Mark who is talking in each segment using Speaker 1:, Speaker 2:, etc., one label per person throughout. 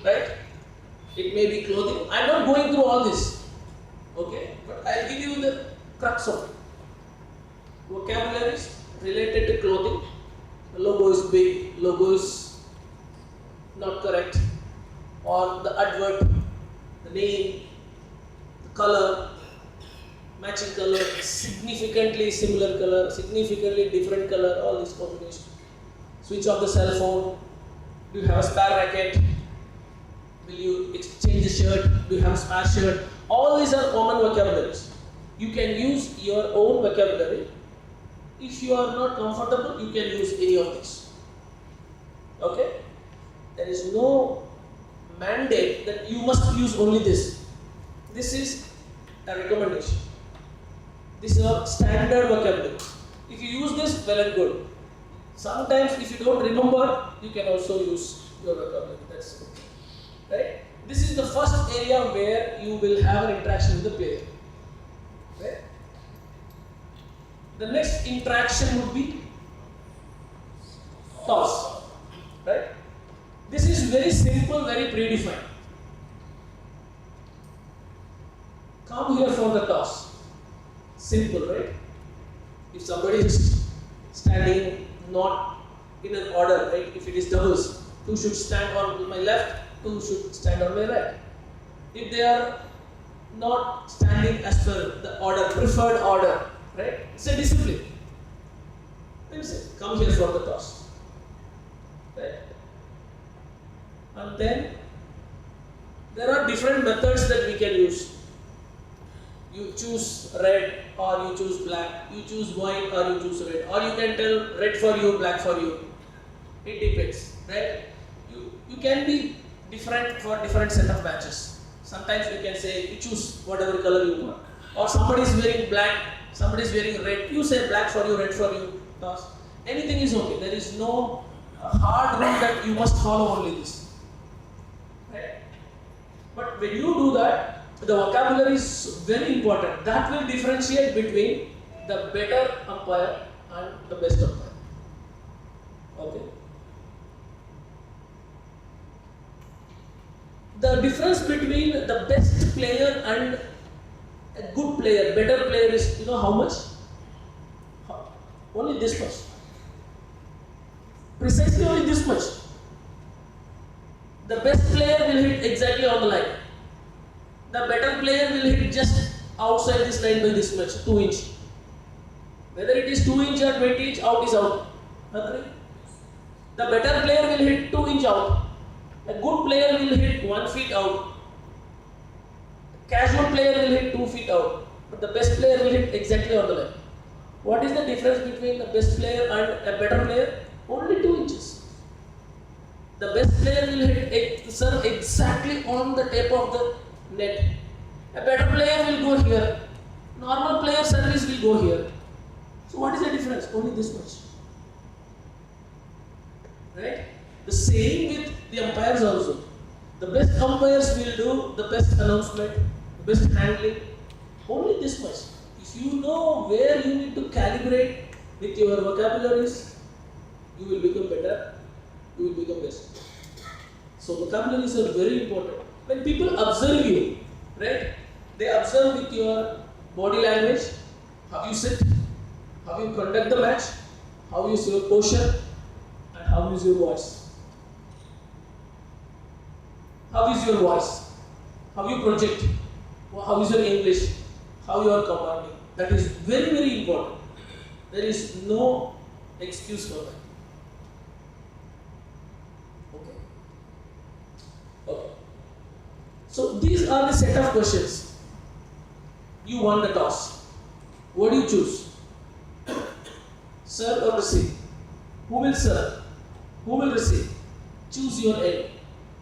Speaker 1: right? It may be clothing. I'm not going through all this, okay? But I'll give you the crux of it. Vocabularies related to clothing. The logo is big, logo is not correct, or the advert, the name, the color, matching color, significantly similar color, significantly different color, all these combinations. Switch off the cell phone. Do you have a spare racket? Will you exchange the shirt? Do you have a spare shirt? All these are common vocabularies. You can use your own vocabulary. If you are not comfortable, you can use any of these. Okay? There is no mandate that you must use only this. This is a recommendation. This is a standard vocabulary. If you use this, well and good. Sometimes if you don't remember, you can also use your vocabulary. That's okay. Right? This is the first area where you will have an interaction with the player. Right? The next interaction would be toss. Right? This is very simple, very predefined. Come here for the toss. Simple, right? If somebody is standing not in an order, right? If it is doubles, 2 should stand on my left, 2 should stand on my right. If they are not standing as per the order, preferred order, right? It's a discipline. Let me say, come here for the toss. Right? And then there are different methods that we can use. You choose red or you choose black, you choose white or you choose red, or you can tell red for you, black for you. It depends, right? You can be different for different set of matches. Sometimes you can say you choose whatever color you want. Or somebody is wearing black, somebody is wearing red, you say black for you, red for you, toss. Anything is okay. There is no hard rule that you must follow only this. Right? But when you do that, the vocabulary is very important. That will differentiate between the better umpire and the best umpire. Okay. The difference between the best player and a good player, better player is, you know how much? Only this much. Precisely only this much. The best player will hit exactly on the line. The better player will hit just outside this line by this much, 2 inch. Whether it is 2 inch or 20 inch, out is out. Agree? The better player will hit 2 inch out. A good player will hit 1 feet out. A casual player will hit 2 feet out. But the best player will hit exactly on the line. What is the difference between the best player and a better player? Only 2 inches. The best player will hit serve exactly on the tip of the net. A better player will go here. Normal player service will go here. So what is the difference? Only this much. Right? The same with the umpires also. The best umpires will do the best announcement, the best handling. Only this much. If you know where you need to calibrate with your vocabularies, you will become better, you will become best. So vocabularies are very important. When people observe you, right, they observe with your body language, how you sit, how you conduct the match, how is your posture, and how is your voice. How is your voice? How you project? How is your English? How you are commanding? That is very, very important. There is no excuse for that. Okay. Okay. So these are the set of questions. You won the toss. What do you choose? Serve or receive? Who will serve? Who will receive? Choose your aim.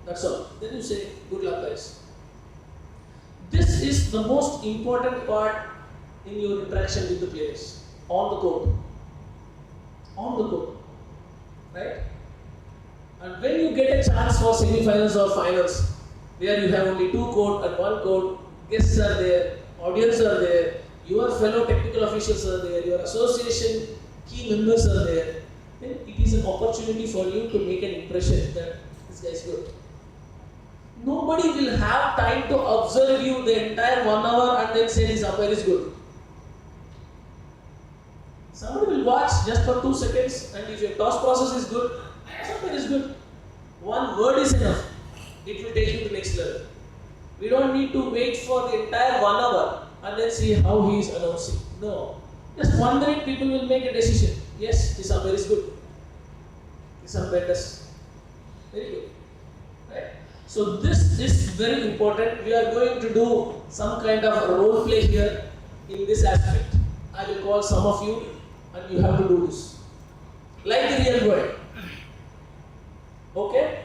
Speaker 1: That's all. Then you say, good luck guys. This is the most important part in your interaction with the players. On the court. On the court. Right? And when you get a chance for semi-finals or finals, where you have only 2 court and 1 court, guests are there, audience are there, your fellow technical officials are there, your association key members are there, then it is an opportunity for you to make an impression that this guy is good. nobody will have time to observe you the entire 1 hour and then say this umpire is good. Somebody will watch just for 2 seconds, and if your toss process is good, umpire is good. One word is enough. It will take you to the next level. We don't need to wait for the entire 1 hour and then see how he is announcing. No. Just 1 minute people will make a decision. Yes, this umpire is good. This umpire does. Very good. Right? So this is very important. We are going to do some kind of role play here in this aspect. I will call some of you and you have to do this. Like the real world. Okay?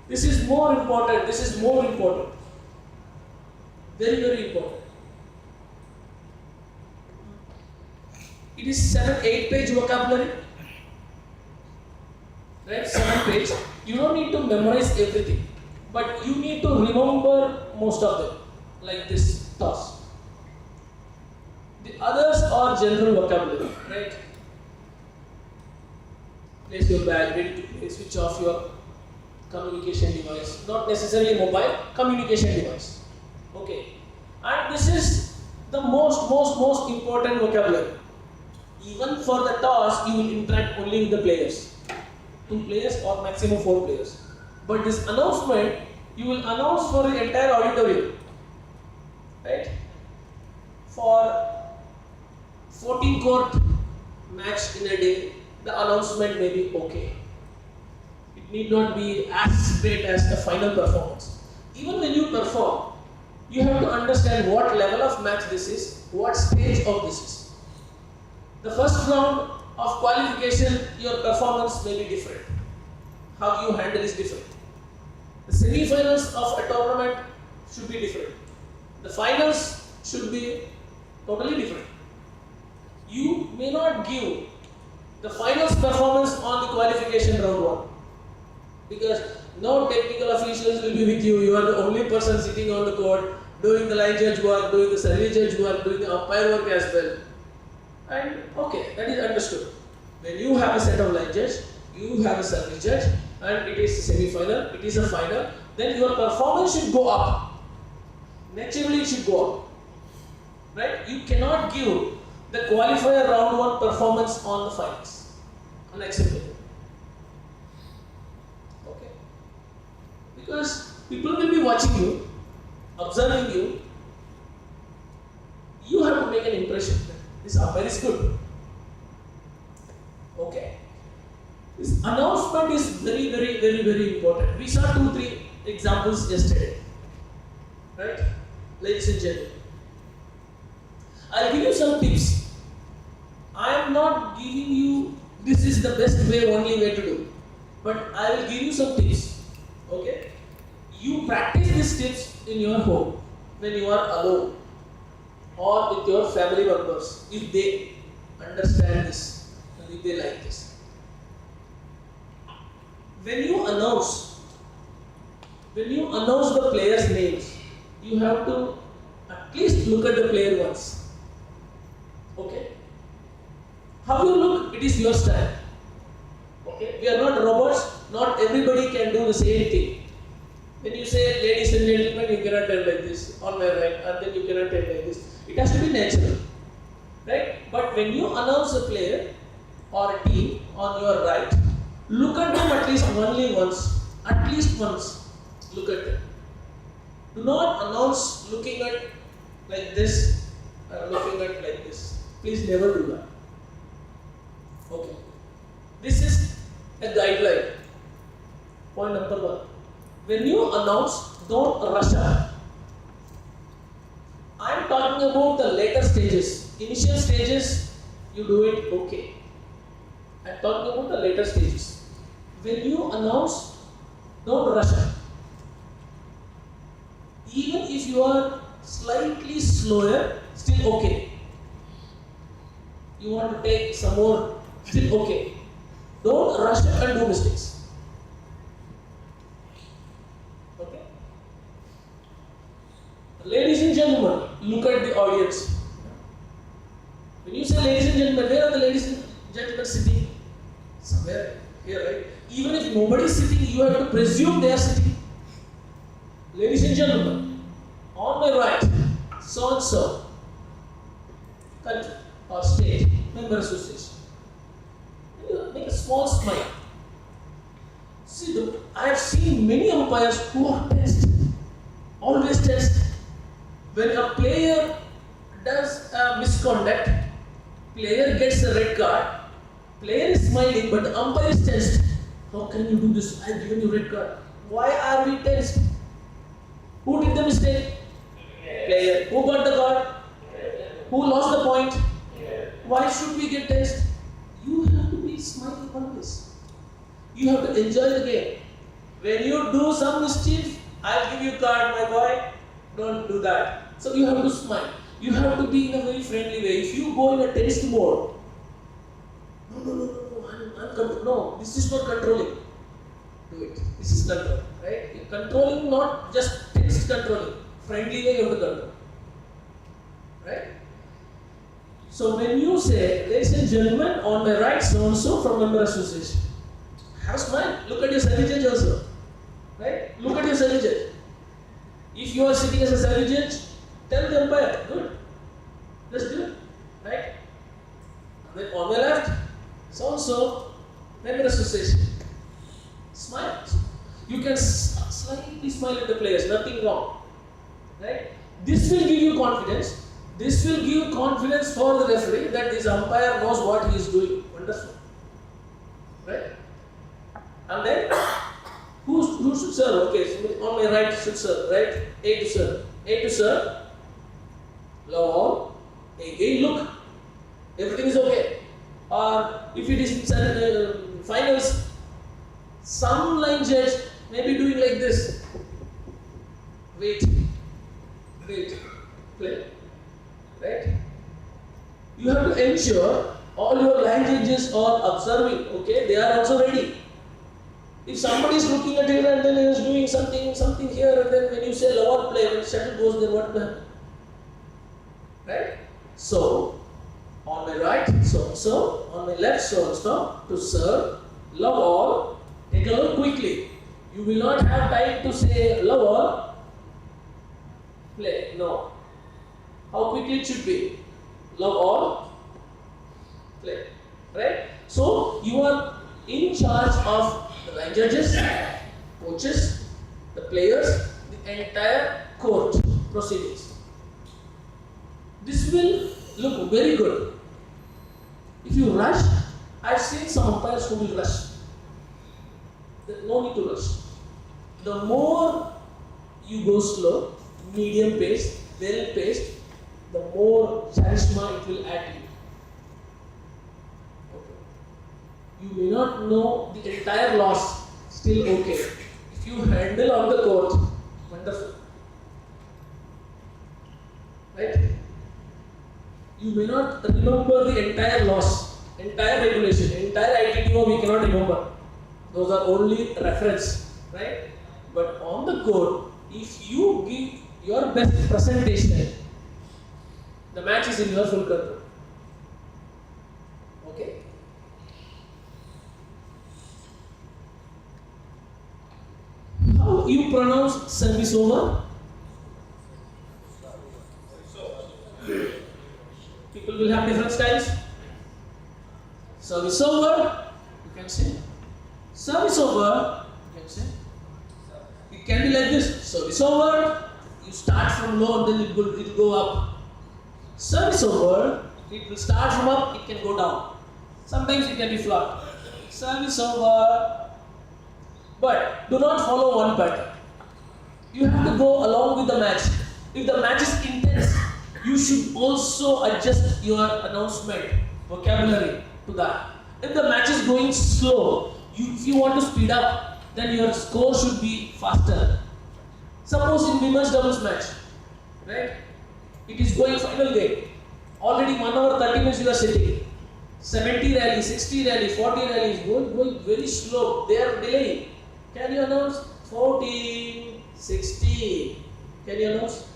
Speaker 1: This is more important. This is more important. Very, very important. It is 7-8 page vocabulary. Right? 7 page. You don't need to memorize everything. But you need to remember most of them. Like this toss. The others are general vocabulary. Right? Place your bag, ready to play, switch off your communication device. Not necessarily mobile, communication device. Okay. And this is the most important vocabulary. Even for the toss, you will interact only with the players. 2 players or maximum 4 players. But this announcement, you will announce for the entire auditorium. Right? For 14 court match in a day, the announcement may be okay. It need not be as great as the final performance. Even when you perform, you have to understand what level of match this is, what stage of this is. The first round of qualification, your performance may be different. How you handle is different. The semi-finals of a tournament should be different. The finals should be totally different. You may not give the finals performance on the qualification round 1. Because no technical officials will be with you. You are the only person sitting on the court, doing the line judge work, doing the survey judge work, doing the umpire work as well. And okay, that is understood. When you have a set of line judge, you have a survey judge, and it is a semi-final, it is a final, then your performance should go up. Naturally, it should go up. Right? You cannot give the qualifier round 1 performance on the finals. Unacceptable. Okay? Because people will be watching you, observing you. You have to make an impression that this umpire is good. Okay? This announcement is very important. We saw 2-3 examples yesterday. Right? Ladies and gentlemen. I'll give you some tips. I am not giving you this is the best way, only way to do. But I will give you some tips. Okay? You practice these tips in your home when you are alone or with your family members if they understand this and if they like this. When you announce the players' names, you have to at least look at the player once. Okay? How you look, it is your style. Okay? We are not robots, not everybody can do the same thing. When you say, ladies and gentlemen, you cannot tell like this, on my right, and then you cannot tell like this. It has to be natural. Right? But when you announce a player or a team on your right, look at them at least only once. At least once. Look at them. Do not announce looking at like this and looking at like this. Please never do that. Okay. This is a guideline. Point number 1. When you announce, don't rush up. I am talking about the later stages. Initial stages, you do it okay. I am talking about the later stages. When you announce, don't rush up. Even if you are slightly slower, still okay. You want to take some more, still okay. Don't rush up and do mistakes. Okay? Ladies and gentlemen, look at the audience. When you say ladies and gentlemen, where are the ladies and gentlemen sitting? Somewhere here, right? Even if nobody is sitting, you have to presume they are sitting. Ladies and gentlemen, on my right, so and so, country or state, member association. And you make a small smile. See, I have seen many umpires who are tensed, always tensed. When a player does a misconduct, player gets a red card, player is smiling, but the umpire is tensed. How can you do this? I have given you red card. Why are we tensed? Who did the mistake? Player. Who got the card? Who lost the point? Why should we get tensed? You have to be smiling always. You have to enjoy the game. When you do some mischief, I'll give you a card, my boy. Don't do that. So you have to smile. You have to be in a very friendly way. If you go in a tensed mode, no, this is not controlling. Do it. This is control, right? You're controlling, not just tensed controlling. Friendly way you have to control, right? So when you say, ladies and gentlemen, on my right, so and so from member association, have a smile. Look at your service judge also, right? Look at your service judge. If you are sitting as a service judge, tell the umpire, good. Let's do it, right? And then on my left, so and so, member association. Smile. You can slightly smile at the players, nothing wrong, right? This will give you confidence. This will give confidence for the referee that this umpire knows what he is doing. Wonderful, right? And then who should serve? Okay, so on my right should serve, right? A to serve. A to serve. Love all. Again, look. Everything is okay. Or if it is finals, some line judge may be doing like this. Wait. Play. Right? You have to ensure all your line judges are observing. Okay, they are also ready. If somebody is looking at it and then he is doing something here, and then when you say lower play, when the shuttle goes there, what will happen? Right? So, on my right, so, on my left, so, to serve, love all, take a look quickly. You will not have time to say love all, play, no. How quickly it should be? Love all, play, right? So, you are in charge of the line judges, coaches, the players, the entire court proceedings. This will look very good. If you rush, I've seen some umpires who will rush. There's no need to rush. The more you go slow, medium paced, well paced, the more charisma it will add to you. Okay. You may not know the entire loss, still okay. If you handle on the court, wonderful. Right? You may not remember the entire loss, entire regulation, entire ITTO we cannot remember. Those are only reference, right? But on the court, if you give your best presentation, the match is in your full control. Okay? How you pronounce service over? People will have different styles. Service over, you can say. Service over, you can say. It can be like this. Service over, you start from low and then it will go up. Service over, it will start from up, it can go down. Sometimes it can be flat. Service over. But do not follow one pattern. You have to go along with the match. If the match is intense, you should also adjust your announcement, vocabulary to that. If the match is going slow, if you want to speed up, then your score should be faster. Suppose in women's doubles match, right? It is going final game. Already 1 hour 30 minutes you are sitting. 70 rally, 60 rally, 40 rally is going very slow. They are delaying. Can you announce 14, 16? Can you announce?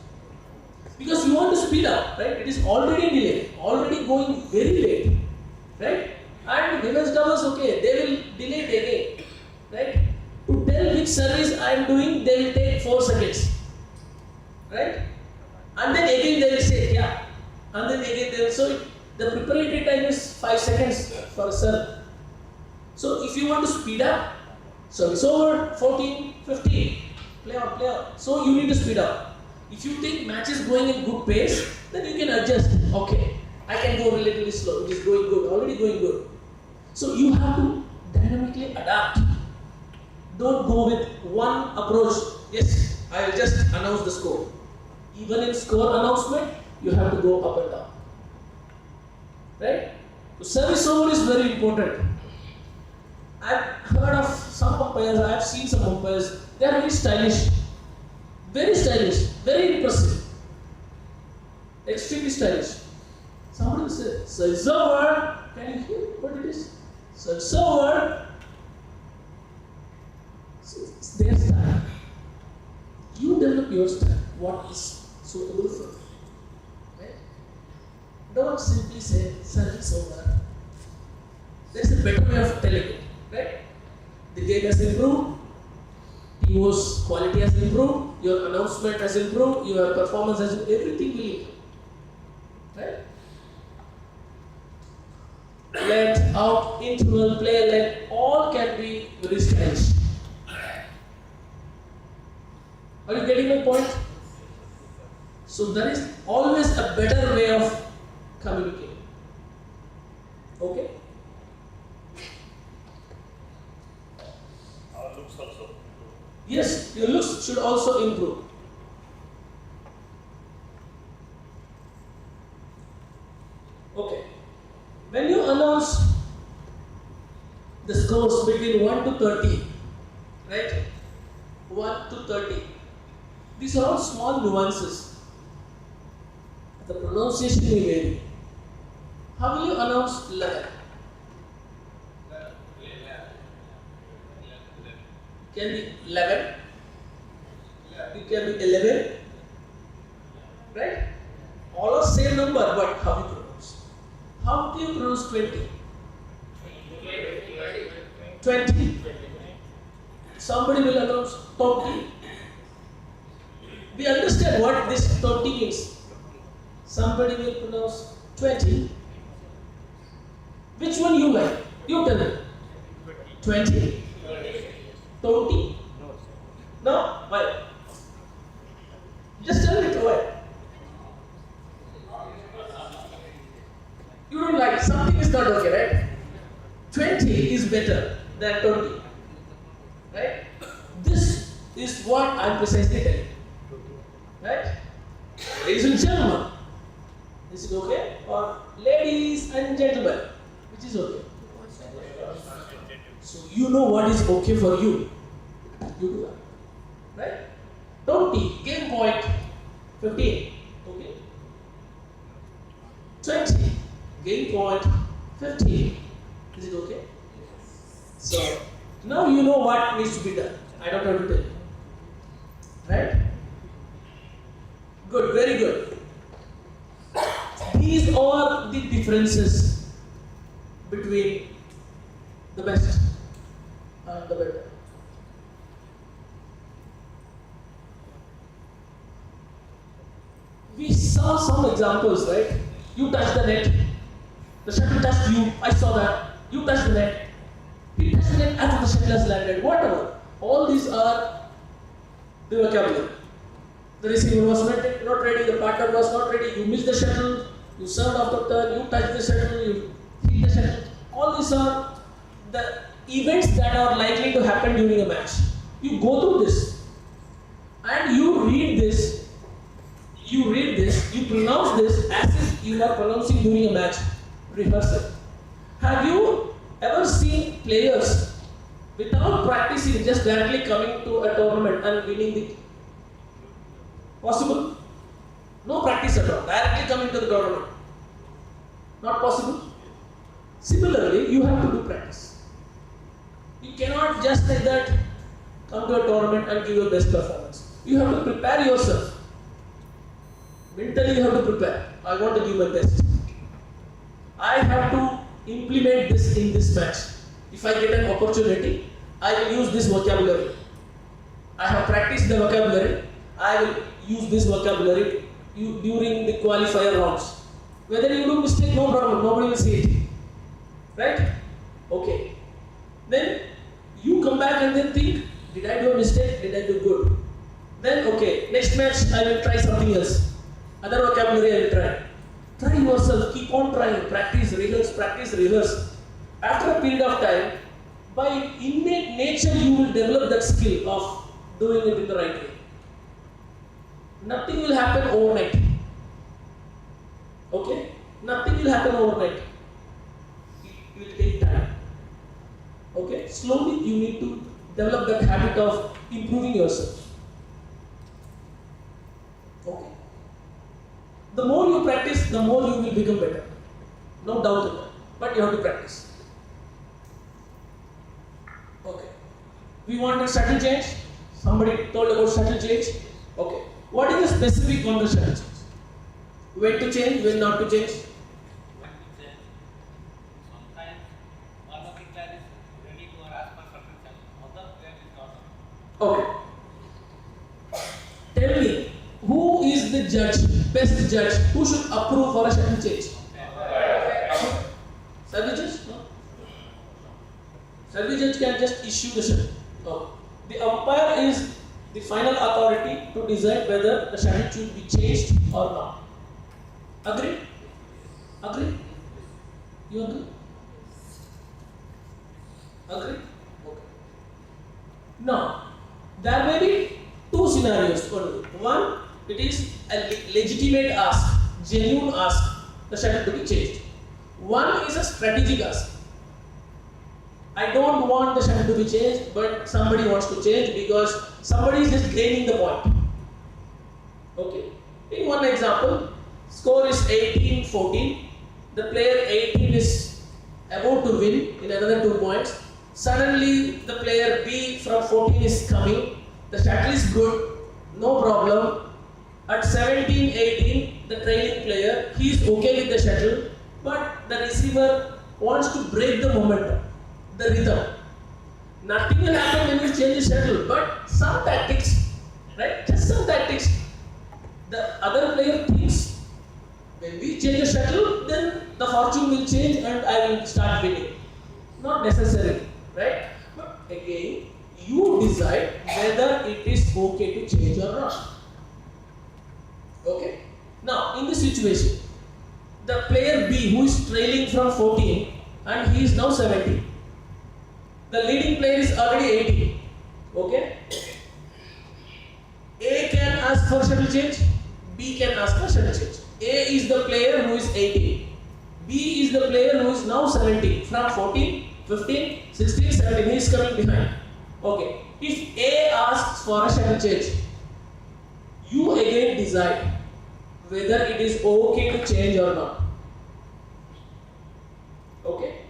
Speaker 1: Because you want to speed up, right? It is already delayed, already going very late, right? And women's doubles, okay, they will delay it again, right? To tell which service I am doing, they will take 4 seconds. preparatory time is 5 seconds for a serve. So if you want to speed up, service over, 14, 15, play on. So you need to speed up. If you think match is going in good pace, then you can adjust. Okay, I can go relatively slow. It is going good, already going good. So you have to dynamically adapt. Don't go with one approach. Yes, I will just announce the score. Even in score announcement, you have to go up and down. Right? So service over is very important. I've heard of some umpires, I've seen some umpires, they are very stylish, very impressive, extremely stylish. Somebody will say, service over, can you hear what it is? Service over. So it's their style. You develop your style, what is suitable for you. Right? Don't simply say service over. There's a better way of telling it. Right? The game has improved, TO's quality has improved, your announcement has improved, your performance has improved, everything will improve. Right? Let, out, interval, play, let, all can be very stylish. Are you getting my point? So there is always a better way of communicating. Okay?
Speaker 2: Looks also.
Speaker 1: Yes, your looks should also improve. Okay. When you announce the scores between 1 to 30, right? 1 to 30. These are all small nuances. The pronunciation may vary. How will you announce 11? Can be 11. It can be 11. Right? All are same number, but how you pronounce? How do you pronounce 20? 20. Somebody will announce 20. We understand what this 20 means. Somebody will pronounce 20. Which one you like? You tell me. 20? 20? No? Why? Just tell me why. You don't like, something is not okay, right? 20 is better than 20. Right? This is what I'm precisely telling. Right? Ladies and gentlemen, is it okay? Or ladies and gentlemen, which is okay? So you know what is okay for you. You do that. Right? 20, game point 15. Okay? 20, game point 15. Is it okay? So now you know what needs to be done. I don't have to tell you. Right? Good, very good. These are the differences between the best and the better. We saw some examples, right? You touched the net, the shuttle touched you, I saw that. You touched the net, he touched the net after the shuttle has landed, whatever. All these are the vocabulary. The receiver was not ready, the partner was not ready, you missed the shuttle, you served after turn, you touched the shuttle, you hit the shuttle. All these are the events that are likely to happen during a match. You go through this and you read this, you pronounce this as if you are pronouncing during a match rehearsal. Have you ever seen players without practicing just directly coming to a tournament and winning the possible? No practice at all, directly coming to the tournament. Not possible. Similarly, you have to do practice. You cannot just like that come to a tournament and give your best performance. You have to prepare yourself. Mentally you have to prepare. I want to give my best. I have to implement this in this match. If I get an opportunity, I will use this vocabulary. I have practiced the vocabulary. I will use this vocabulary during the qualifier rounds. Whether you do mistake, no problem, nobody will see it. Right? Okay. Then you come back and then think, did I do a mistake? Did I do good? Then okay, next match I will try something else. Other vocabulary I will try. Try yourself, keep on trying, practice, rehearse. After a period of time, by innate nature you will develop that skill of doing it in the right way. Nothing will happen overnight. Okay? Nothing will happen overnight. It will take time. Okay? Slowly you need to develop that habit of improving yourself. Okay? The more you practice, the more you will become better. No doubt in that. But you have to practice. Okay. We want a shuttle change. Somebody told about shuttle change. Okay. What is the specific on the shuttle change? When to change, when not to change?
Speaker 2: When to change. Sometimes one of the player is ready to ask for shuttle change. Other player is not.
Speaker 1: Okay. Tell me, who is the judge, best judge, who should approve for a shuttle change? Service judge? No. Service judge can just issue the shuttle. No. The umpire is the final authority to decide whether the shuttle should be changed or not. Agree? Agree? You agree? Agree? Okay. Now, there may be two scenarios only. One, it is a legitimate ask, genuine ask, the shuttle to be changed. One is a strategic ask. I don't want the shuttle to be changed, but somebody wants to change because somebody is just gaining the point. Okay. In one example, score is 18-14. The player 18 is about to win in another 2 points. Suddenly, the player B from 14 is coming. The shuttle is good, no problem. At 17-18, the trailing player, he is okay with the shuttle, but the receiver wants to break the momentum, the rhythm. Nothing will happen when you change the shuttle, but some tactics, right? Just some tactics. The other player thinks, when we change the shuttle, then the fortune will change and I will start winning. Not necessary, right? But again, you decide whether it is okay to change or not. Okay? Now, in this situation, the player B who is trailing from 14 and he is now 17. The leading player is already 18. Okay? A can ask for shuttle change, B can ask for shuttle change. A is the player who is 18. B is the player who is now 17. From 14, 15, 16, 17, he is coming behind. Okay. If A asks for a shuttle change, you again decide whether it is okay to change or not. Okay?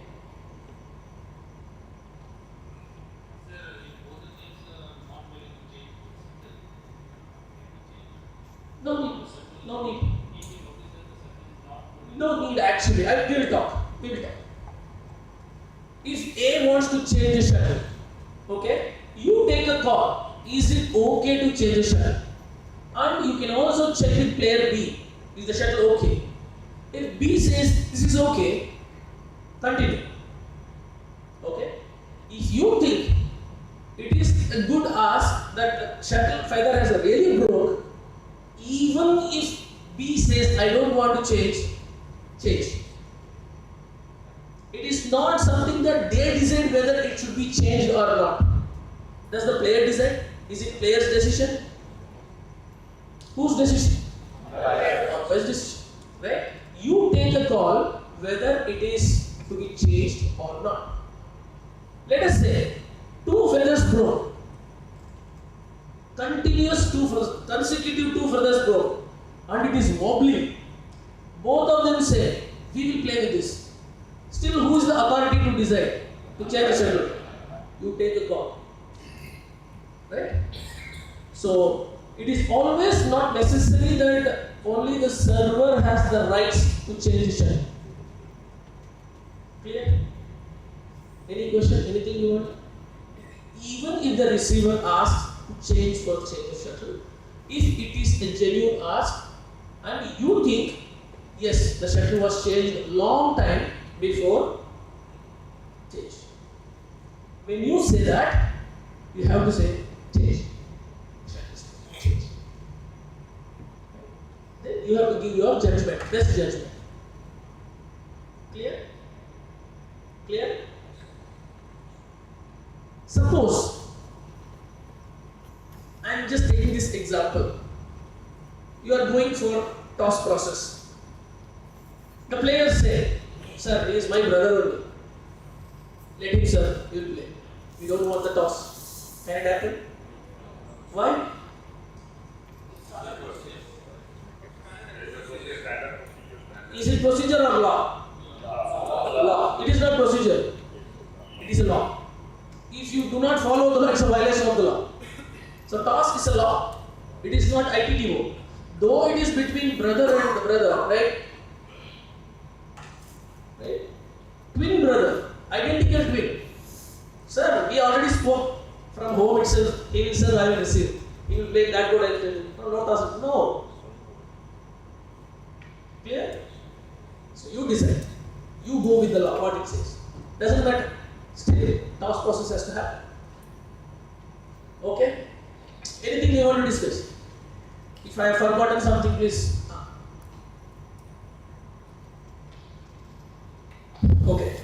Speaker 2: Sir, if both the teams are not willing to change,
Speaker 1: No need. No need.
Speaker 2: if you notice that the circle is not willing,
Speaker 1: No need actually. We will talk. We will talk. If A wants to change the shuttle, okay, you take a call. Is it okay to change the shuttle? And you can also check with player B. Is the shuttle okay? If B says this is okay, continue. Okay? If you think it is a good ask that the shuttle feather has really broke, even if B says I don't want to change, change. It is not something that they decide whether it should be changed or not. Does the player decide? Is it player's decision? Whose decision? Umpire's decision. Right? You take a call whether it is to be changed or not. Let us say 2 feathers broke. Consecutive 2 feathers broke. And it is wobbling. Both of them say, we will play with this. Still, who is the authority to decide? To change the schedule? You take a call. Right? So, it is always not necessary that only the server has the rights to change the schedule. Clear? Any question? Anything you want? Even if the receiver asks to change of shuttle, if it is a genuine ask and you think Yes, the shuttle was changed long time before change. When you say that, you have to say change. Change. Then you have to give your judgment, best judgment. Clear? Clear? Suppose, I am just taking this example. You are going for toss process. The players say, sir, he is my brother only. Let him, sir, he will play. We don't want the toss. Can it happen? Why? Is it procedure or law? Law. It is not procedure. It is a law. If you do not follow the law, it's a violation of the law. So toss is a law. It is not ITTO. Though it is between brother and brother, right? Right? Twin brother, identical twin. Sir, we already spoke from home itself. He will serve, I will receive. He will play that good, I will tell you. No, not toss. No. Clear? So you decide. You go with the law, what it says. Doesn't matter. Still, toss process has to happen. Okay? Anything you want to discuss? If I have forgotten something, please. Okay.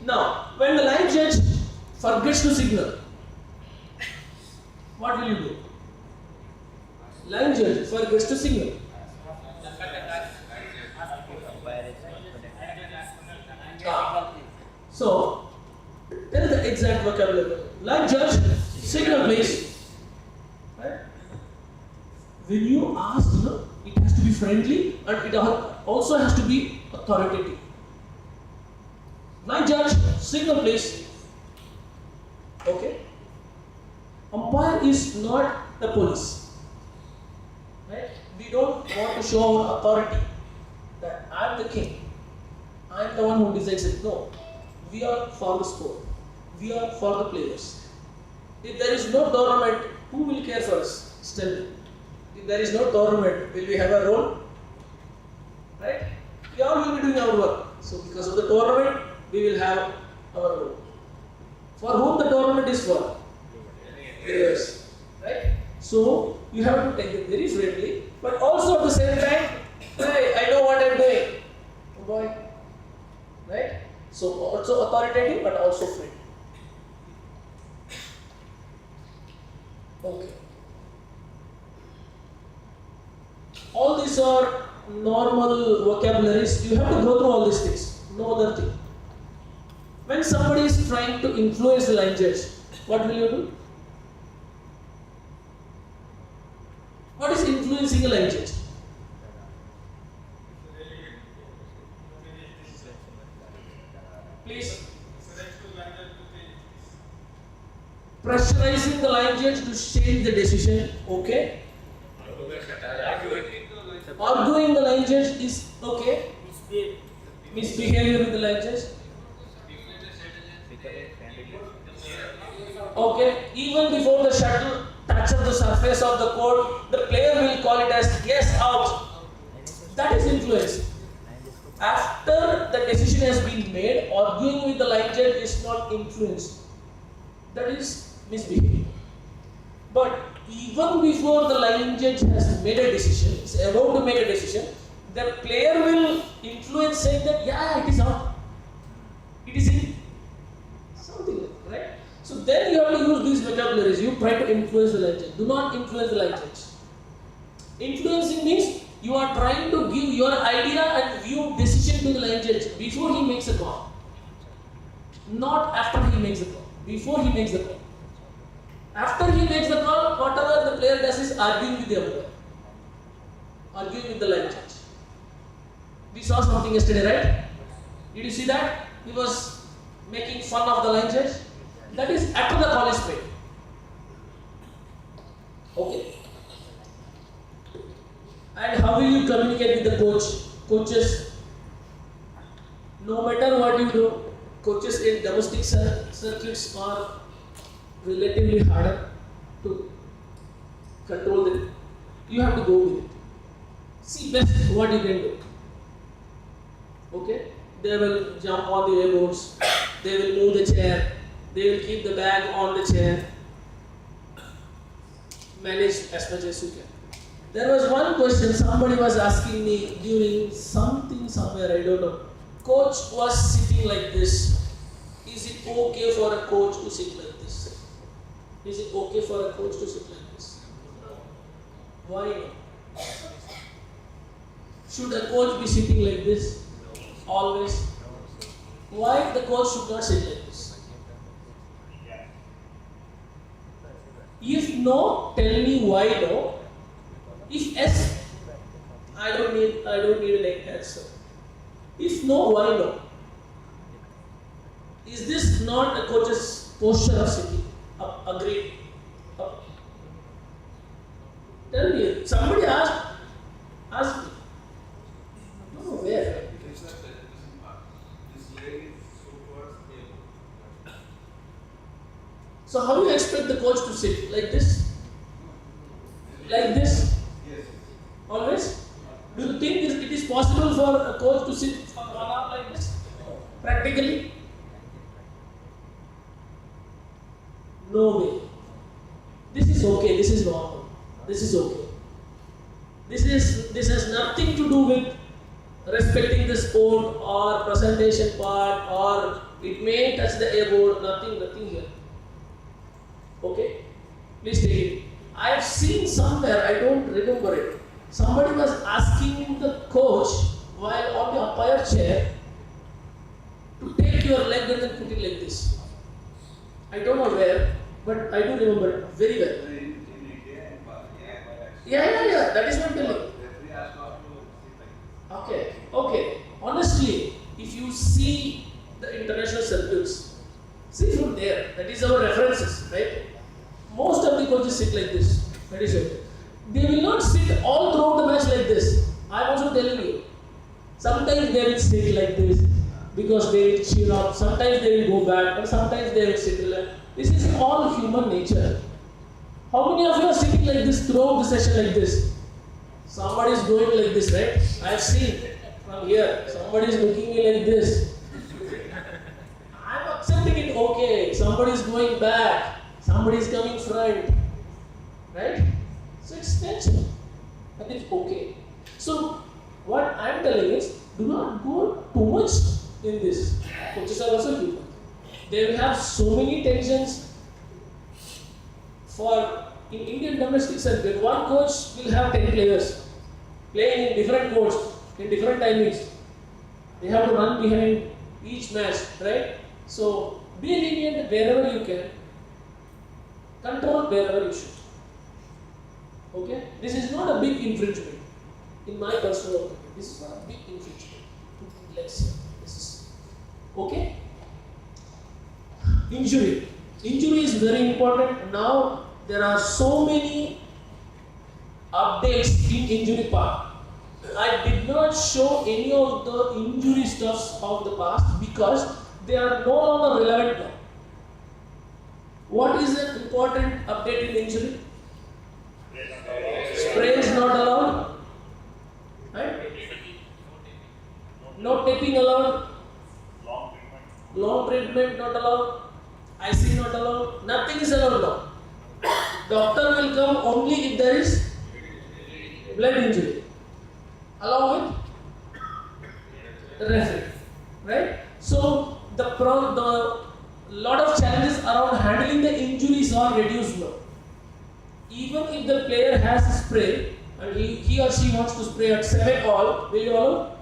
Speaker 1: Now, when the line judge forgets to signal, what will you do? Line judge forgets to signal. So, tell the exact vocabulary. Line judge, signal please. Right? When you ask, it has to be friendly and it also has to be authoritative. Line judge, signal please. Okay? Umpire is not the police. Right? We don't want to show our authority that I am the king. I am the one who decides it. No. We are for the sport. We are for the players. If there is no tournament, who will care for us? Still, if there is no tournament, will we have a role? Right? We all will be doing our work. So because of the tournament, we will have our role. For whom the tournament is for? Players. Right? So you have to take it very friendly, but also at the same time, hey, I know what I am doing. Oh boy. Right? So also authoritative but also friendly. Okay. All these are normal vocabularies. You have to go through all these things. No other thing. When somebody is trying to influence the line judge, what will you do? What is influencing a line judge? Please. Pressurizing the line judge to change the decision, okay? Arguing the line judge is okay? Misbehavior with the line judge? Okay, even before the shuttle touches the surface of the court, the player will call it as yes, out. That is influence. After the decision has been made, arguing with the line judge is not influence. That is misbehavior. But even before the line judge has made a decision, is about to make a decision, the player will influence saying that, yeah, it is out. It is in. Something like that, right? So then you have to use these vocabularies. You try to influence the line judge. Do not influence the line judge. Influencing means you are trying to give your idea and view decision to the line judge before he makes a call. Not after he makes a call. Before he makes the call. After he makes the call, whatever the player does is arguing with the umpire. Arguing with the line judge. We saw something yesterday, right? Did you see that? He was making fun of the line judge. That is after the call is made. Okay. And how will you communicate with the coach? Coaches, no matter what you do, coaches in domestic circuits are relatively harder to control them. You have to go with it. See best what you can do. They will jump on the airboards, they will move the chair, they will keep the bag on the chair. Manage as much as you can. There was one question somebody was asking me during something somewhere, I don't know. Coach was sitting like this. Is it okay for a coach to sit like this? Is it okay for a coach to sit like this? Why not? Should a coach be sitting like this? Always? Why the coach should not sit like this? If no, tell me why no. If yes, I don't need an answer. If no, why no? Is this not a coach's posture of sitting? Agreed. Tell me. Somebody asked me. I don't know where. So how do you expect the coach to sit? Like this? Like this?
Speaker 3: Yes.
Speaker 1: Always? Do you think it is possible for a coach to sit for 1 hour like this? Practically? No way. This is okay, this is normal. This is okay. This has nothing to do with respecting the sport or presentation part, or it may touch the airboard, nothing here. Okay? Please take it. I have seen somewhere, I don't remember it. Somebody was asking the coach while on the umpire chair to take your leg and then put it like this. I don't know where, but I do remember it very well. Yeah. That is what I'm telling you. Okay. Honestly, if you see the international circuits, see from there, that is our references, right? Most of the coaches sit like this. That is it. They will not sit all throughout the match like this. I am also telling you. Sometimes they will sit like this because they will cheer up. Sometimes they will go back, and sometimes they will sit like. This is all human nature. How many of you are sitting like this throughout the session like this? Somebody is going like this, right? I have seen from here. Somebody is looking me like this. I am accepting it. Okay, somebody is going back. Somebody is coming front, right? So it's nature, and it's okay. So what I am telling is, do not go too much in this. Coaches are also human. They will have so many tensions. For in Indian domestic circuit, one coach will have 10 players playing in different courts, in different timings. They have to run behind each match, right? So be lenient wherever you can. Control wherever you should. Okay? This is not a big infringement. In my personal opinion, this is not a big infringement. Let's see. This is okay? Injury. Injury is very important. Now there are so many updates in injury part. I did not show any of the injury stuffs of the past because they are no longer relevant now. What is an important update in injury? Sprains not allowed. Right? No taping allowed. Long treatment not allowed. IC not allowed. Nothing is allowed now. Doctor will come only if there is blood injury, along with the referee. Right? So the lot of challenges around handling the injuries are reduced now. Even if the player has a spray and he or she wants to spray at 7 all, will you allow?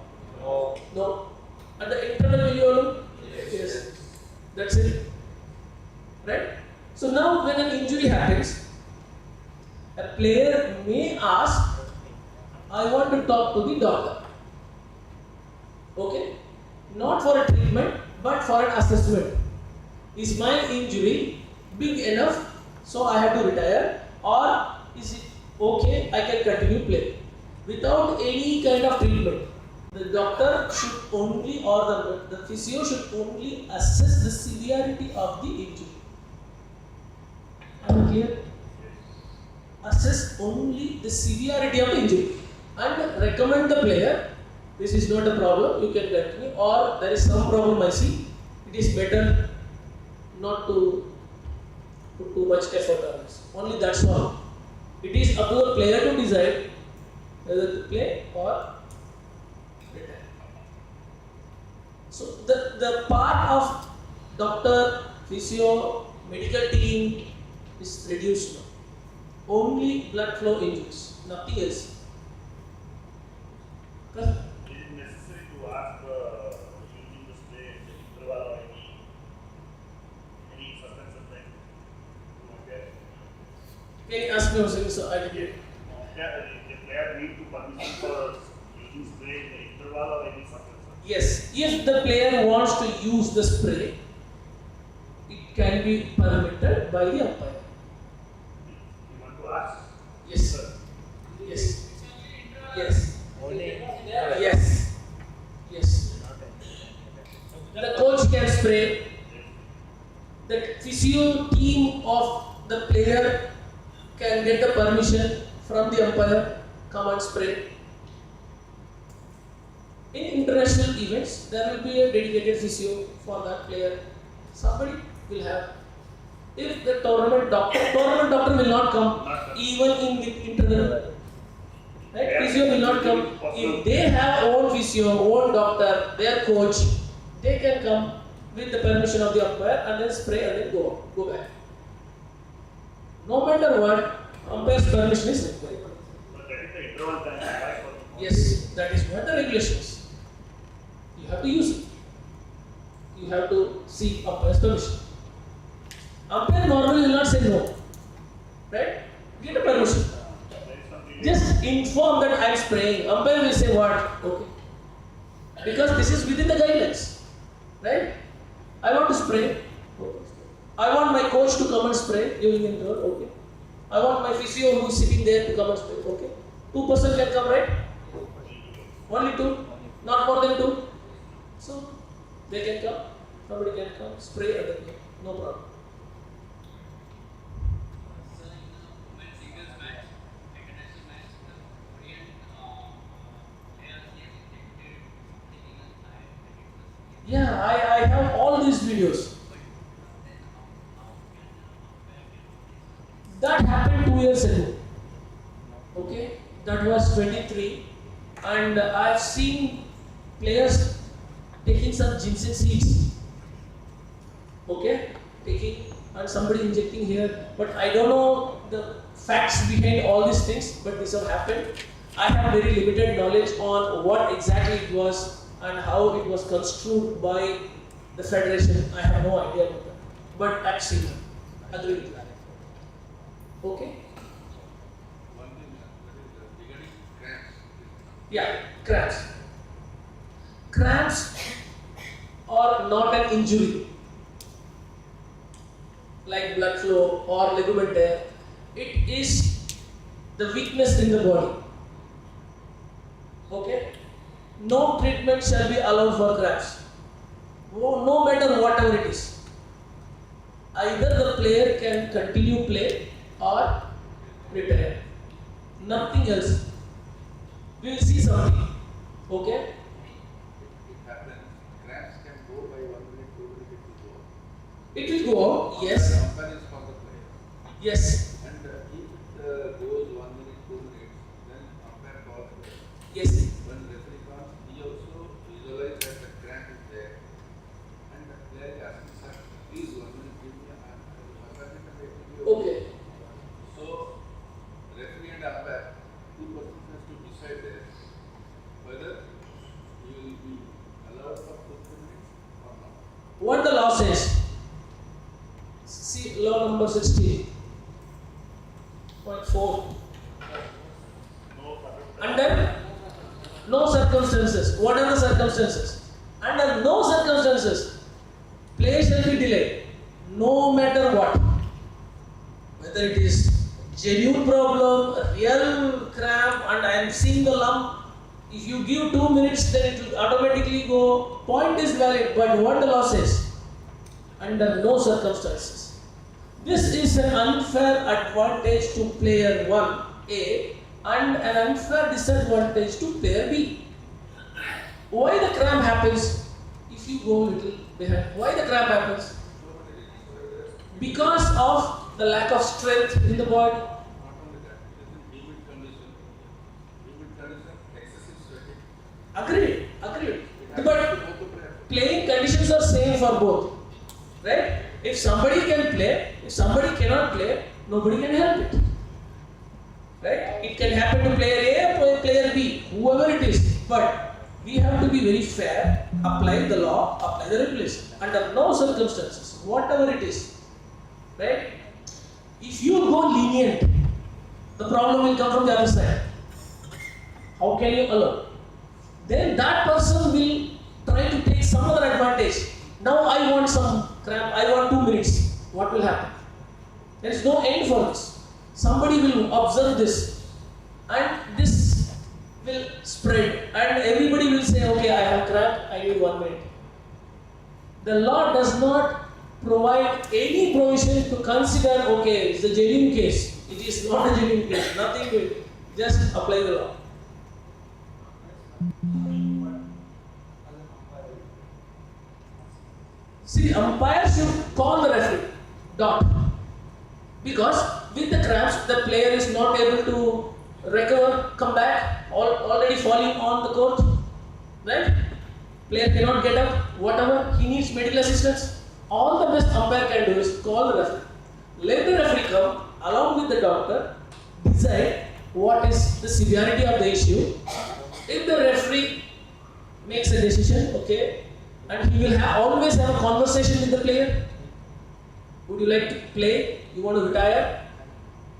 Speaker 1: No. At the interval, will you allow? Yes. That's it. Right? So now when an injury happens, a player may ask, I want to talk to the doctor. Okay? Not for a treatment, but for an assessment. Is my injury big enough so I have to retire, or is it okay, I can continue playing without any kind of treatment? The doctor should only, or the physio should only assess the severity of the injury. Am I clear? Assess only the severity of the injury and recommend the player this is not a problem, you can continue, or there is some problem I see, it is better not to put too much effort on this. Only that's all. It is up to the player to decide whether to play or retire. So the part of doctor, physio, medical team is reduced now. Only blood flow injuries, nothing else.
Speaker 3: Is it necessary to ask using the spray interval or any suspension like
Speaker 1: Can you ask me also, so I can
Speaker 3: the player need to permission for using spray in the interval or any suspension?
Speaker 1: Yes, if the player wants to use the spray, it can be permitted by the umpire.
Speaker 3: You want to ask?
Speaker 1: Yes, sir. Yes. Yes. Yes. Yes. The coach can spray. The physio team of the player can get the permission from the umpire, come and spray. In international events, there will be a dedicated physio for that player. Somebody will have. If the tournament doctor will not come, even in the internal. Right? Physio will not come. If they have own physio, own doctor, their coach, they can come with the permission of the umpire and then spray and then go back. No matter what, umpire's permission is required.
Speaker 3: But that is the interval time.
Speaker 1: Yes, that is what the regulation is. You have to use it. You have to seek umpire's permission. Umpire normally will not say no. Right? Get a permission. Just inform that I am spraying. Umpire will say what? Okay. Because this is within the guidelines. Right? I want to spray. Okay. I want my coach to come and spray during the interval. Okay. I want my physio who is sitting there to come and spray. Okay. 2% can come, right? Only 2? Not more than 2? So, they can come. Somebody can come, spray and then go. No problem. Yeah, I have all these videos. That happened 2 years ago. Okay, that was 23, and I've seen players taking some ginseng seeds. Okay, taking and somebody injecting here, but I don't know the facts behind all these things, but this have happened. I have very limited knowledge on what exactly it was and how it was construed by the federation. I have no idea about that. But I've seen it. Agree with that. Okay?
Speaker 2: One thing that is regarding cramps.
Speaker 1: Yeah, cramps. Cramps are not an injury like blood flow or ligament tear. It is the weakness in the body. Okay? No treatment shall be allowed for cramps. No matter whatever it is. Either the player can continue play or retire. Nothing else. We will see something. Okay?
Speaker 4: It happens. Cramps can go by 1 minute, 2 minutes, it will go.
Speaker 1: It will go out, yes.
Speaker 4: The umpire is for the player.
Speaker 1: Yes.
Speaker 4: And if it goes 1 minute, 2 minutes, then umpire calls the player.
Speaker 1: Yes.
Speaker 4: When referee calls, he also visualizes that the cramp is there. And the player is asking, sir, please 1 minute, give me a hand. Umpire can take it.
Speaker 1: Okay.
Speaker 4: So, referee and umpire, 2 persons has to decide there whether you will be allowed for 2 minutes or not.
Speaker 1: What the law says? See law number 60.4. Under no circumstances, what are the circumstances? Under no circumstances, play shall be delayed, no matter what. Whether it is genuine problem, a real cramp, and I am seeing the lump. If you give 2 minutes, then it will automatically go. Point is valid, but what the law says? Under no circumstances. This is an unfair advantage to player 1 A and an unfair disadvantage to player B. Why the cramp happens? If you go a little behind, why the cramp happens? Because of the lack of strength in the body.
Speaker 4: Not only that, it is in humid condition, excessive sweating.
Speaker 1: Agreed.
Speaker 4: It
Speaker 1: But
Speaker 4: has to go to prayer.
Speaker 1: playing conditions are same for both, right? If somebody can play, if somebody cannot play, nobody can help it, right? It can happen to player A or player B, whoever it is. But we have to be very fair, apply the law, apply the regulation under no circumstances, whatever it is, right? If you go lenient, the problem will come from the other side. How can you allow? Then that person will try to take some other advantage. Now I want some cramp, I want 2 minutes. What will happen? There is no end for this. Somebody will observe this and this will spread and everybody will say, okay, I have cramp, I need 1 minute. The law does not provide any provision to consider, okay, it's a genuine case. It is not a genuine case. Nothing will. Just apply the law. See, umpire should call the referee. Dot. Because with the cramps, the player is not able to recover, come back, already falling on the court. Right? Player cannot get up, whatever, he needs medical assistance. All the best umpire can do is call the referee. Let the referee come along with the doctor, decide what is the severity of the issue. If the referee makes a decision, okay, and he will always have a conversation with the player. Would you like to play? You want to retire?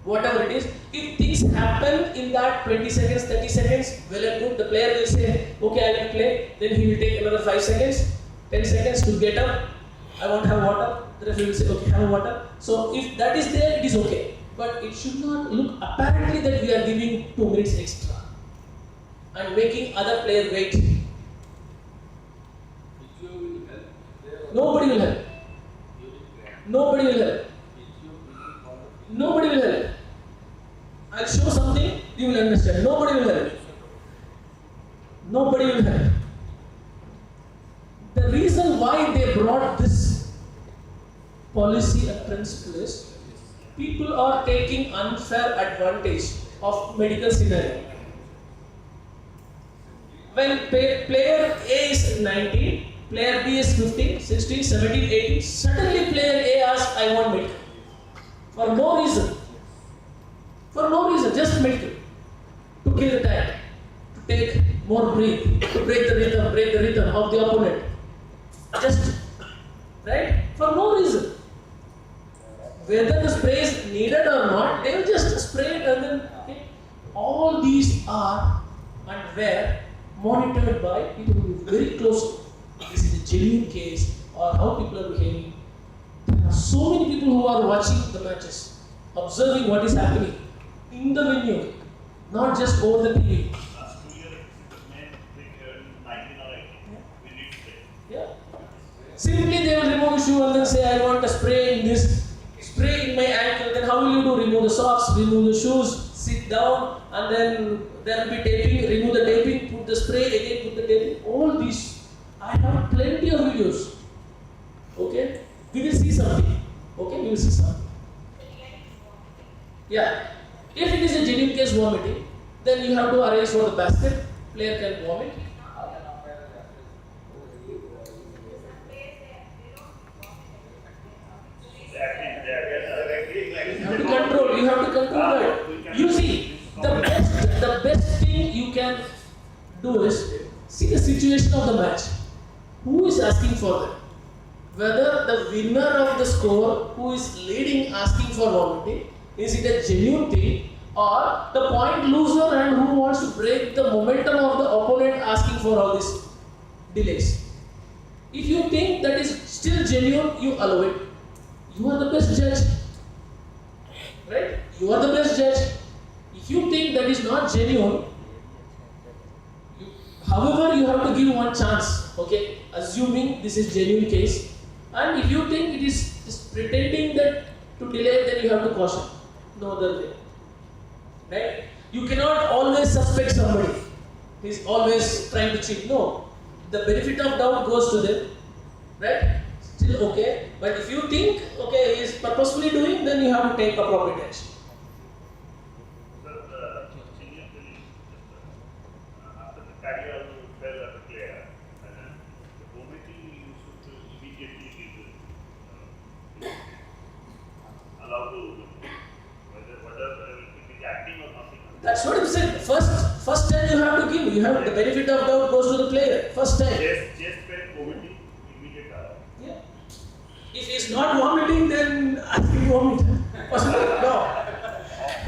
Speaker 1: Whatever it is. If things happen in that 20 seconds, 30 seconds, well and good, the player will say, okay, I will play. Then he will take another 5 seconds, 10 seconds to get up. I want to have water. The referee will say, okay, have water. So if that is there, it is okay. But it should not look apparently that we are giving 2 minutes extra and making other player wait.
Speaker 4: Physio will help. There
Speaker 1: Nobody will help. Nobody will help. Nobody will help. I'll show something, you will understand. Nobody will help. Nobody will help. The reason why they brought this policy and principle is people are taking unfair advantage of medical scenario. When player A is 19, player B is 15, 16, 17, 18, suddenly player A asks, I want medical. For no reason. For no reason, just medical. To kill the time, to take more breath, to break the rhythm of the opponent. Just, right? For no reason. Whether the spray is needed or not, they will just spray it and then, okay. All these are and were monitored by people who are very close. This is a genuine case or how people are behaving. There are so many people who are watching the matches, observing what is happening in the venue, not just over the TV.
Speaker 3: Last 2 years, the men played 19 or 18. We need to play.
Speaker 1: Yeah. Simply they will remove the shoe and then say, I want a spray in this, spray in my ankle. Then how will you do? Remove the socks, remove the shoes, sit down, and then there will be taping, remove the taping, put the spray again, put the taping. All these, I have plenty of videos. Okay? We will see something. Okay? We will see something. Yeah. If it is a genuine case vomiting, then you have to arrange for the basket. Player can vomit. You have to control that. You see, the best thing you can do is see the situation of the match. Who is asking for that? Whether the winner of the score, who is leading, asking for vomiting, is it a genuine thing, or the point loser and who wants to break the momentum of the opponent asking for all these delays? If you think that is still genuine, you allow it. You are the best judge. Right? You are the best judge. If you think that is not genuine, however, you have to give one chance, okay? Assuming this is genuine case. And if you think it is just pretending that to delay, then you have to caution. No other way. Right? You cannot always suspect somebody. He's always trying to cheat. No. the benefit of doubt goes to them, right? Still okay. But if you think, okay, he is purposefully doing, then you have to take appropriate action.
Speaker 3: Sir, senior colleague, after the career fell as a player, the committee should immediately be allowed to whether it is acting or nothing.
Speaker 1: That's what I said. First time you have to give. You have the benefit of doubt goes to the player. First time.
Speaker 3: Just fair committee immediate.
Speaker 1: Yeah. If he's not vomiting, then I think vomit. No.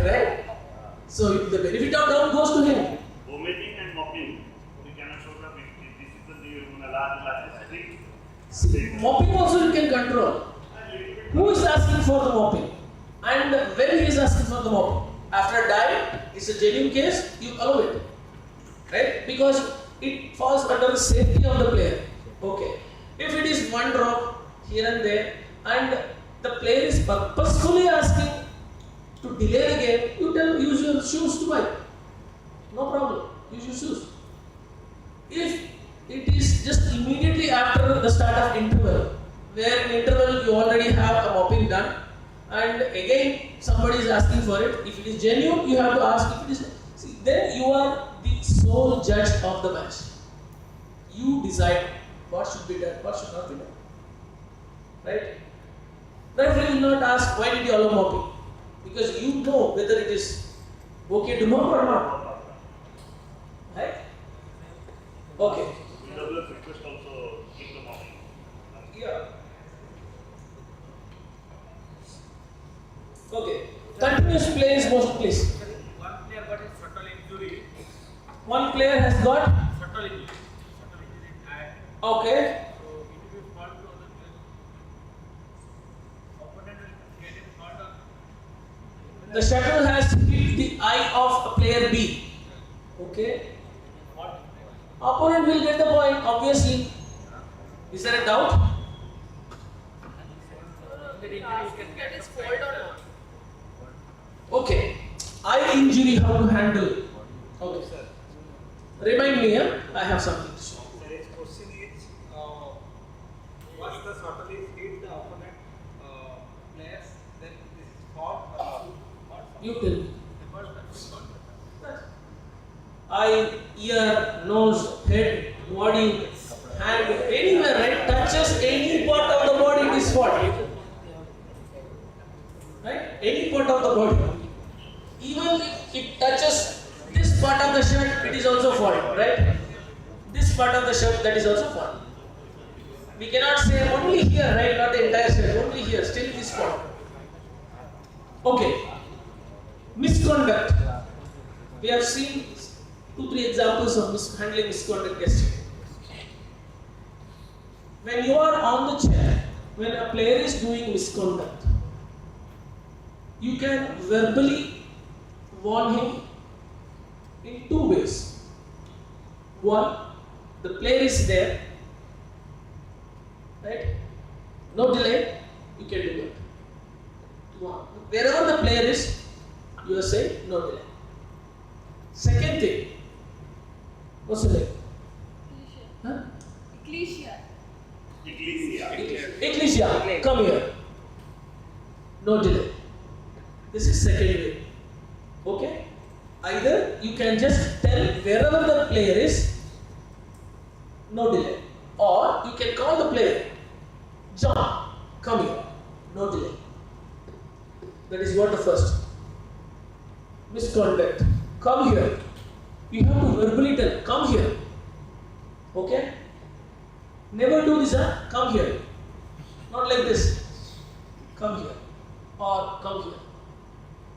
Speaker 1: Right? So the benefit of doubt goes to him.
Speaker 3: Vomiting and mopping, we cannot show that this is the last strict.
Speaker 1: See, mopping also you can control. Who is asking for the mopping? And when he is asking for the mopping? After dying, it's a genuine case, you allow it. Right? Because it falls under the safety of the player. Okay. If it is one drop here and there, and the player is purposefully asking to delay the game, you tell use your shoes to wipe. No problem. Use your shoes. If it is just immediately after the start of interval, where in interval you already have a mopping done, and again somebody is asking for it. If it is genuine, you have to ask. If it is, see, then you are the sole judge of the match. You decide what should be done, what should not be done. Right? Referee will not ask why did you allow mopping, because you know whether it is okay to mop or not. Right? Okay.
Speaker 3: WWF request also keep the mopping.
Speaker 1: Yeah. Okay. Continuous play is most please.
Speaker 2: One player got his fatal injury.
Speaker 1: One player has got.
Speaker 2: Fatal injury. And
Speaker 1: Okay.
Speaker 2: so it will be fault to other players. Opponent will get it fault on.
Speaker 1: The shuttle has hit the eye of player B. Okay.
Speaker 2: Fault.
Speaker 1: Opponent will get the point, obviously. Is there a doubt?
Speaker 2: The injury you can get
Speaker 5: Is
Speaker 2: some
Speaker 5: fault
Speaker 2: kind
Speaker 5: or
Speaker 2: of-
Speaker 5: not?
Speaker 1: Okay. Eye injury, how to handle? Okay, sir. Remind me, yeah? I have something to show.
Speaker 6: The next question is, once the shuttle is hit the opponent players, then this is fault or not?
Speaker 1: You tell me. Eye, ear, nose, head, body, hand, anywhere, right? Touches any part of the body, it is fault. Right? Any part of the body. Even if it touches this part of the shirt, it is also fault, right? This part of the shirt, that is also fault. We cannot say only here, right? Not the entire shirt, only here, still it is fault. Okay. Misconduct. We have seen 2-3 examples of handling misconduct yesterday. When you are on the chair, when a player is doing misconduct, you can verbally warn him in 2 ways. One, the player is there, right? No delay, you can do it. One, wherever the player is, you are saying no delay. Second thing, what's the name? Huh?
Speaker 5: Ecclesia.
Speaker 1: Ecclesia, come here. No delay. This is second way. Okay? Either you can just tell wherever the player is, no delay. Or you can call the player, John, come here. No delay. That is what the first. Misconduct. Come here. You have to verbally tell, come here. Okay? Never do this, huh? Come here. Not like this. Come here. Or come here.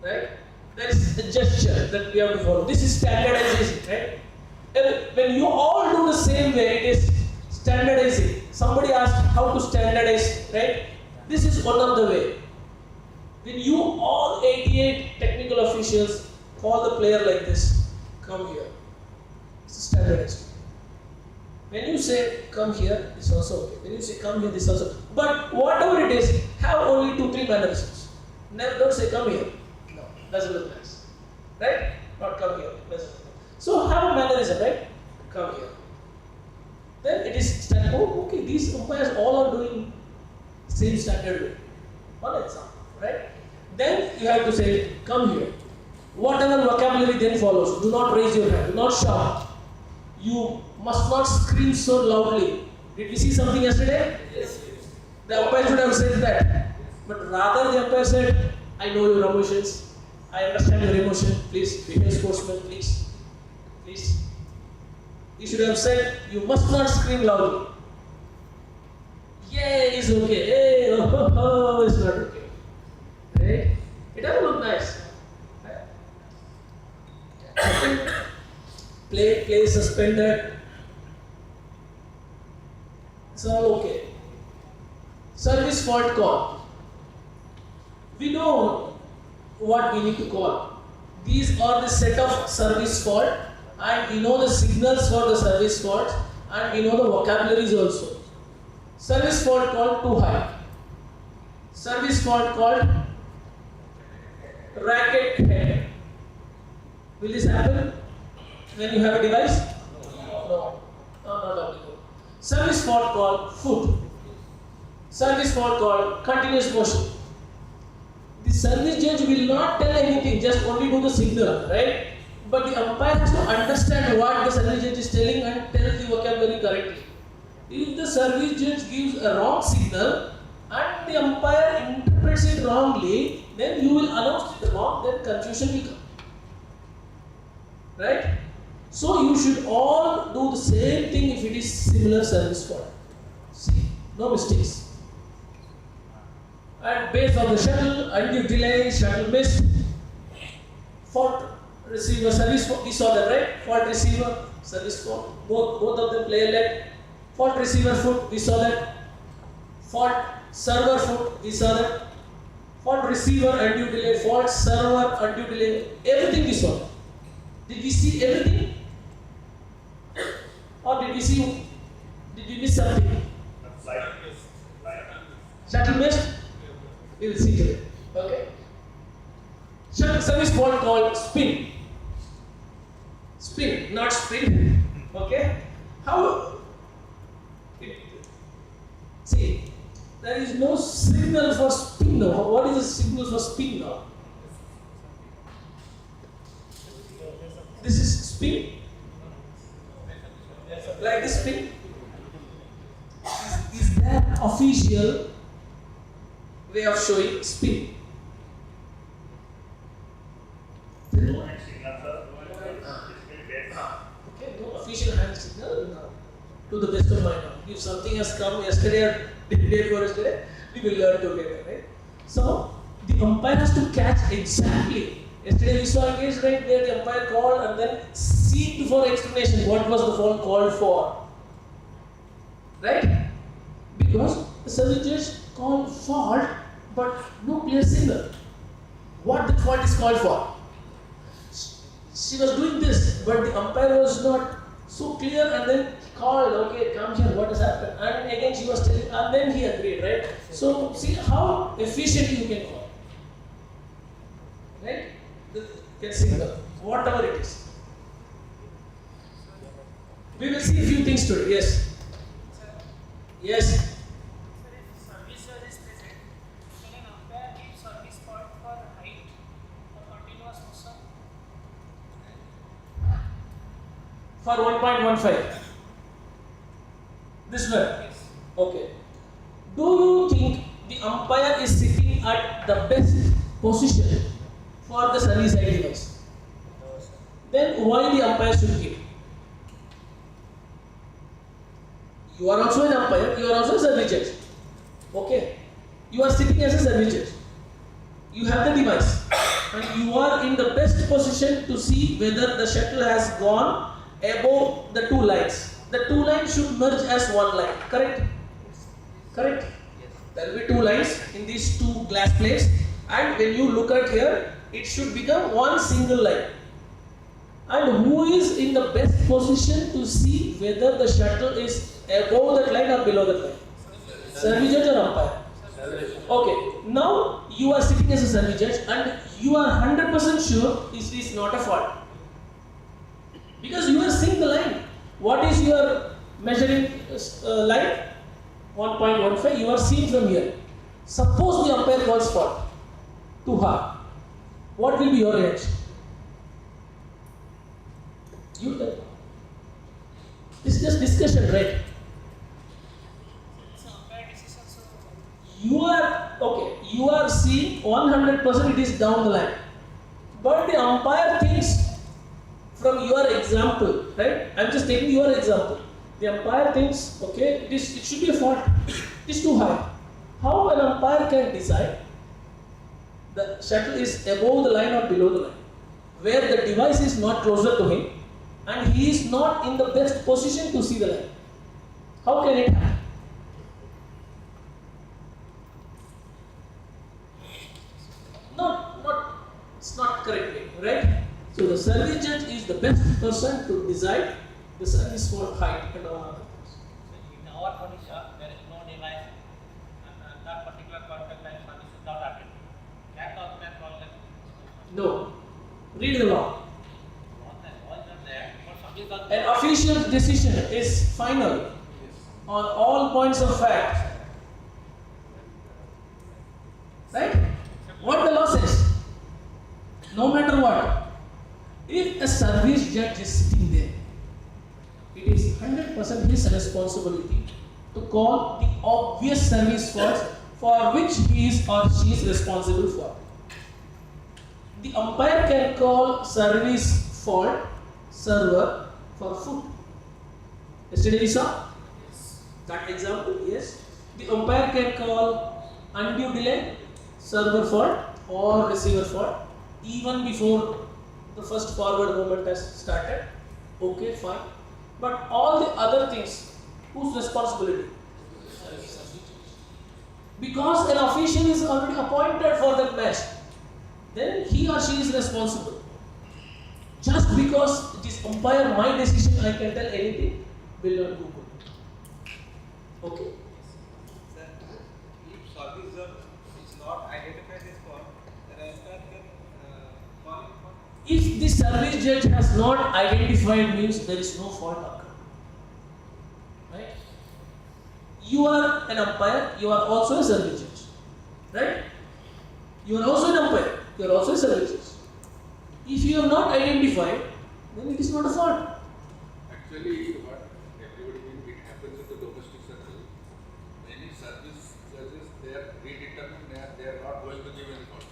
Speaker 1: Right? There is a gesture that we have to follow. This is standardization, right? And when you all do the same way, it is standardizing. Somebody asked how to standardize, right? This is one of the way. When you all 88 technical officials call the player like this, come here. It's standardized. When you say come here, this also okay. When you say come here, this also. But whatever it is, have only 2-3 mannerisms. Never don't say come here. No, doesn't look nice. Right? Not come here. Doesn't look nice. So have a mannerism, right? Come here. Then It is standard. Oh, okay, these umpires all are doing same standard way. One example, right? Then you have to say, come here. Whatever vocabulary then follows, do not raise your hand, do not shout. You must not scream so loudly. Did we see something yesterday?
Speaker 2: Yes.
Speaker 1: The umpire should have said that. But rather the umpire said, I know your emotions, I understand your emotion, please behave sportsman, please. Please. He should have said, you must not scream loudly. Yeah, it's okay. Hey, oh, it's not okay. Right? It doesn't look nice. Right? Play suspended. It's all okay. Service fault call. We know what we need to call. These are the set of service fault, and we know the signals for the service fault, and we know the vocabularies also. Service fault called too high. Service fault called racket head. Will this happen when you have a device? No. Not applicable. Service fault called foot. Service fault called continuous motion. The service judge will not tell anything, just only do the signal, right? But the umpire has to understand what the service judge is telling and tell the vocabulary correctly. If the service judge gives a wrong signal and the umpire interprets it wrongly, then you will announce it wrong, then confusion will come. Right? So you should all do the same thing if it is similar service fault. See, no mistakes. And base of the shuttle, undue delay, shuttle missed, fault receiver, service fault, we saw that, right? Fault receiver, service fault, both of them player leg. Fault receiver foot, we saw that. Fault server foot, we saw that. Fault receiver, undue delay, fault server, undue delay, everything we saw. Did we see everything? Or did we miss something? Shuttle missed? We will see today. Okay? Shuttle service fault called spin. Spin, not spin. Okay? How? See, there is no signal for spin now. What is the signal for spin now? This is spin. Like this spin. Is there official way of showing spin?
Speaker 3: No hand signal, sir. No hand signal.
Speaker 1: Okay, no official hand signal. No. To the best of my knowledge. If something has come yesterday or day before yesterday, we will learn together, right? So the umpire has to catch exactly. Yesterday we saw a case right there, the umpire called and then seeked for explanation what was the fault called for. Right? Because the service judge called fault but no clear signal. What the fault is called for? She was doing this, but the umpire was not so clear and then called, okay, come here, what has happened? And again she was telling, and then he agreed, right? So see how efficiently you can call. Right? Can signal, whatever it is. We will see a few things today. Yes. Yes.
Speaker 5: Sir, if service judge is present, can an umpire give service fault for height or continuous motion?
Speaker 1: For 1.15. This one.
Speaker 5: Yes.
Speaker 1: Okay. Do you think the umpire is sitting at the best position for the service side device? Then why the umpire should give? You are also an umpire, you are also a service judge. Okay. You are sitting as a service judge. You have the device and you are in the best position to see whether the shuttle has gone above the two lines. The two lines should merge as one line, correct? Correct?
Speaker 2: Yes.
Speaker 1: There will be two lines in these two glass plates, and when you look at here, it should become one single line. And who is in the best position to see whether the shuttle is above that line or below that line? Service judge or umpire? Okay, now you are sitting as a service judge and you are 100% sure it is not a fault. Because you are seeing the line. What is your measuring line 1.15, you are seen from here. Suppose the umpire calls fault too hard. What will be your reaction? You tell. This is just discussion, right?
Speaker 5: It's umpire decision, so
Speaker 1: You are okay. You are seeing 100% it is down the line, but the umpire thinks from your example, right? I'm just taking your example. The umpire thinks, okay, it should be a fault. It is too high. How an umpire can decide the shuttle is above the line or below the line, where the device is not closer to him and he is not in the best position to see the line? How can it happen? It's not correct way, right? So the service judge is the best person to decide the service fault height and all other things.
Speaker 2: In our condition, there is no device and that particular contact line service is not attended. Can the umpire call that?
Speaker 1: No. Read the law.
Speaker 2: All that there, but service does
Speaker 1: An official decision is final on all points of fact. Right? What the law says? No matter what, if a service judge is sitting there, it is 100% his responsibility to call the obvious service faults for which he is or she is responsible for. The umpire can call service fault server for food. Yesterday we saw that example, yes. The umpire can call undue delay server fault or receiver fault even before the first forward movement has started. Okay, fine. But all the other things, whose responsibility? Because an official is already appointed for that match, then he or she is responsible. Just because it is umpire my decision, I can tell anything, will not go good. Okay.
Speaker 6: Sir, if service judge is not identified as fault, then umpire can call it fault.
Speaker 1: If the service judge has not identified, means there is no fault occurred. Right? You are an umpire, you are also a service judge. Right? You are also an umpire, you are also a service judge. If you have not identified, then it is not a fault.
Speaker 4: Actually, what everybody will, it happens in the domestic circle. Many service judges, they are predetermined, they are not going to give any fault.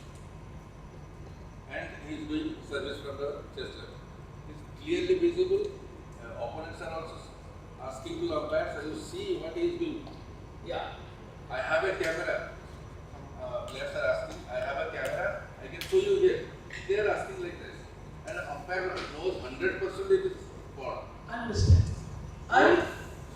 Speaker 4: And he is doing service from the chest level. It is clearly visible. Opponents are also asking to umpires, so you see what he is doing.
Speaker 1: Yeah.
Speaker 4: I have a camera. Players are asking, I have a camera, I can show you here. They are asking like this. And an umpire knows 100% it is fault.
Speaker 1: I understand.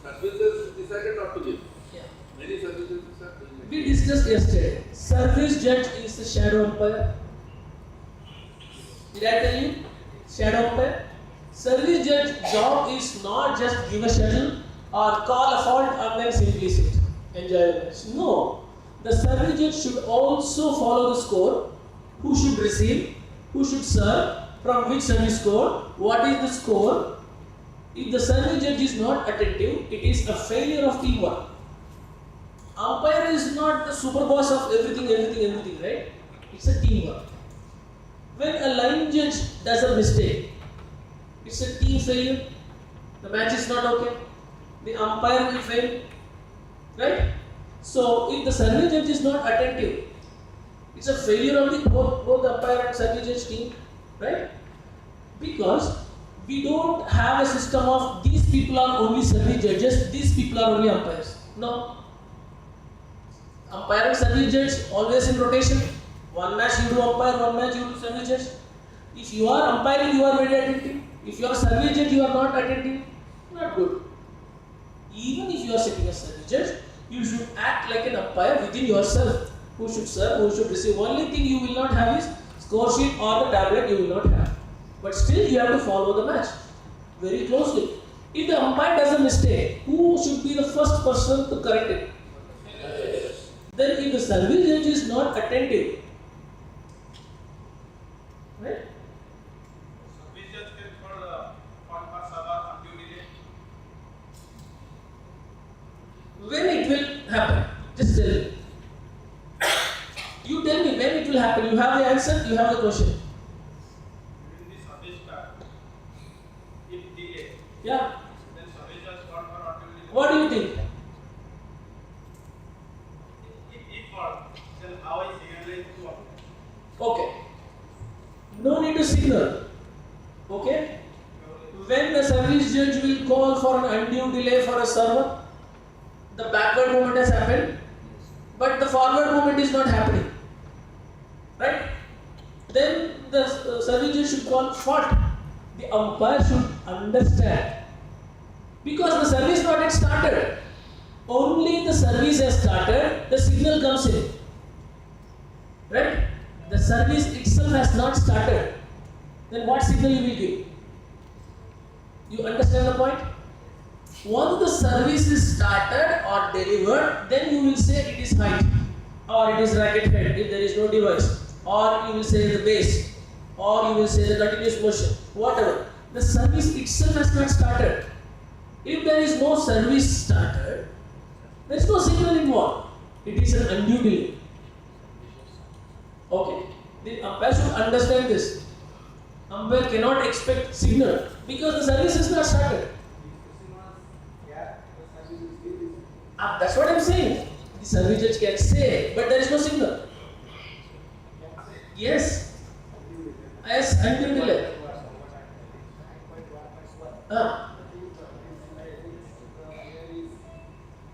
Speaker 4: Services decided not to give.
Speaker 1: Yeah.
Speaker 4: Many services are doing like
Speaker 1: We discussed yesterday. Service judge is the shadow umpire. Did I tell you? Shadow umpire. Service judge job is not just give a shuttle or call a fault and then simply sit. Enjoy the match. No. The service judge should also follow the score. Who should receive? Who should serve? From which service score? What is the score? If the service judge is not attentive, it is a failure of teamwork. Umpire is not the super boss of everything, right? It's a teamwork. When a line judge does a mistake, it's a team failure. The match is not okay. The umpire will fail, right? So if the service judge is not attentive, it's a failure of the both the umpire and service judge team, right? Because we don't have a system of these people are only service judges, these people are only umpires. No. Umpire and service judge always in rotation. One match you do umpire, one match you do service judge. If you are umpiring, you are very attentive. If you are service judge, you are not attentive. Not good. Even if you are sitting as service judge, you should act like an umpire within yourself. Who should serve, who should receive. Only thing you will not have is score sheet or the tablet you will not have. But still you have to follow the match very closely. If the umpire does a mistake, who should be the first person to correct it? Then if the service judge is not attentive, right?
Speaker 6: Service judge can call fault for server undue delay.
Speaker 1: answer, you have the question.
Speaker 6: In the service part, if delay,
Speaker 1: Yeah.
Speaker 6: then service was called for automatic.
Speaker 1: What do you think?
Speaker 6: If fault, then how I signalize to opponent?
Speaker 1: Okay. No need to signal. Okay. When the service judge will call for an undue delay for a server, the backward movement has happened, but the forward movement is not happening. Right? Then the service judge should call fault. The umpire should understand. Because the service not yet started. Only the service has started, the signal comes in. Right? The service itself has not started. Then what signal you will give? You understand the point? Once the service is started or delivered, then you will say it is height or it is racket head if there is no device, or you will say the base, or you will say the continuous motion, whatever. The service itself has not started. If there is no service started, there is no signal involved. It is an undue delay. Okay? The umpire should understand this. Umpire cannot expect signal because the service is not started. That's what I am saying. The service judge can say, but there is no signal. Yes. Yes, undue delay.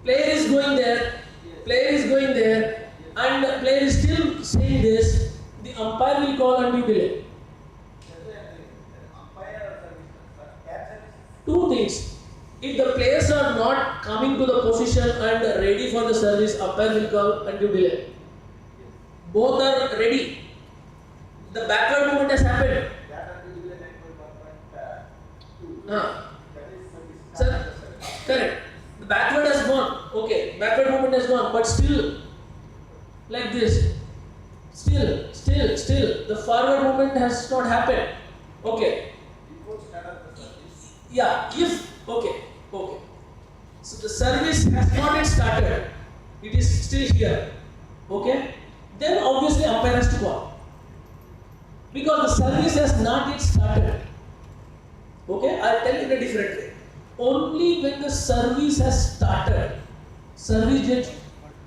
Speaker 1: Player is going there, and the player is still saying this. The umpire will call undue delay. Two things. If the players are not coming to the position and ready for the service, umpire will call undue delay. Both are ready. The backward movement has happened. Sir, correct. The backward has gone. Okay, backward movement has gone, but still, like this. Still, the forward movement has not happened. Okay. Yeah, okay. So the service has not yet started. It is still here. Okay. Then obviously umpire has to call. Because the service has not yet started. Okay, I'll tell you in a different way. Only when the service has started, service judge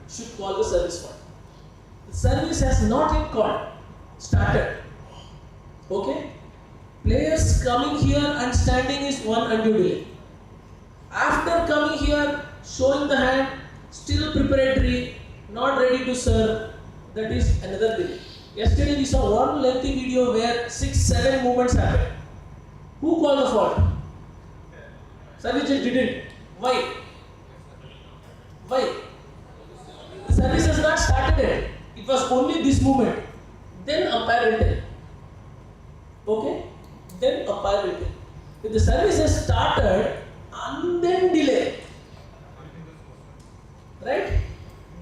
Speaker 1: should call the service fault. The service has not yet started. Okay? Players coming here and standing is one undue delay. After coming here, showing the hand, still preparatory, not ready to serve, that is another delay. Yesterday we saw one lengthy video where 6-7 movements happened. Who called the fault? Service judge didn't. Why? The service has not started yet. It was only this movement. Then umpire will tell. Okay? Then umpire will tell. If the service has started and then delay, right?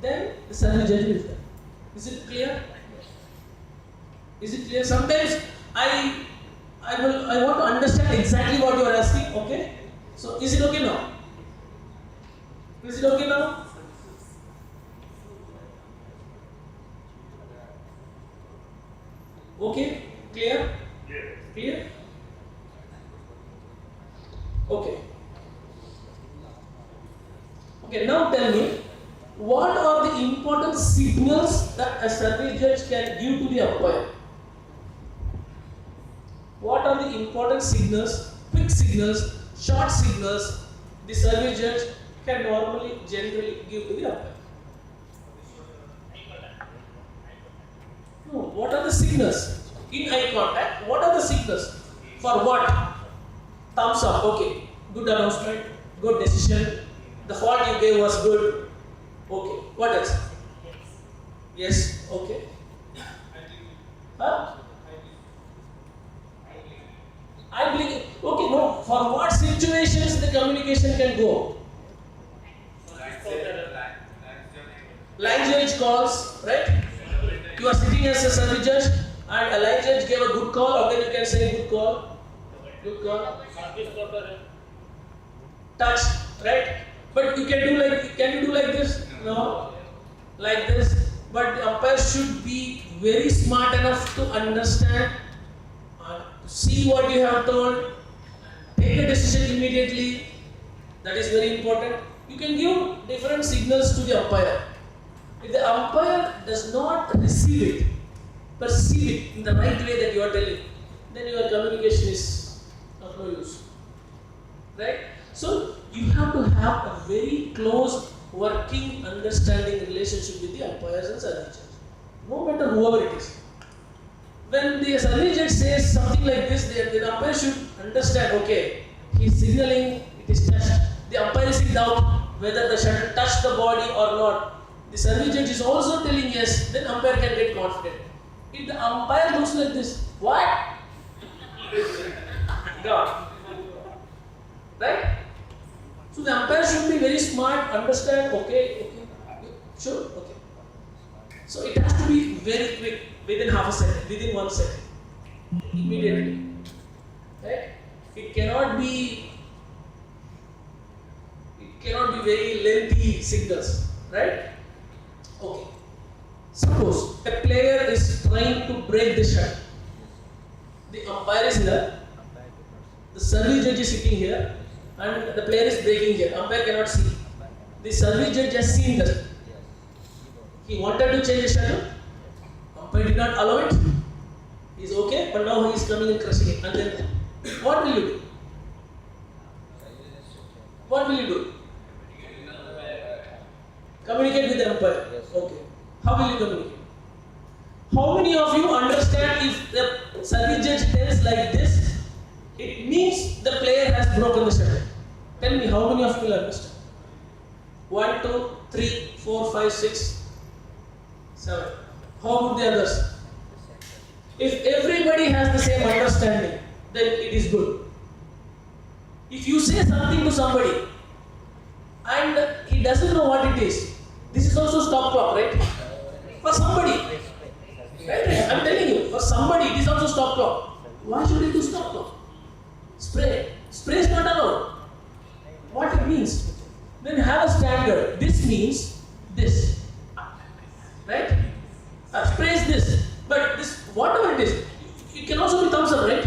Speaker 1: Then the service judge will tell. Is it clear? Is it clear? Sometimes I want to understand exactly what you are asking. Okay? So is it okay now? Is it okay now? Okay? Clear?
Speaker 3: Yes.
Speaker 1: Clear? Okay. Okay, now tell me, what are the important signals that a service judge can give to the umpire? What are the important signals, quick signals, short signals the service judge can generally give to the umpire? No, what are the signals? In eye contact, what are the signals? For what? Thumbs up, okay. Good announcement, good decision. The fault you gave was good. Okay. What else? Yes, okay. Huh? I believe, okay, no. For what situations the communication can go? Line judge calls, right? You are sitting as a service judge and a line judge gave a good call, or then you can say good call. Good call. Touch, right? But you can you do like this? No. Like this. But the umpire should be very smart enough to understand and see what you have told, take a decision immediately. That is very important. You can give different signals to the umpire. If the umpire does not receive it, perceive it in the right way that you are telling, then your communication is of no use. Right? So you have to have a very close working, understanding relationship with the umpires and service judge. No matter whoever it is. When the service judge says something like this, the umpire should understand, okay, he is signaling, it is touched. The umpire is in doubt whether the shuttle touched the body or not. The service judge is also telling yes, then umpire can get confident. If the umpire looks like this, what? Gone. Right? So the umpire should be very smart, understand, okay, sure, okay. So it has to be very quick, within half a second, within 1 second, immediately. Right? It cannot be very lengthy signals, right? Okay. Suppose a player is trying to break the shot. The umpire is here, the service judge is sitting here, and the player is breaking here. Umpire cannot see. The service judge has seen that. He wanted to change the shuttle. Umpire did not allow it. He is okay, but now he is coming and crushing it. And then what will you do? What will you do? Communicate with the umpire. Okay. How will you communicate? How many of you understand if the service judge tells like this, it means the player has broken the shuttle? Tell me, how many of you will understand? 1, 2, 3, 4, 5, 6, 7. How would the others? If everybody has the same understanding, then it is good. If you say something to somebody and he doesn't know what it is, this is also stop clock, right? For somebody. Right? I'm telling you, for somebody it is also stop clock. Why should it do stop clock? Spray. Spray is not allowed. What it means? Then have a standard. This means this. Right? Spray is this. But this, whatever it is, it can also be thumbs up, right?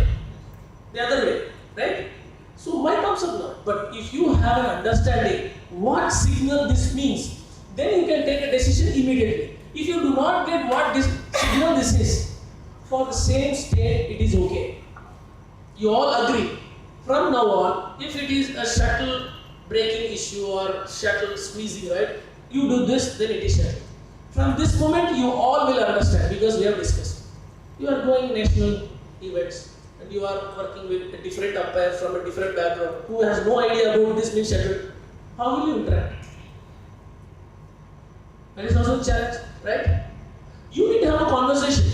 Speaker 1: The other way. Right? So why thumbs up now? But if you have an understanding what signal this means, then you can take a decision immediately. If you do not get what this signal this is, for the same state it is okay. You all agree. From now on, if it is a shuttle braking issue or shuttle squeezing, right? You do this, then it is shuttle. From this moment, you all will understand because we have discussed. You are going national events and you are working with a different umpire from a different background who has no idea about this means shuttle. How will you interact? That is also a challenge, right? You need to have a conversation.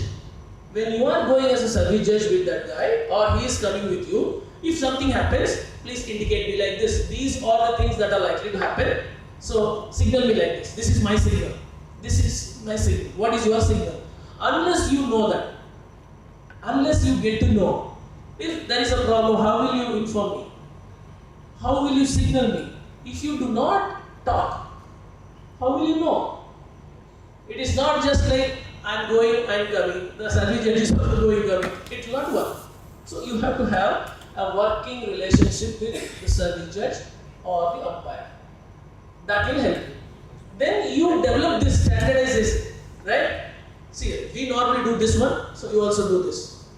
Speaker 1: When you are going as a service judge with that guy or he is coming with you, if something happens, please indicate me like this. These are the things that are likely to happen. So signal me like this. This is my signal. This is my signal. What is your signal? Unless you know that, unless you get to know, if there is a problem, how will you inform me? How will you signal me? If you do not talk, how will you know? It is not just like I am going, I am coming. The service judge is also going, coming. It will not work. So you have to have a working relationship with the service judge or the umpire. That will help you. Then you develop this standardization, right? See, we normally do this one, so you also do this.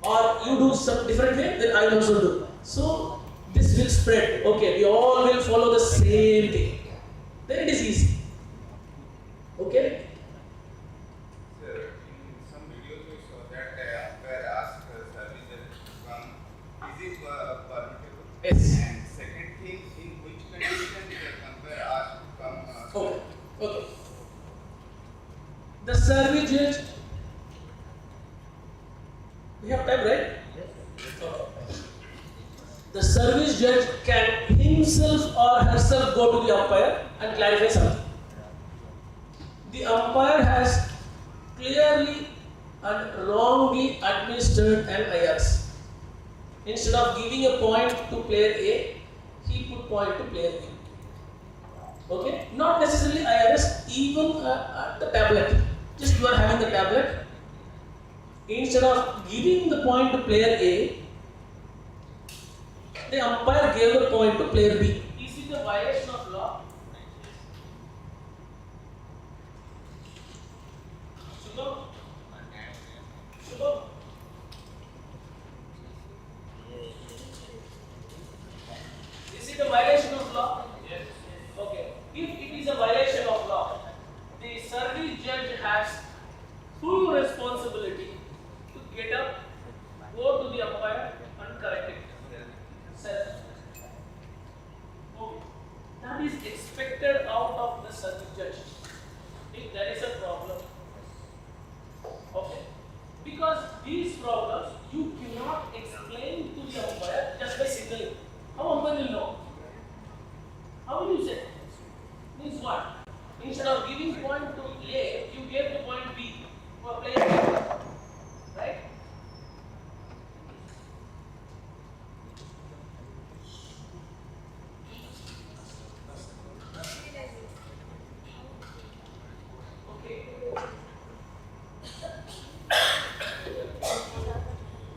Speaker 1: Or you do some different way, then I will also do. So this will spread. Okay, we all will follow the same thing. Then it is easy. Okay?
Speaker 7: Sir, in some videos we saw that umpire asked service judge to come. Is it permissible?
Speaker 1: Yes.
Speaker 7: And second thing, in which condition the umpire asked to come?
Speaker 1: Okay. Okay. The service judge. We have time, right? Yes. Okay. The service judge can himself or herself go to the umpire and clarify something. The umpire has clearly and wrongly administered an IRS. Instead of giving a point to player A, he put point to player B. Okay? Not necessarily IRS, even the tablet. Just you are having the tablet. Instead of giving the point to player A, the umpire gave the point to player B. Is it a violation of law? Shubham? Shubham? Is it a violation of law?
Speaker 2: Yes.
Speaker 1: Okay. If it is a violation of law, the service judge has full responsibility to get up, go to the umpire and correct it. Sir. Okay. That is expected out of the service judge. If there is a problem. Okay. Because these problems you cannot explain to the umpire just by signaling. How umpire will know? How will you say? Means what? Instead of giving point to A, you gave the point B for player B. Right? Okay.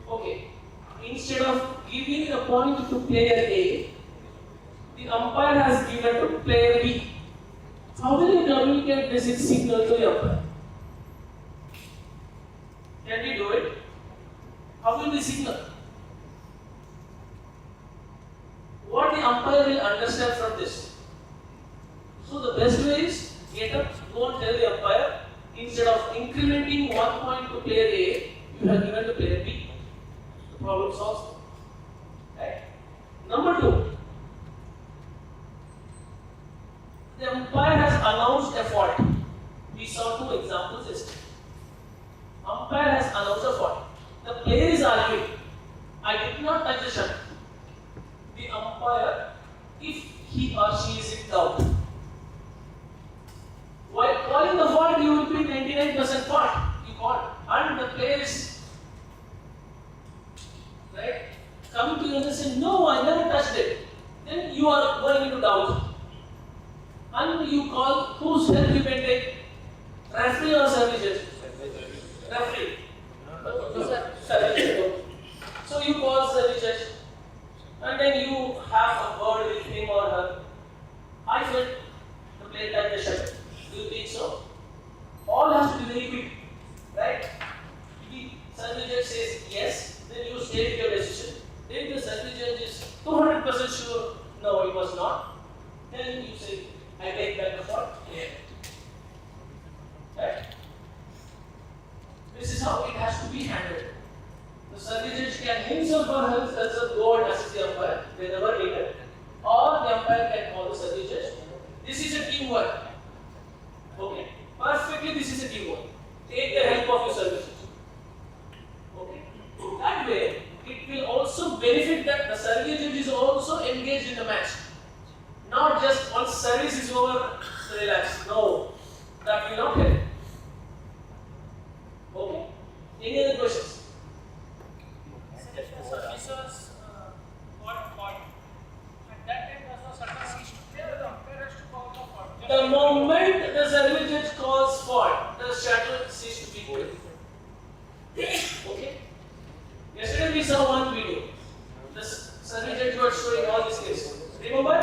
Speaker 1: Okay. Instead of giving a point to player A, the umpire has given to player B. How will you communicate this signal to the umpire? Can we do it? How will we signal? What the umpire will understand from this? So the best way is get up, go and tell the umpire, instead of incrementing 1 point to player A, you have given to player B. The problem solved. Right? Number 2. The umpire has announced a fault. We saw 2 examples yesterday. Umpire has announced a fault. The player is arguing, I did not touch the shuttle. The umpire, if he or she is in doubt, while calling the fault, you will be 99% fault. You call, and the player is right coming to you and saying, no, I never touched it. Then you are going into doubt. And you call, whose help you can take? Referee or service judge? Referee. Service judge. So you call service judge, and then you have a word with him or her. I felt the player touched the shuttle. Do you think so? All has to be very quick, right? If the service judge says yes, then you state your decision. Then the service judge is 200% sure, no, it was not. Then you say, I take back the fault. Yeah. Right? This is how it has to be handled. The service judge can himself or herself go and assist the umpire whenever needed, or the umpire can call the service judge. This is a teamwork. Okay. Perfectly, this is a teamwork. Take the help of your service judge. Okay. That way, it will also benefit that the service judge is also engaged in the match. Not just once service is over, relax. No, that will not help. Okay. Any other questions?
Speaker 5: Sir, if the service was got fault, at that time there was no shuttle ceased to play, the umpire has to call the fault.
Speaker 1: The moment the service judge calls fault, the shuttle ceases to be played. Okay. Yesterday we saw one video. The service judge was showing all these cases. Remember?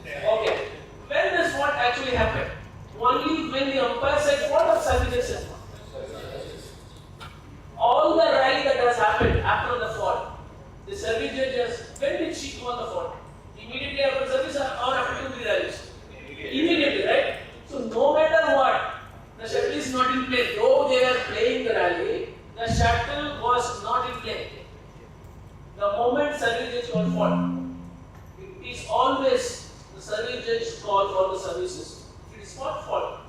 Speaker 1: Okay. When this fault actually happened? Only when the umpire said fault or service judge said fault. All the rally that has happened after the fault, the service judge has, when did she call the fault? Immediately after service or after 2-3 rallies? Immediately, right? So no matter what, the shuttle is not in play. Though they are playing the rally, the shuttle was not in play. The moment service judge called fault, it is always the service judge call for the services. It is not fault.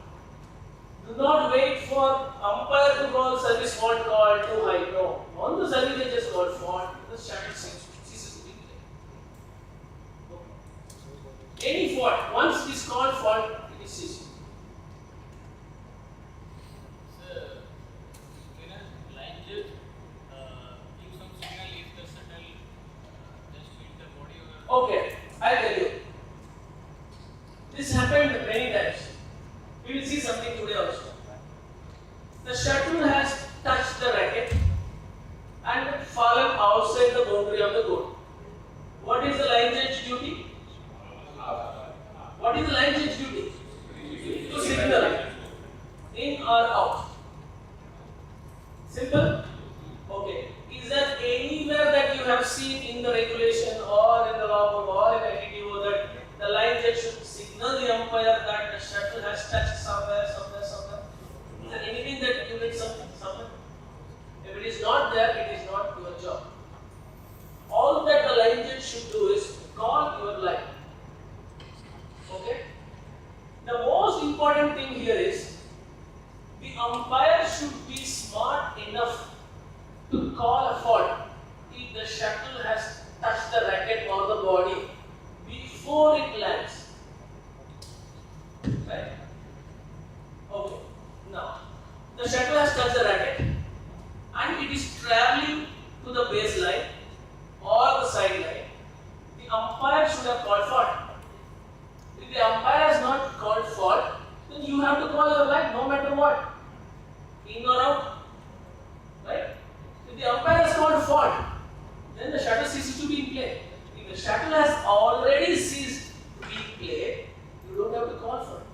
Speaker 1: Do not wait for umpire to call service fault call too high. No. On the service judge is called fault, the shuttle ceases to be played. Any fault, once it is called fault, it is ceasing.
Speaker 2: Sir, can a line judge give some signal if the shuttle just hit the body or?
Speaker 1: Okay, I'll tell you. This happened many times. We will see something today also. What is the line judge duty? To signal in or out. Simple? Okay. Is there anywhere that you have seen in the regulation or in the law book or in the NTO that the line judge should signal the umpire that the shuttle has touched somewhere? Is there anything that you need somewhere? If it is not there, it is not your job. All that the line judge should do is call your line. Okay? The most important thing here is the umpire should be smart enough to call a fault if the shuttle has touched the racket or the body before it lands. Right? Okay. Now, the shuttle has touched the racket and it is traveling to the baseline or the sideline. The umpire should have called fault. If the umpire has not called fault, then you have to call your line no matter what. In or out. Right? If the umpire has called fault, then the shuttle ceases to be in play. If the shuttle has already ceased to be in play, you don't have to call for it.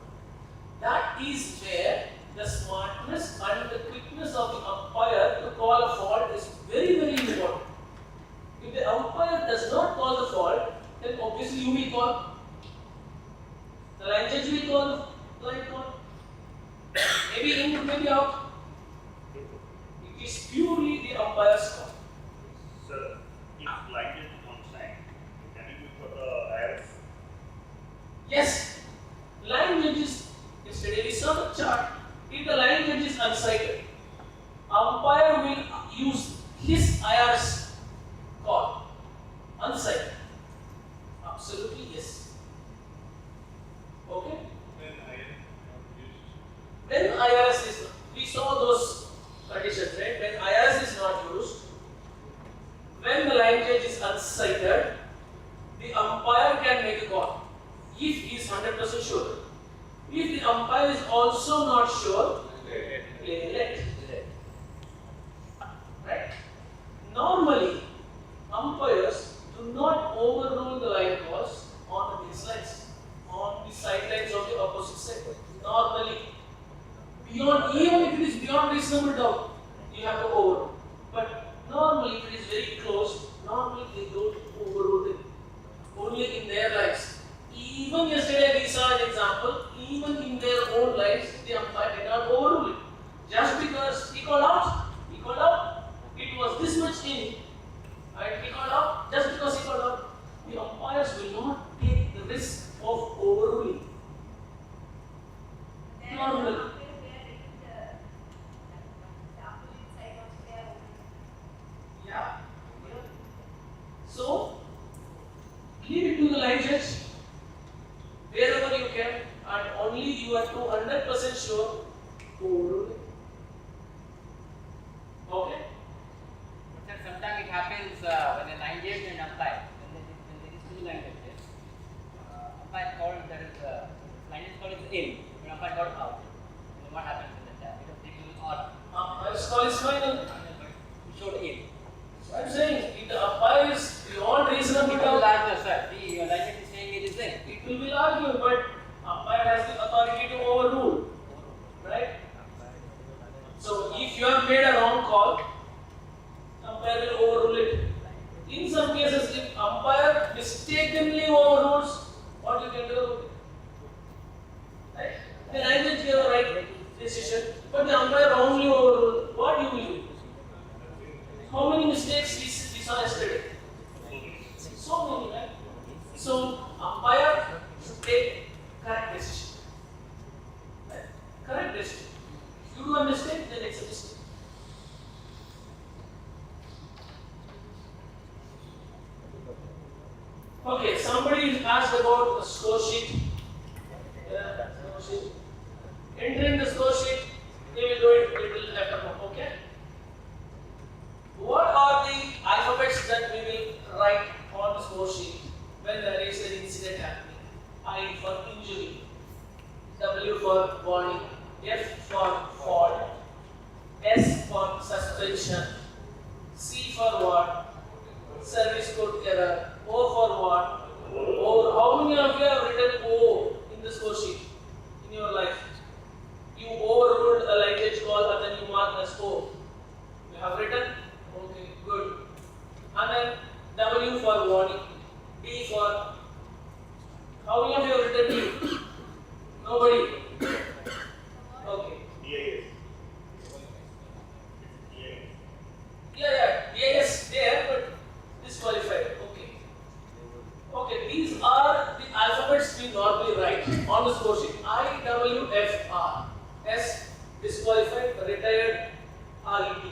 Speaker 1: That is where the smartness and the quickness of the umpire to call a fault is very, very important. If the umpire does not call the fault, then obviously you will call. The line judge will call the line call. Maybe in, maybe out. It is purely the umpire's call.
Speaker 3: Sir, if line is on side, can it be for the IRS?
Speaker 1: Yes, line judges, yesterday we saw the chart. If the line judge is unsighted, umpire will use his IRS call. Unsighted. Absolutely yes. Okay? When IRS is, we saw those conditions, right? When IRS is not used, when the line judge is unsighted, the umpire can make a call if he is 100% sure. If the umpire is also not sure, play let. Right? Normally, umpires do not overrule the line calls on the baselines, on the sidelines of the opposite side. Normally, beyond, even if it is beyond reasonable doubt, you have to overrule. But normally, if it is very close, normally they don't overrule it. Only in their lines. Even yesterday we saw an example, even in their own lines, the umpire did not overrule it. Just because he called out, it was this much in, and he called out, just because he called out, the umpires will not take the risk of overruling. Normally. Yeah. So, leave it to the line judge wherever you can, and only you are 200% sure to overrule it. Okay?
Speaker 8: But sir, sometimes it happens when a line judge and umpire, when there is two line judges, umpire called, there is line judge call is in, and umpire called out. And what happens in that? Because they will or
Speaker 1: Umpire's call is final.
Speaker 8: he showed in.
Speaker 1: So I'm saying, if the umpire is beyond reasonable
Speaker 8: It will
Speaker 1: doubt,
Speaker 8: argue, sir. The line judge is saying it is in.
Speaker 1: it will be argued, but umpire has the authority to overrule. Right? So if you have made a wrong call, umpire will overrule it. In some cases, if umpire mistakenly overrules, what you can do? Right? The line judge gave a right decision, but the umpire wrongly overruled. What you will do? How many mistakes we saw yesterday? So many, right? So umpire should take correct decision. Right? Correct decision. If you do a mistake, then it's a mistake. Okay, somebody asked about the score sheet. Yeah, score sheet. Entering the score sheet, they will do it little after more. Okay. What are the alphabets that we will write on the score sheet when there is an incident happening? I for injury, W for warning, F for fault, S for suspension, C for what? Service code error, O for what? O. How many of you have written O in score sheet in your life? You overruled a language call and then you mark a score. You have written? Okay, good. And then W for warning, D for. How many of you have written D? Nobody. Okay.
Speaker 3: Yes.
Speaker 1: Yeah, yes, there, but disqualified. Okay. Okay, these are the alphabets we normally write on the score sheet. I, W, F, R. S, disqualified, retired, R, E, D.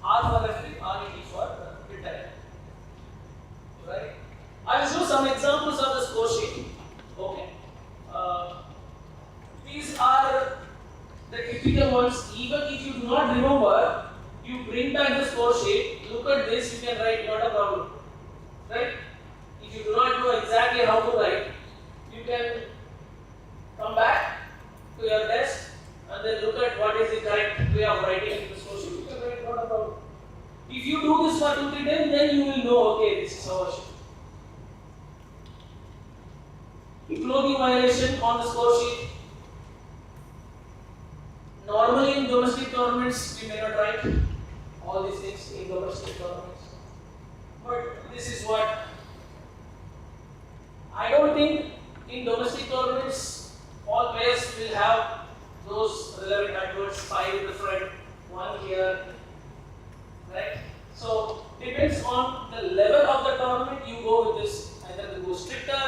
Speaker 1: R for referee, R, E, D for retired. Right? I will show some examples of the score sheet. Okay. These are the typical ones. Even if you do not remember, you bring back the score sheet, look at this, you can write, not a problem. Right? If you do not know exactly how to write, you can come back to your desk and then look at what is the correct way of writing the score sheet. You can write, not a problem. If you do this for 2-3 times, then you will know, okay, this is how I should. Clothing violation on the score sheet. Normally in domestic tournaments, we may not write all these things in domestic tournaments. But this is what I don't think in domestic tournaments all players will have those relevant adverts, 5 in the front, 1 here, right? So depends on the level of the tournament, you go with this, either you go stricter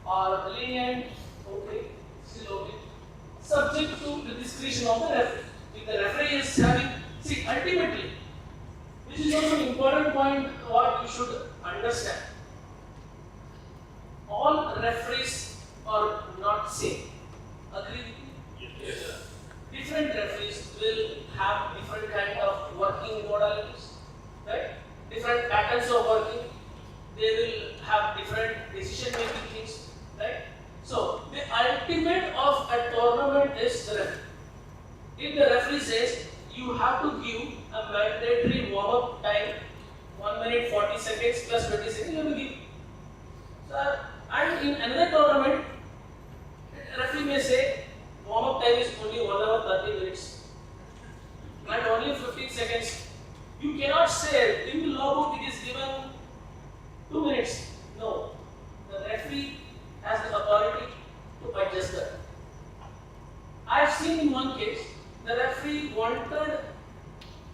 Speaker 1: or lenient, okay, still okay. Subject to the discretion of the referee. If the referee is having, see, ultimately, this is also an important point what you should understand. All referees are not same. Agree with me?
Speaker 3: Yes.
Speaker 1: Different referees will have different kind of working modalities, right? Different patterns of working. They will have different decision making things, right? So the ultimate of a tournament is the referee. If the referee says you have to give a mandatory warm-up time, 1 minute 40 seconds plus 20 seconds, you have to give. So, and in another tournament, the referee may say warm-up time is only 1 hour 30 minutes and only 15 seconds. You cannot say in the law book it is given 2 minutes. No, the referee has the authority to adjust that. I have seen in one case, the referee wanted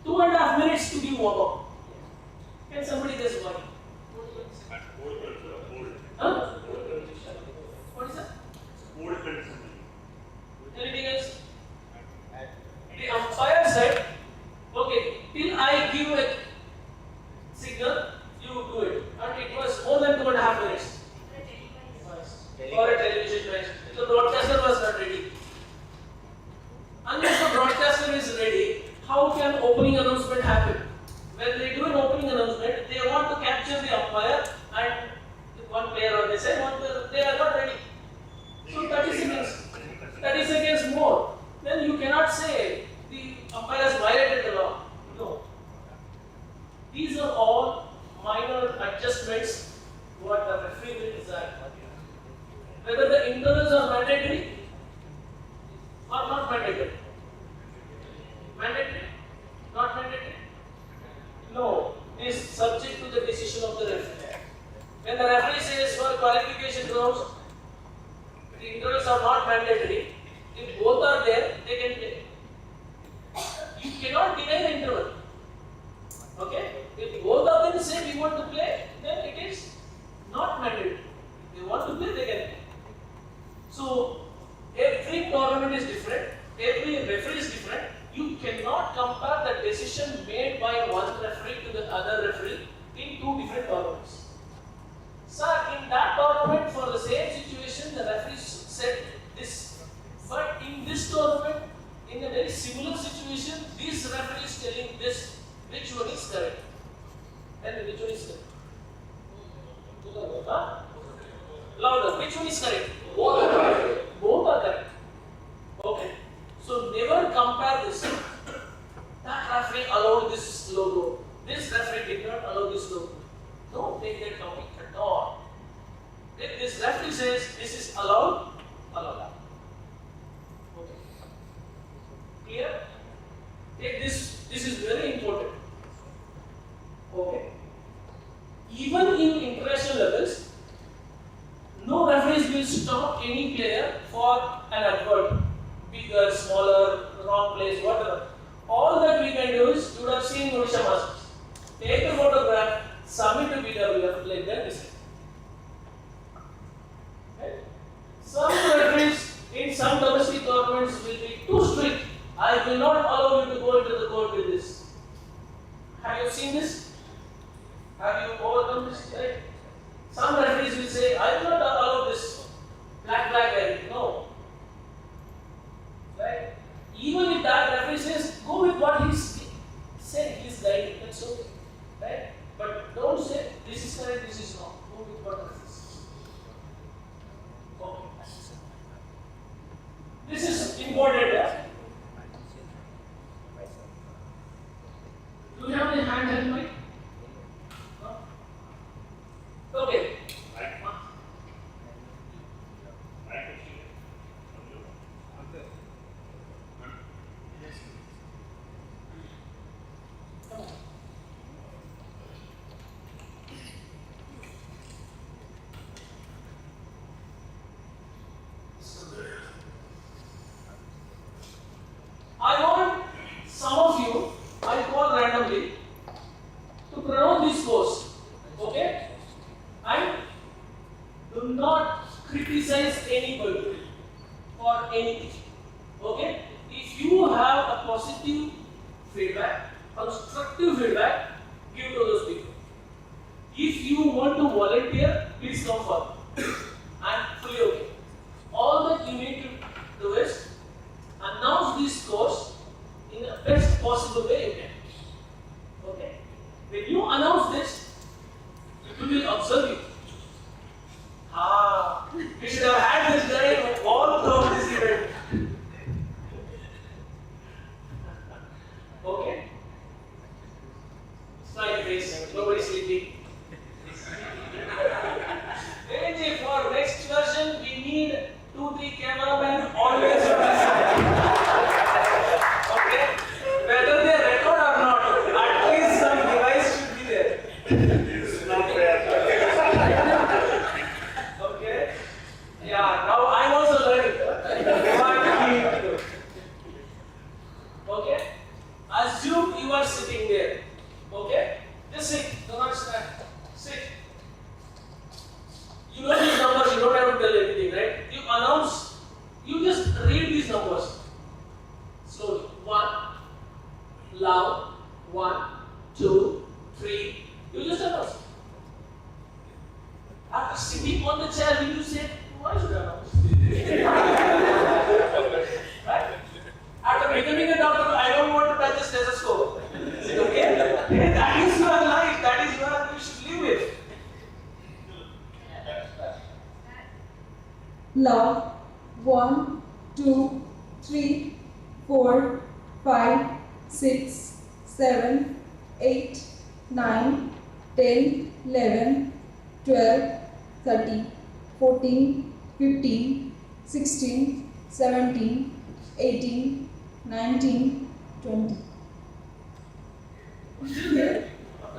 Speaker 1: 2.5 minutes to give warm-up. Can somebody guess why? Huh? What is that? Anything else? The umpire said, okay, till I give a signal, you do it. And it was more than 2.5 minutes. For a television match. The broadcaster was not ready. Unless the broadcaster is ready, how can opening announcement happen? When they do an opening announcement, they want to capture the umpire and one player or they say one player, they are not ready. So 30 seconds more. Then you cannot say the umpire has violated the law. No. These are all minor adjustments what the referee will decide. Whether the intervals are mandatory or not mandatory. Mandatory? Not mandatory? No. It is subject to the decision of the referee. When the referee says for qualification grounds, the intervals are not mandatory. If both are there, they can play. You cannot deny the interval. Okay? If both of them say we want to play, then it is not mandatory. If they want to play, they can play. So, every tournament is different, every referee is different. You cannot compare the decision made by one referee to the other referee in 2 different tournaments. Sir, in that tournament, for the same situation, the referee said this. But in this tournament, in a very similar situation, this referee is telling this. Which one is correct? And which one is correct? Huh? Louder. Which one is correct? Both are correct. Both are correct. Okay. So never compare this. That referee allowed this logo. This referee did not allow this logo. Don't take that topic at all. If this referee says this is allowed, will stop any player for an advert, bigger, smaller, wrong place, whatever. All that we can do is, you would have seen Odisha Masters. Take a photograph, submit to BWF, like that is it. Right? Some countries in some domestic governments will be too strict. I will not allow you to go into the court with this. Have you seen this? Have you overcome this? Right? Some countries will say, I will not allow this black area. No. Right? Even if that referee says, go with what he's saying, he's guiding, that's okay. Right? But don't say, this is correct, this is wrong. Go with what referee says. Okay. This is important. Yeah? Do you have any handheld mic? No? Okay. I want some of you, I call randomly, to pronounce this course, okay? And do not criticize anybody for anything, okay? If you have a positive feedback, constructive feedback, give to those people. If you want to volunteer, please come forward. I'm fully okay. All that you need to do is announce this course in the best possible way you can. Okay? When you announce this, people will observe you. We should have had this guy all throughout this event. Okay? Smiley face, nobody sleeping. AJ, for next version, we need 2-3 cameramen always on this side. Okay? Whether they record or not, at least some device should be there.
Speaker 3: This is not fair.
Speaker 1: Okay? Yeah, now I'm also learning what we need to do. Okay? Assume you are sitting there. Okay? Just sit, do not stand. Sit. You know these numbers, you don't have to tell anything, right? You announce, you just read these numbers. Slowly. 1, loud, 1, 2, 3. You just announce. After sitting on the chair, will you say, why should I announce? Right? After becoming a doctor, I don't want to touch a stethoscope. Is it okay? That is your life, that is what you should live with.
Speaker 9: Loud. 1, 2, 3, 4, 5, 6, 7, 8, 9, 10, 11, 12, 13, 14, 15, 16, 17, 18, 19, 20.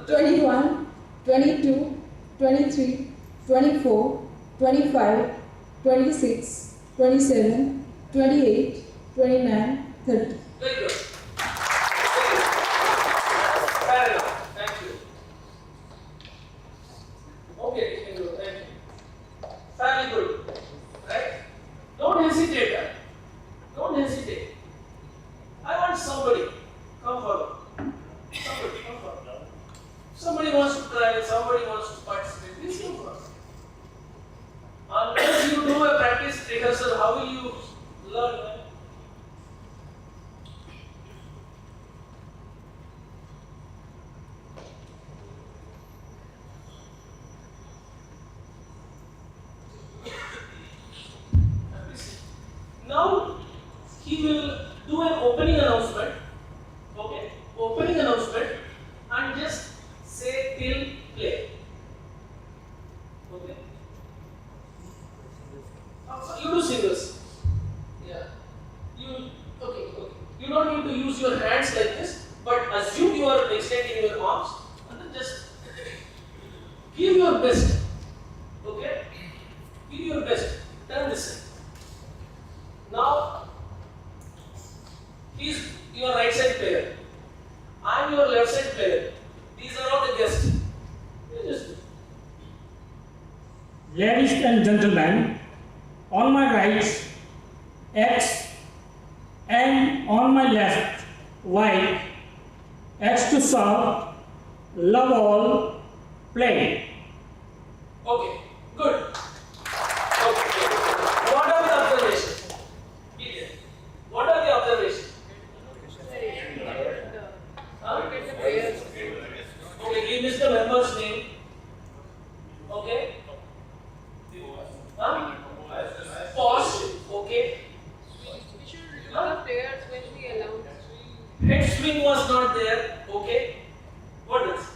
Speaker 9: 21, 22, 23, 24, 25, 26, 27, 28, 29, 30.
Speaker 1: Very good. Fair enough. Thank you. Okay, you can go. Thank you. Fairly good. Right? Don't hesitate. Don't hesitate. I want somebody. Come forward. Somebody, come forward. Somebody wants to try, somebody wants to participate. Please come forward. Unless you do a practice rehearsal, how will you learn? Right? Now he will do an opening announcement. Okay? Opening announcement and just say till play. Okay? So you do singles. Yeah. Okay. You don't need to use your hands like this, but assume you are extending your arms and then just give your best. Okay? Give your best. turn this side. Now, he's your right side player. I'm your left side player. These are all the guests. You just do.
Speaker 5: Ladies and gentlemen, on my right, X, and on my left, Y, X to serve, love all, play.
Speaker 1: Okay, good. Okay. What are the observations? Here. What are the observations? Huh? Okay, give us the member's name. Okay. Huh? Pause. Okay.
Speaker 10: We should remove the players when we allow.
Speaker 1: Head swing was not there. Okay. What else?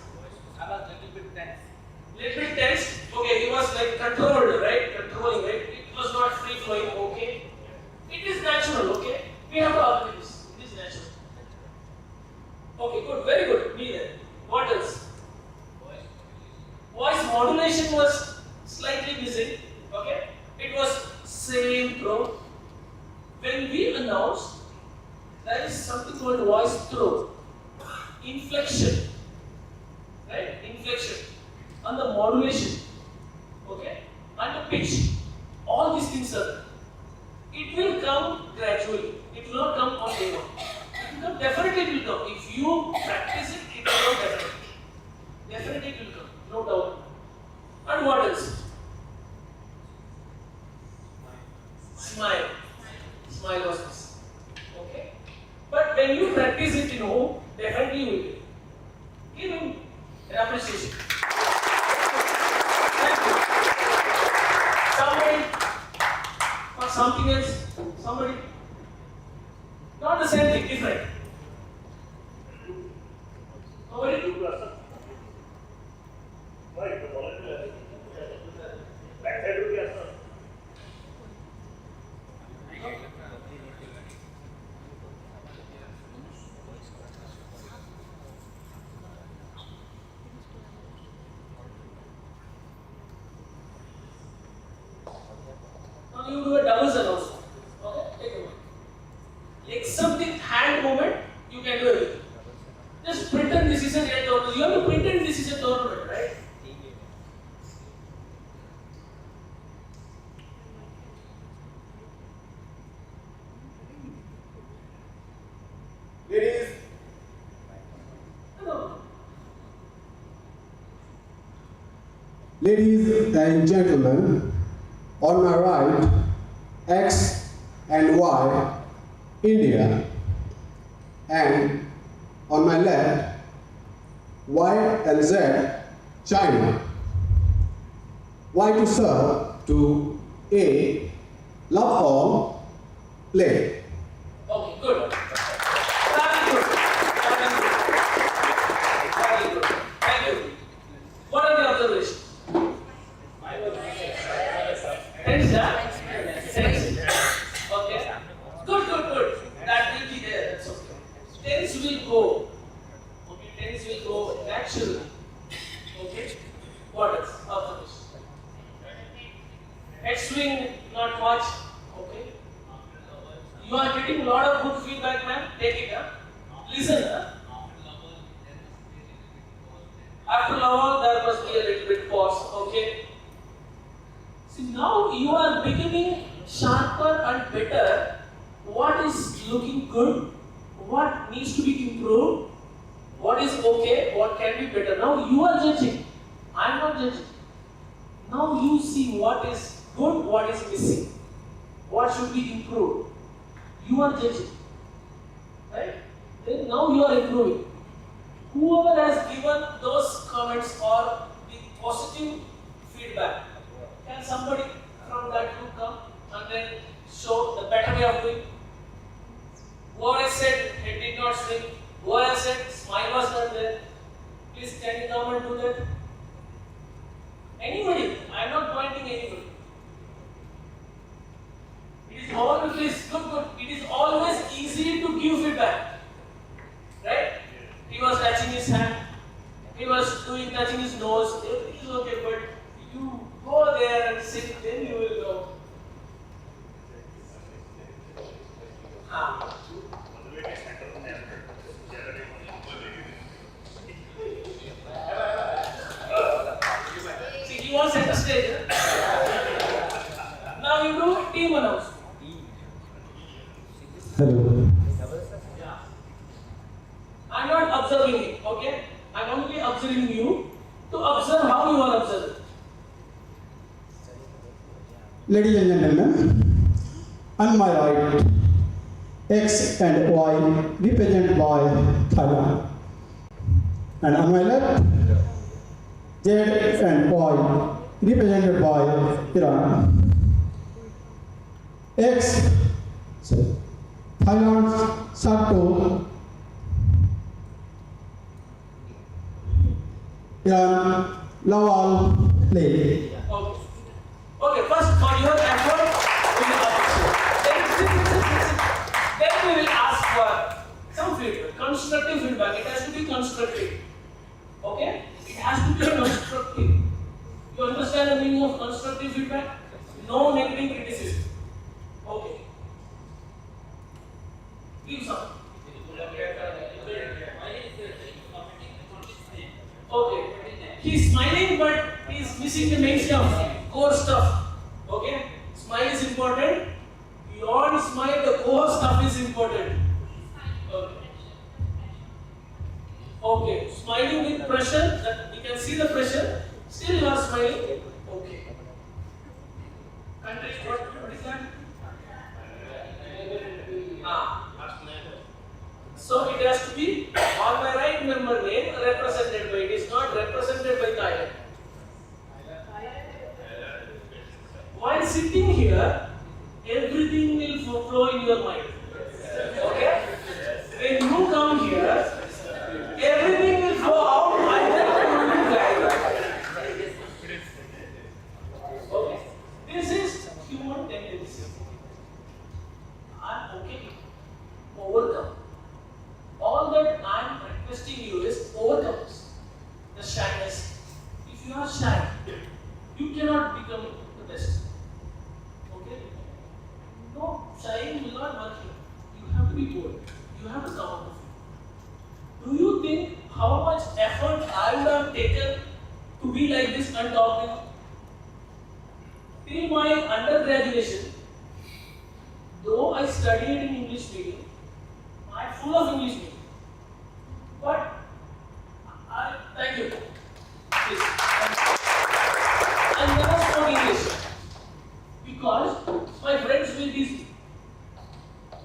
Speaker 8: I was little bit tense.
Speaker 1: Little bit tense. Okay, he was like controlled, right? Controlling, right? It was not free flowing. Okay. It is natural. Okay. We have to agree this. It is natural. Okay, good. Very good. Be there. What else? Voice modulation was slightly missing. Okay. It was same throw. When we announce, there is something called voice throw. Inflection. Right? Inflection. And the modulation. Okay? And the pitch. All these things are there. It will come gradually. It will not come on day one. It will come, definitely it will come. If you practice it, it will come definitely. Definitely it will come. No doubt. And what else? Smile. Smile was this. Okay? But when you practice it in home, definitely you will get it. Give him an appreciation. Thank you. Somebody or something else? Somebody? Not the same thing, different. Nobody?
Speaker 3: Right, the volunteer. Back side will be answer.
Speaker 1: Now you do a doubles announcement. Okay? Take a moment. Like something hand movement, you can do everything. Just pretend this is a real tournament. You have to pretend this is a tournament, right?
Speaker 11: Ladies,
Speaker 1: No.
Speaker 11: ladies and gentlemen, on my right, X and Y, India, and on my left, Y and Z, China. Y to serve to A, love all, play.
Speaker 1: Okay, good. Very good. Very good. Very good. Thank you. What are the observations? Tense, yeah? Tense. Okay. Good, good, good. That will be there. That's okay. Tense will go. Okay, tense will go naturally. Okay. What else? Observation. Head swing, not much. Okay. You are getting a lot of good feedback, ma'am. Take it, huh? Listen, huh? After love, there must be a little bit pause. Okay. See, now you are becoming sharper and better. What is looking good? What needs to be improved? What is okay? What can be better? Now you are judging. I am not judging. Now you see what is good, what is missing, what should be improved. You are judging, right? Then now you are improving. Whoever has given those comments or the positive feedback, can somebody from that group come and then show the better way of doing? Whoever has said it did not swing, whoever has said smile was not there, please can you come and do that? Anybody, I am not pointing anybody. It is always good. It is always easy to give feedback, right? He was touching his hand, he was touching his nose. Everything is okay, but you go there and sit, then you will know.
Speaker 11: Ladies and gentlemen, on my right, X and Y represented by Thailand. And on my left, Z and Y represented by Iran. X, Thailand, Sato, Iran, Lawal, Play.
Speaker 1: Okay. Okay, first for your effort, we will appreciate. Then we will ask for some feedback, constructive feedback. It has to be constructive. Okay? It has to be constructive. You understand the meaning of constructive feedback? No negative criticism. Okay. Give some. Okay. He's smiling, but he's missing the main stuff, core stuff. Okay? Smile is important. Beyond smile, the core stuff is important. Okay. Okay. Smiling with pressure, that you can see the pressure. Still you are smiling. Okay. Country, what is that? So it has to be on my right member name represented by, it is not represented by Thailand. While sitting here, everything will flow in your mind. Okay? When you come here, everything will flow out and then you will guide. Okay? This is human tendency. I'm okay. Overcome. All that I am requesting you is overcome the shyness. If you are shy, you cannot become the best. Okay? No, shying will not work here. You have to be bold. You have to come out of it. Do you think how much effort I would have taken to be like this and talking? Till my undergraduation, though I studied in English medium, I am full of English medium. But thank you. Please. I never spoke English because my friends will be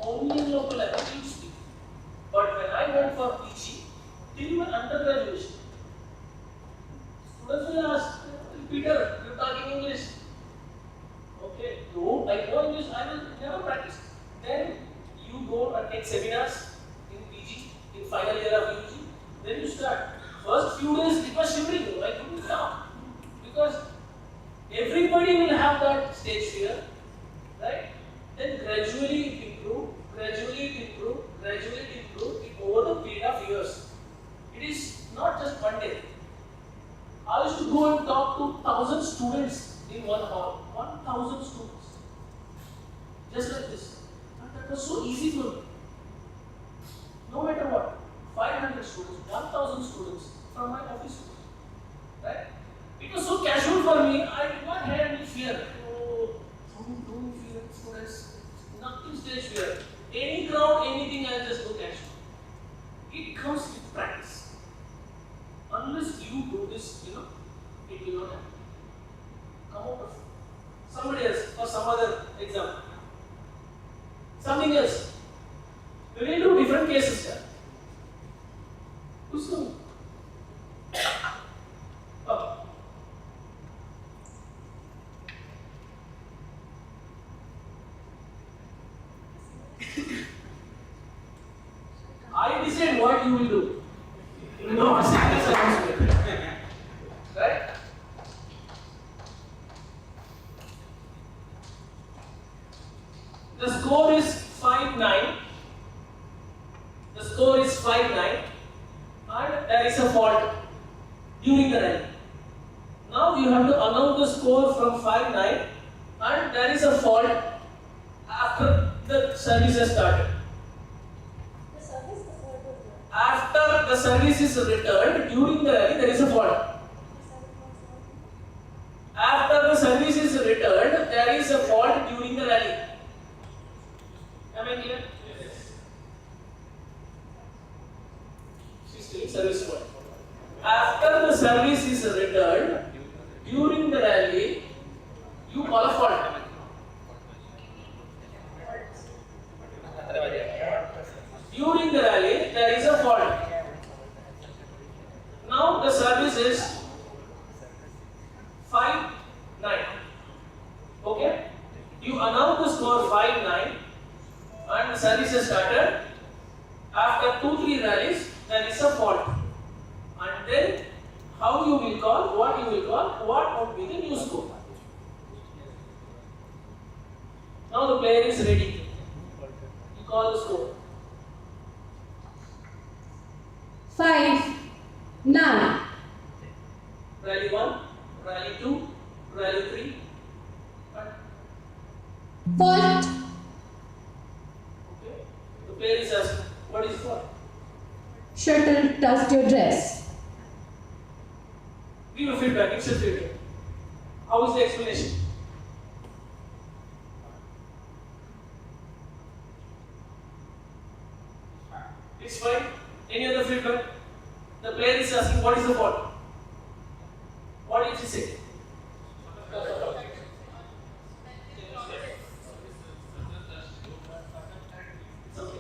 Speaker 1: only in local language you speak. But when I went for PG, till my undergraduation, students will ask, Peter, you're talking English. Okay, though I know English, I will never practice. Then you go and take seminars in PG, in final year of UG, then you start. First few days it was shivering, I couldn't come. Because everybody will have that stage fear, right? Then gradually it improved, gradually it improved, gradually it improved over the period of years. It is not just one day. I used to go and talk to 1,000 students in one hall. 1,000 students. Just like this. And that was so easy for me. No matter what. 500 students, 1,000 students from my office. Right? It was so casual for me, I did not have any fear. Oh, don't fear students. Nothing stage fear. Any crowd, anything, I'll just go casual. It comes with practice. Unless you do this, it will not happen. Come out of it. Somebody else, or some other example. Something else. We will do different cases here. Who's coming? Oh. I decide what you will do. No, secret announcement. Right? The score is 5-9. The score is 5-9. And there is a fault during the rally. Now you have to announce the score from 5-9 and there is a fault after the service has started. After the service is returned, during the rally there is a fault. After the service is returned, there is a fault during the rally. Am I clear? Yes. Service fault. After the service is returned, during the rally, you call a fault. service has started. After 2-3 rallies, there is a fault. And then how you will call, what you will call, what would be the new score. Now the player is ready. You call the score.
Speaker 9: 5, 9.
Speaker 1: Rally 1, rally 2, rally 3.
Speaker 9: Fault.
Speaker 1: Okay. The player is asking, what is fault?
Speaker 9: Shuttle touched your dress.
Speaker 1: Give a feedback, instant feedback. How is the explanation? It's fine. Any other feedback? The player is asking, what is the fault? What did he say? It's okay.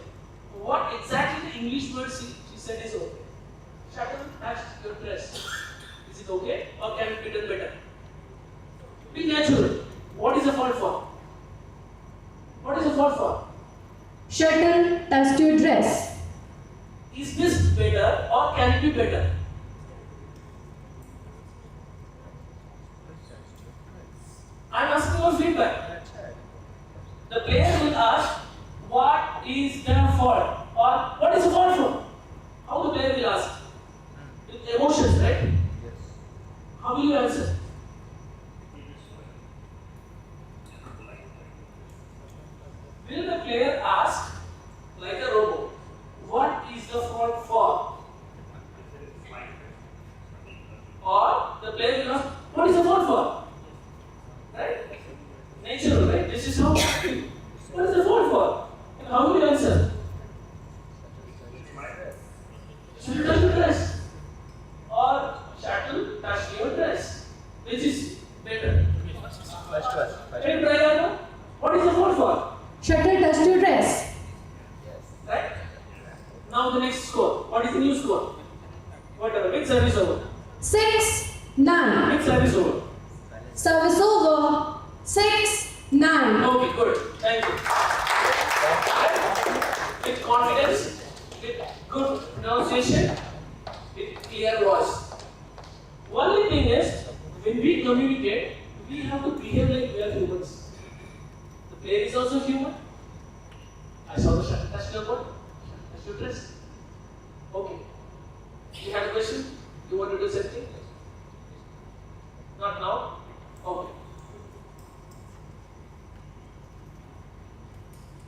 Speaker 1: What exactly the English word she said is okay? Shuttle touched your dress. Is it okay or can it be done better? Be natural. What is the fault for? What is the fault for?
Speaker 9: Shuttle touched your dress.
Speaker 1: Is this better or can it be better? I am asking for feedback. The player will ask, what is the fault? Or what is the fault for? How the player will ask? With emotions, right? How will you answer? Will the player ask, like a robot, what is the fault for? Or the player will ask, what is the fault for? Right? Natural, right? This is how we feel. What is the fault for? And how will you answer? Shuttle touch your dress. Or shuttle touch your dress. Which is better? Can you try that now? What is the fault for?
Speaker 9: Shuttle touched your dress.
Speaker 1: Right? Now the next score. What is the new score? Whatever. Which service over?
Speaker 9: 6, 9.
Speaker 1: Which service over?
Speaker 9: Service over. 6, 9.
Speaker 1: Okay, good. Thank you. With confidence, with good pronunciation, with clear voice. Only thing is, when we communicate, we have to behave like we are humans. The player is also human. I saw the shuttle touch your body. Touch your dress. Okay. You had a question? You want to do something? Not now? Okay.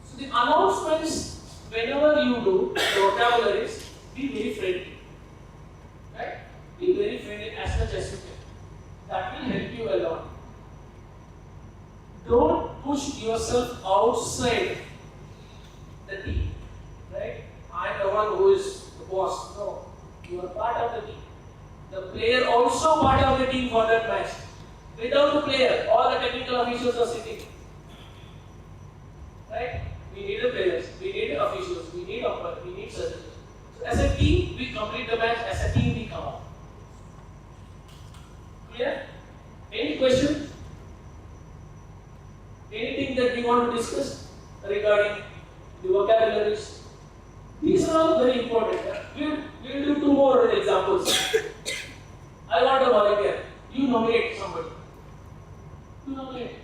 Speaker 1: So the announcements, whenever you do, the vocabularies, be very friendly. Right? Be very friendly as much as you can. That will help you a lot. Don't push yourself outside the team. Right? I am the one who is the boss. No. You are part of the team. The player also part of the team for that match. Without the player, all the technical officials are sitting. Right? We need the players, we need the officials, we need umpire, we need surgeons. So as a team, we complete the match. As a team, we come out. Clear? Any question? Anything that we want to discuss regarding the vocabularies? These are all very important. We'll do 2 more examples. I want a volunteer. You nominate somebody. You nominate.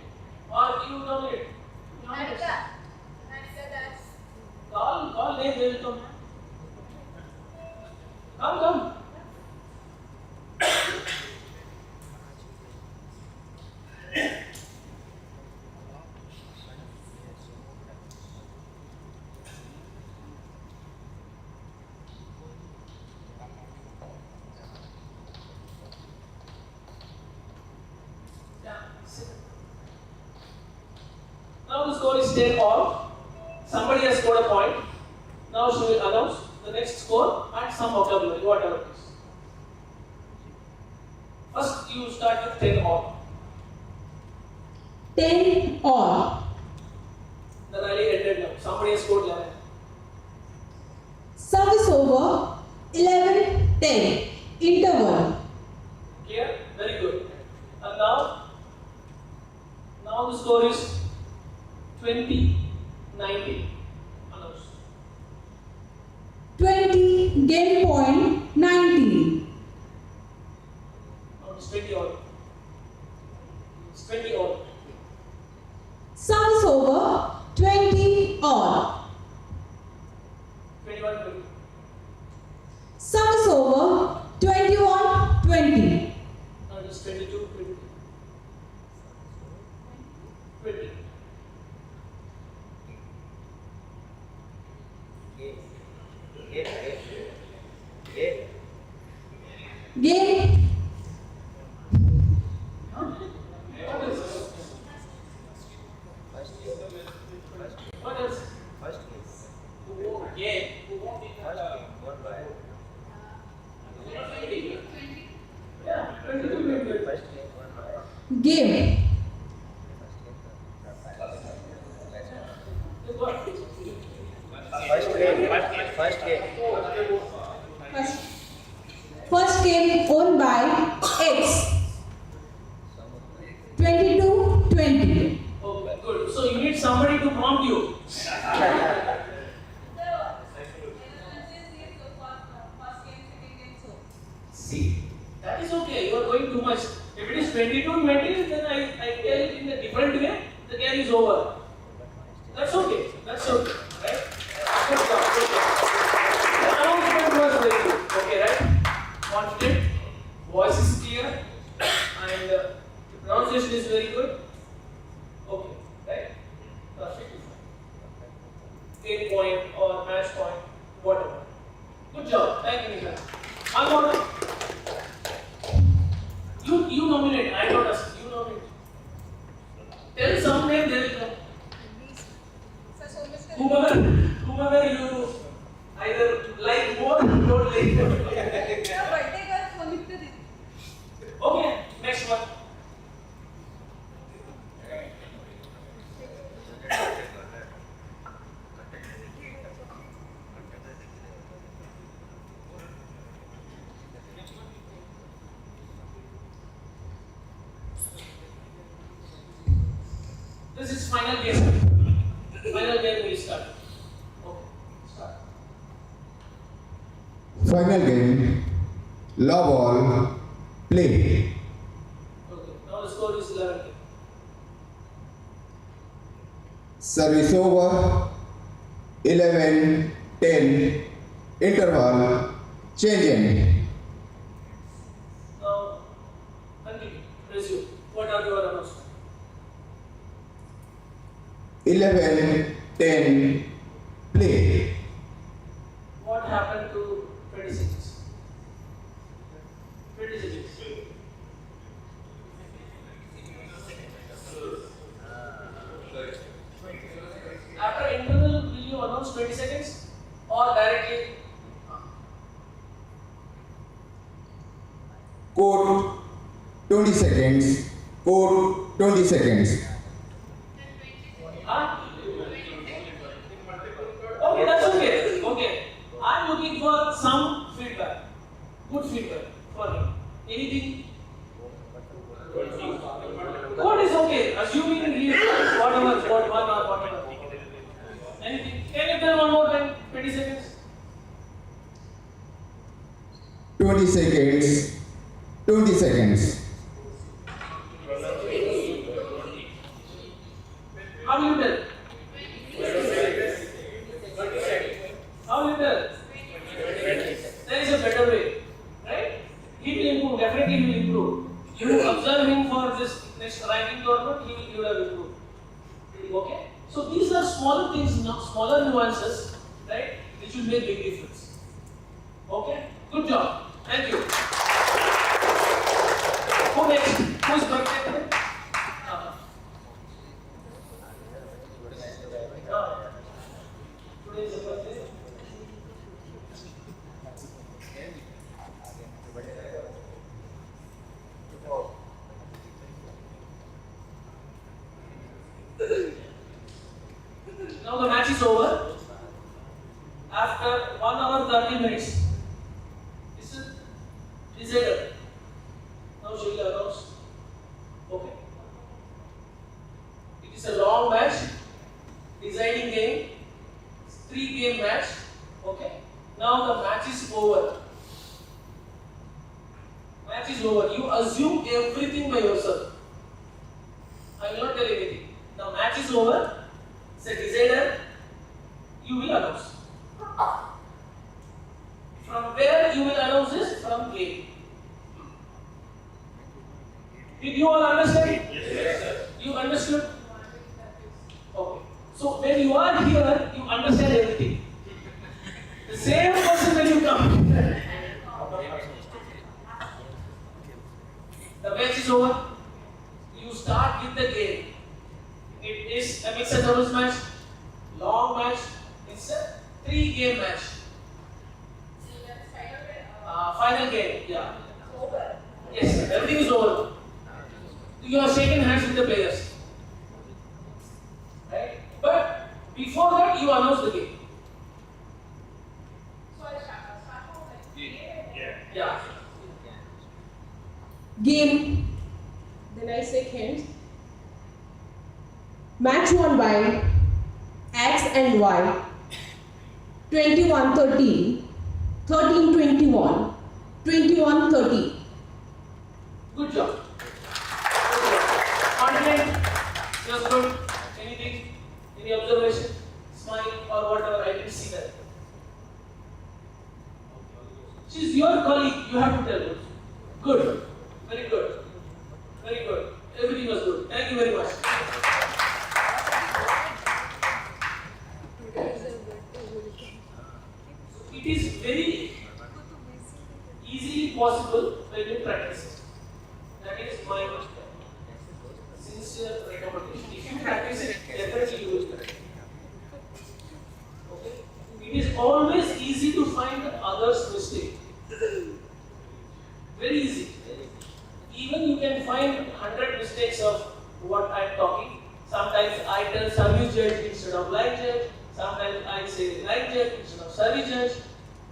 Speaker 1: Or you nominate. Call name, they will come. Come. Now the score is 10 all. Somebody has scored a point. Now she will announce the next score and some vocabulary, whatever it is. First, you start with 10 all.
Speaker 9: 10 all.
Speaker 1: The rally ended now. Somebody has scored 11.
Speaker 9: Service over. 11, 10. Interval.
Speaker 1: Clear? Very good. And now the score is 20, 19.
Speaker 9: game point 19.
Speaker 1: Now it's 20 all. It's 20 all.
Speaker 9: Service over 20 all.
Speaker 1: 21 20.
Speaker 9: Service over 21 20.
Speaker 1: Now it's 22 20. 20.
Speaker 9: Game
Speaker 1: What else? Game. Yeah, 22 20.
Speaker 9: game first game owned by X 22-20.
Speaker 1: Okay, good. So you need somebody to prompt you. See, that is okay. You are going too much. If it is 22-20, then I tell it in a different way. The game is over. That's okay. That's okay. Right? Good job. Good job. The announcement was very good. Okay, right? Confident. Voice is clear. And the pronunciation is very good. Okay, right? Perfectly fine. 8 point or match point, whatever. Good job. Thank you, Nita. I'm going you nominate. I don't ask. You nominate. Tell some name, they will come. Whomever you either like more or don't like more. Okay, next one. This is final game. Final game we start. Okay, start.
Speaker 7: Final game. Love all. Play.
Speaker 1: Okay, now the score is 11.
Speaker 7: Service over. 11, 10. Interval. Changing.
Speaker 1: Now, continue. Resume. What are your announcements?
Speaker 7: 11, 10. Play.
Speaker 1: What happened to 26? 26. After interval, will you announce 20 seconds or directly?
Speaker 7: Code 20 seconds. Code 20 seconds.
Speaker 1: Huh? Okay, that's okay. Okay. I'm looking for some feedback. Good feedback for me. Anything? Code is okay. Assuming he is whatever, what one or whatever. Anything? Can you tell one more time? 20 seconds?
Speaker 7: 20 seconds. 20 seconds.
Speaker 1: How will you tell? How will you tell? There is a better way. Right? He will improve. Definitely he will improve. You observe him for this next ranking tournament, he will have improved. Okay? So these are smaller things, smaller nuances, right? Which will make big difference. Okay? Good job. Thank you. Who next? Who's birthday today? Today is the birthday. Now the match is over. After 1 hour 30 minutes, this is decided. Now she will announce. Okay. It is a long match, deciding game, 3-game match. Okay. Now the match is over. is over, it's a decider, you will announce. From where you will announce this? From game. Did you all understand?
Speaker 3: Yes.
Speaker 1: You understood? Okay. So when you are here, you understand everything. The same person when you come. The match is over. You start with the game. It is a mixed doubles match, long match. It's a 3-game match. Final game, yeah. Yes, everything is over. You are shaking hands with the players. Right? But before that, you announce the game. Yeah.
Speaker 10: Game. Then I say hint. Match won by X and Y. 21-13, 13-21, 21-30.
Speaker 1: Good job. Confident? Just good. Anything? Any observation? Smile or whatever? I didn't see that. She's your colleague. You have to tell her. Good. Very good. Very good. Everything was good. Thank you very much. It is very easily possible when you practice it. That is my sincere recommendation. If you practice it, definitely you will practice. Okay? It is always easy to find others' mistake. Very easy. Even you can find 100 mistakes of what I am talking. Sometimes I tell service judge instead of line judge. Sometimes I say line judge instead of service judge.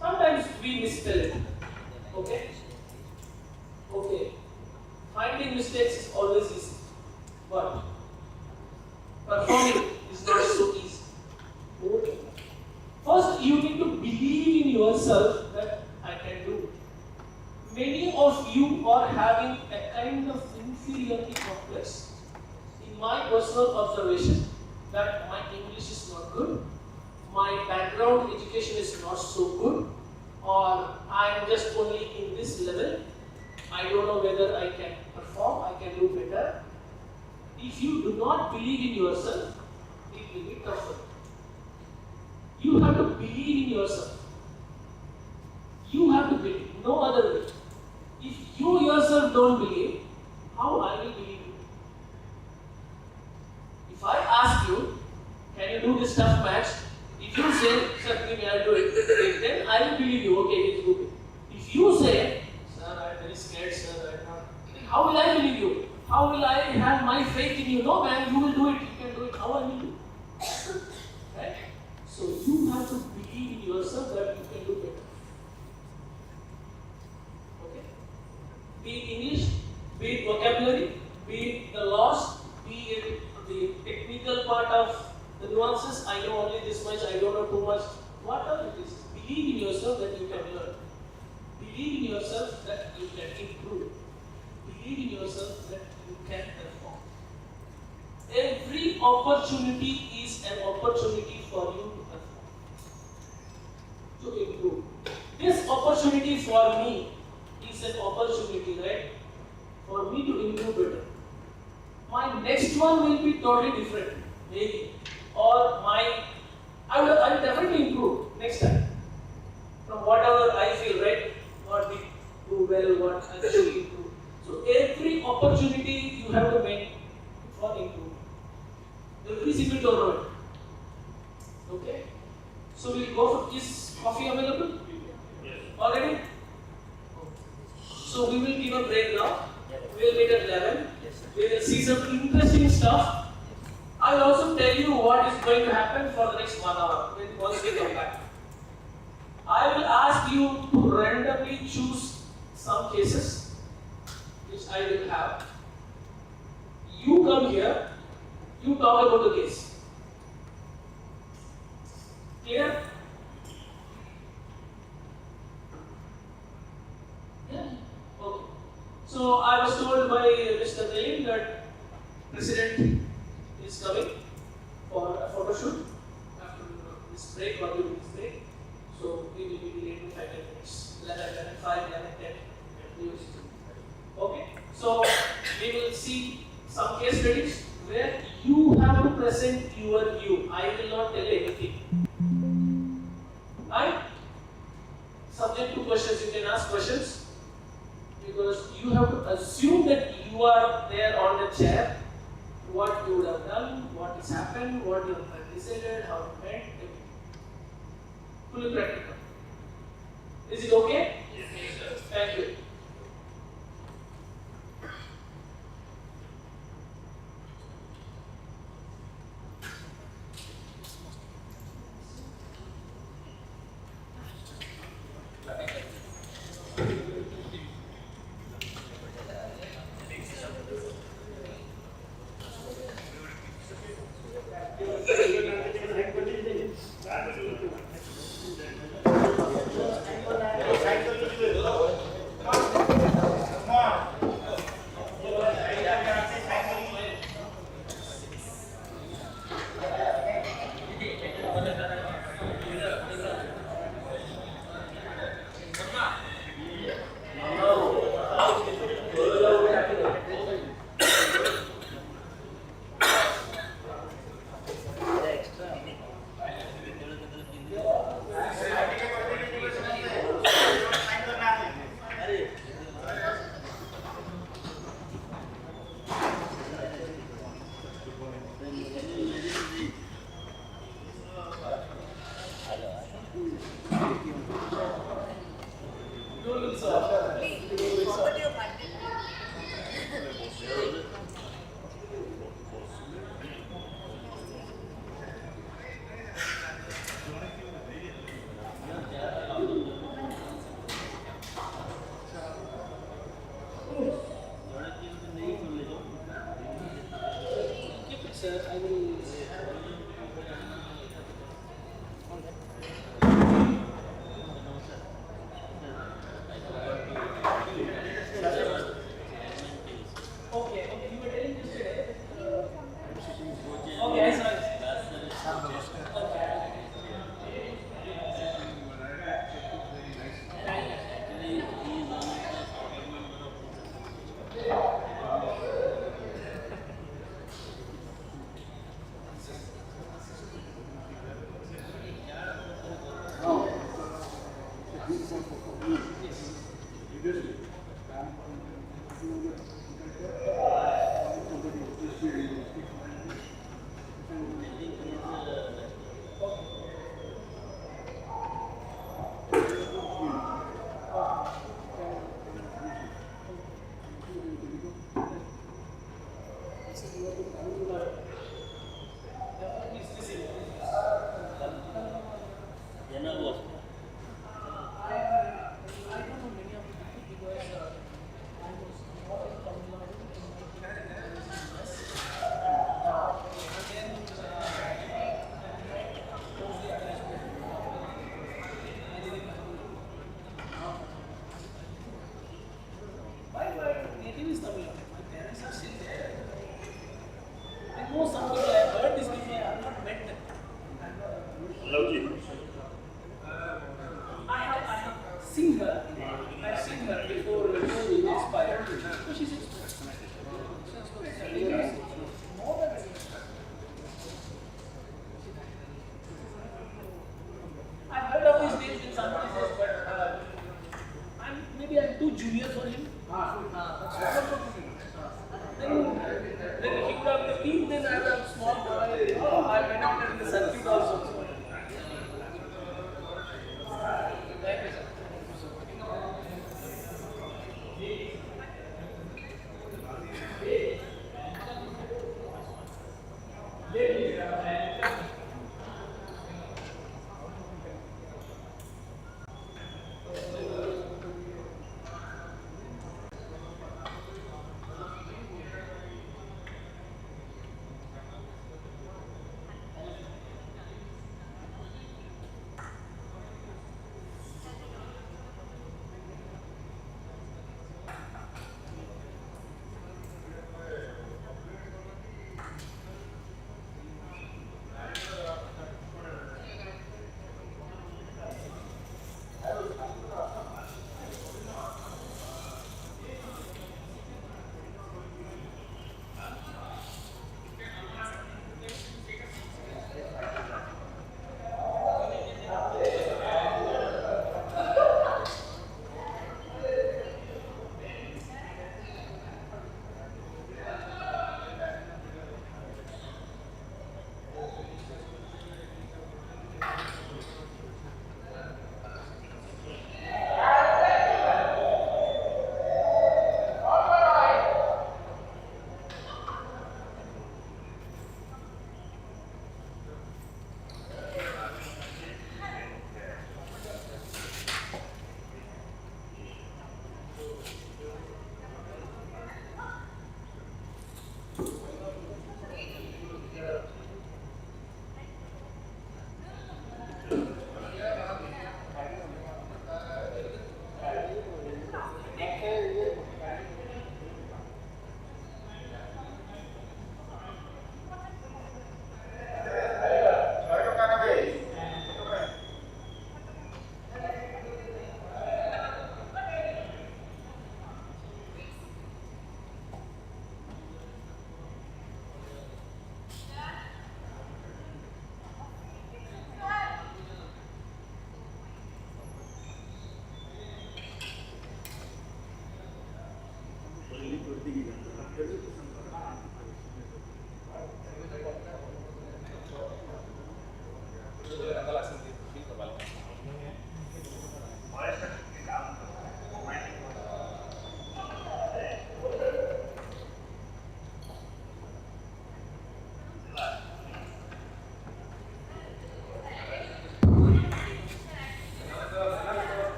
Speaker 1: Sometimes we misspell it. Okay? Okay. Finding mistakes is always easy. But performing is not so easy. Okay. First, you need to believe in yourself that I can do it. Many of you are having a kind of inferiority complex. In my personal observation, that my English is not good, my background education is not so good, or I am just only in this level. I don't know whether I can perform, I can do better. If you do not believe in yourself, it will be tougher. You have to believe in yourself. You have to believe, no other way. If you yourself don't believe, how I will believe you? If I ask you, can you do this tough match? If you say, sir, give me, I'll do it, then I will believe you, okay, it's good. If you say, sir, I'm very scared, sir, I'm not, then how will I believe you? How will I have my faith in you? No, man, you will do it, you can do it. How I will do? Right? So you have to believe in yourself that you can do better. Okay? Be it English, be it vocabulary, be it the laws, be it the technical part of the nuances. I know only this much, I don't know too much. Whatever it is, believe in yourself that you can learn. Believe in yourself that you can improve. Believe in yourself that you can perform. Every opportunity is an opportunity for you to perform, to improve. This opportunity for me is an opportunity, right? For me to improve better. My next one will be totally different, maybe. Or I will definitely improve next time. From whatever I feel, right? What we do well, what actually improve. So every opportunity you have to make for improvement. Every single tournament. Okay? So we'll go for, is coffee available?
Speaker 3: Yes.
Speaker 1: Already? So we will give a break now. We will meet at 11. We will see some interesting stuff. I will also tell you what is going to happen for the next 1 hour once we come back. I will ask you to randomly choose some cases which I will have. You come here, you talk about the case. Clear? Yeah? Okay. So I was told by Mr. Kalin that President is coming. have to present your view. I will not tell anything. And subject to questions, you can ask questions because you have to assume that you are there on the chair. What you would have done, what has happened, what you have decided, how you met, everything. Fully practical. Is it okay?
Speaker 3: Yes.
Speaker 1: Thank you.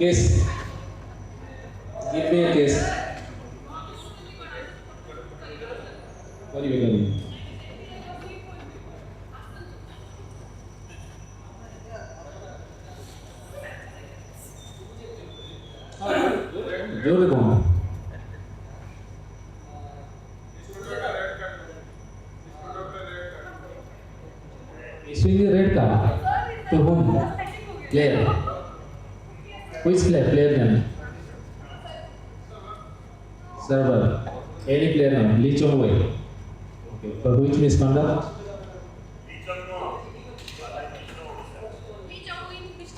Speaker 1: Case. Give me a case. What do you mean? जोर दे कौन? Issuing a red card to whom? Player. Which player? Player name? Server. Any player name. Lee Chong Wei. Okay. For which misconduct?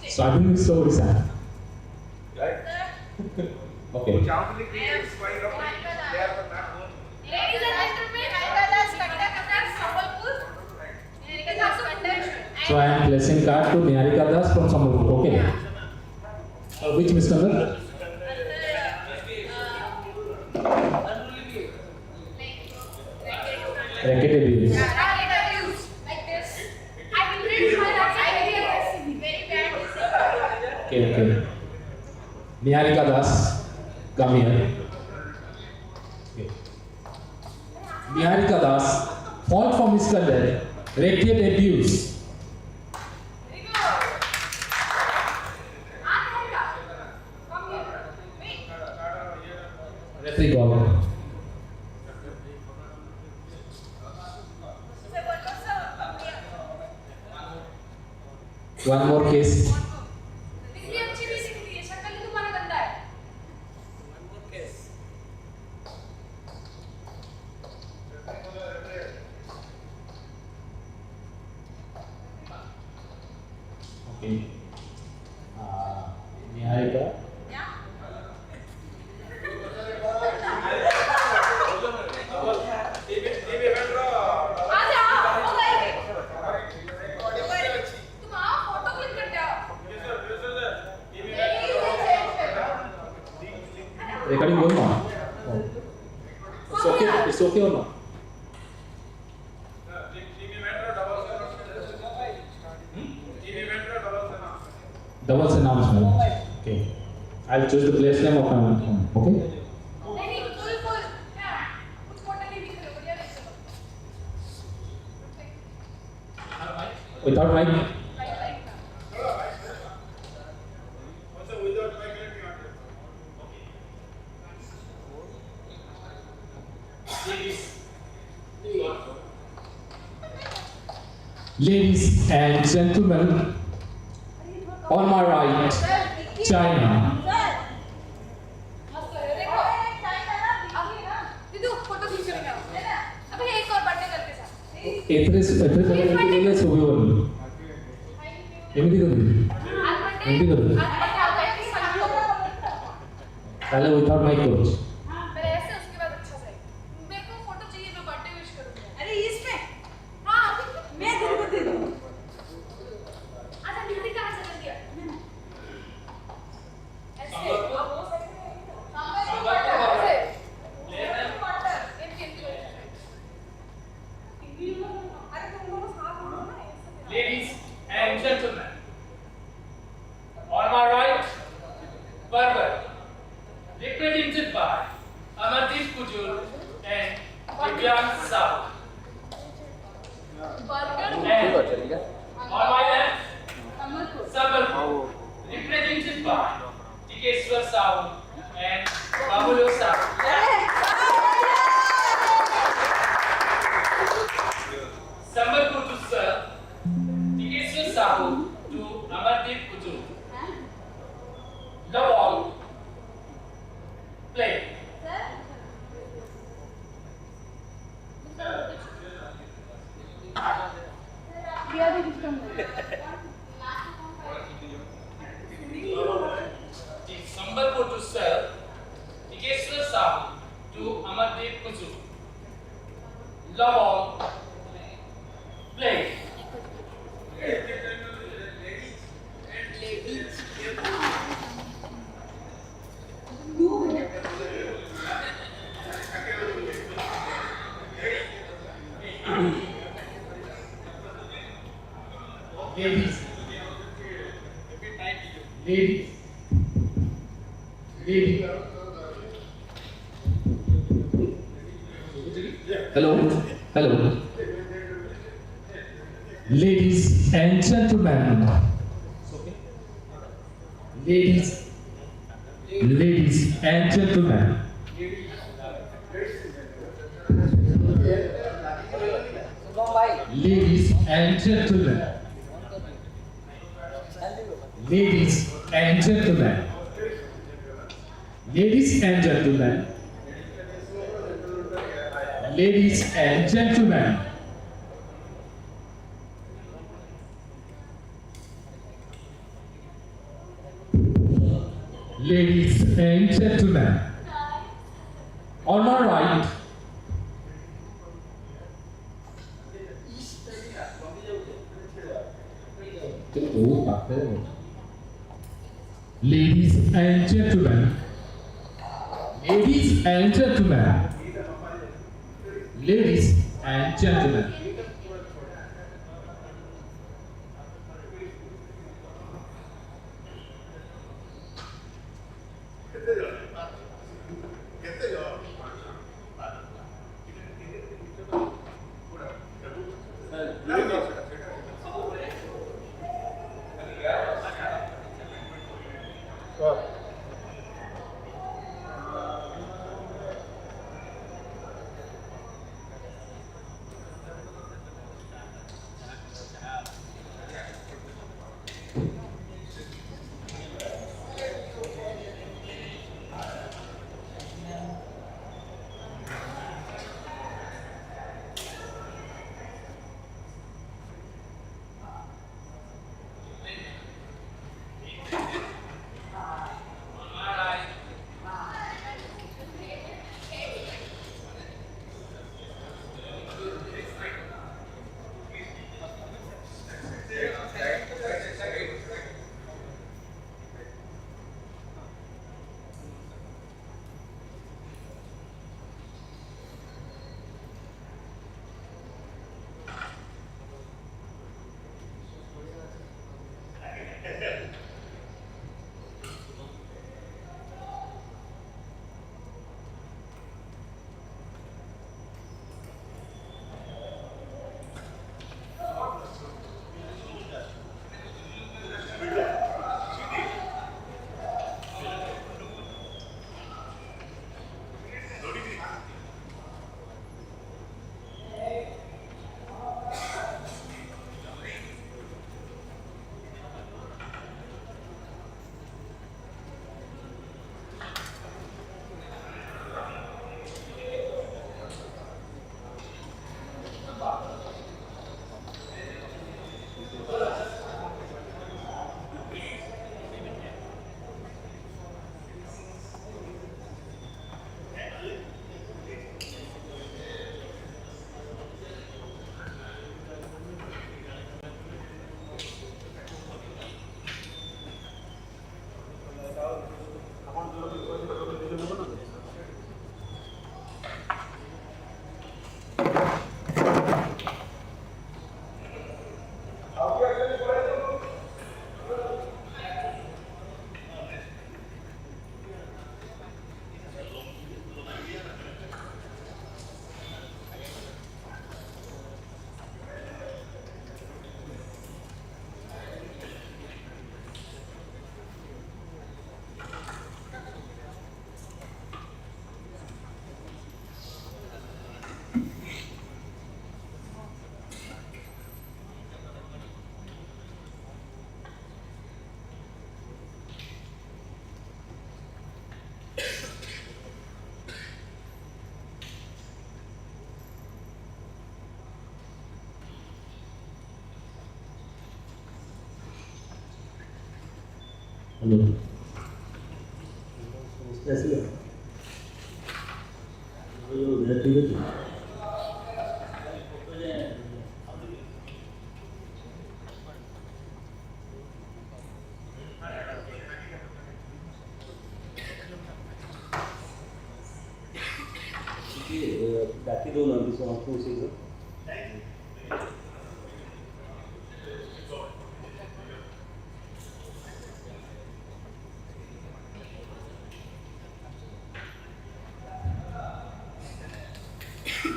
Speaker 1: So I think so is that.
Speaker 7: Right?
Speaker 1: Okay.
Speaker 7: Chowdhury is quite a they are the backbone.
Speaker 10: Ladies and gentlemen, Niharika's conduct of Sambalpur. Niharika's conduct.
Speaker 1: So I am placing card to Niharika Das from Sambalpur. Okay. Which misconduct? Racket abuse.
Speaker 10: Racket abuse. Like this. I will read my racket. Very bad.
Speaker 1: Okay. Niharika Das, come here. Okay. Niharika Das, fault for misconduct, racket abuse.
Speaker 10: Very good. Niharika, come here. Wait.
Speaker 1: Referee call. One more case.
Speaker 10: दिखती अच्छी नहीं दिखती है शक्ल ही तुम्हारा गंदा है
Speaker 1: Okay. Niharika. Recording going on. Oh. It's okay. It's okay or not? Doubles announcement. Okay. I'll choose the place name of my own. Okay.
Speaker 10: नहीं फुल कुछ फोटो नहीं दिख रहे बढ़िया दिख रहे
Speaker 1: Without mic. Ladies and gentlemen, on my right, China. Etris करके सुबह बोल एमडी कर पहले विदाउट माइक कोच
Speaker 10: मेरे ऐसे उसके बाद अच्छा से मेरे को फोटो चाहिए मैं बर्थडे विश करूंगा अरे इसमें हां मैं तेरे को दे दूं अच्छा ड्यूटी कहां से कर दिया ऐसे अब वो
Speaker 5: Ladies and gentlemen, on my right, Parvat, represented by Amardeep Kujul and Vivian Sahu. And on my left, Sambalpur, represented by Tikeshwar Sahu and Babulo Sahu. Sambalpur to serve, Tikeshwar Sahu to Amardeep Kujul. Love all. Play. Sambalpur to serve, Tikeshwar Sahu to Amardeep Kujul. Love all. Play. Ladies.
Speaker 12: Hello, hello. Ladies and gentlemen. Ladies and gentlemen. Ladies and gentlemen. Ladies and gentlemen. Ladies and gentlemen. Ladies and gentlemen. Ladies and gentlemen. On my right, ladies and gentlemen. Ladies and gentlemen. Ladies and gentlemen.
Speaker 13: Hello. कैसे हो? ठीक है। बाकी दो नाम से आपको उसी को समस्त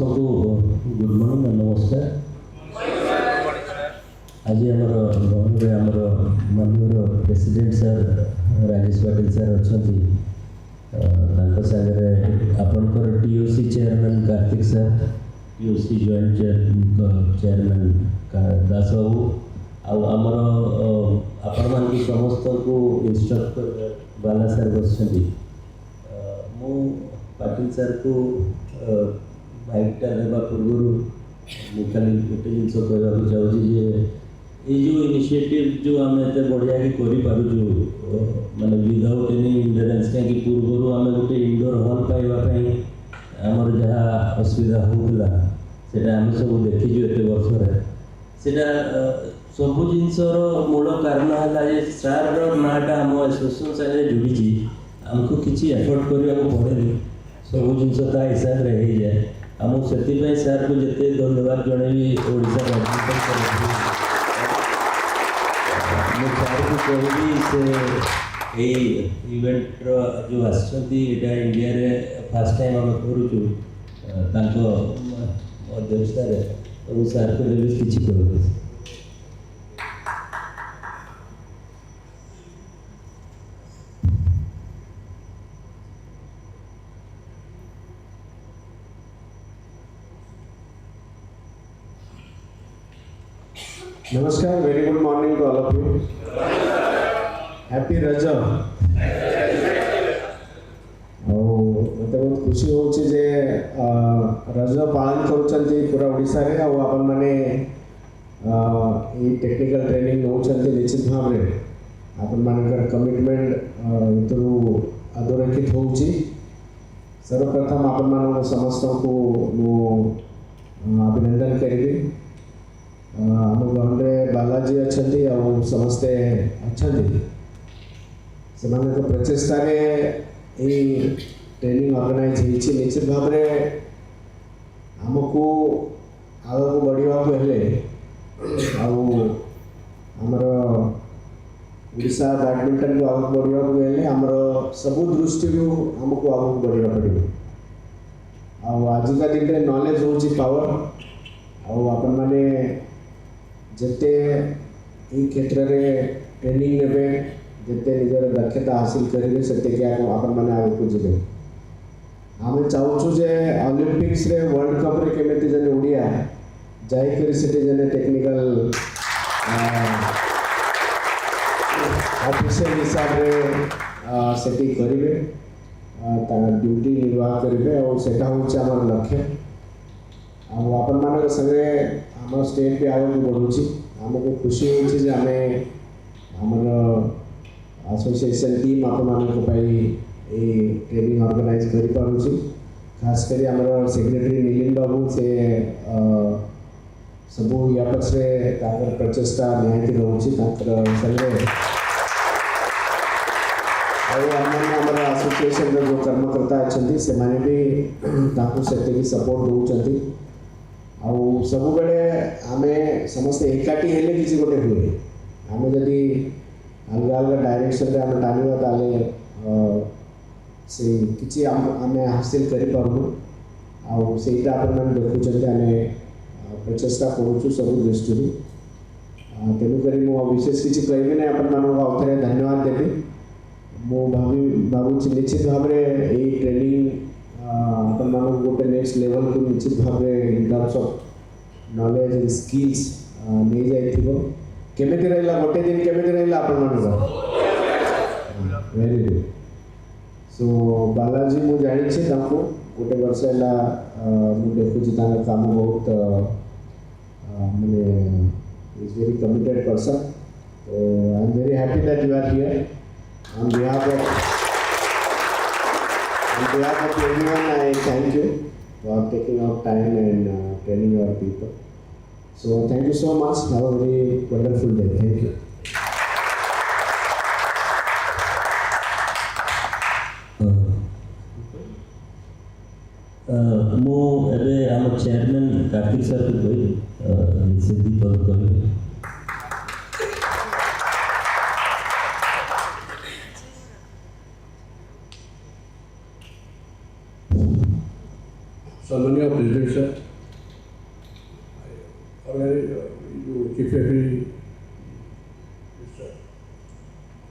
Speaker 13: को गुड मॉर्निंग और नमस्कार। आज आमर माननीय president sir Rajesh Patil sir अच्छा सागर आपंकर TOC chairman Kartik sir, TOC joint chairman Das babu आमर आपण मान समस्त को इंस्ट्रक्टर बाला सर बस मु पाटिल सर को बाइकटा देवा पूर्व खाली गोटे जिन कहवाक चाहिए ये जो इनिशिएटिव जो आम एत बढ़िया कि माने विदाउट एनी हिंड्रेंस कहीं पूर्व आम गोटे इंडोर हॉल पाइबापी आमर जहाँ असुविधा होता से आम सब देखीचु एत वर्ष से सबू जिनसर मूल कारण है सार नाटा आम एसोसिएशन सारे जुड़ी आमको किसी एफर्ट करने पड़े सब जिन हिसाब से हो जाए आमको से सार को जिते धन्यवाद जनइबी ओडिशा बैडमिंटन सार को कहबी से इवेंटर जो आसटा इंडिया रे फर्स्ट टाइम आम करूँ अध्यक्षता तो सार को देवी किसी कह
Speaker 11: नमस्कार, very good morning to all of you. Happy रज। मत बहुत खुशी होची जे रज पालन करूचंती पूरा ओडिशा रे आपण माने टेक्निकल ट्रेनिंग नौचंती निश्चित भाव रे आपण मानकर कमिटमेंट इतरु अधोरेखित होची। सर्वप्रथम आपण मान समस्त को अभिनंदन करेंगे। आम घर बालाजी अच्छा समस्ते अच्छा से प्रचेषा ट्रेनिंग ऑर्गेनाइज होती निश्चित भाव में आमको आग को बढ़ाक आमर ओडिशा बैडमिंटन को आग बढ़ाक आमर सबू दृष्टि आमको आग बढ़ा पड़े। आजिका दिन में नॉलेज हूँ पावर आपण मैंने जिते ये क्षेत्र में ट्रेनिंग ने जिते निजर दक्षता हासिल करेंगे से आपण मैंने आगे जीवे। आम चाहूँ जे ओलंपिक्स रे वर्ल्ड कप रे केमेती जने ओडिया जाइकर से जने टेक्निकल ऑफिसर हिसाब रे सेटी करेंगे ड्यूटी निर्वाह करेंगे और सेटा होचे हमर लक्ष्य। आपण मान संगे आम स्टेट भी आगे बढ़ुची आमको खुशी होची आम एसोसिएशन टीम आपण ट्रेनिंग ऑर्गेनाइज करी खास करी आमर सेक्रेटरी नीलिम बाबू से सबू या पछे प्रचेषा निहाती रोचे आम एसोसिएशन जो कर्मकर्ता अच्छा से भी सपोर्ट दौरान आउ सब बेले आम समस्त एकाठी हेले किसी गोटे हुए आम जदि अलग अलग डायरेक्शन रे आम टाणिबा से किसी आम हासिल कर पार्बू आईटा आप देखुं आम प्रचेषा करूँ सब दृष्टि तेणुक विशेष किसी कहबी ना आप थे धन्यवाद देवी भावुँ निश्चित भाव में यही ट्रेनिंग आपण गोटे नेक्स्ट लेवल को निश्चित भाव in terms of knowledge and skills नहीं जाइथिबो। केमेति रहला गोटे दिन केमेति रहला आपण वेरी गुड। सो बालाजी मु जानि छी ताको गोटे वर्ष है मुझे देखुची काम बहुत मैंने is very committed person. So I am very happy that you are here. On behalf of everyone, I thank you for taking out time and training our people. So thank you so much. Have a very wonderful day. Thank you.
Speaker 13: ମୁଁ ଏବେ ଆମ chairman Kartik ସାର୍କୁ କହିବି ସେ ଦୁଇ ପଦ କହିବେ.
Speaker 14: सम्मानीय president sir, chief secretary,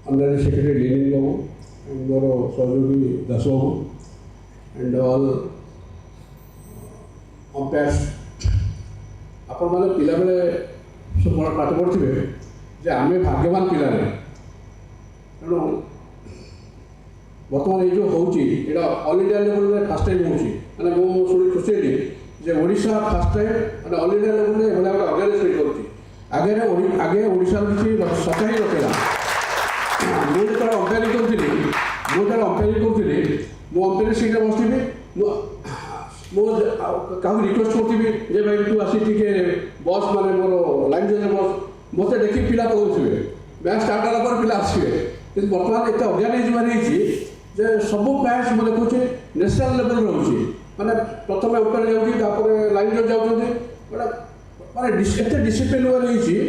Speaker 14: honorary secretary Lining babu and मोर सहयोगी Das babu and all umpires. आपण मैंने पिला बेले सब पाठ पढ़े जे आम भाग्यवान पिला तेणु बर्तमान ये जो होची एटा ऑल इंडिया लेवल में फास्ट टाइम होची माने मो शुणी खुशी हेली जे ओडिशा फास्ट टाइम माने ऑल इंडिया लेवल में एभला गोटे ऑर्गेनाइजेशन करूची. आगे ओडिशा किसी सचा ही नथिला. मुझे अंपायरिंग करी मो अंपायरिंग सीट बसती क्या रिक्वेस्ट करी जे भाई तू आसी टे बस माने मोर लाइन जज बस मत देखी पिला कौवे मैच स्टार्ट होला पर पिला आसवे कि बर्तमान एत ऑर्गेनाइज मानी जे सब मैच मुझे देखुचे नेशनल लेवल रोचे माने प्रथम अंपायर जाऊँगी लाइन जज जाऊँगी माने एत डिसिप्लिन वाली जे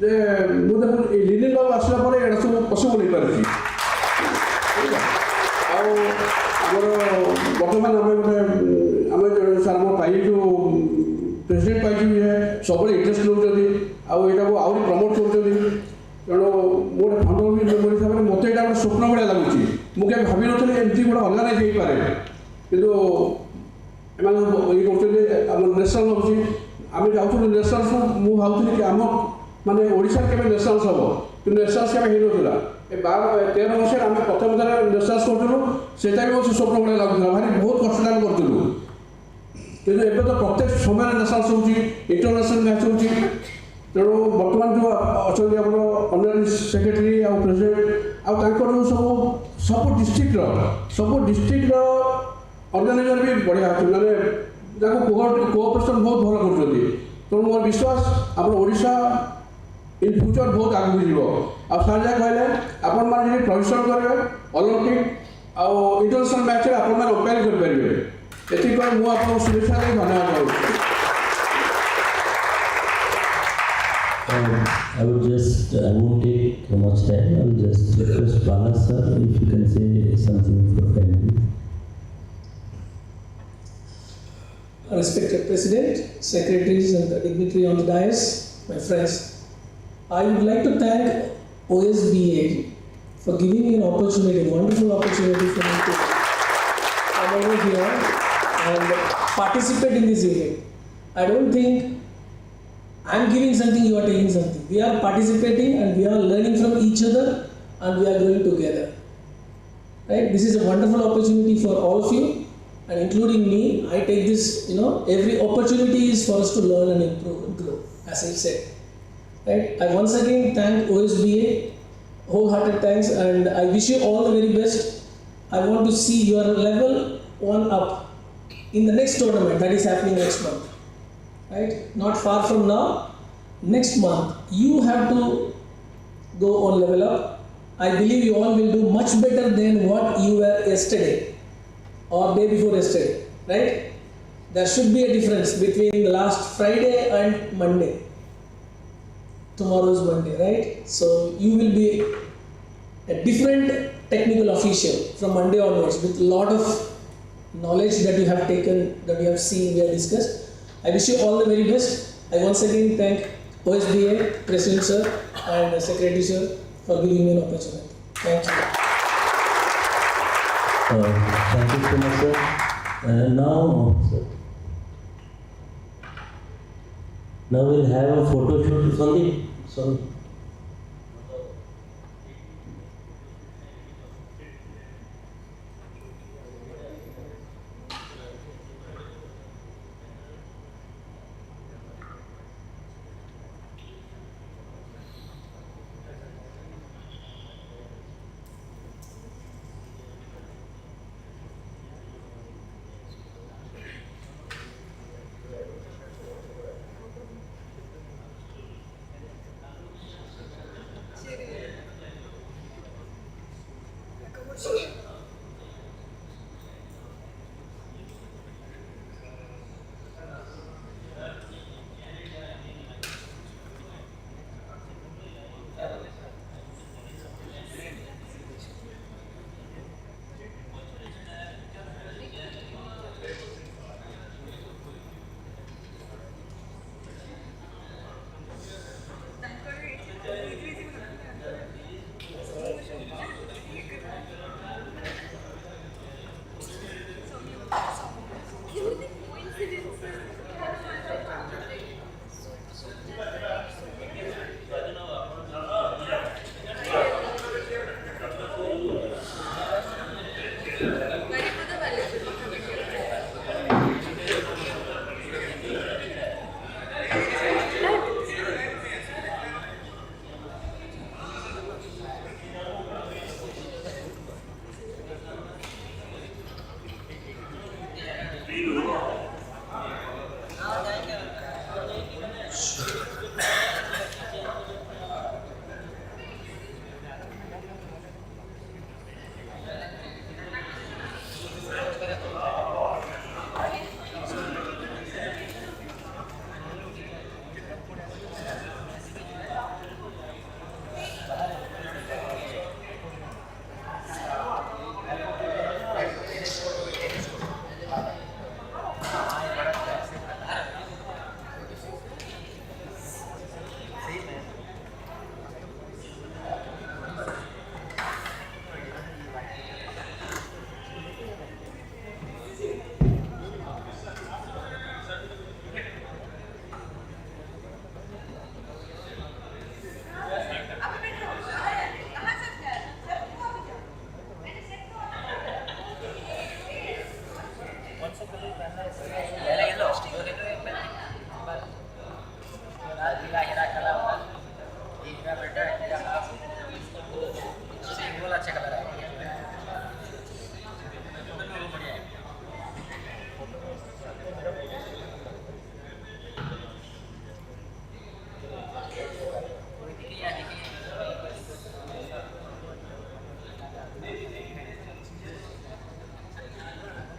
Speaker 14: मुझे लिनिंग बाबू आसला पर एटा सब पसिबल हो पारे. बर्तमान आम गोटे आम सार मोर पाई जो प्रेसिडेंट पाई सब इंटरेस्ट नौ आईटा को आहरी प्रमोट कर तेणु मोटे फंड मेमोरी हिसाब से मत यहाँ गोटे स्वप्न भाया लगुच मुझे भावी नी एमती गोटे अर्गानाइज हो पाए कि ये कर नेशनल हो आम जाऊँ नेशनल मुझे भावुली कि आम माने ओडिशा के नेशनल्स हम कि नेशनल्स केवे होना 12-13 वर्ष आम प्रथम थर नेशनल्स करूँ से स्वप्न भाया लगुला भारी बहुत कष्ट आम करूँ कि तो प्रत्येक समय नेशनल्स हो इंटरनेशनल मैच हो तेणु बर्तमान जो अच्छा ऑनरेरी सेक्रेटरी आ प्रेसिडेंट आर सब डिस्ट्रिक्ट ऑर्गेनाइजर भी बढ़िया अच्छे माने कोऑपरेशन बहुत भल कर तेणु मोर विश्वास आम ओडिशा इन फ्यूचर बहुत आगे जीव सार जहाँ कहले आपण मैंने प्रवेशन करेंगे ओलंपिक आउ इंटरनेशनल मैच आपण मैंने अंपायर करेंगे ये मुझे शुभेच्छा दें धन्यवाद.
Speaker 13: I would just, I won't take much time. I will just request Bala sir if you can say something for family.
Speaker 5: Respected President, Secretaries and the dignitary on the dais, my friends, I would like to thank OSBA for giving me an opportunity, a wonderful opportunity for me to come over here and participate in this event. I don't think I am giving something, you are taking something. We are participating and we are learning from each other and we are growing together. Right? This is a wonderful opportunity for all of you and including me. I take this, every opportunity is for us to learn and improve and grow, as I said. Right? I once again thank OSBA, wholehearted thanks, and I wish you all the very best. I want to see your level one up in the next tournament that is happening next month. Right? Not far from now, next month, you have to go on level up. I believe you all will do much better than what you were yesterday or day before yesterday, right? There should be a difference between the last Friday and Monday. Tomorrow is Monday, right? So you will be a different technical official from Monday onwards with a lot of knowledge that you have taken, that you have seen, we have discussed. I wish you all the very best. I once again thank OSBA, President Sir and Secretary Sir for giving me an opportunity. Thank you.
Speaker 13: Thank you so much, sir. Now we'll have a photo shoot. Sorry.
Speaker 8: पहले ये लो जो देखो ये बस लाल पीला हरा colour ये मेरा बेटा है क्या सिंबल अच्छा कलर है बढ़िया है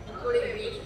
Speaker 10: Including me.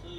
Speaker 1: So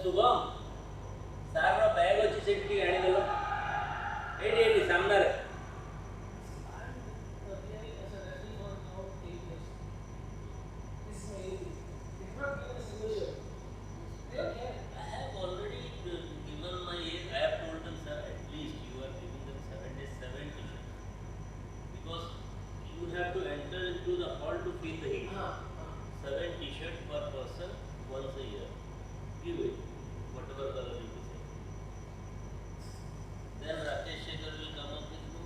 Speaker 13: शुभम सार बैग अच्छी सेफ्टी आनी देल ये सामने have to enter into the hall to feel the heat. 7 t-shirts per person once a year. Give it, whatever color you say. Then Rakesh Shekhar will come up with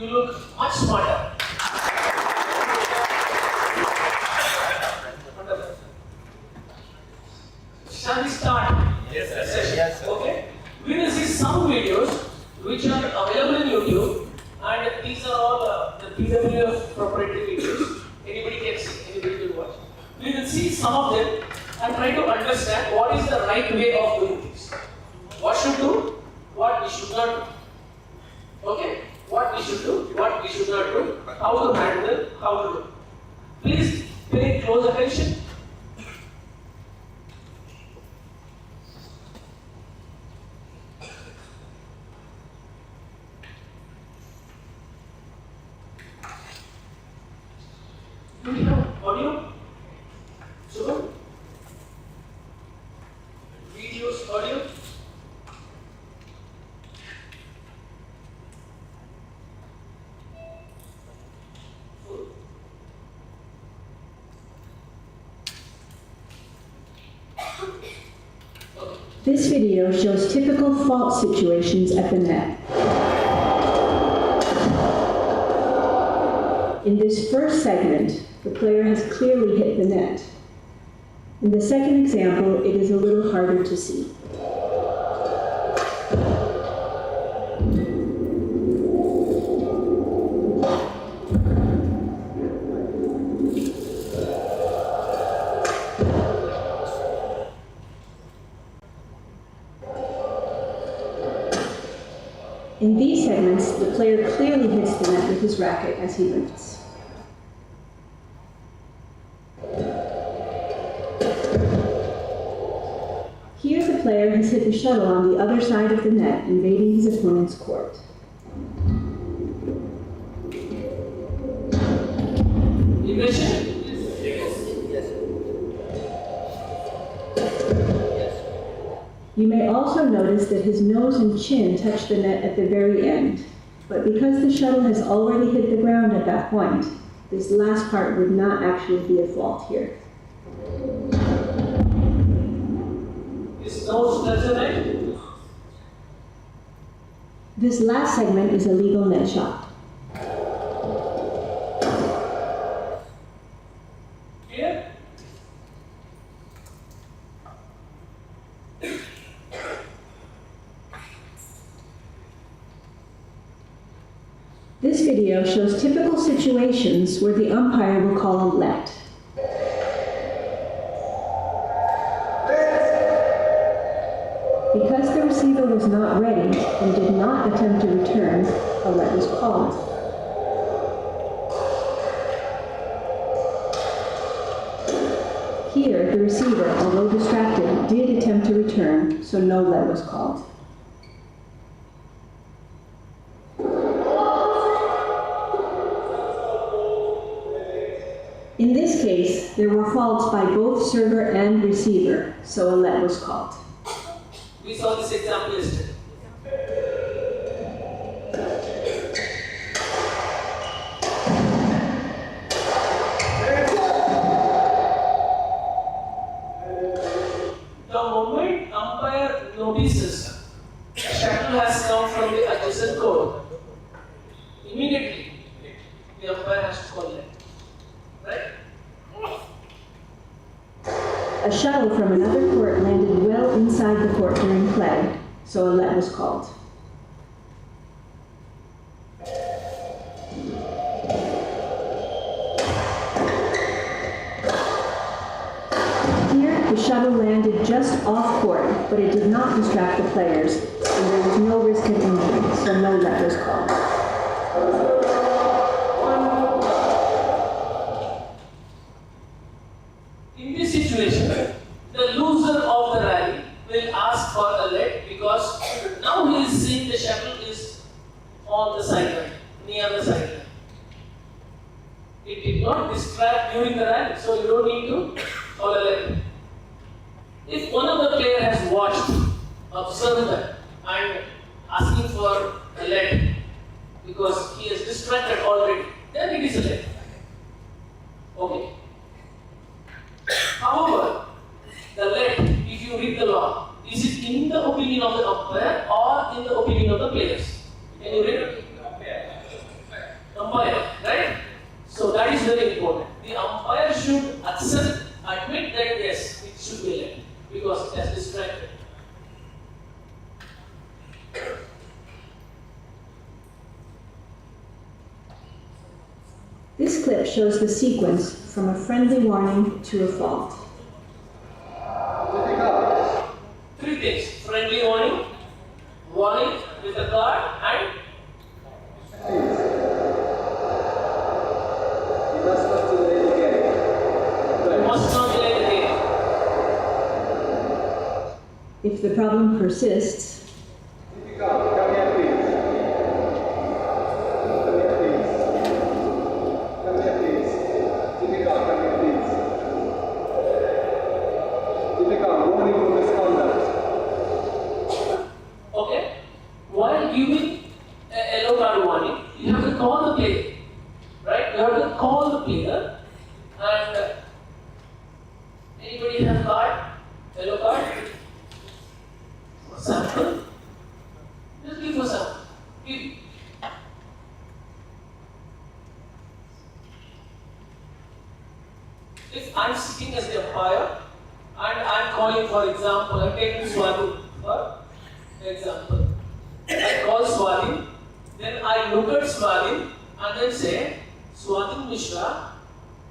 Speaker 1: You look much smarter. Shall we start?
Speaker 2: Yes,
Speaker 1: Session?
Speaker 2: Yes, sir.
Speaker 1: Okay. We will see some videos which are available in YouTube, and these are all the PWF proprietary videos. Anybody can see, anybody can watch. We will see some of them and try to understand what is the right way of doing things. What should do, what we should not do. Okay? What we should do, what we should not do, how to handle, how to do. Please pay close attention. Do we have audio? Super. Videos, audio.
Speaker 9: This video shows typical fault situations at the net. In this first segment, the player has clearly hit the net. In the second example, it is a little harder to see. In these segments, the player clearly hits the net with his racket as he lifts. Here the player has hit the shuttle on the other side of the net, invading his opponent's court.
Speaker 1: Imagine.
Speaker 9: You may also notice that his nose and chin touch the net at the very end, but because the shuttle has already hit the ground at that point, this last part would not actually be a fault here.
Speaker 1: His nose touch the net.
Speaker 9: This last segment is a legal net shot.
Speaker 1: Here.
Speaker 9: This video shows typical situations where the umpire will call a let. Because the receiver was not ready and did not attempt to return, a let was called. Here, the receiver, although distracted, did attempt to return, so no let was called. In this case, there were faults by both server and receiver, so a let was called.
Speaker 1: We saw this example yesterday. The moment umpire notices a shuttle has come from the adjacent court, immediately the umpire has to call let. Right?
Speaker 9: A shuttle from another court landed well inside the court during play, so a let was called. Here, the shuttle landed just off court, but it did not distract the players, and there was no risk of injury, so no let was called.
Speaker 1: In this situation, the loser of the rally will ask for a let because now he is seeing the shuttle is on the sideline, near the sideline. It did not distract during the rally, so you don't need to call a let. If one of the player has watched, observed that, and asking for a let because he is distracted already, then it is a let. Okay. However, the let, if you read the law, is it in the opinion of the umpire or in the opinion of the players? Can you read it? is very important. The umpire should admit that yes, it should be left because it has distracted.
Speaker 9: This clip shows the sequence from a friendly warning to a fault.
Speaker 1: Three things: friendly warning, warning with a card, and you must not delay the game.
Speaker 9: If the problem persists,
Speaker 1: Okay, while giving a yellow card warning, you have to call the player, right? You have to call the player, and anybody have card, yellow card? For sample, just give for sample. Give. If I'm sitting as the umpire and I'm calling, for example, I'm taking Swati for example. I call Swati, then I look at Swati and then say, Swati Mishra,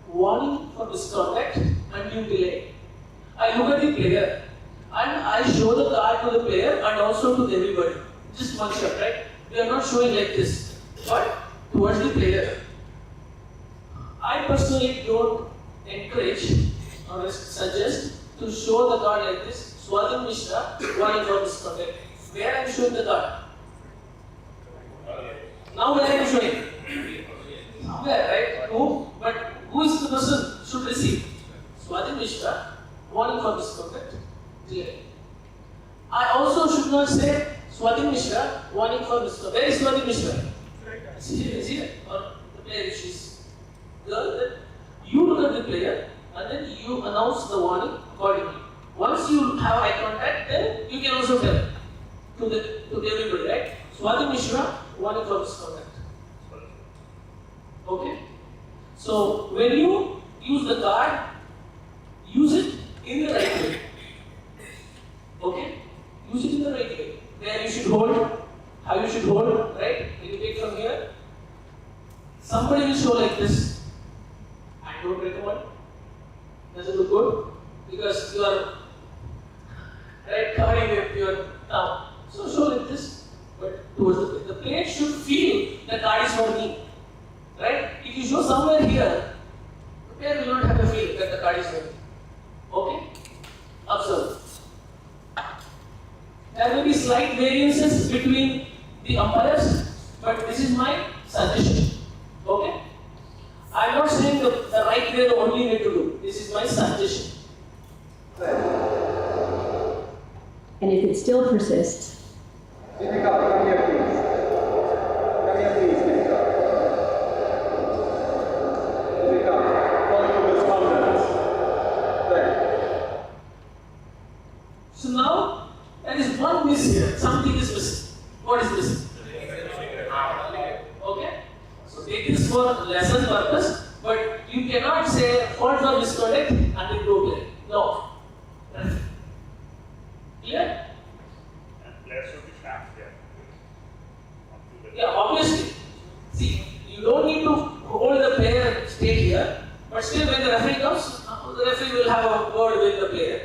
Speaker 1: warning for misconduct and you delay. I look at the player and I show the card to the player and also to everybody. Just one shot, right? We are not showing like this, but towards the player. I personally don't encourage or suggest to show the card like this, Swati Mishra, warning for misconduct. Where I am showing the card? Now where I am showing? Somewhere, right? Who? But who is the person should receive? Swati Mishra, warning for misconduct. Delay. I also should not say Swati Mishra, warning for misconduct. Where is Swati Mishra? Is here? Or the player, if she's girl, then you look at the player and then you announce the warning accordingly. Once you have eye contact, then you can also tell to everybody, right? Swati Mishra, warning for misconduct. Okay? So when you use the card, use it in the right way. Okay? Use it in the right way. Where you should hold, how you should hold, right? When you take from here, somebody will show like this. I don't recommend. Doesn't look good because you are right covering with your thumb. So show like this, but towards the player should feel the card is for me. Right? If you show somewhere here, the player will not have a feel that the card is for me. Okay? Observe. There may be slight variances between the umpires, but this is my suggestion. Okay? I am not saying the right way, the only way to do. This is my suggestion.
Speaker 9: and if it still persists,
Speaker 1: so now, there is one miss here. Something is missing. What is missing? Okay? So take this for lesson purpose, but you cannot say fault for misconduct and then go play. No. Clear?
Speaker 3: And players should be stamped there.
Speaker 1: Yeah, obviously. See, you don't need to hold the player and stay here, but still when the referee comes, the referee will have a word with the player.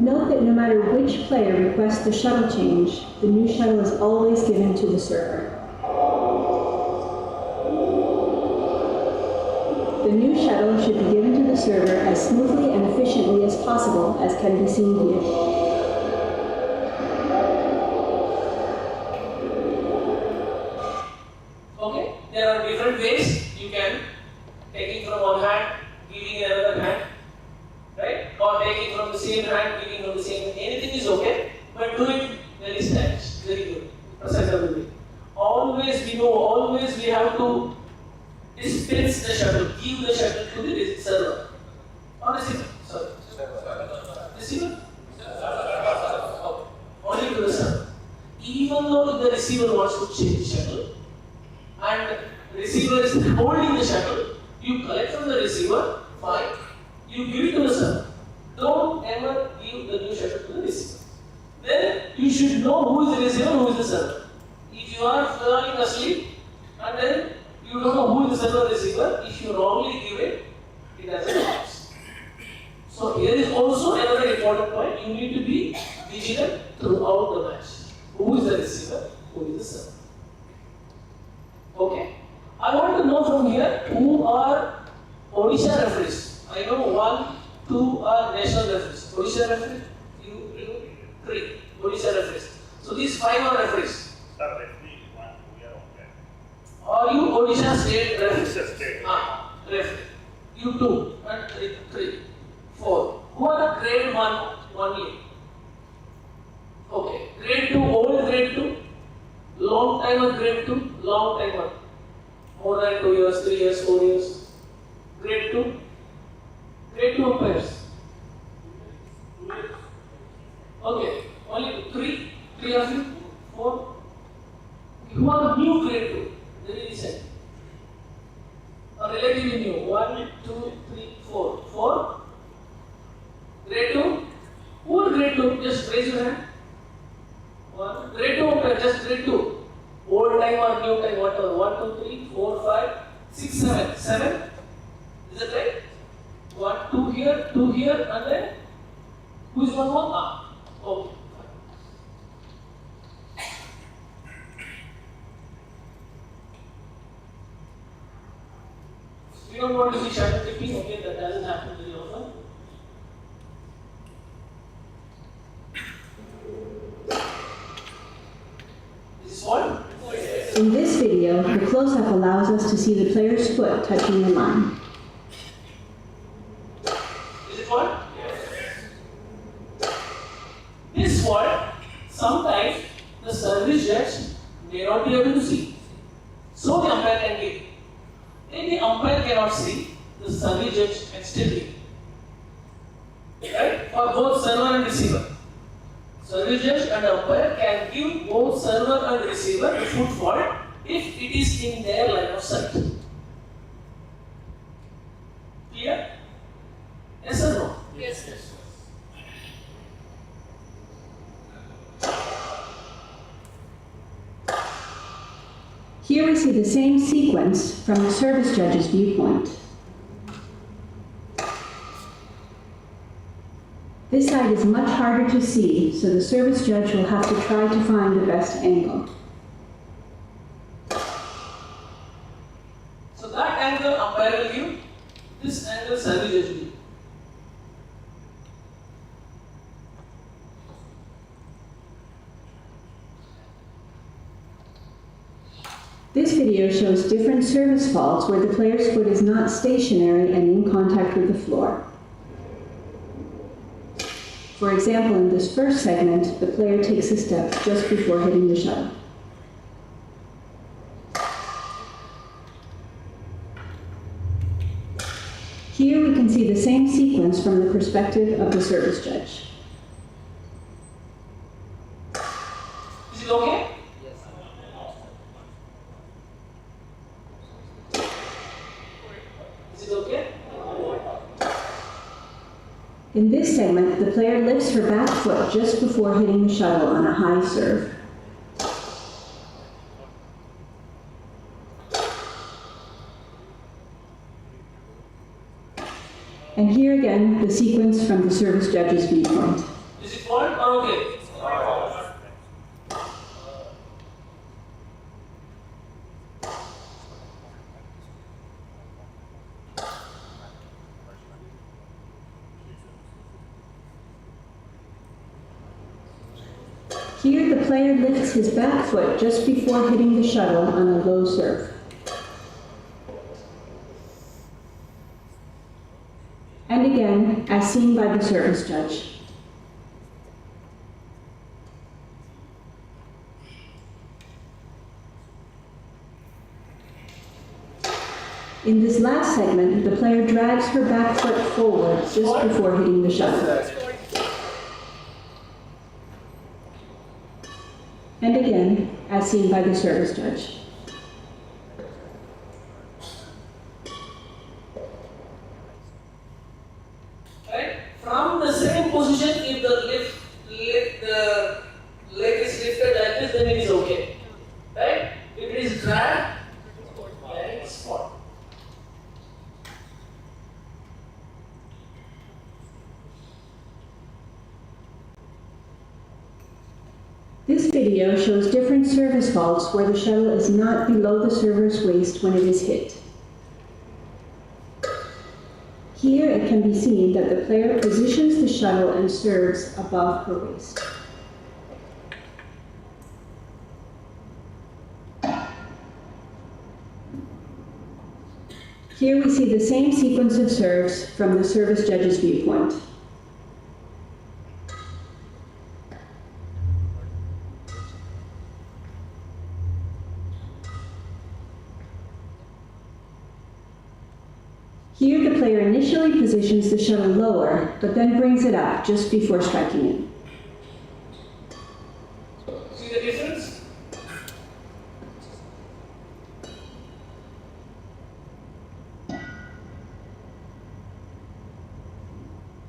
Speaker 9: note that no matter which player requests the shuttle change, the new shuttle is always given to the server. The new shuttle should be given to the server as smoothly and efficiently as possible, as can be seen here.
Speaker 1: Okay, there are different ways you can taking from one hand, giving in another hand, right? Or taking from the same hand, giving from the same hand. Anything is okay, but do it very stylish, very good, presentable way. Always we know, always we have to dispense the shuttle, give the shuttle to the server. Or receiver, sorry. You give it to the server. Don't ever give the new shuttle to the receiver. Then you should know who is the receiver, who is the server. If you are falling asleep and then you don't know who is the server or receiver, if you wrongly give it, it doesn't work. So here is also another important point. You need to be vigilant throughout the match. Who is the receiver? Who is the server? Okay. I want to know from here who are Odisha referees. I know 1, 2 are national referees. Odisha referees, you 3. Odisha referees. So these 5 are referees.
Speaker 3: Sir, referee 1, we are okay.
Speaker 1: Or you Odisha state referees.
Speaker 3: Odisha state.
Speaker 1: Referee. You 2 and 3, 4. Who are the grade 1 only? Okay. Grade 2, old grade 2. Long timer grade 2, long timer. More than 2 years, 3 years, 4 years. Grade 2. Grade 2 umpires. Okay. Only 3. 3 of you? 4. Who are new grade 2? Very recent. Or relatively new. 1, 2, 3, 4. 4. Grade 2? Who are grade 2? Just raise your hand. 1. Grade 2 umpire, just grade 2. Old time or new time, whatever. 1, 2, 3, 4, 5, 6, 7. 7? Is that right? 1, 2 here, 2 here, and then who is one more? Okay. We don't want to see shuttle tipping, okay, that doesn't happen very often. This is what?
Speaker 9: In this video, the close-up allows us to see the player's foot touching the line.
Speaker 1: Is it what? This what sometimes the service judge may not be able to see. So the umpire can give. If the umpire cannot see, the service judge can still give. Right? For both server and receiver. Service judge and umpire can give both server and receiver the foot fault if it is in their line of sight. Clear? Yes or no?
Speaker 10: Yes.
Speaker 9: Here we see the same sequence from the service judge's viewpoint. This side is much harder to see, so the service judge will have to try to find the best angle.
Speaker 1: So that angle umpire will give, this angle service judge will give.
Speaker 9: This video shows different service faults where the player's foot is not stationary and in contact with the floor. For example, in this first segment, the player takes a step just before hitting the shuttle. Here we can see the same sequence from the perspective of the service judge.
Speaker 1: Is it okay? Is it okay?
Speaker 9: In this segment, the player lifts her back foot just before hitting the shuttle on a high serve. And here again, the sequence from the service judge's viewpoint.
Speaker 1: Is it fault or okay?
Speaker 9: Here, the player lifts his back foot just before hitting the shuttle on a low serve. And again, as seen by the service judge. In this last segment, the player drags her back foot forward just before hitting the shuttle. And again, as seen by the service judge.
Speaker 1: position, if the leg is lifted like this, then it is okay. Right? If it is dragged, then it is fault.
Speaker 9: This video shows different service faults where the shuttle is not below the server's waist when it is hit. Here it can be seen that the player positions the shuttle and serves above her waist. Here we see the same sequence of serves from the service judge's viewpoint. Here the player initially positions the shuttle lower, but then brings it up just before striking it.
Speaker 1: See the difference?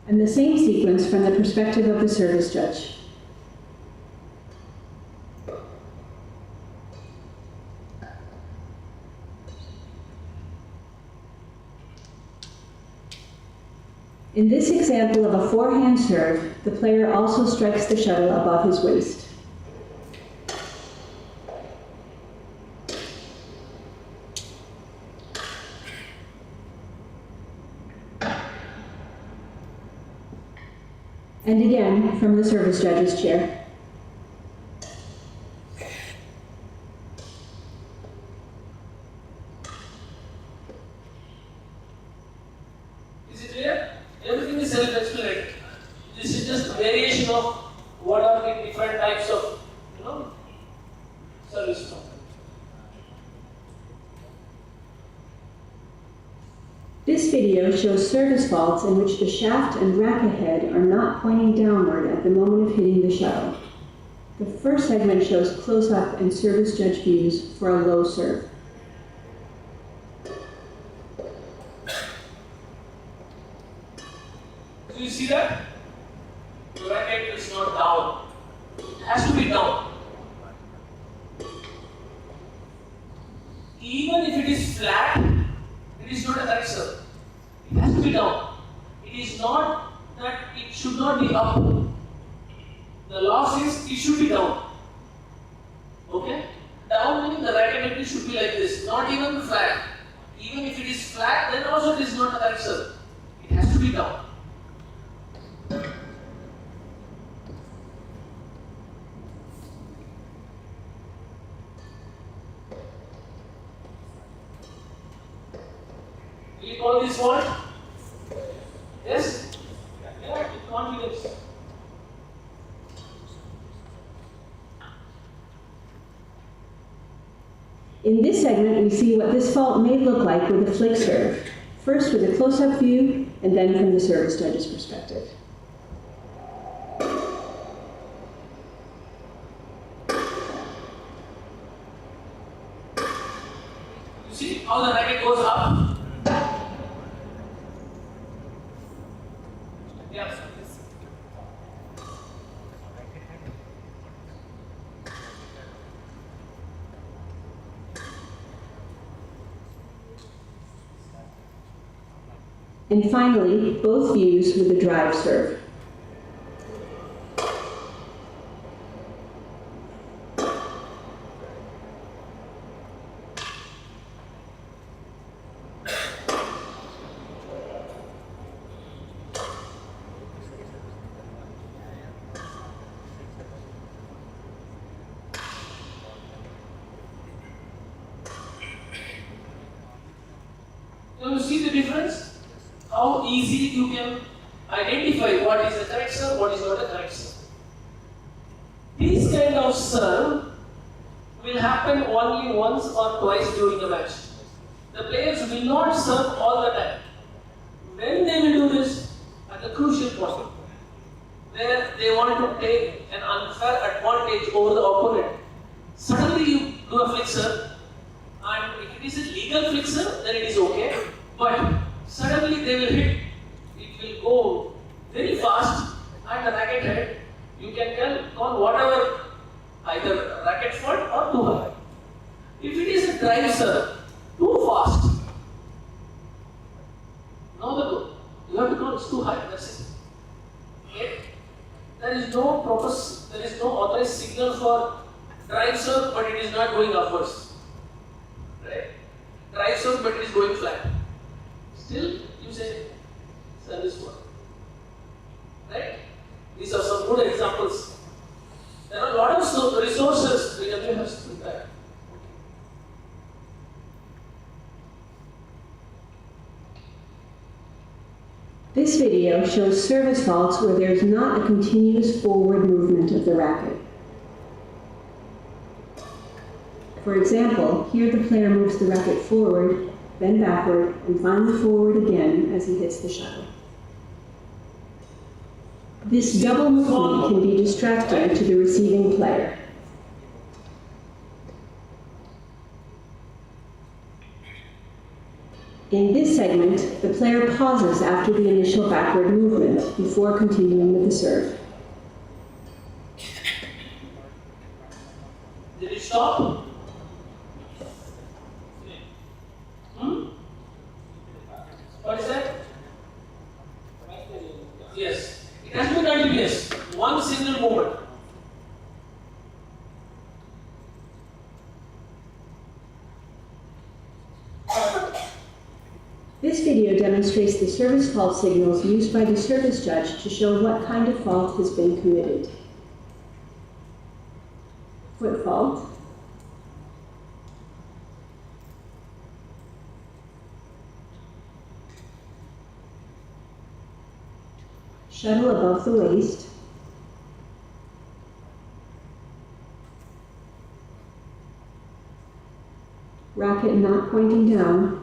Speaker 9: And the same sequence from the perspective of the service judge. In this example of a forehand serve, the player also strikes the shuttle above his waist. And again, from the service judge's chair.
Speaker 1: Is it clear? Everything is self-explanatory. This is just a variation of what are the different types of, service from.
Speaker 9: This video shows service faults in which the shaft and racket head are not pointing downward at the moment of hitting the shuttle. The first segment shows close-up and service judge views for a low serve.
Speaker 1: Do you see that? The racket is not down. It has to be down. Even if it is flat, it is not a correct serve. It has to be down. It is not that it should not be up. The loss is it should be down. Okay? Down meaning the racket head should be like this, not even flat. Even if it is flat, then also it is not a correct serve. It has to be down. Will you call this fault? Yes? Yeah, with confidence.
Speaker 9: In this segment, we see what this fault may look like with a flick serve. First with a close-up view, and then from the service judge's perspective.
Speaker 1: You see how the racket goes up? Yeah.
Speaker 9: And finally, both views with a drive serve.
Speaker 1: You see the difference? How easily you can identify what is the correct serve, what is not the correct serve. This kind of serve will happen only once or twice during the match. The players will not serve all the time. When they will do this? At the crucial point, where they want to take an unfair advantage over the opponent. Suddenly you do a flick serve, and if it is a legal flick serve, then it is okay. But suddenly they will hit. It will go very fast, and the racket head, you can call whatever, either racket fault or too high. If it is a drive serve, too fast, now the goal. You have to call it's too high, that's it. Okay? There is no authorized signal for drive serve, but it is not going upwards. Right? Drive serve, but it is going flat. Still, you say service work. Right? These are some good examples. There are a lot of resources VW has prepared.
Speaker 9: This video shows service faults where there is not a continuous forward movement of the racket. For example, here the player moves the racket forward, then backward, and finally forward again as he hits the shuttle. This double movement can be distracting to the receiving player. In this segment, the player pauses after the initial backward movement before continuing with the serve.
Speaker 1: Did it stop? What is that? Yes. It has to be continuous. One single movement.
Speaker 9: This video demonstrates the service fault signals used by the service judge to show what kind of fault has been committed. Foot fault. Shuttle above the waist. Racket not pointing down.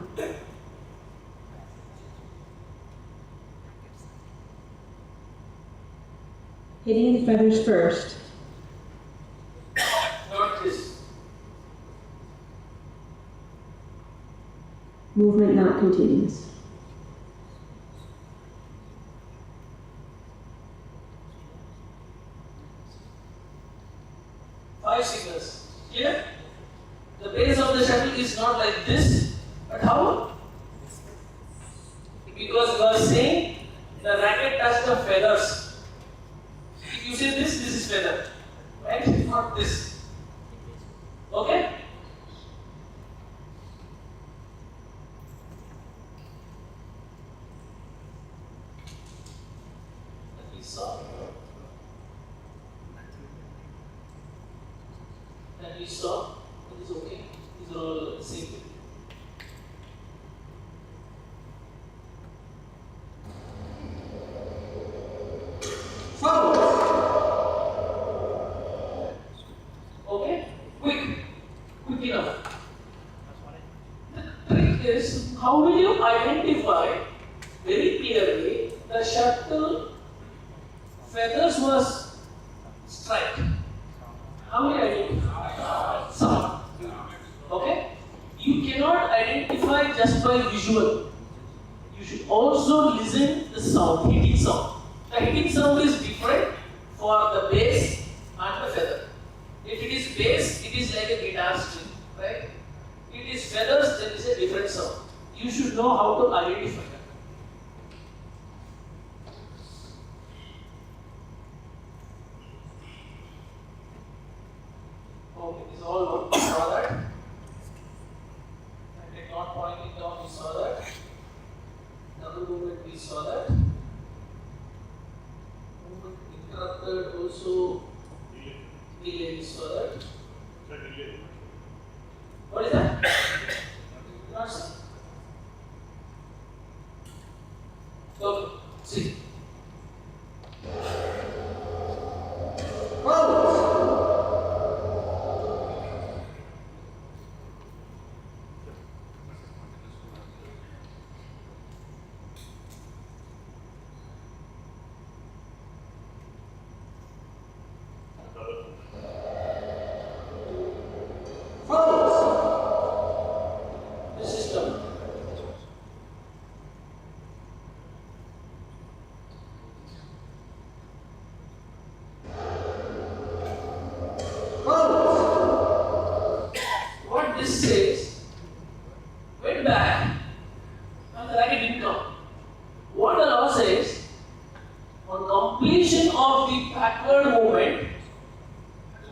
Speaker 9: Hitting the feathers first.
Speaker 1: Not this.
Speaker 9: Movement not continuous.
Speaker 1: Five signals. Clear? The base of the shuttle is not like this, but how? Because you are saying the racket touched the feathers. If you say this is feather. Right? Not this. Okay? That we saw. That we saw. It is okay. These are all the same thing. Forward. Okay? Quick enough. The trick is, how will you identify very clearly the shuttle feathers was strike? How will you identify? Sound. Okay? You cannot identify just by visual. You should also listen the sound, hitting sound. The hitting sound is different for the bass and the feather. If it is bass, it is like a guitar string, right? If it is feathers, then it is a different sound. You should know how to identify that. Okay, this is all one. We saw that. And not pointing down, we saw that. Double movement, we saw that. Movement interrupted also. Delay, we saw that. What is that? Not seen. Okay, see. completion of the backward movement,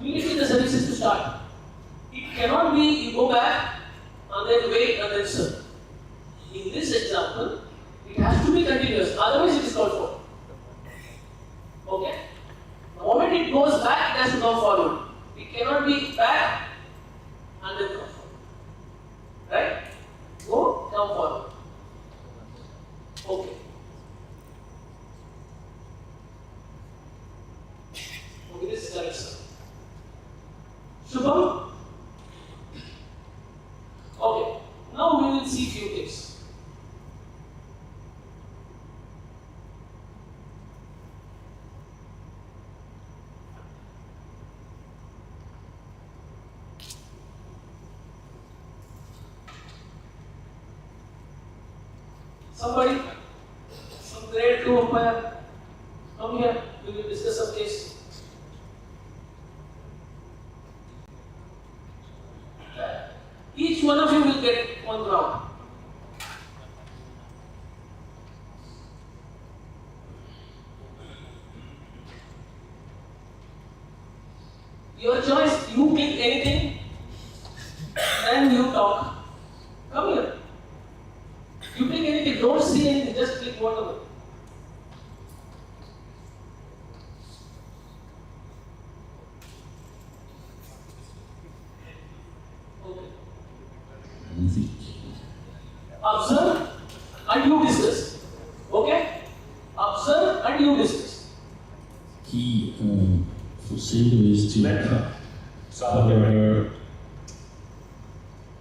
Speaker 1: immediately the service is to start. It cannot be you go back and then wait and then serve. In this example, it has to be continuous, otherwise it is called for. Okay? The moment it goes back, it has to come forward. It cannot be back and then come forward. Right? Go, come forward. Okay. Okay, this is correct, sir. Shubham? Okay. Now we will see few things. Somebody, some grade 2 umpire, come here, we will discuss some case. Each one of you will get one round. Your choice, you pick anything and you talk. Come here. You pick anything, don't see anything, just pick whatever. Okay. Observe and you discuss. Okay? Observe and you discuss.
Speaker 13: Key for Sindhu is to cover her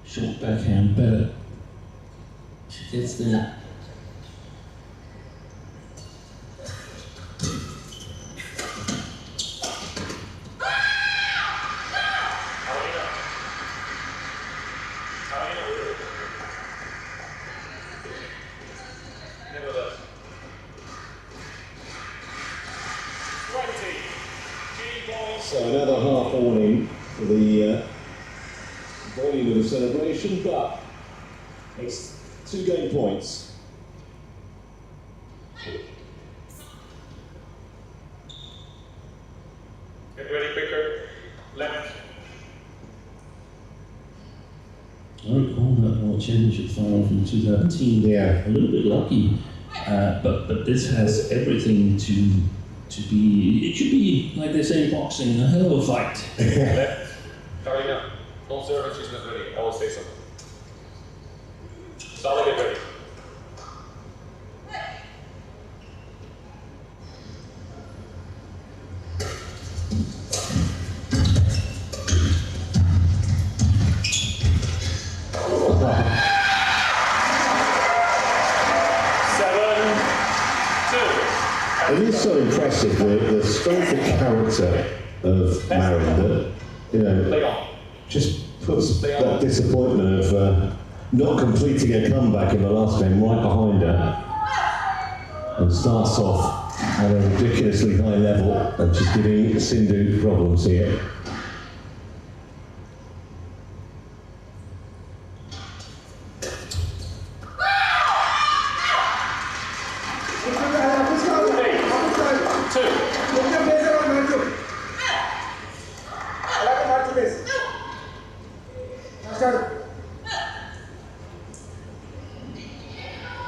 Speaker 13: short backhand better. She gets there.
Speaker 15: So another half warning for the volume of the celebration, but it's 2 game points.
Speaker 3: Get ready, quicker. Left.
Speaker 13: I recall that World Championship final from 2017.
Speaker 15: Yeah.
Speaker 13: A little bit lucky, but this has everything to be. It should be, like they say in boxing, a hell of a fight.
Speaker 3: Left. Karina, don't serve if she's not ready. I will say something. Solid, get ready.
Speaker 15: It is so impressive, the strength of character of Marion that, you know, just puts that disappointment of not completing a comeback in the last game right behind her and starts off at a ridiculously high level and just giving Sindhu problems here.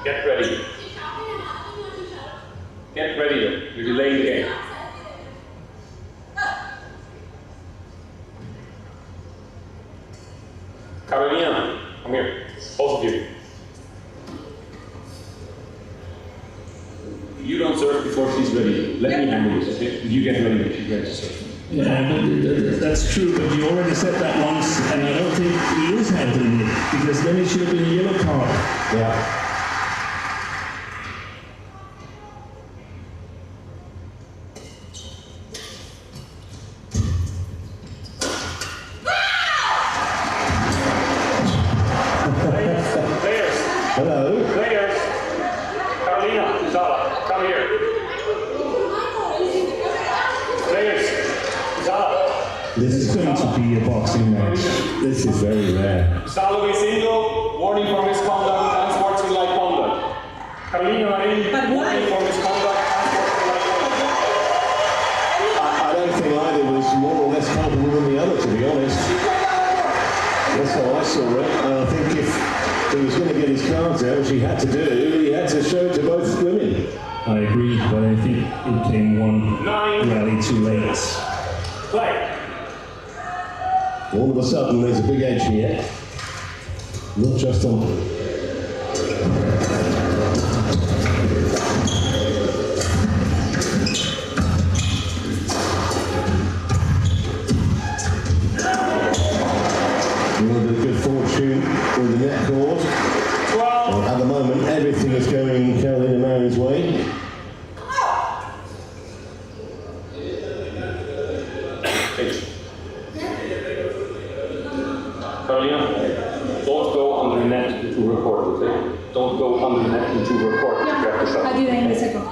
Speaker 3: Get ready. Get ready. You're delaying the game. Carolina, come here. Both of you. You don't serve before she's ready. Let me handle this, okay? You get ready when she's ready to serve.
Speaker 13: Yeah, but that's true, but you already said that once, and I don't think he is handling it, because then it should have been a yellow card.
Speaker 15: Yeah. Hello.
Speaker 3: Players. Carolina, Zala, come here. Players. Zala.
Speaker 15: This is going to be a boxing match. This is very rare.
Speaker 3: Zala with single, warning for misconduct and sportsmanlike conduct. Carolina Marin, warning for misconduct and sportsmanlike conduct.
Speaker 15: saw it, and I think if he was going to get his cards out, which he had to do, he had to show it to both women.
Speaker 16: I agree, but I think it came one rally too late.
Speaker 15: Play. All of a sudden, there's a big edge here. Not just on. A little bit of good fortune with the net cord. Well, at the moment, everything is going Carolina Marion's way.
Speaker 12: Carolina, don't go under the net to record, okay? Don't go under the net to record.
Speaker 10: I'll do that in a second.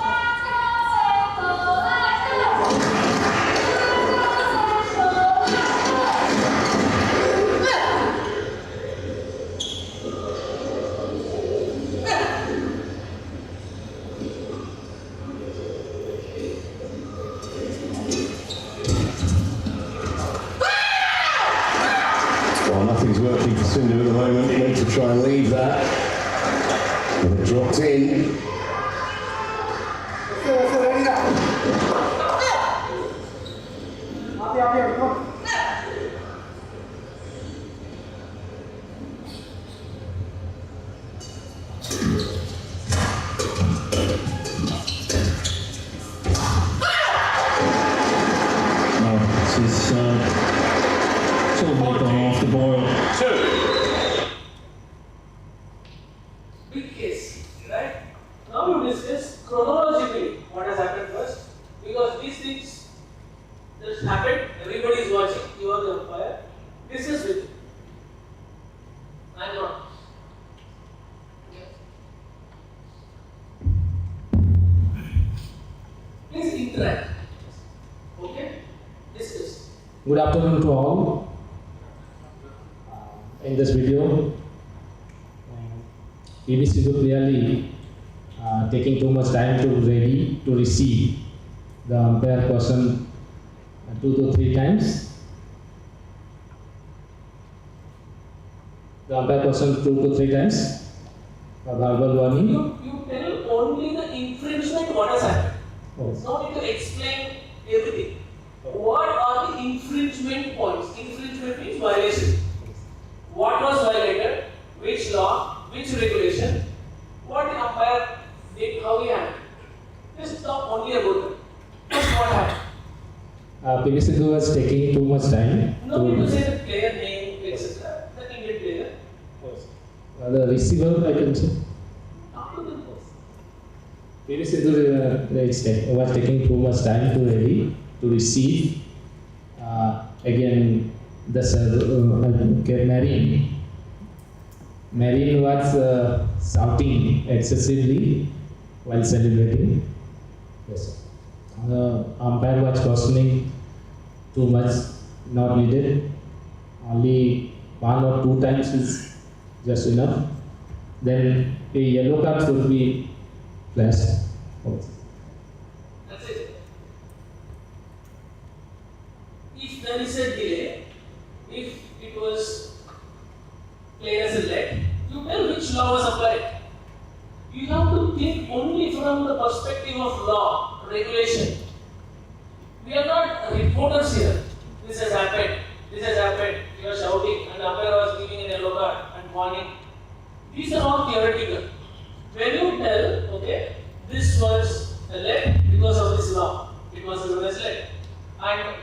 Speaker 15: Well, nothing's working for Sindhu at the moment. Need to try and leave that. And it dropped in.
Speaker 16: This is totally gone off the boil.
Speaker 1: Big case, right? Now you discuss chronologically what has happened first, because these things just happened, everybody is watching, you are the umpire, discuss with it. I am not. Please interact. Okay? Discuss.
Speaker 12: Good afternoon to all. In this video, BBC is clearly taking too much time to ready to receive the umpire person 2 to 3 times. The umpire person 2 to 3 times. A verbal warning.
Speaker 1: You tell only the infringement what has happened. No need to explain everything. What are the infringement points? Infringement means violation. What was violated? Which law? Which regulation? What the umpire did? How he handled? Just talk only about it. Just what happened?
Speaker 12: BBC was taking too much time.
Speaker 1: No need to say the player name, etc. The Indian player.
Speaker 12: The receiver, I can say.
Speaker 1: Talk to them.
Speaker 12: BBC was taking too much time to ready to receive. Again, the Marine was shouting excessively while celebrating. Yes. Umpire was cautioning too much, not needed. Only 1 or 2 times is just enough. Then a yellow card should be flashed.
Speaker 1: That's it. If there is a delay, if it was player select, you tell which law was applied. You have to think only from the perspective of law, regulation. We are not reporters here. This has happened, you are shouting, and the umpire was giving a yellow card and warning. These are all theoretical. When you tell, okay, this was a leg because of this law, it was given as leg, and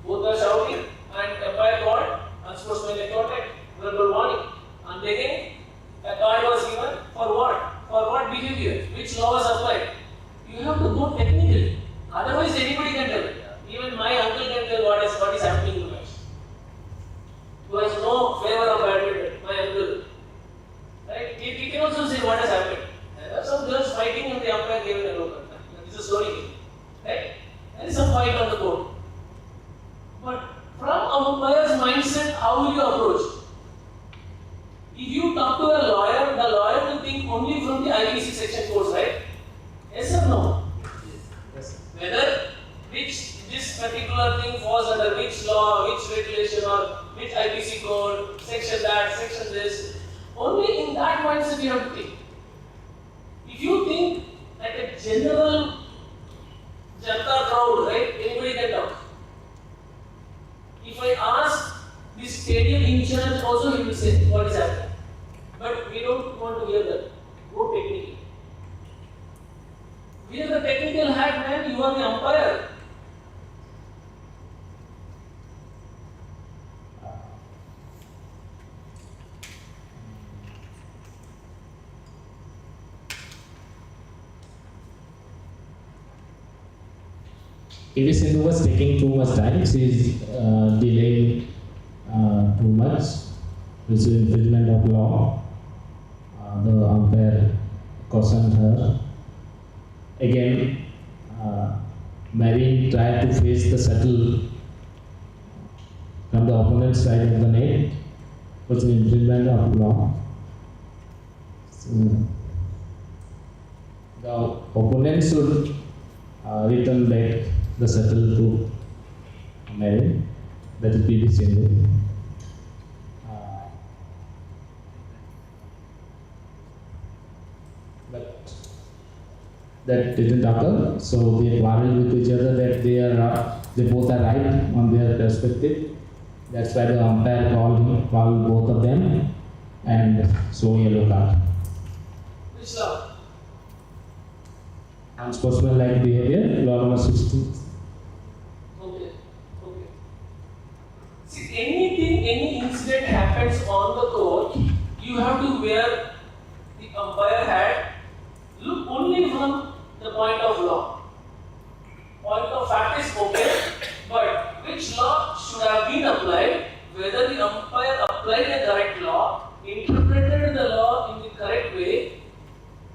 Speaker 1: both are shouting, and umpire called unsportsmanlike contact, verbal warning, and again a card was given for what? For what behavior? Which law was applied? You have to go technically. Otherwise, anybody can tell. Even my uncle can tell what is happening in the match. Who has no favor of badminton, my uncle. Right? He can also say what has happened. There are some girls fighting and the umpire gave a yellow card. This is a story. Right? There is some fight on the court. But from umpire's mindset, how will you approach? If you talk to a lawyer, the lawyer will think only from the IPC section codes, right? Yes or no? Yes. Whether this particular thing falls under which law, which regulation, or which IPC code, section section that, section this. Only in that mindset you have to think. If you think like a general Janta crowd, right? Anybody can talk. If I ask the stadium in charge, also he will say what is happening. But we don't want to hear that. Go technically. We are the technical hat man, you are the umpire.
Speaker 12: PV Sindhu was taking too much time. She is delaying too much, which is infringement of law. The umpire cautioned her. Again, Marine tried to face the shuttle from the opponent side of the net, which is infringement of law. So, the opponent should return back the shuttle to Marine, that is PV Sindhu. But that didn't occur, so they quarreled with each other that they both are right on their perspective. That's why the umpire called both of them and show yellow card.
Speaker 1: Which law?
Speaker 12: Unsportsmanlike behavior, law number 16.
Speaker 1: Okay. See, any incident happens on the court, you have to wear the umpire hat. Look only from the point of law. Point of fact is okay, but which law should have been applied, whether the umpire applied the correct law, interpreted the law in the correct way,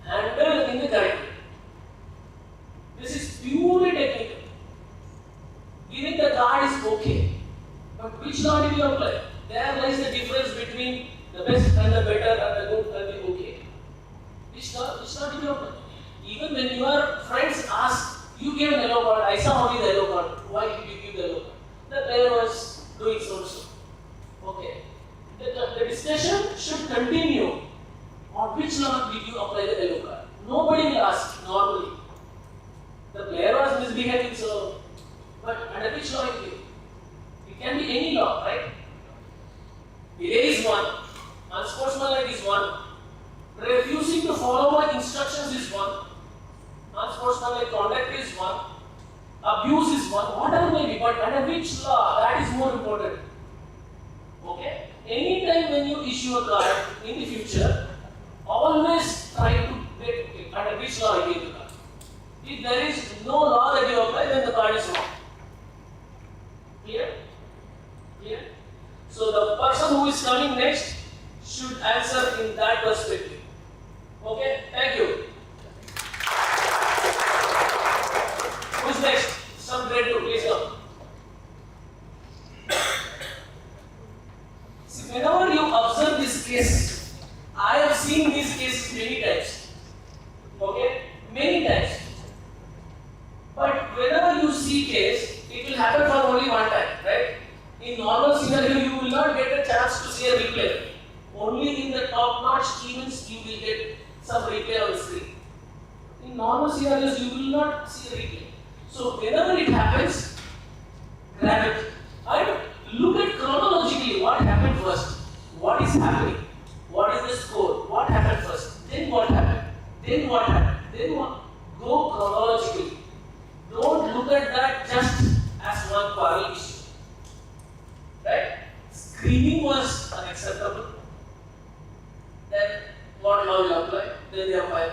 Speaker 1: handled in the correct way. This is purely technical. Giving the card is okay, but which law did you apply? There lies the difference between the best and the better and the good and the okay. Which law did you apply? Even when your friends ask, you gave an yellow card, I saw only the yellow card. Why did you give the yellow card? The player was doing so. Okay. The discussion should continue. On which law did you apply the yellow card? Nobody will ask normally. The player was misbehaving, so, but under which law it is? It can be any law, right? Delay is one, unsportsmanlike is one, refusing to follow my instructions is one, unsportsmanlike conduct is one, abuse is one, whatever may be, but under which law, that is more important. Okay? Anytime when you issue a card in the future, always try to get under which law I gave the card. If there is no law that you apply, then the card is wrong. Clear? So the person who is coming next should answer in that perspective. Okay? Thank you. Who's next? Some grade 2, please come. See, whenever you observe this case, I have seen these cases many times. Okay? Many times. But whenever you see case, it will happen for only one time, right? In normal scenario, you will not get a chance to see a replay. Only in the top-notch events, you will get some replay on the screen. In normal scenarios, you will not see a replay. So whenever it happens, grab it. And look at chronologically what happened first. What is happening? What is the score? What happened first? Then what happened? Then what happened? Then what? Go chronologically. Don't look at that just as one quarrel issue. Right? Screening was unacceptable. Then what law will apply? Then the umpire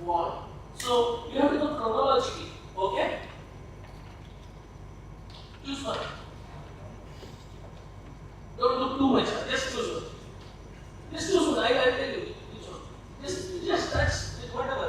Speaker 1: what? So you have to go chronologically. Okay? Choose one. Don't look too much. Just choose one. Just choose one. I tell you. Choose one. Just touch whatever.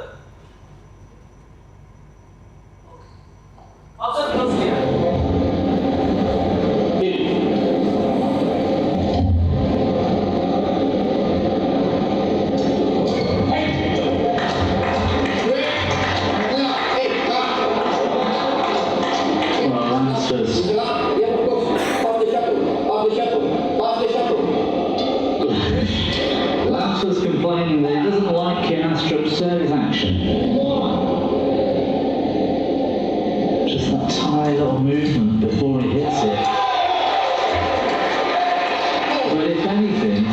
Speaker 16: little movement before it hits it. But if anything,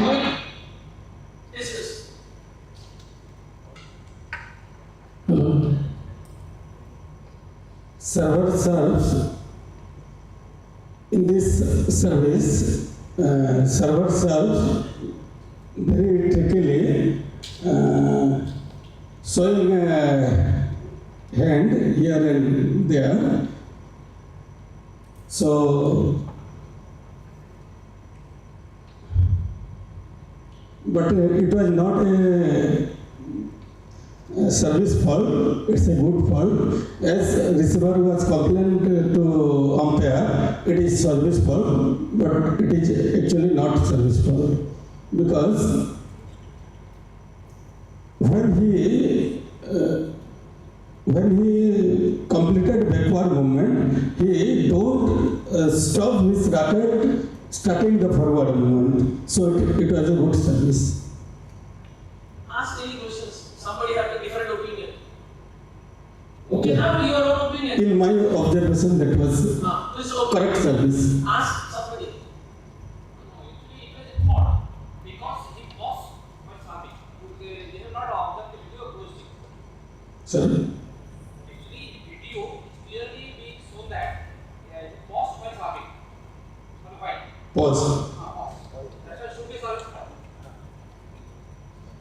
Speaker 1: Discuss.
Speaker 5: Server serves in this service. Server serves very trickily, showing a hand here and there. So, but it was not a service fault, it's a good fault. As receiver was complained to umpire, it is service fault, but it is actually not service fault. Because when he completed backward movement, he don't stop his racket starting the forward movement. So it was a good service.
Speaker 1: Ask any questions. Somebody have a different opinion.
Speaker 5: Okay.
Speaker 1: You have your own opinion.
Speaker 5: In my observation, that was correct service.
Speaker 1: Ask somebody.
Speaker 2: Actually, it was a fault because he was serving. They have not observed the video closely.
Speaker 5: Sorry?
Speaker 2: Actually, in the video, it's clearly being shown that he paused while serving.
Speaker 5: Pause.
Speaker 2: That's why should be service.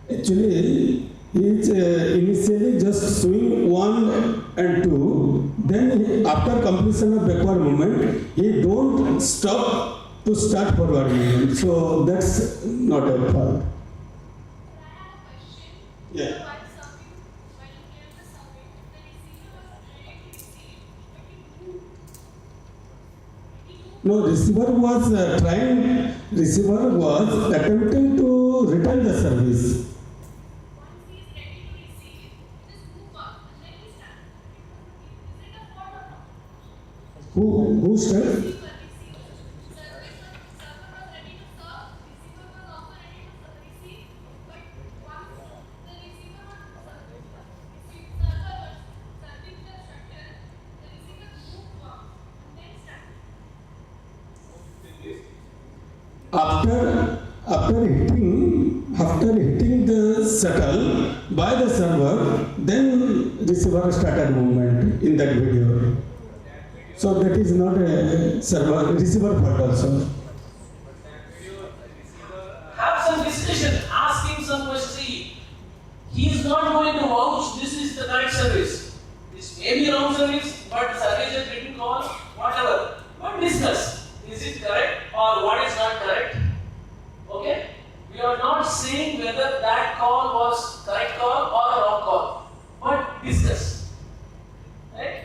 Speaker 5: Actually, he is initially just swing 1 and 2. Then after completion of backward movement, he don't stop to start forward movement. So that's not a fault. Yeah. No, receiver was attempting to return the service. Who started? After hitting the shuttle by the server, then receiver started movement in that video. So that is not a receiver fault also.
Speaker 1: Have some discussion. Ask him some questions. He is not going to vouch this is the correct service. This may be wrong service, but the service is written call, whatever. But discuss. Is it correct or what is not correct? Okay? We are not saying whether that call was correct call or wrong call. But discuss. Right?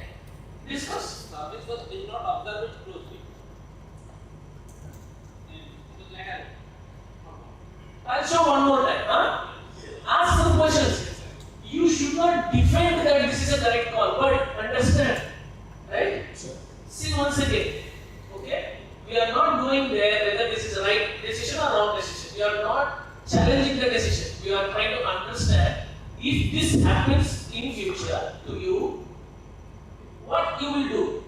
Speaker 1: Discuss.
Speaker 2: Service was did not observe it closely.
Speaker 1: I'll show one more time. Huh? Ask some questions. You should not defend that this is a correct call, but understand. Right? See once again. Okay? We are not going there whether this is the right decision or wrong decision. We are not challenging the decision. We are trying to understand if this happens in future to you, what you will do.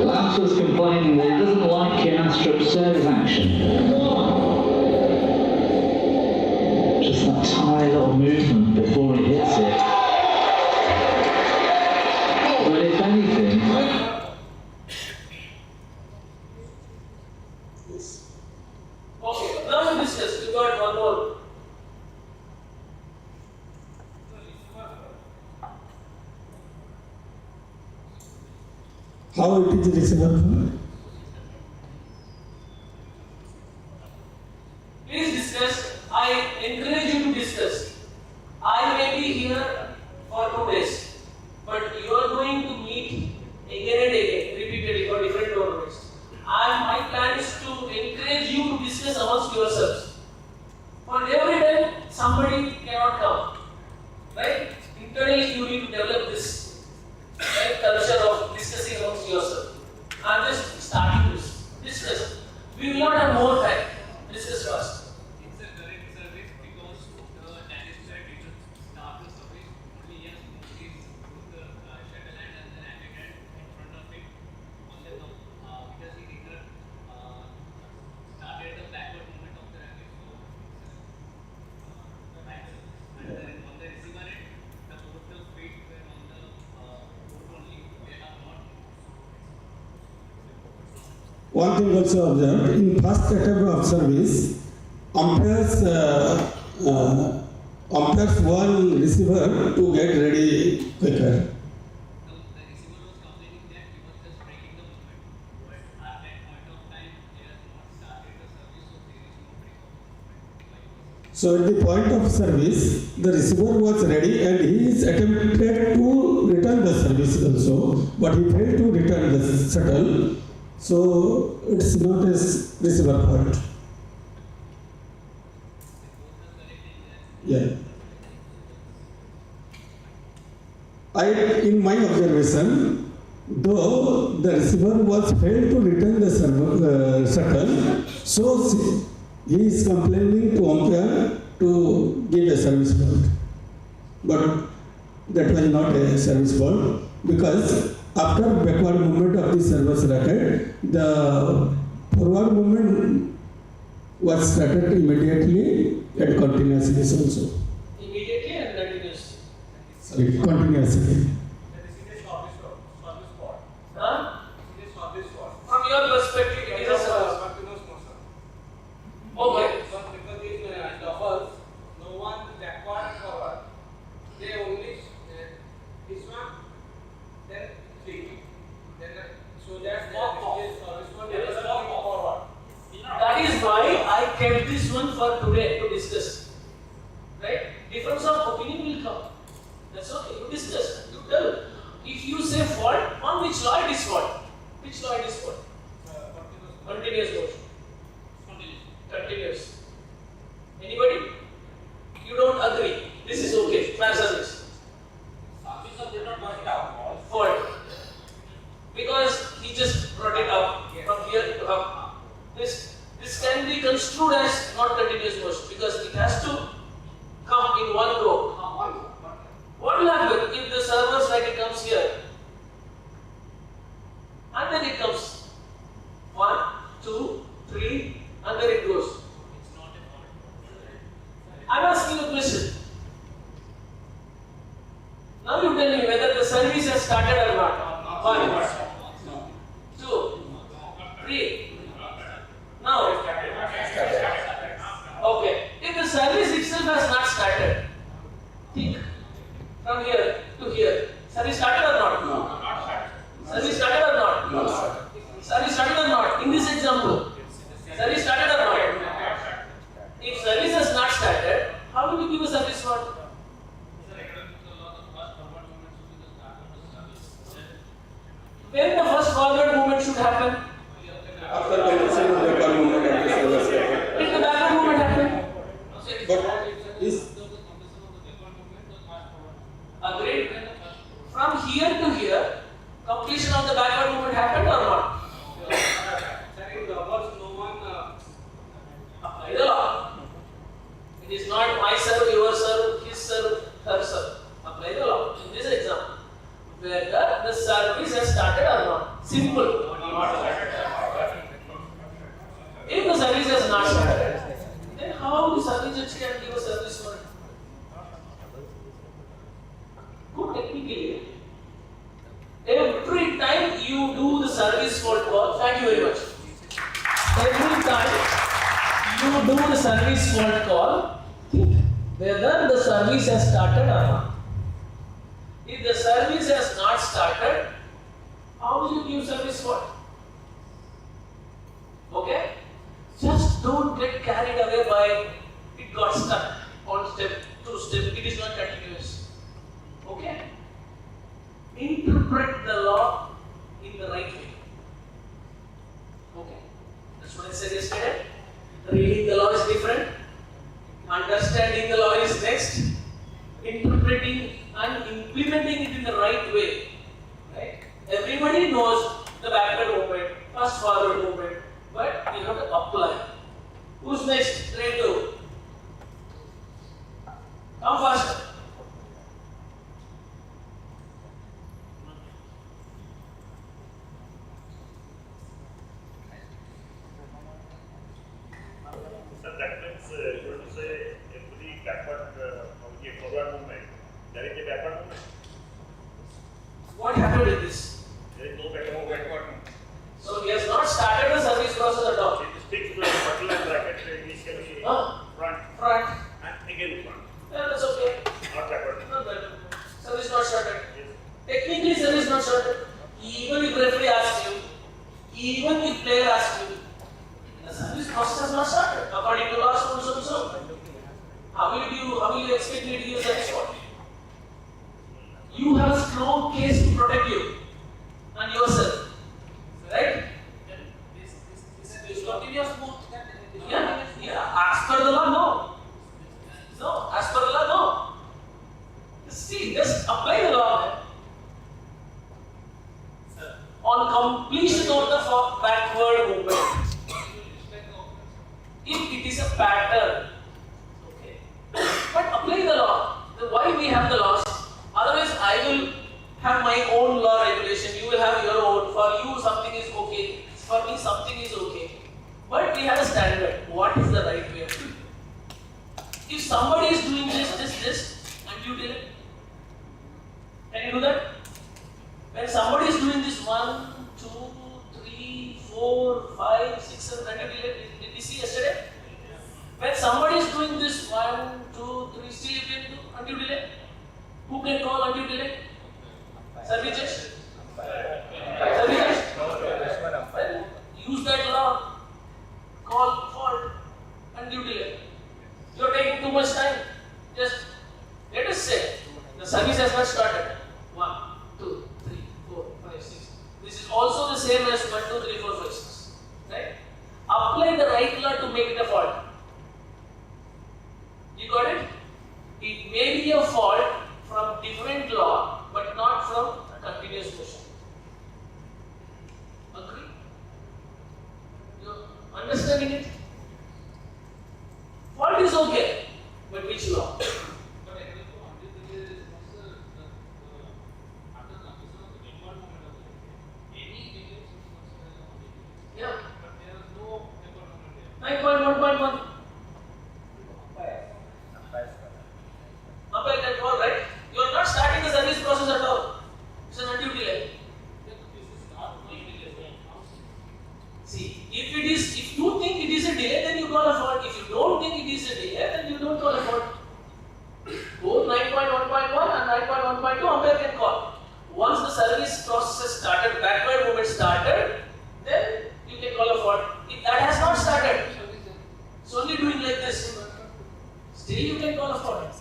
Speaker 16: Lance was complaining that he doesn't like Kianstrup's service action. Just that tiny little movement before it hits it. But if anything,
Speaker 1: Okay, now we discuss. We got one more.
Speaker 5: How it is receiver?
Speaker 1: Please discuss. I encourage you to discuss. I may be here for 2 days, but you are going to meet again and again, repeatedly for different tournaments. My plan is to encourage you to discuss amongst yourselves. For every time
Speaker 17: one thing also observed, in first attempt of service, umpires one receiver to get ready quicker. So at the point of service, the receiver was ready and he is attempted to return the service also, but he failed to return the shuttle. So it's not a receiver fault. Yeah. In my observation, though the receiver was failed to return the shuttle, so he is complaining to umpire to give a service fault. But that was not a service fault because after backward movement of the service racket, the forward movement was started immediately and continuously also.
Speaker 1: Immediately and continuously.
Speaker 17: Sorry, continuously.
Speaker 1: Huh? From your perspective, it is a service. Okay.
Speaker 6: Because these doubles, no one backward and forward. They only this one, then three. Then so that's the service one is forward.
Speaker 1: That is why I kept this one for today to discuss. Right? Difference of opinion will come. That's okay. You discuss. You tell. If you say fault, on which law it is fault? Which law it is fault? Continuous motion. Continuous. Anybody? You don't agree. This is okay. Fair service.
Speaker 6: Service did not work out.
Speaker 1: Fault. Because he just brought it up from here to up. This can be construed as not continuous motion because it has to come in one go. What will happen if the server's racket comes here and then it comes 1, 2, 3 and then it goes? I'm asking a question. Now you tell me whether the service has started or not. 1, 2, 3. Now, okay. If the service itself has not started, think from here to here. Service started or not?
Speaker 17: No.
Speaker 1: Service started or not?
Speaker 17: No.
Speaker 1: Service started or not? In this example, service started or not? If service has not started, how will you give a service fault? When the first forward movement should happen?
Speaker 17: After completion of the backward movement of the service racket.
Speaker 1: If the backward movement happen?
Speaker 17: But is
Speaker 1: Agreed? From here to here, completion of the backward movement happened or not?
Speaker 6: Sir, in doubles, no one.
Speaker 1: Apply the law. It is not my serve, your serve, his serve, her serve. Apply the law. In this example, whether the service has started or not. Simple. If the service has not started, then how the service judge can give a service fault? Good technically. Every time you do the service fault call, thank you very much. Every time you do the service fault call, think whether the service has started or not. If the service has not started, how will you give service fault? Okay? Just don't get carried away by it got stuck on step, 2 step, it is not continuous. Okay? Interpret the law in the right way. Okay? That's what I said yesterday. Reading the law is different. Understanding the law is next. Interpreting and implementing it in the right way. Right? Everybody knows the backward movement, fast forward movement, but you have to apply. Who's next? Try to come faster.
Speaker 3: So that means you want to say every backward forward movement, there is a backward movement.
Speaker 1: What happened with this?
Speaker 3: There is no backward movement.
Speaker 1: So he has not started the Huh?
Speaker 3: Front.
Speaker 1: Front.
Speaker 3: And again front.
Speaker 1: Yeah, that's okay.
Speaker 3: Not backward.
Speaker 1: Not bad. Service not started. Technically, service not started. Even if referee asks you, even if player asks you, the service process has not started. According to law, so. How will you expect me to give a service call? You have a strong case to protect you and yourself. Right?
Speaker 6: This continuous move.
Speaker 1: Yeah. As per the law, no. No. As per the law, no. See, just apply the law. On completion of the backward movement, if it is a pattern, okay. But apply the law. Why we have the laws? Otherwise, I will have my own law regulation. You will have your own. For you, something is okay. For me, something is okay. But we have a standard. What is the right way of doing it? If somebody is doing this, and you did it, can you do that? When somebody is doing this 1, 2, 3, 4, 5, 6, 7, and you did it, did you see yesterday? When somebody is doing this 1, 2, 3, still you can do until delay. Who can call until delay? Services. Services. Use that law. Call fault until delay. You are taking too much time. Just let us say the service has not started. 1, 2, 3, 4, 5, 6. This is also the same as 1, 2, 3, 4, 5, 6. Right? Apply the right law to make it a fault. You got it? It may be a fault from different law, but not from continuous motion. Agree? You understanding it? Fault is okay, but which law? Yeah. 9.1.1. Umpire can call, right? You are not starting the service process at all. It's an undue delay. See, if you think it is a delay, then you call a fault. If you don't think it is a delay, then you don't call a fault. Both 9.1.1 and 9.1.2 umpire can call. Once the service process started, backward movement started, then you can call a fault. If that has not started, it's only doing like this, still you can call a fault.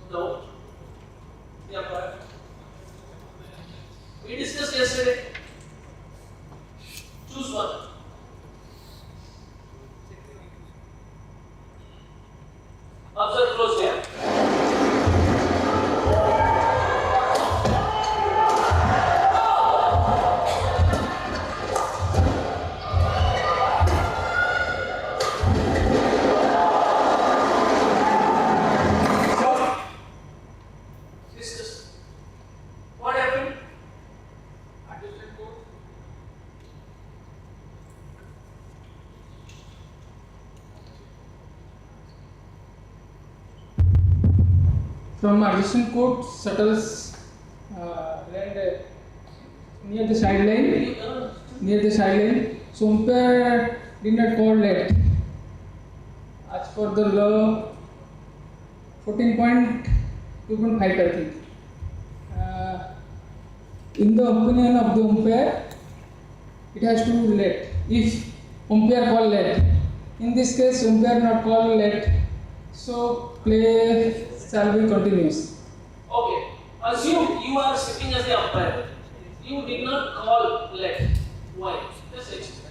Speaker 1: No. Yeah, but we discussed yesterday. Choose one. Observe closely.
Speaker 18: From adjacent court, shuttles land near the sideline. So umpire did not call late. As per the law, 14.2.5, I think. In the opinion of the umpire, it has to be late. If umpire call late, in this case, umpire not call late, so play shall be continuous.
Speaker 1: Okay. Assume you are sitting as the umpire. You did not call late. Why? Just explain.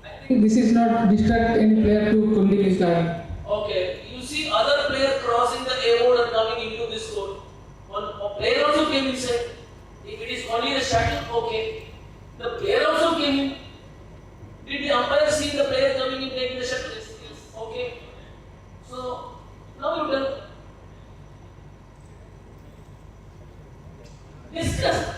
Speaker 18: I think this is not distract any player to continue time.
Speaker 1: Okay. You see other player crossing the A board and coming into this court. One player also came inside. If it is only the shuttle, okay. The player also came in. Did the umpire see the player coming in taking the shuttle? Yes. Okay. So now you tell. Discuss.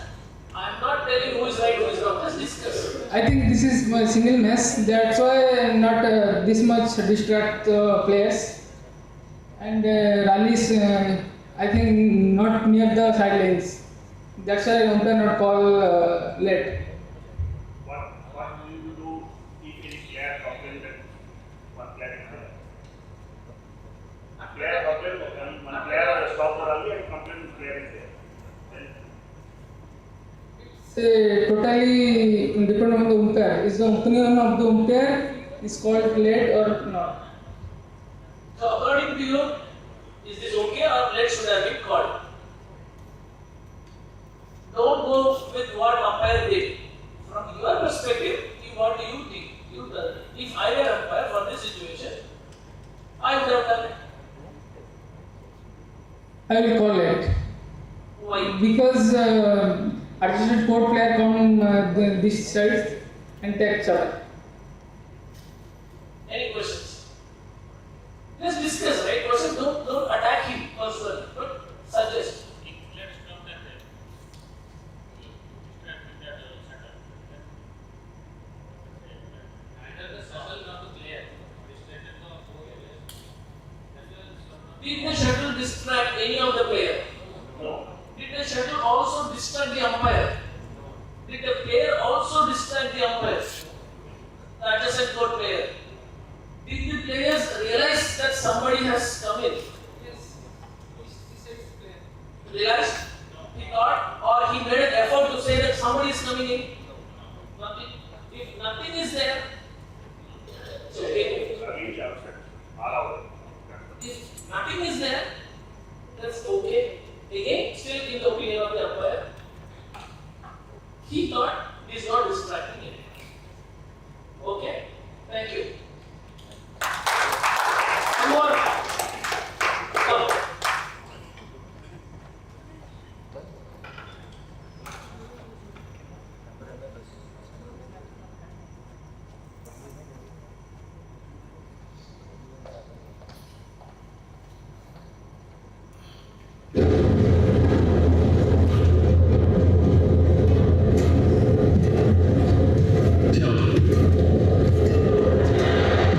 Speaker 1: I am not telling who is right, who is wrong. Just discuss.
Speaker 18: I think this is my single mess. That's why not this much distract players. And rallies, I think not near the sidelines. That's why umpire not call late.
Speaker 3: What do you do
Speaker 18: totally depend on the umpire. Is the opinion of the umpire is called late or not?
Speaker 1: So according to you, is this okay or late should have been called? Don't go with what umpire did. From your perspective, what do you think? You tell me. If I were umpire for this situation, I would have done it.
Speaker 18: I will call it.
Speaker 1: Why?
Speaker 18: Because adjusted court player come this side and take charge.
Speaker 1: Any questions? Let's discuss, right? Person, don't attack him personally, but suggest.
Speaker 2: Let's come that way. Start with that shuttle. Either the shuttle not to clear.
Speaker 1: Did the shuttle distract any of the player?
Speaker 3: No.
Speaker 1: Did the shuttle also distract the umpire? Did the player also distract the umpire? The adjacent court player. Did the players realize that somebody has come in?
Speaker 18: Yes.
Speaker 1: Realized? He thought, or he made an effort to say that somebody is coming in? Nothing. If nothing is there, it's okay. If nothing is there, that's okay. Again, still in the opinion of the umpire, he thought he is not distracting him. Okay? Thank you. One more. Come.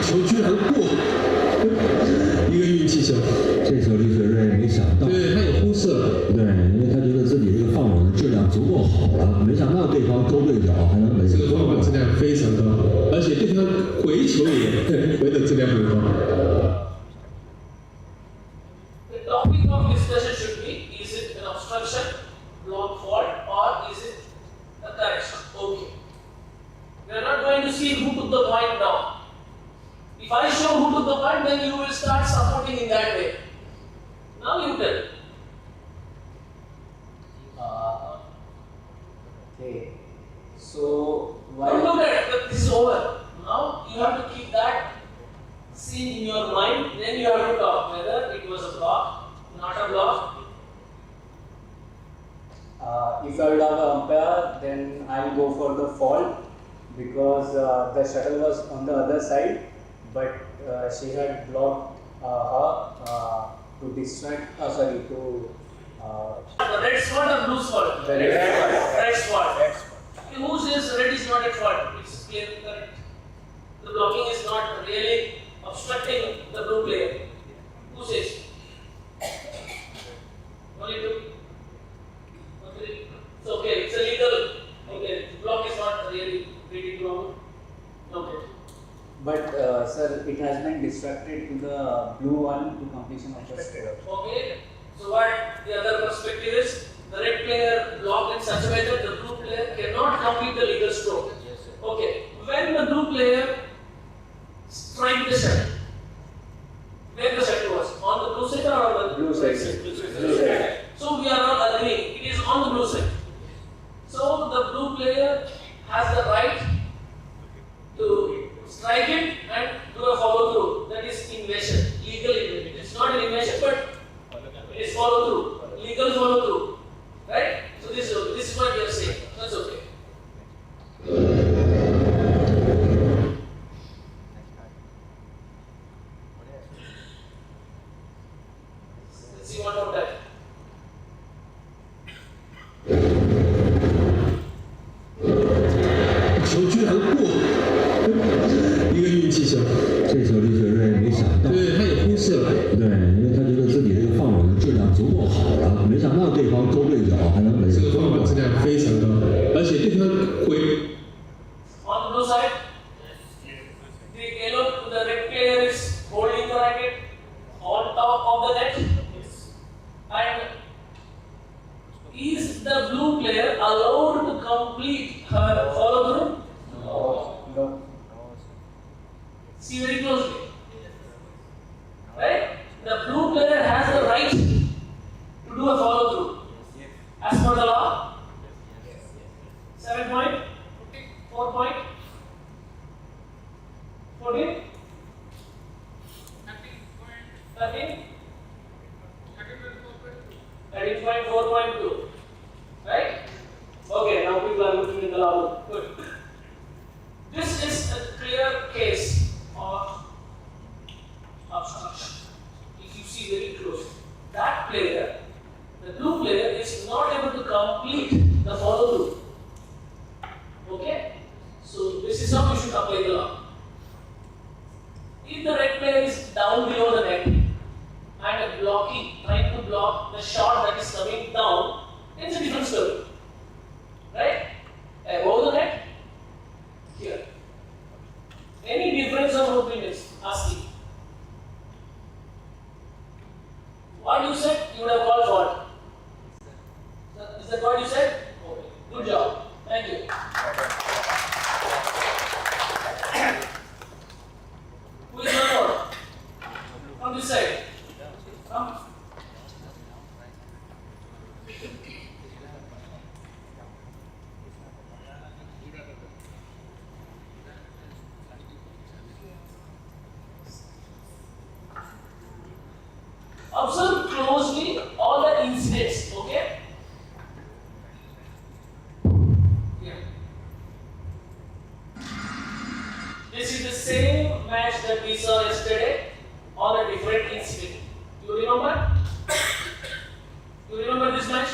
Speaker 19: 球居然过，一个运气球。这时候李雪芮没想到，对他有忽视了，对，因为他觉得自己这个放网的质量足够好了，没想到对方勾对角还能没。这个放网质量非常高，而且对方回球也回的质量很高。
Speaker 1: The topic of discussion should be: is it an obstruction, block fault, or is it a correction? Okay. We are not going to see who took the point now. If I show who took the point, then you will start supporting in that way. Now you tell.
Speaker 20: Okay. So
Speaker 1: Don't look at it, this is over. Now you have to keep that scene in your mind, then you have to talk whether it was a block, not a block.
Speaker 20: if I would have an umpire, then I'll go for the fault because the shuttle was on the other side, but she had blocked her to distract.
Speaker 1: The red spot or blue spot?
Speaker 20: The red
Speaker 1: Red spot. Who says red is not at fault? It's clearly correct. The blocking is not really obstructing the blue player. Who says? Only two. Okay. It's okay. It's a legal. Okay. Block is not really problem. Okay.
Speaker 20: But sir, it has been distracted to the blue one to completion of the score.
Speaker 1: Okay. So what the other perspective is? The red player blocked in such a way that the blue player cannot complete the legal stroke.
Speaker 20: Yes, sir.
Speaker 1: Okay. When the blue player strike the shuttle, where the shuttle was? On the blue side or on the
Speaker 20: Blue side. Blue side.
Speaker 1: So we are all agreeing it is on the blue side. So the blue player has the right to strike it and do a follow through. That is invasion, legal invasion. It's not an invasion, but it is follow through, legal follow through. Right? So this is what we are saying. That's okay. Let's see one more time.
Speaker 19: 球居然过，一个运气球。这时候李雪芮没想到，对他也忽视了，对，因为他觉得自己这个放网的质量足够好了，没想到对方勾对角还能没。这个放网质量非常高，而且对方回。
Speaker 1: On the blue side, the yellow, the red player is holding the racket on top of the net. And is the blue player allowed to complete See very closely. Right? The blue player has the right to do a follow through. As per the law. 7 point, 4 point, 14, 13, 13.4.2. Right? Okay, now people are looking in the law book. Good. This is a clear case of obstruction. If you see very close, that player, the blue player, is not able to complete the follow through. Okay? So this is how you should apply the law. If the red player is down below the net and blocking, trying to block the shot that is coming down, it's a different story. Right? Above the net, here. Any difference of opinions? Asking. What you said, you would have called for it. Is that what you said? Okay. Good job. Thank you. Who is one more? From this side. Come. Observe closely all the incidents, okay? Yeah. This is the same match that we saw yesterday on a different incident. You remember? You remember this match?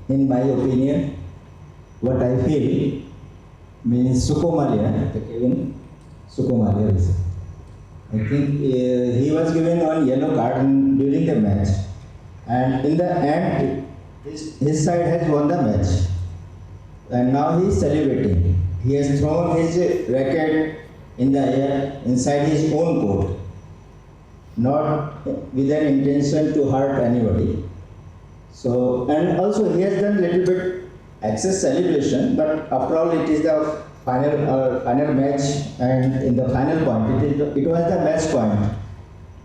Speaker 21: In my opinion, what I feel means Sukumaria, the Kevin Sukumaria is. I think he was given one yellow card during the match, and in the end, his side has won the match, and now he is celebrating. He has thrown his racket in the air inside his own court, not with an intention to hurt anybody. So, and also he has done little bit excess celebration, but after all it is the final match, and in the final point, it was the match point.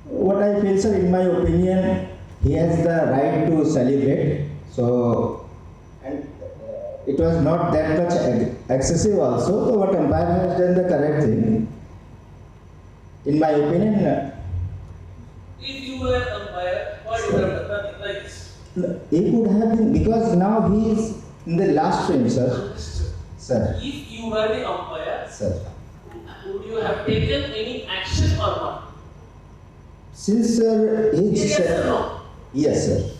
Speaker 21: What I feel, sir, in my opinion, he has the right to celebrate. So, and it was not that much excessive also. So what umpire has done the correct thing. In my opinion.
Speaker 1: If you were umpire, what would have done like this?
Speaker 21: He could have been, because now he is in the last frame, sir. Sir.
Speaker 1: If you were the umpire,
Speaker 21: Sir.
Speaker 1: would you have taken any action or not?
Speaker 21: Since sir,
Speaker 1: Yes or no?
Speaker 21: Yes, sir.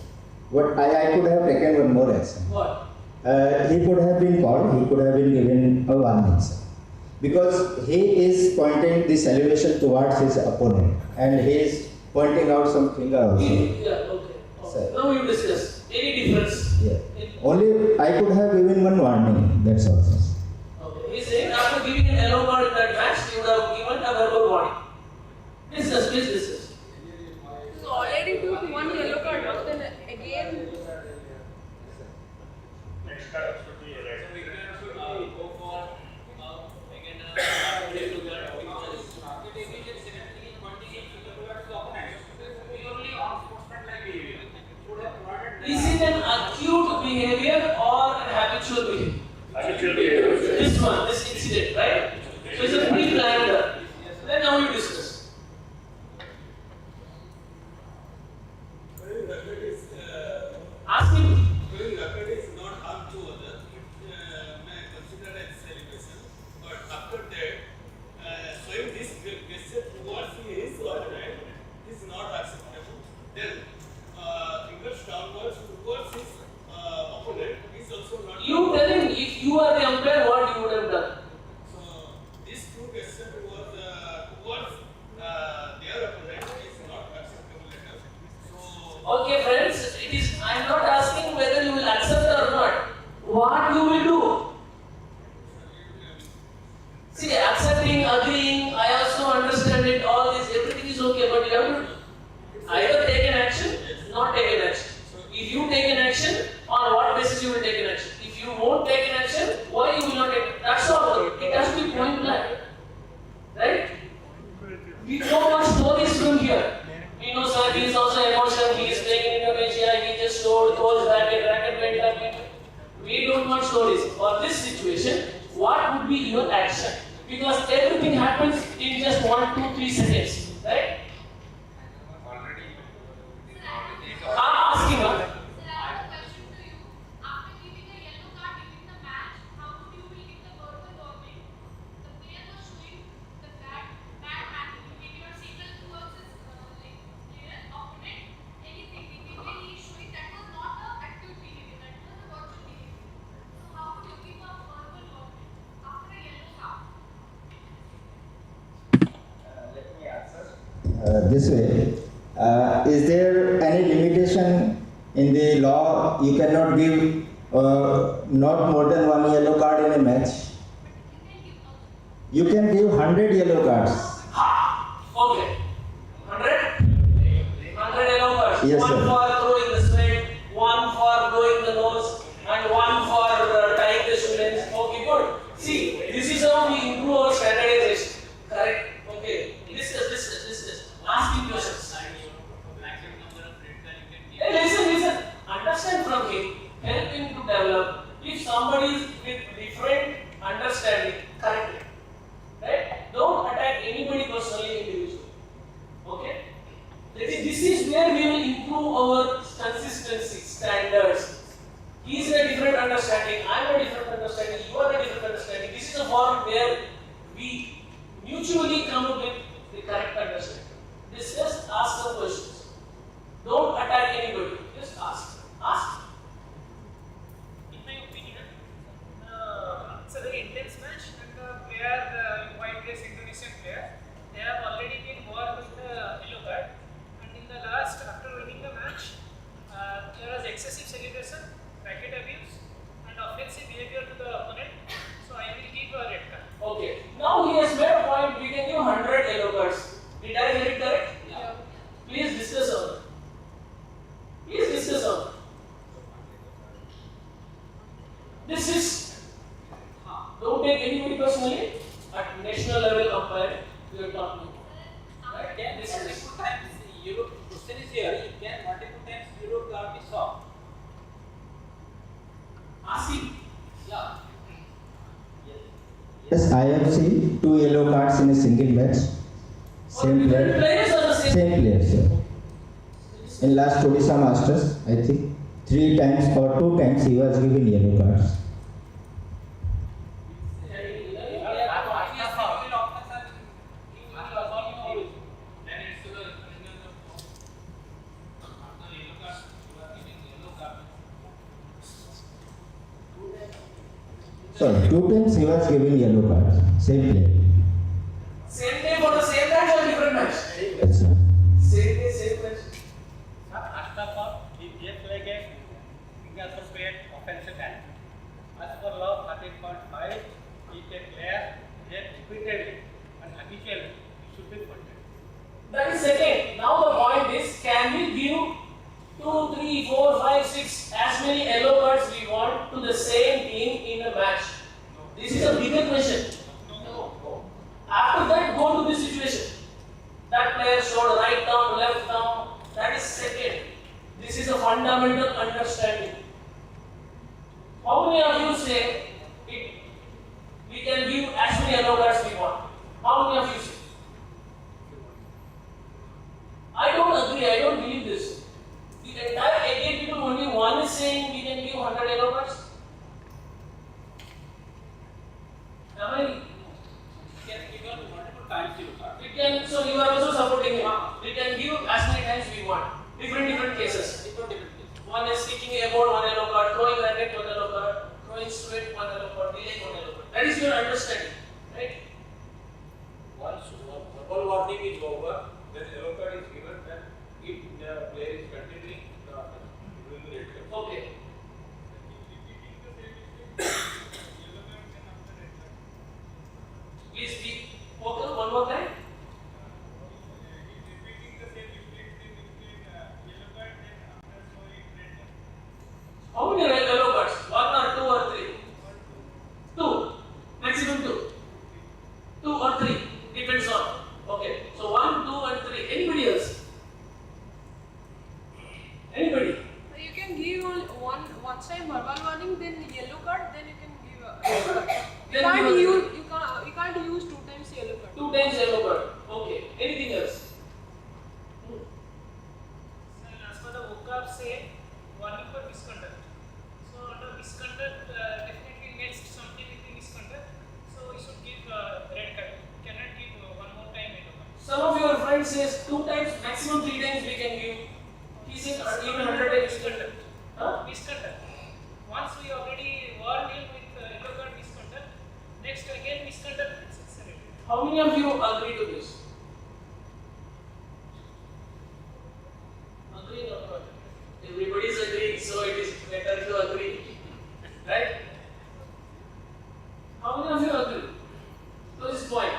Speaker 21: But I could have taken one more action.
Speaker 1: What?
Speaker 21: He could have been called, he could have been given a warning, sir. Because he is pointing the salvation towards his opponent and he is pointing out some finger also.
Speaker 1: Yeah, okay.
Speaker 21: Sir.
Speaker 1: Now you discuss. Any difference?
Speaker 21: Yeah. Only I could have given one warning, that's all, sir.
Speaker 1: Okay. He's saying after giving an yellow card in that match, you would have given a verbal warning. Discuss, please discuss.
Speaker 10: So already took one yellow card, now then again.
Speaker 3: Next card should be a red.
Speaker 2: So we can go for again yellow card because after division secondly pointing it towards the opponent. Purely unsportsmanlike behavior. Should have provided.
Speaker 1: Is it an acute behavior or an habitual behavior?
Speaker 3: Habitual behavior.
Speaker 1: This one, this incident, right? So it's a pre-planned. Then now you discuss. Ask him.
Speaker 4: Going record is not harm to others, it may consider as celebration. But after that, showing this gesture towards his opponent is not acceptable. Then, fingers downwards towards his opponent is also not.
Speaker 1: You tell him if you are the umpire, what you would have done.
Speaker 4: So, this two gesture towards their opponent is not acceptable at all. So,
Speaker 1: Okay, friends, it is. I am not asking whether you will accept or not. What you will do? See, accepting, agreeing, I also understand it. All this, everything is okay, but you have to either take an action, not take an action. If you take an action, on what basis you will take an action? If you won't take an action, why you will not take? That's all. It has to be point blank, right? We don't want stories from here. We know, sir, he is also emotional, he is playing in Indonesia, he just showed those racket went up. We don't want stories. For this situation, what would be your action? Because everything happens in just 1, 2, 3 seconds, right? Ask him.
Speaker 21: This way, is there any limitation in the law? You cannot give not more than one yellow card in a match. You can give 100 yellow cards.
Speaker 1: Okay. 100 yellow cards.
Speaker 21: Yes,
Speaker 1: one
Speaker 21: sir.
Speaker 1: for throwing the sweat, one for blowing the nose, and one for tying the shoelace. Okay, good. See, this is how we improve our standardization. Correct? Okay. Discuss. Ask him questions. Hey, listen. Understand from him. Help him to develop. If somebody is with different understanding, correct it. Right? Don't attack anybody personally, individually. Okay? This is where we will improve our consistency, standards. He is in a different understanding, I am a different understanding, you are a different understanding. This is a forum where we mutually come up with the correct understanding. Discuss, ask some questions. Don't attack anybody, just ask. Ask.
Speaker 2: In my opinion, it's a very intense match, and the player, white dress Indonesian player, they have already been warned with the yellow card. And in the last, after winning the match, there was excessive celebration, racket abuse, and offensive behavior to the opponent. So I will give a red card.
Speaker 1: Okay. Now he has made a point. We can give 100 yellow cards. Did I hear it correct?
Speaker 2: Yeah.
Speaker 1: Please discuss on it. This is, don't take anybody personally. At national level umpire, we are talking. Right?
Speaker 2: Can
Speaker 1: This is.
Speaker 2: multiple times yellow question is here. You can multiple times yellow card be saw.
Speaker 1: Ask him.
Speaker 2: Yeah.
Speaker 21: Yes, I have seen 2 yellow cards in a single match. Same player.
Speaker 1: Players are the same.
Speaker 21: Same player, sir. In last Odisha Masters, I think 3 times or 2 times he was given yellow cards. Sorry, 2 times he was given yellow cards, same player.
Speaker 1: Same day for the same match or different match?
Speaker 21: Yes, sir.
Speaker 1: Same day, same match.
Speaker 8: After for he just like a finger spade offensive hand. As for law 13.5, he can player yet repeatedly and habitually should be funded.
Speaker 1: That is second. Now the point is, can we give 2, 3, 4, 5, 6 as many yellow cards we want to the same team in a match? This is a bigger question. After that, go to this situation. That player showed right down, left down. That is second. This is a fundamental understanding. How many of you say we can give as many yellow cards we want? How many of you say? I don't agree. I don't believe this. The entire 88 people, only one is saying we can give 100 yellow cards. Am I? We can, so you are also supporting him. We can give as many times we want. Different cases. One is kicking a board, 1 yellow card, throwing racket, 1 yellow card, throwing straight, 1 yellow card, delaying 1 yellow card. That is your understanding, right?
Speaker 6: Once verbal warning is over, then yellow card is given, then if the player is continuing, it will be red card.
Speaker 1: Okay. Please be vocal one more time. How many yellow cards? 1 or 2 or 3? 2. Maximum 2. 2 or 3. Depends on. Okay. So 1, 2 and 3. Anybody else? Anybody?
Speaker 10: You can give one time verbal warning, then yellow card, then you can give a yellow card. You can't use 2 times yellow card.
Speaker 1: 2 times yellow card. Okay. Anything else?
Speaker 2: As per the vocab say, warning for misconduct. So under misconduct, definitely next something with the misconduct. So we should give red card. Cannot give one more time yellow card.
Speaker 1: Some of your friends says 2 times, maximum 3 times we can give. He said even 100 times misconduct.
Speaker 2: Misconduct. Once we already warned him with yellow card misconduct, next again misconduct.
Speaker 1: How many of you agree to this? Agree or not? Everybody is agreeing, so it is better to agree. Right? How many of you agree to this point?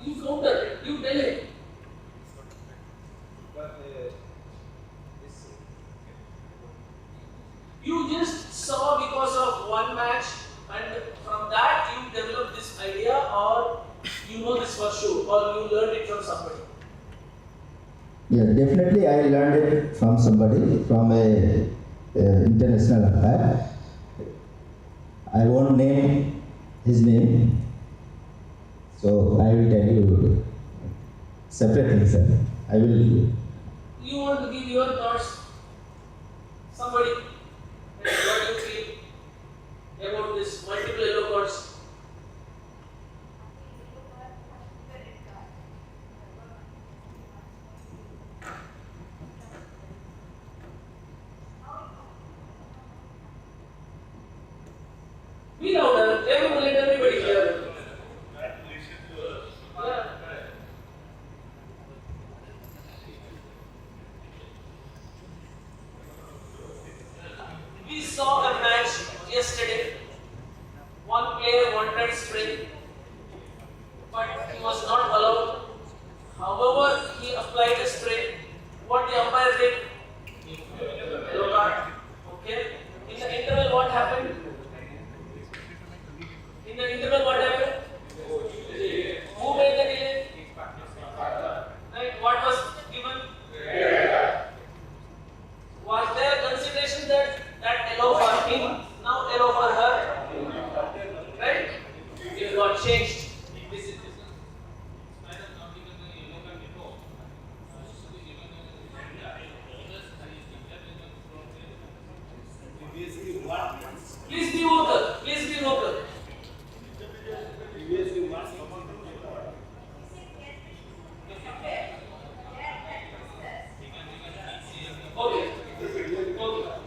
Speaker 1: You counter, you tell it. You just saw because of one match, and from that you developed this idea, or you know this for sure, or you learned it from somebody.
Speaker 21: Yeah, definitely I learned it from somebody, from a international umpire. I won't name his name, so I will tell you separately, sir. I will.
Speaker 1: You want to give your thoughts? Somebody, what do you feel about this multiple yellow cards? Be louder, let everybody hear. Yeah. We saw a match yesterday. One player wanted spray, but he was not allowed. However, he applied a spray. What the umpire did? Yellow card. Okay. In the interval, what happened? In the interval, what happened? Who made the delay? Right. What was given? Was there consideration that yellow for him, now yellow for her? Right? It got changed. Please be vocal. Please be vocal. Okay. Okay.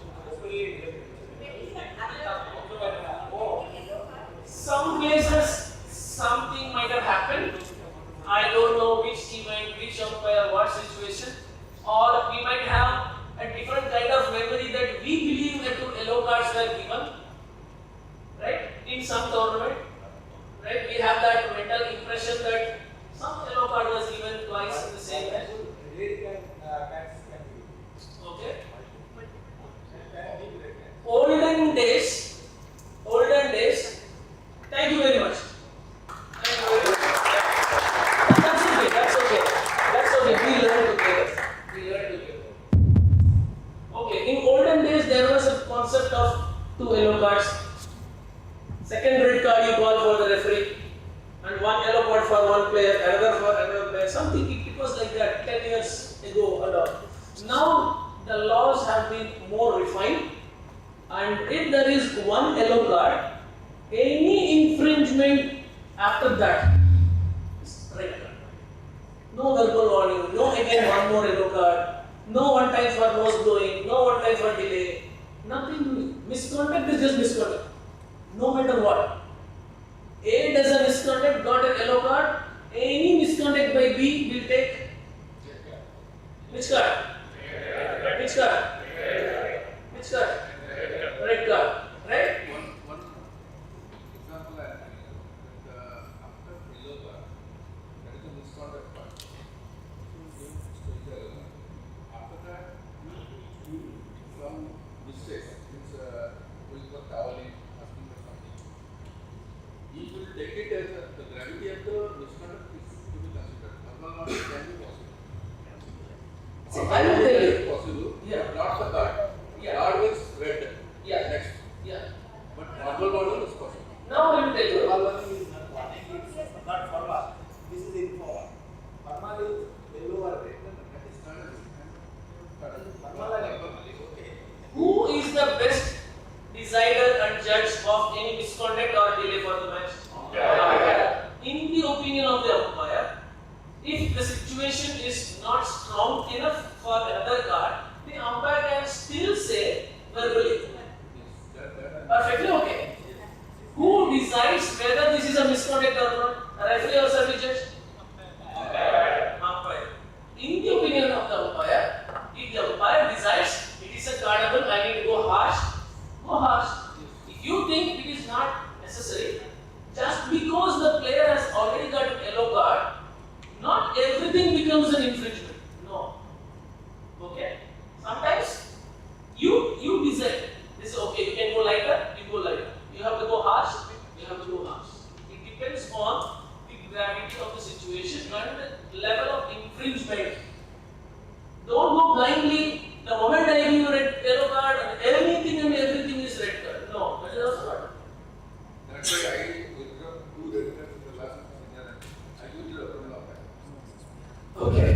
Speaker 1: were given, right? In some tournament, right? We have that mental impression that some yellow card was given twice in the same match. Okay. Olden days. Thank you very much. Thank you very much. That's okay. We learn together. Okay, in olden days there was a concept of 2 yellow cards. Second red card you call for the referee, and 1 yellow card for one player, another for another player. Something it was like that 10 years ago and all. Now the laws have been more refined, and if there is 1 yellow card, any infringement after that is red card. No verbal warning, no again 1 more yellow card, no 1 time for nose blowing, no 1 time for delay, nothing. Misconduct is just misconduct, no matter what. A does a misconduct, got a yellow card. Any misconduct by B will take which card? Which card? Which card? Red card, right?
Speaker 6: One example I have after yellow card, that is a misconduct part. After that, some mistakes, with the toweling, asking for something. He will take it as the gravity of the misconduct is to be considered. Otherwise, it can be possible.
Speaker 1: I will tell you.
Speaker 6: Possible.
Speaker 1: Yeah.
Speaker 6: Not the card.
Speaker 1: Yeah.
Speaker 6: Card is red.
Speaker 1: Yeah.
Speaker 6: Next.
Speaker 1: Yeah.
Speaker 6: But normal model is possible.
Speaker 1: Now I will tell you.
Speaker 7: Normal is not warning, it's not formal. This is informal. Formal is yellow or red. That is formal and informal. Okay.
Speaker 1: Who is the best decider and judge of any misconduct or delay for the match? Umpire. In the opinion of the umpire, if the situation is not strong enough for another card, the umpire can still say verbally. Perfectly okay. Who decides whether this is a misconduct or not? A referee or service judge? Umpire. In the opinion of the umpire, if the umpire decides it is a cardable, I need to go harsh, go harsh. If you think it is not necessary, just because the player has already got a yellow card, not everything becomes an infringement. No. Okay? Sometimes you decide. They say, okay, you can go lighter, you go lighter. You have to go harsh, you have to go harsh. It depends on the gravity of the situation and the level of infringement. Don't go blindly. The moment I give you a yellow card, and anything and everything is red card. No, that is also not.
Speaker 6: That's why I withdraw 2 red cards in the last scenario. I used the problem of that.
Speaker 1: Okay.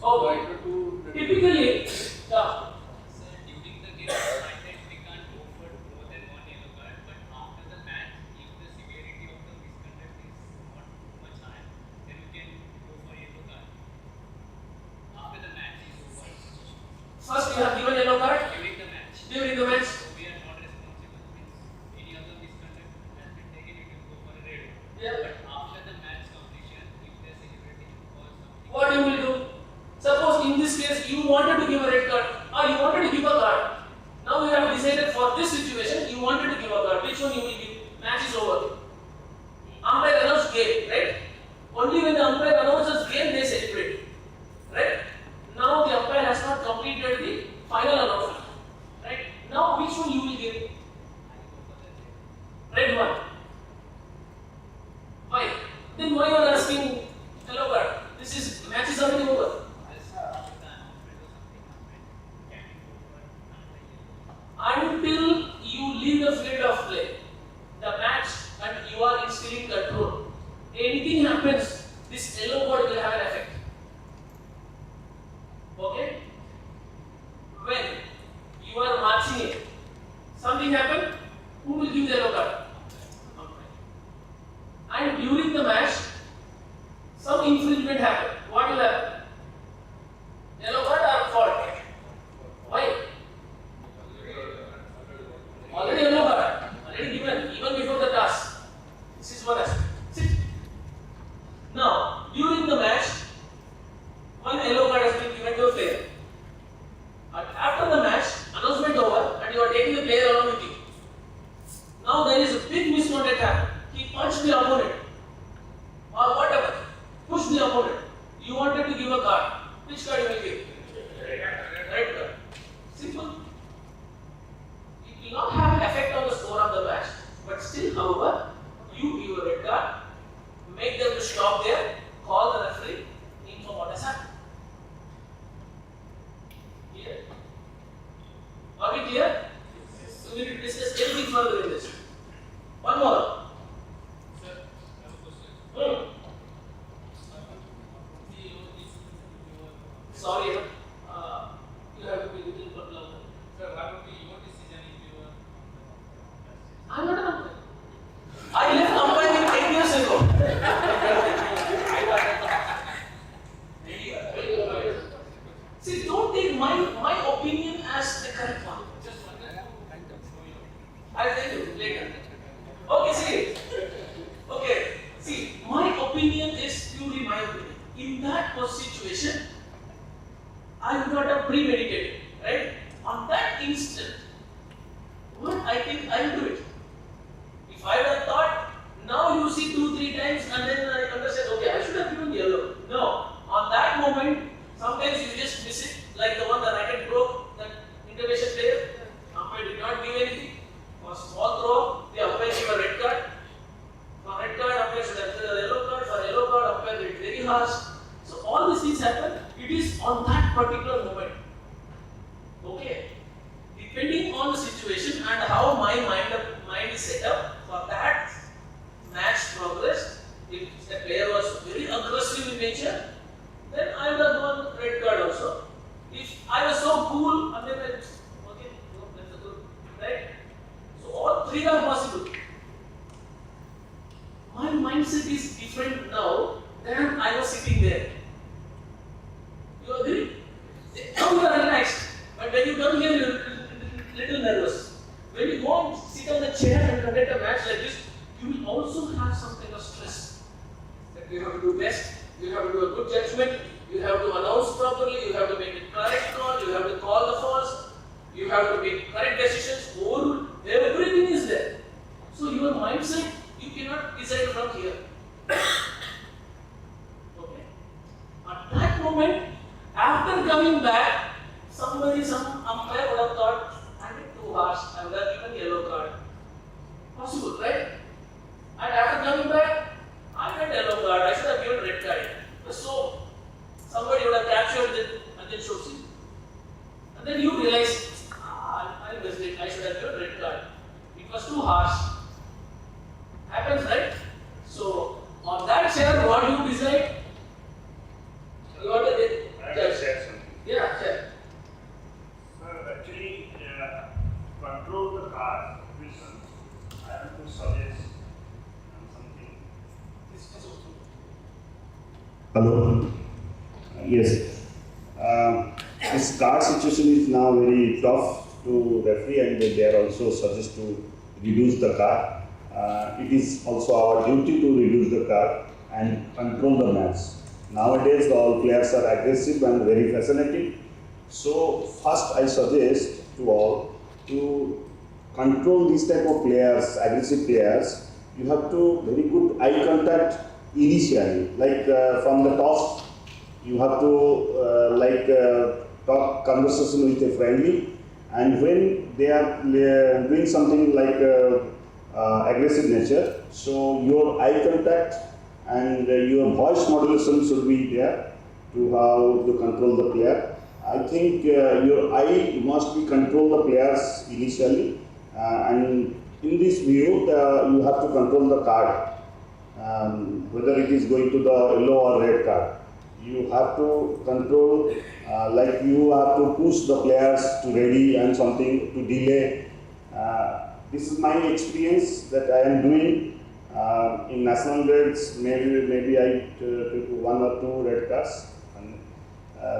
Speaker 6: Okay.
Speaker 1: Typically,
Speaker 8: During the game, we can't go for more than 1 yellow card, but after the match, if the severity of the misconduct is not too much high, then you can go for yellow card. After the match is over.
Speaker 1: First you have given yellow card.
Speaker 8: During the match.
Speaker 1: During the match.
Speaker 8: So we are not responsible. Means any other misconduct has been taken, you can go for a red.
Speaker 1: Yeah.
Speaker 8: But after the match completion, if the severity or something.
Speaker 1: What you will do? Suppose in this case you wanted to give a red card or you wanted to give a card. Now you have decided for this situation you wanted to give a card. Which one you will give? Match is over. Umpire announced game, right? Only when the umpire announces game they celebrate. Right? Now the umpire has not completed the final announcement. Right? Now which one you will give? Red one. Why? Then why you are asking yellow card? This is match is already over. Until you leave the field of play, the match, and you are still in control. Anything happens, this yellow card will have an effect. Okay? When you are marching it, something happened, who will give the yellow card? And during the match, some infringement happened. What will happen? Yellow card or fault? Why? Already yellow card, already given, even before the task. This is one aspect. Sit. Now, during the match, one yellow card has been given to a player. And after the match, announcement over, and you are taking taking the player along with you. Now there is a big misconduct happened. He punched the opponent or whatever, pushed the opponent. You wanted to give a card. Which card you will give? Red card. Simple. It will not have an effect on the score of the match, but still, however, you give a red card, make them to stop there, call the referee, inform what has happened. Clear? Are we clear? So we will discuss everything further in this. One more. Sorry, you have to be a little bit louder.
Speaker 2: Sir, what would be your decision if you were?
Speaker 1: I'm not an umpire. I left umpiring 10 years ago. See, don't take my opinion as the correct one. I'll tell you later. Okay, see. Okay, see, my opinion is purely my opinion. In that situation, I would not have premeditated, right? On that instant, what I think I will do it. If I would have thought, now you see 2-3 times and then I understand, okay, I should have given yellow. No, on that moment, sometimes you just miss it, like the one the racket broke, that intervention player, umpire did not give anything. For a small throw, the umpire gave a red card. For red card, umpire should have given a yellow card. For yellow card, umpire did very harsh. So all these things happen. It is on that particular moment. Okay. Depending on the situation and how my mind is set up for that match progress, if the player was very aggressive in nature, then I would have gone red card also. If I was so cool, and then okay, no, that's good, right? So all three are possible. My mindset is different now than I was sitting there. You agree? Now you are relaxed, but when you come here, you're a little nervous. When you go and sit on the chair and conduct a match like this, you will also have some kind of stress. That you have to do best, you have to do a good judgment, you have to announce properly, you have to make the correct call, you have to call the false, you have to make correct decisions, overrule, everything is there. So your mindset, you cannot decide from here. Okay? At that moment, after coming back, some umpire would have thought, I did too harsh, I would have given yellow card. Possible, right? And after coming back, I got yellow card, I should have given red card. So, somebody would have captured it and then shows it. And then you realize, I missed it, I should have given red card. It was too harsh. Happens, right? So, on that chair, what do you decide? You want to
Speaker 3: I'll share something.
Speaker 1: Yeah, share.
Speaker 3: Sir, actually, control the car vision. I have to suggest something. Hello. Yes. This car situation is now very tough to referee, and they are also suggest to reduce the car. It is also our duty to reduce the car and control the match. Nowadays, all players are aggressive and very fascinating. So, first I suggest to all to control these type of players, aggressive players. You have to very good eye contact initially, like from the toss. You have to talk conversation with a friendly, and when they are doing something like aggressive nature, so your eye contact and your voice modulation should be there to how to control the player. I think your eye must be control the players initially, and in this view you have to control the card, whether it is going to the yellow or red card. You have to control, like you have to push the players to ready and something to delay. This is my experience that I am doing. In national grades, maybe I took 1 or 2 red cards. And,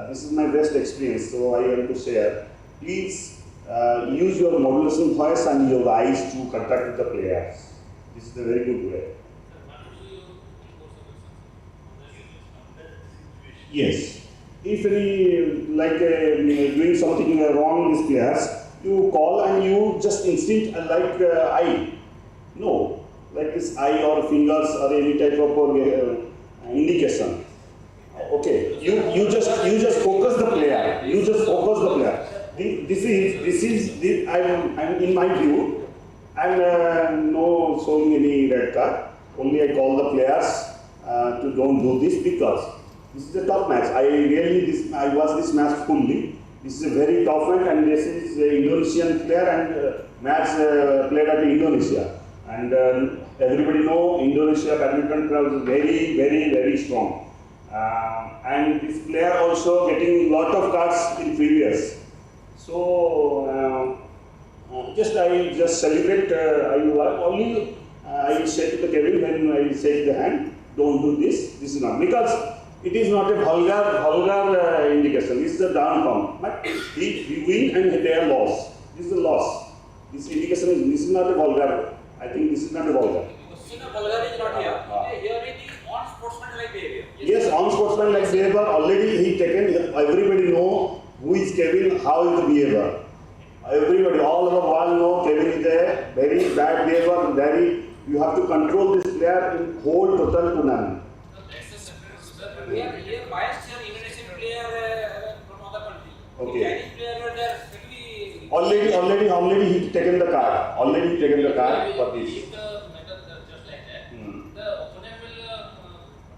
Speaker 3: this is my best experience, so I want to share. Please use your modulation voice and your eyes to contact with the players. This is a very good way. Yes. If any doing something wrong with players, you call and you just instinct like eye. No, like this eye or fingers or any type of indication. Okay, you just focus the player. You just focus the player. This is I'm in my view. I'm no showing any red card. Only I call the players to don't do this because this is a tough match. I watched this match fully. This is a very tough match, and this is an Indonesian player and match played at Indonesia. And everybody know Indonesia badminton club is very, very, very strong. And this player also getting lot of cards in previous. So I just celebrate. I said to the Kevin when I shake the hand, don't do this. This is not because it is not a vulgar indication. This is a down count. But he win and they are lost. This is a loss. This indication is this is not a vulgar. I think this is not a vulgar.
Speaker 6: Vulgar is not here. Here it is unsportsmanlike behavior.
Speaker 3: Yes, unsportsmanlike behavior. Already he taken. Everybody know who is Kevin, how is the behavior. Everybody, all over the world know Kevin is there. Very bad behavior. You have to control this player in whole total tournament.
Speaker 6: We are here biased here Indonesian player from other country.
Speaker 3: Okay.
Speaker 6: Chinese player there actually.
Speaker 3: Already he taken the card. Already taken the card for this.
Speaker 2: If the method just like that, the opponent will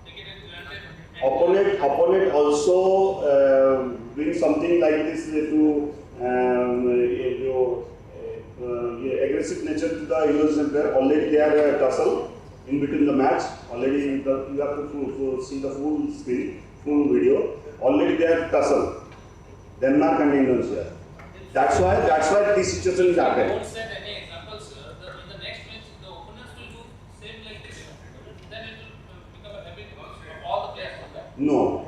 Speaker 2: take it and
Speaker 3: Opponent also bring something like this to aggressive nature to the Indonesian player. Already they are tussle in between the match. Already you have to see the full screen, full video. Already they are tussle. Denmark and Indonesia. That's why this situation is happening.
Speaker 2: Don't set any examples. In the next match, the opponents will do same like this. Then it will become a habit of all the players to do that.
Speaker 3: No,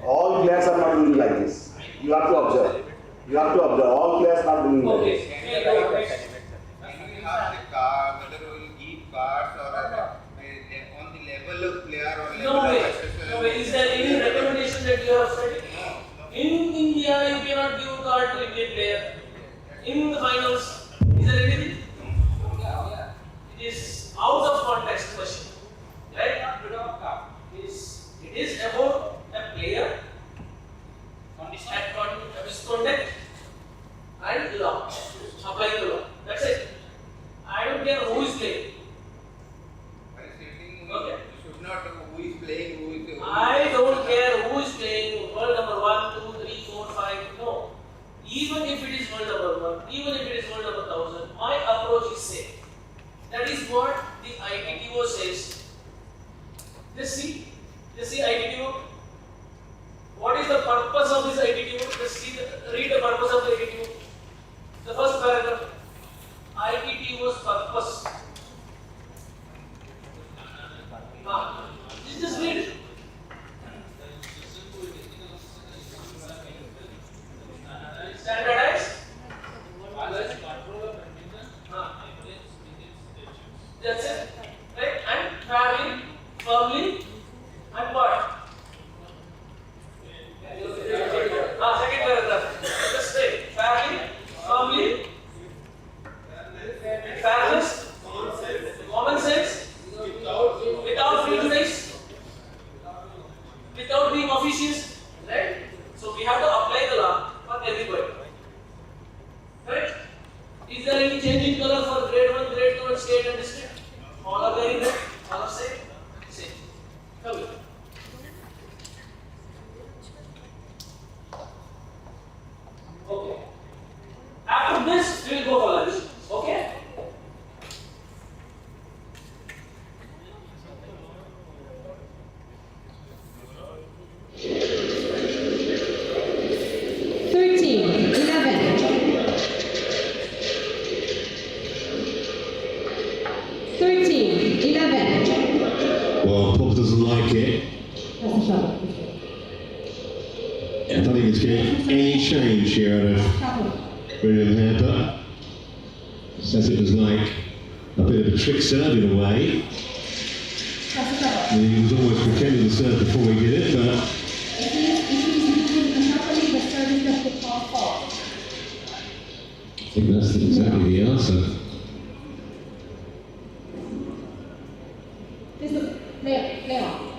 Speaker 3: all players are not doing like this. You have to observe. All players are doing like this.
Speaker 11: We have the card, whether we will give cards or on the level of player or level
Speaker 1: No
Speaker 11: of
Speaker 1: way.
Speaker 11: accessory.
Speaker 1: No way. Is there any recommendation that you have studied? In India, you cannot give a card to Indian player. In the finals, is there anything? It is out of context question. Right? It is about a player, misconduct, and law. Applying the law. That's it. I don't care who is playing. Okay.
Speaker 11: You should not know who is playing, who is.
Speaker 1: I don't care who is playing world number 1, 2, 3, 4, 5. No. Even if it is world number 1, even if it is world number 1000, my approach is same. That is what the ITTO says. Just see ITTO. What is the purpose of this ITTO? Just read the purpose of the ITTO. The first paragraph. ITTO's purpose. Just read it. Standardize. That's it. Right? And traveling firmly and what? Second paragraph. Just say traveling firmly, fairness, common sense, without prejudice, without being officious, right? So we have to apply the law for everybody. Right? Is there any change in color for grade 1, grade 2 and state and district? All are very red, all are same. Same. Come here. Okay. After this, we will go for lunch. Okay?
Speaker 15: Well, Pop doesn't like it. I don't think it's getting any change here out of William here, but says it was like a bit of a trick serve in a way. He was almost pretending to serve before he did it, but
Speaker 16: think that's exactly the answer.
Speaker 10: Leon.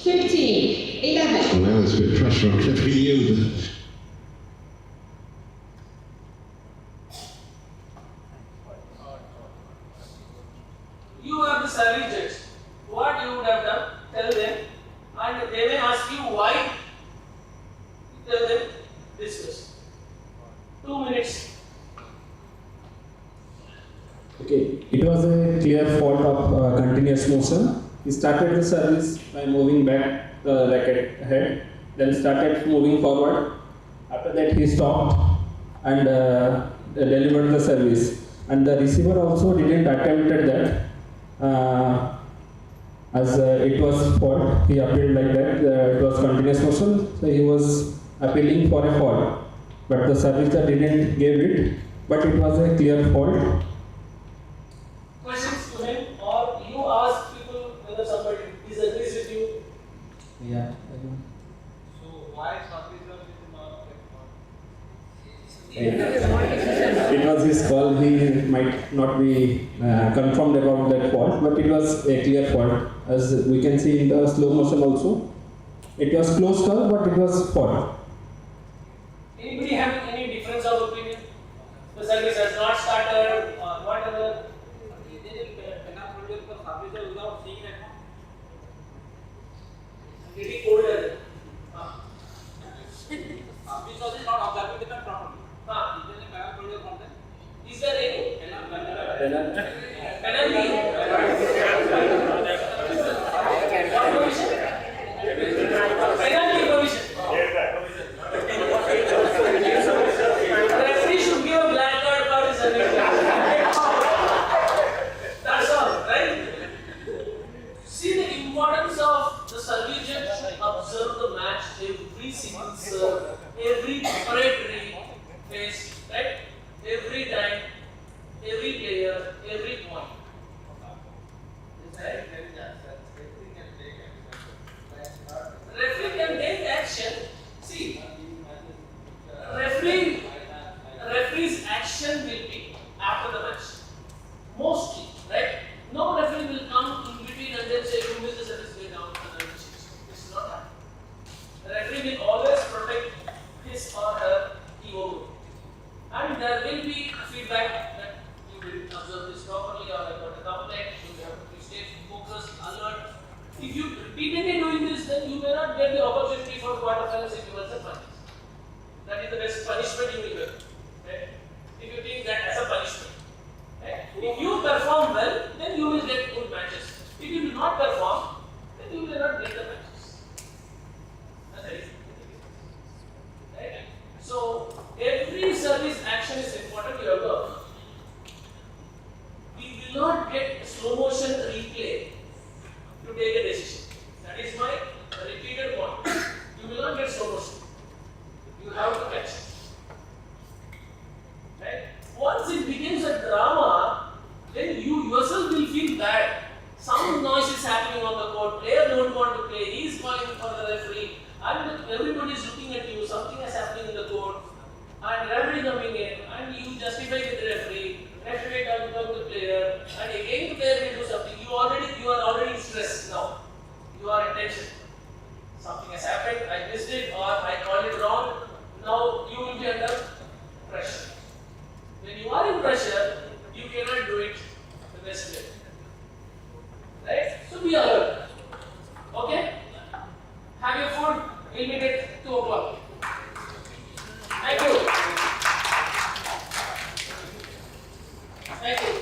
Speaker 10: 15, 11.
Speaker 16: Well, now there's a bit of pressure on every yield.
Speaker 1: You are the service judge. What you would have done, tell them, and they may ask you why. Tell them discuss. 2 minutes.
Speaker 20: Okay, it was a clear fault of continuous motion. He started the service by moving back the racket ahead, then started moving forward. After that, he stopped and delivered the service. And the receiver also didn't attempt that. As it was fault, he appealed like that. It was continuous motion, so he was appealing for a fault. But the servicer didn't give it, but it was a clear fault.
Speaker 1: Questions to him, or you ask people whether somebody disagrees with you.
Speaker 20: Yeah.
Speaker 6: So why servicer is not
Speaker 20: It was his call. He might not be confirmed about that fault, but it was a clear fault. As we can see in the slow motion also, it was close call, but it was fault.
Speaker 1: Anybody having any difference of opinion? The service has not started, or whatever.
Speaker 6: without seeing that.
Speaker 1: Did he hold it?
Speaker 6: Because it's not observing the properly.
Speaker 1: Is there any penalty? Penalty provision. Referee should give a black card for his service. That's all, right? See the importance of the service judge should observe the match every single serve, every preparatory phase, right? Every time, every player, every point. Right? Referee can take action. See, referee's action will be after the match. Mostly, right? No referee will come in between and then say, you missed the service, way down and then change. This is not happening. The referee will always protect his or her ego. And there will be feedback that you didn't observe this properly, or I got a complaint, you have to stay focused, alert. If you repeatedly doing this, then you may not get the opportunity for quarterfinals if you also punches. That is the best punishment you will get. Right? If you think that as a punishment. Right? If you perform well, then you will get good matches. If you do not perform, then you will not get the matches. That's the reason. Right? So every service action is important to your work. We will not get a slow motion replay to take a decision. That is my repeated point. You will not get slow motion. You have to catch. Right? Once it becomes a drama, then you yourself will feel bad. Some noise is happening on the court. Player don't want to play. He is calling for the referee, and everybody is looking at you. Something is happening in the court, and referee coming in, and you justify with the referee. Referee talking to the player, and again the player will do something. You are already stressed now. You are in tension. Something has happened. I missed it, or I called it wrong. Now you will be under pressure. When you are in pressure, you cannot do it the best way. Right? So be alert. Okay? Have your food. We'll meet at 2 o'clock. Thank you. Thank you.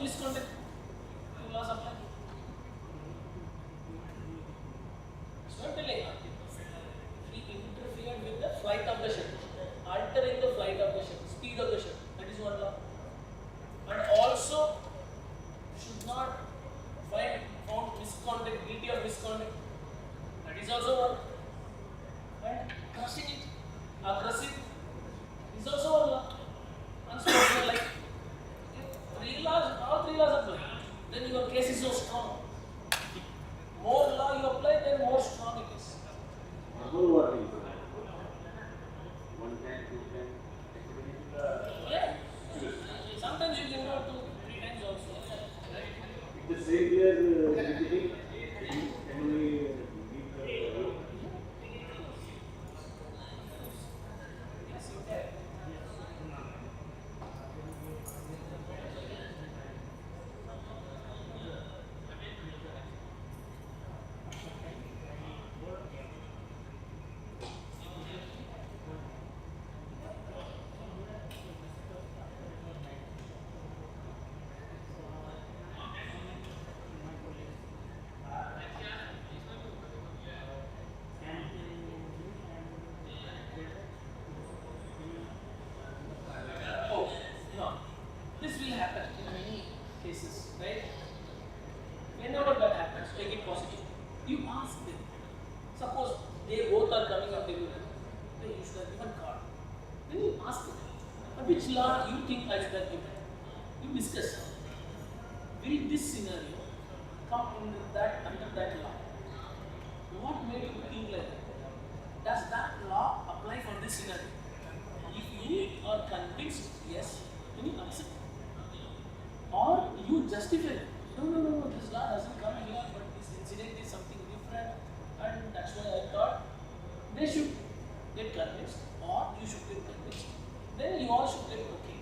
Speaker 1: misconduct, two laws apply. So I'm telling you, he interfered with the flight of the ship, altering the flight of the ship, speed of the ship. That is one law. And also should not found misconduct, guilty of misconduct. That is also one. And crushing it, aggressive, is also one law. Unsportsmanlike. If three laws, all three laws apply, then your case is so strong. More law you apply, then more strong it is. Yeah. Sometimes you can go to 3 times also.
Speaker 7: The same player can we
Speaker 1: This will happen in many cases, right? Whenever that happens, take it positive. You ask them. Suppose they both are coming on table, they use the given card. Then you ask them, which law you think I should have given? You discuss. Will this scenario come under that law? What made you think like that? Does that law apply for this scenario? If you are convinced, yes, then you accept. Or you justify it. No, this law doesn't come here, but this incident is something different, and that's why I thought they should get convinced, or you should get convinced. Then you all should get okay.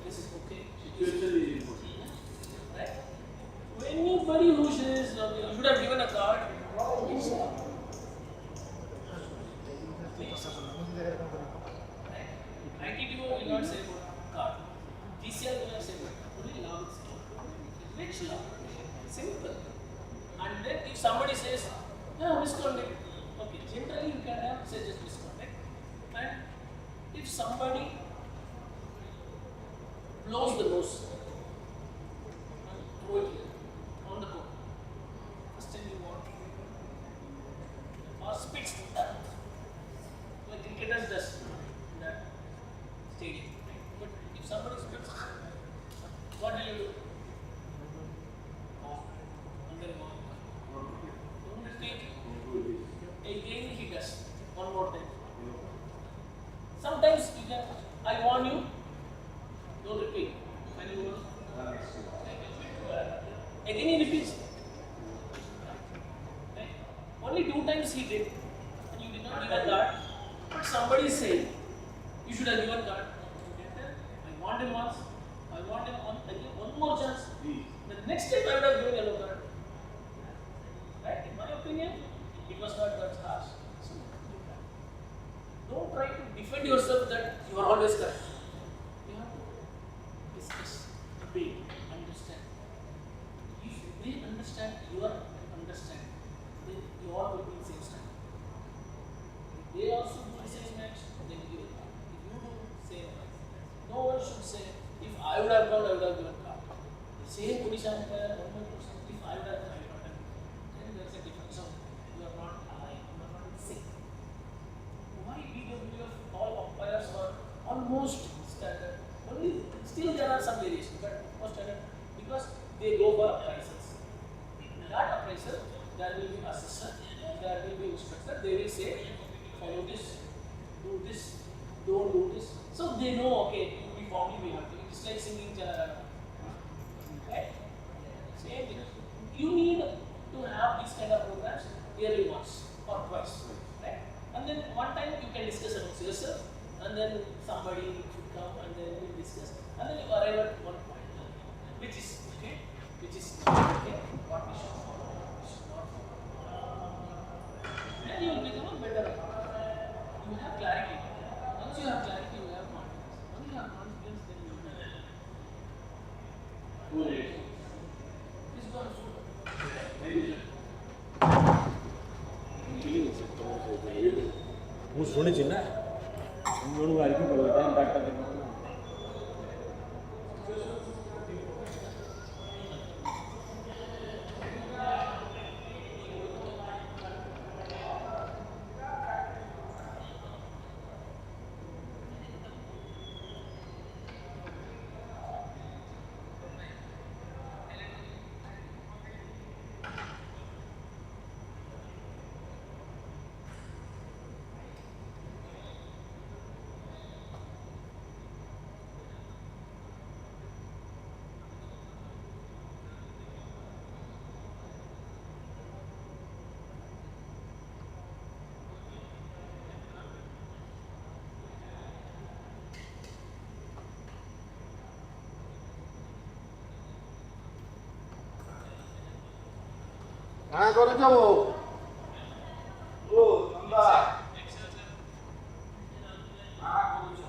Speaker 1: This is okay.
Speaker 7: Situation is important.
Speaker 1: Right? Anybody who says you should have given a card, it's not. ITTO will not say card. TCR will not say only law will say. Which law? Simple. And then if somebody says, yeah, misconduct, okay, generally you can have say just misconduct. And if somebody blows the nose and throw it here on the court, first thing you want, or spits like cricketers does in that stadium. But if somebody spits, what will you do? Don't repeat. Again he does. One more time. Sometimes you can, I warn you, don't repeat. When you again he repeats. Okay? Only 2 times he did. And you did not give a card. But somebody is saying, you should have given card. I want him once. I want him one more chance. The next time I would have given yellow card. Right? In my opinion, it was not that harsh. So, don't try to defend yourself that you are always correct. You have to discuss, debate, understand. If they understand your understanding, then you all will be in the same stand. If they also do the same match, then you give it card. If you do same match, no one should say, if I would have gone, I would have given card. The same position, if I would have done, then there's a difference. So you are not alive, you are not in sync. Why BWF all umpires are almost standard? Only still there are some variations, but most standard because they go for appraisals. In that appraisal, there will be assessor, there will be instructor. They will say, follow this, do this, don't do this. So they know, okay, we formally we have to. It's like singing Janagana. Right? Same thing. You need to have these kind of programs yearly once or twice. Right? And then one time you can discuss amongst yourself, and then somebody should come and then we'll discuss. And then you arrive at one point, which is okay, which is not okay, what we should follow, what we should not follow. And you will become a better umpire. You have clarity. Once you have clarity, you have confidence. Once you have confidence, then you will.
Speaker 14: ମୁଁ ଶୁଣିଛି ନା ଜଣକୁ ଆଣିକି ପଳେଇଲା
Speaker 7: କାଣା କରୁଛ ବୋ? ଓ ନନ୍ଦା କାଣା କରୁଛ?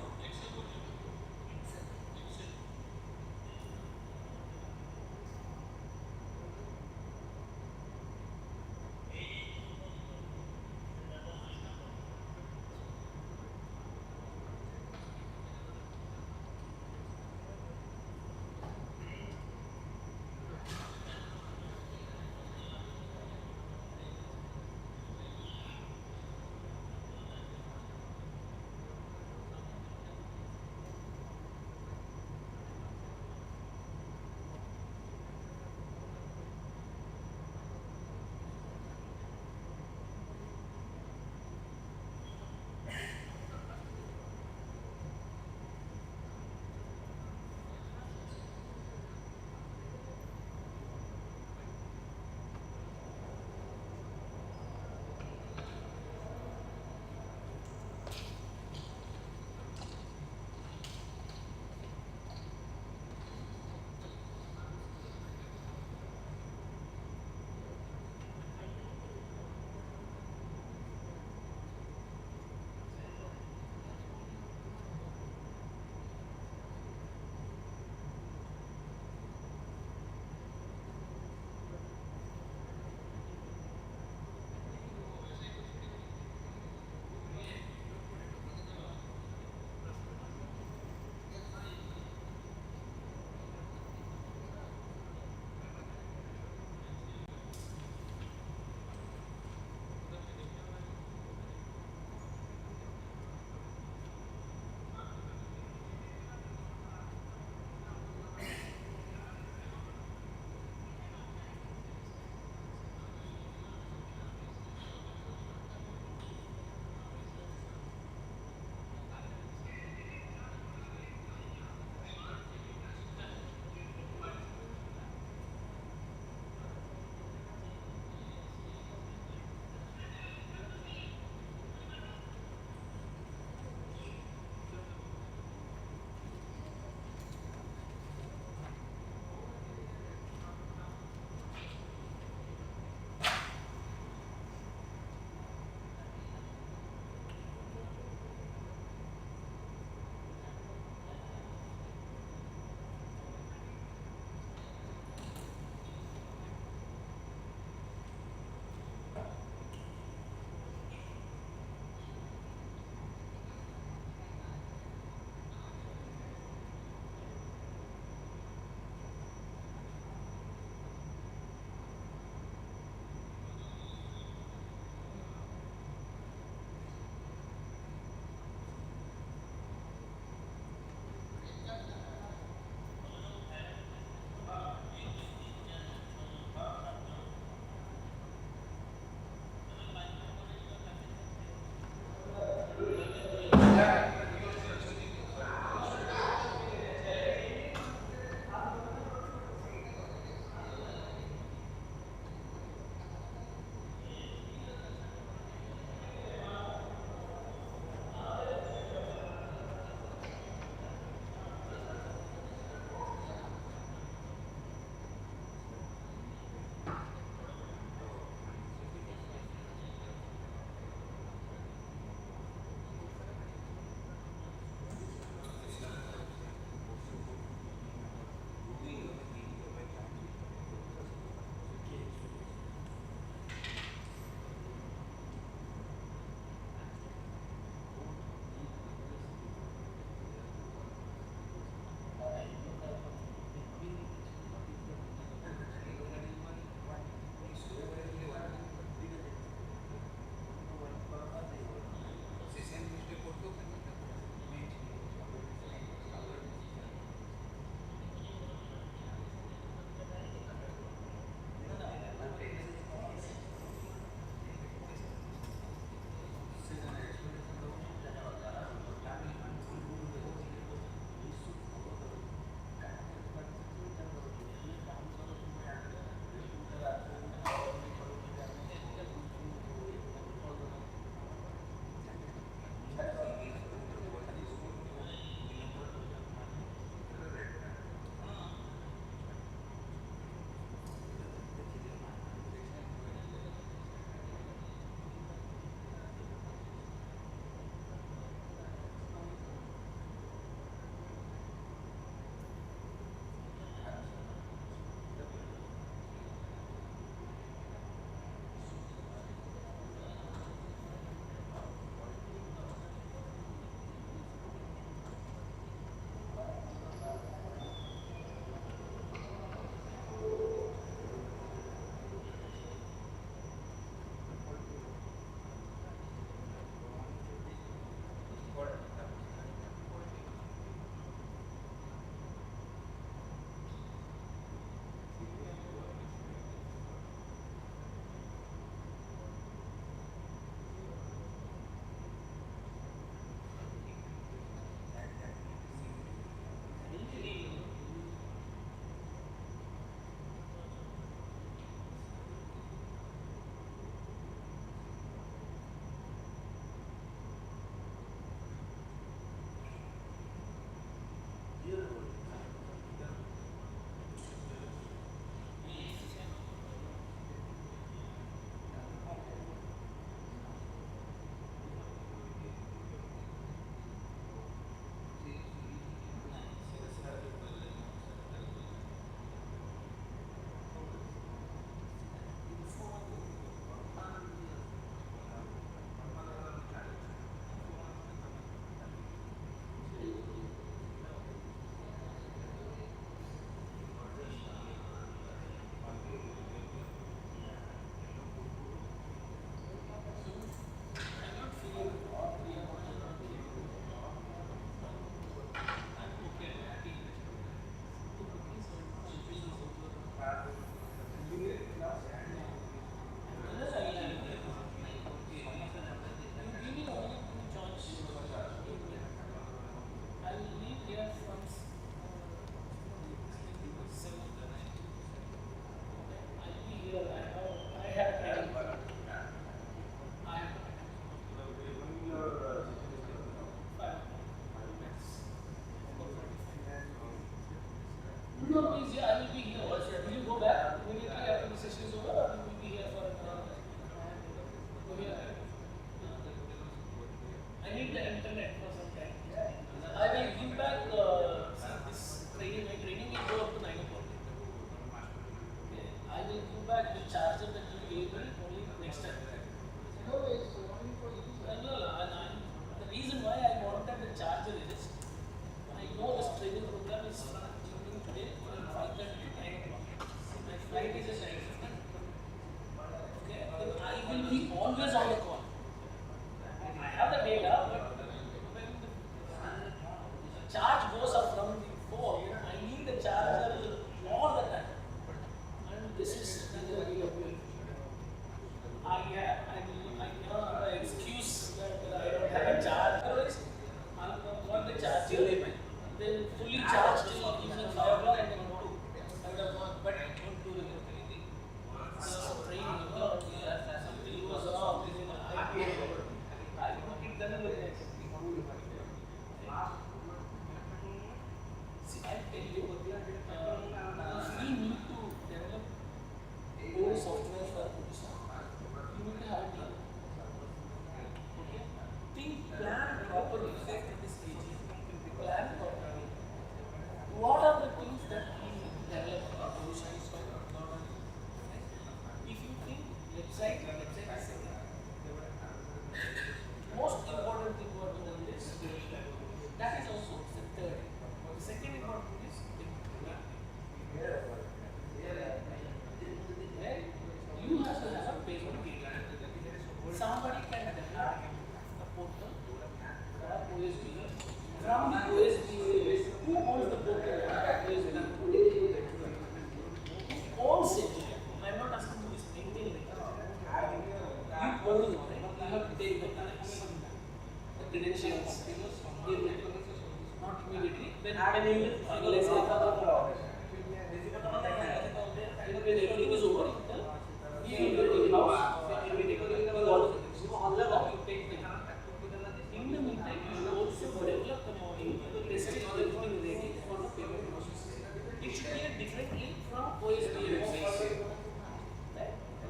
Speaker 1: OSBA says.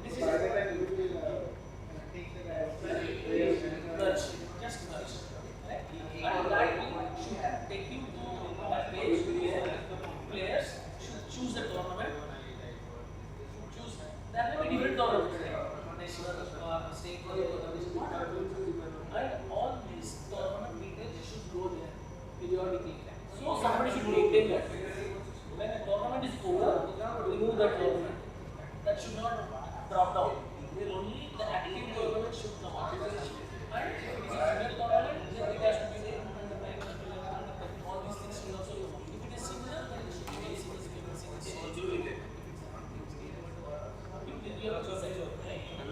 Speaker 1: This is merge, just merge. And that should take you to that page where players should choose the tournament. There may be different tournaments, national or state or and all these tournament details should go there periodically. So somebody should maintain that. When a tournament is over, remove that tournament. That should not drop down. Only the active tournament should come out. And if it is a junior tournament, then it has to be there. All these things should also come out. If it is similar, then it should be very similar. You have to decide.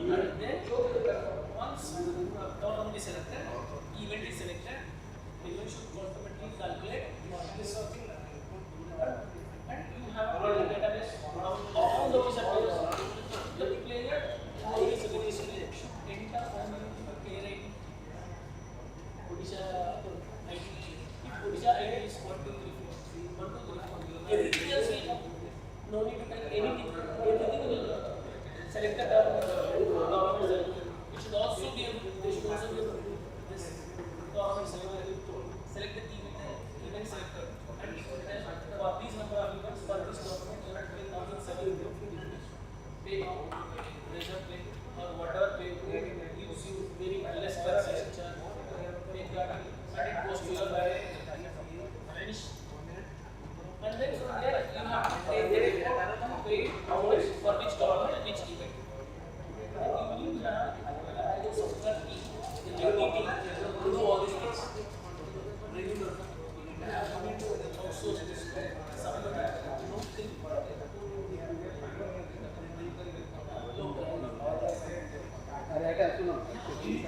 Speaker 1: And then once tournament is selected, event is selected, you should automatically calculate this and you have a database of all those players. The player always should enter on the player ID. Odisha ID. If Odisha ID is 1, 2, 3, 4, 1, 2, 3, 4. Everything else will no need to type anything. Everything will select the tournament. It should also be able to, they should also be able to do this tournament select the event selector and for these number of events for this tournament you have to pay 1,750 pay now, reserve pay or whatever pay gives you very less transaction charge, pay card and it goes to your wallet, finish. And then from there you have to pay how much for which tournament and which event. And you have a software team, the team to do all these things. Regular. Also, somebody don't think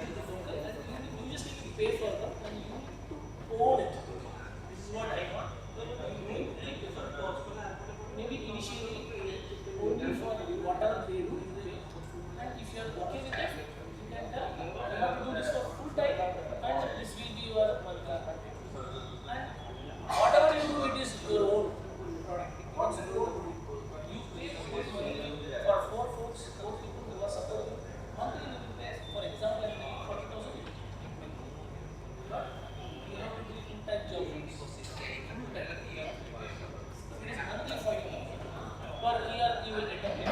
Speaker 1: you just need to pay for them and you need to own it. This is what I want. Maybe initially only for whatever they do. And if you are okay with that, you can tell you have to do this for full time and this will be your monthly. And whatever you do, it is your own product. You pay for 4 folks, 4 people who are supporting. Monthly you will pay, for example, 40,000. But you have to do full-time job. It is monthly for you. Per year you will end up paying.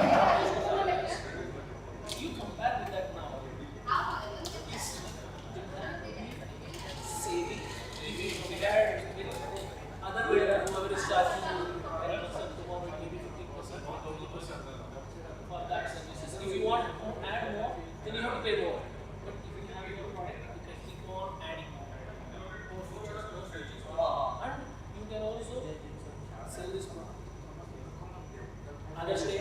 Speaker 1: You compare with that now. Is saving if you compare with other vendor whoever is charging you 10% tomorrow maybe 15% or 20% for that services. If you want to add more, then you have to pay more. But if you have your product, you can keep on adding more features, more features. And you can also sell this product. Other state,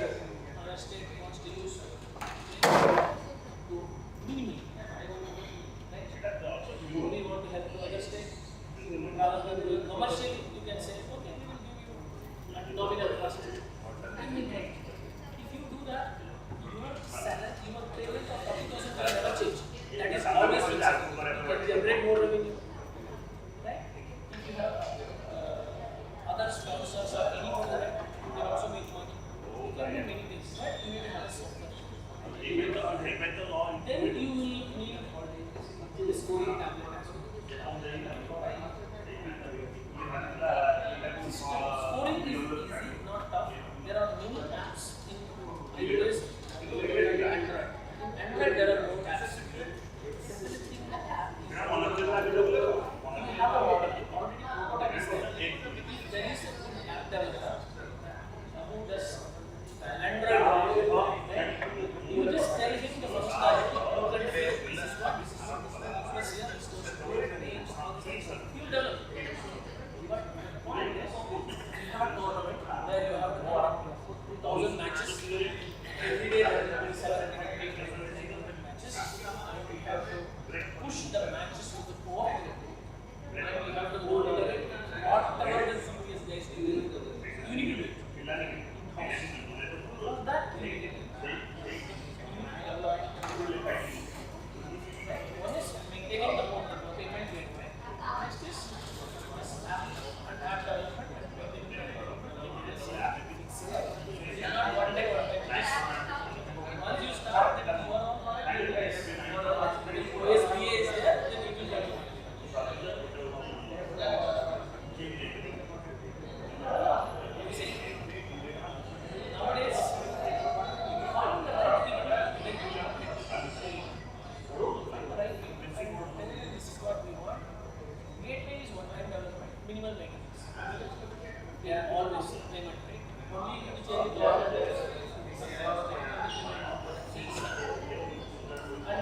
Speaker 1: and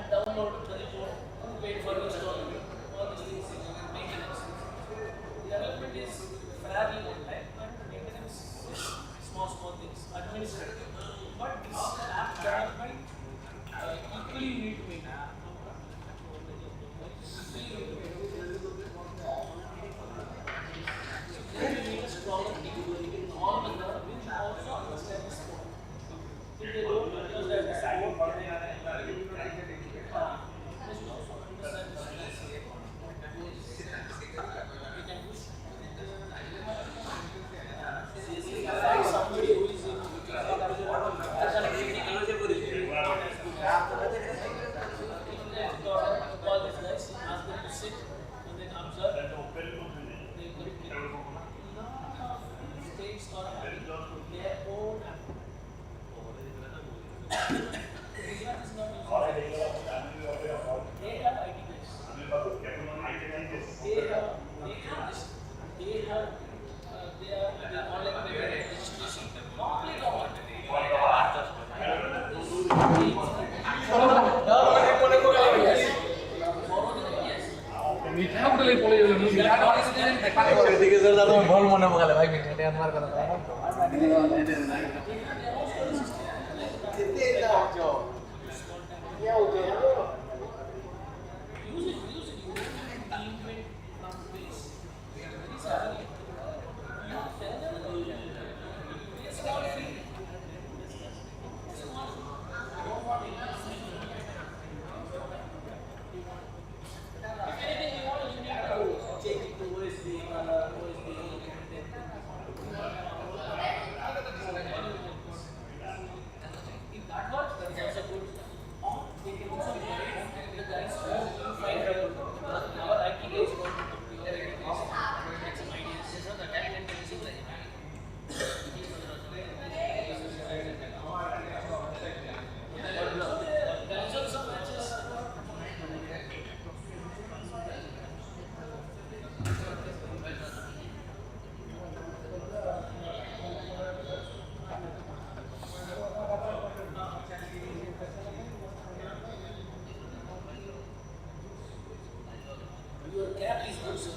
Speaker 1: download the report, who paid for installing all these things, maintenance. Development is fairly on time, and maintenance is small things, administrative. But this app development, equally you need to maintain. You need a stronger team. All the will also understand the sport. If they don't understand the sport, they can also understand the sport. Somebody who is in all these guys, ask them to sit and then observe. States are having their own app. Gujarat is not using they have IT base. They have online payment registration. Complete online.
Speaker 2: মিঠা হোটেলে পড়ে গেল মিঠা এদিকে sir তোমার ভুল মনে পড়ালে ভাই মিঠা তে আমার কথা
Speaker 1: Your cap is good, sir.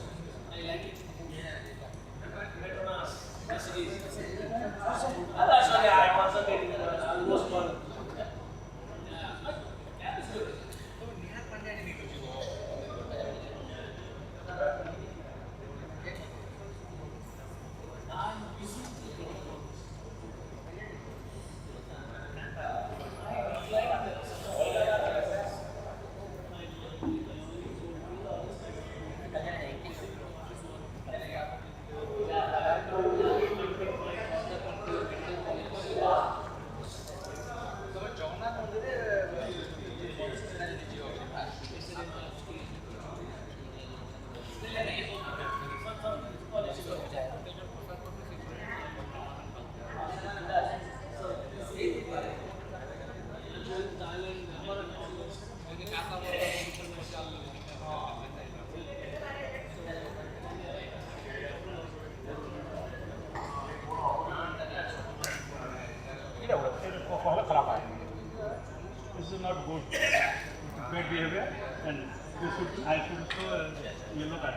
Speaker 1: I like it. Petronas, Mercedes. Sorry, I was getting almost one. Cap is good. I'm busy.
Speaker 3: This is not good. Bad behavior, and I should show a yellow card.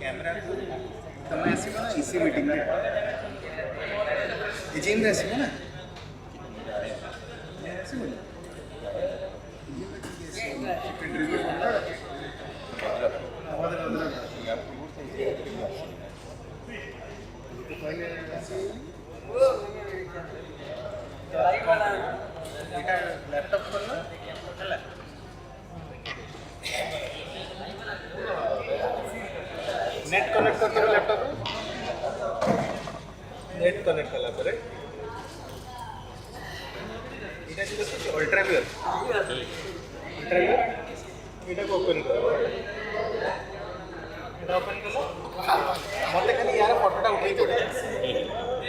Speaker 9: Camera तमें आसीबो ना इसी meeting में gym रे आसीबो ना laptop खोलना ହେଲା net connect करते हो लैपटॉप नेट कनेक्ट कला परे इटा जो देखो अल्ट्रा व्यूअर इटा को ओपन करो इटा ओपन करो मते खाली यार फोटोटा उठेई पड़े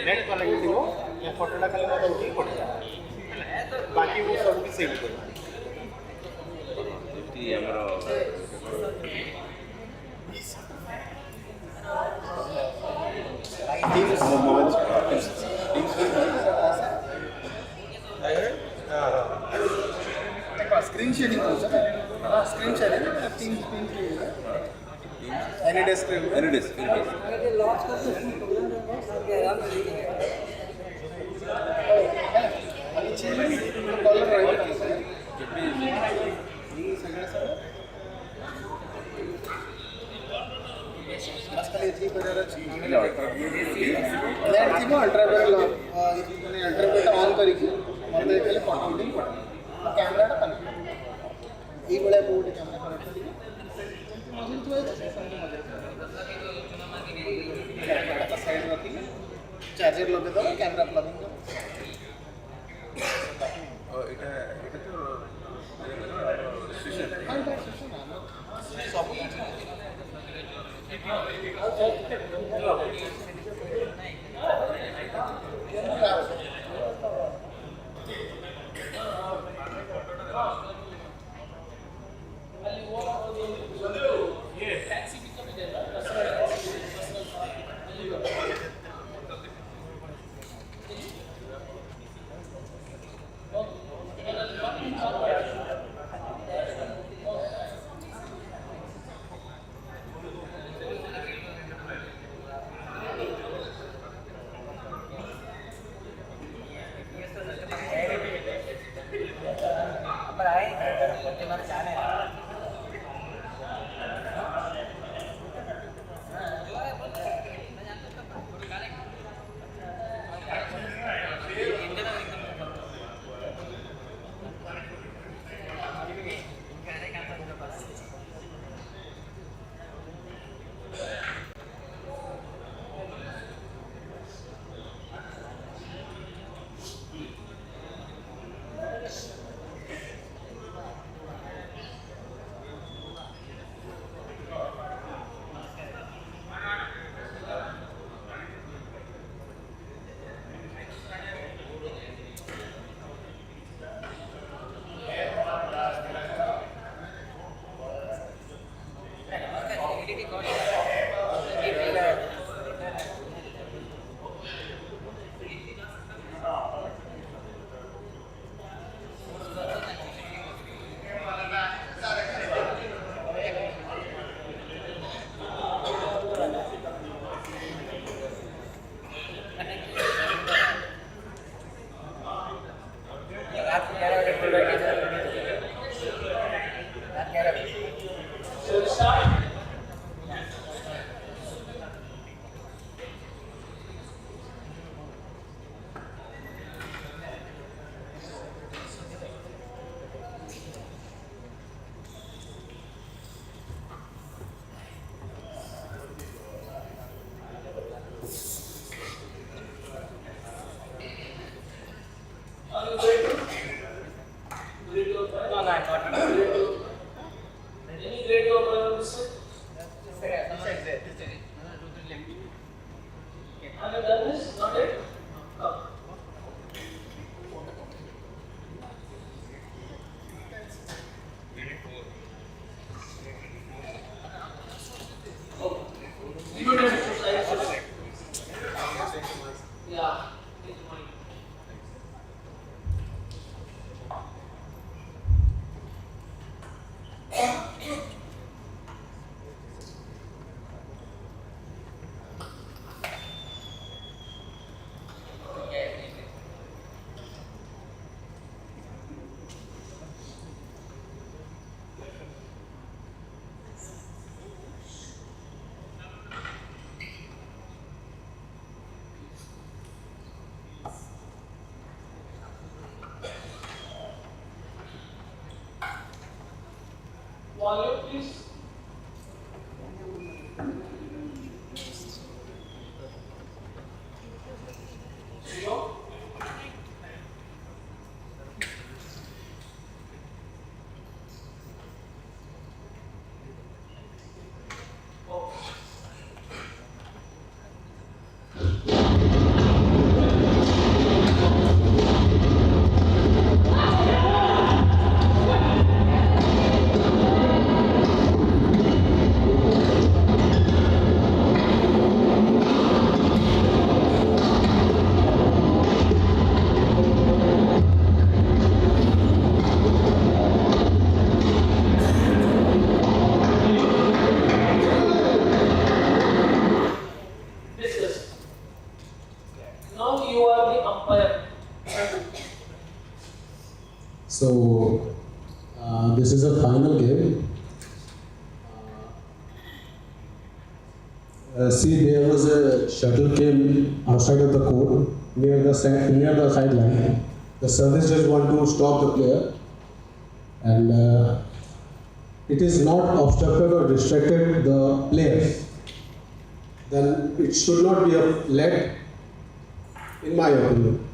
Speaker 9: नेट कनेक्ट दियो ये फोटोटा खाली मते उठेई पड़े बाकी वो सब भी सेव करो ये हमरो screen sharing screen sharing team any desk launch करते आराम से कॉलर रहेगा आजकल इतनी बजारा नेट थी वो अल्ट्रा वेल माने अल्ट्रा वेल ऑन करिकी मते खाली कनेक्टिंग पड़े कैमरा टा कनेक्ट ई बळे बोर्ड कैमरा कनेक्ट करिकी मजिल तो कैमरा साइड रखी चार्जर लगे दो कैमरा प्लगिंग करो এটা তো স্টেশন হ্যাঁ স্টেশন सब
Speaker 1: Volume, please. Zero. Discuss. Now you are the umpire.
Speaker 13: So, this is a final game. See, there was a shuttle came outside of the court near the sideline. The service just want to stop the player, and it is not obstructed or distracted the players. Then it should not be a let, in my opinion.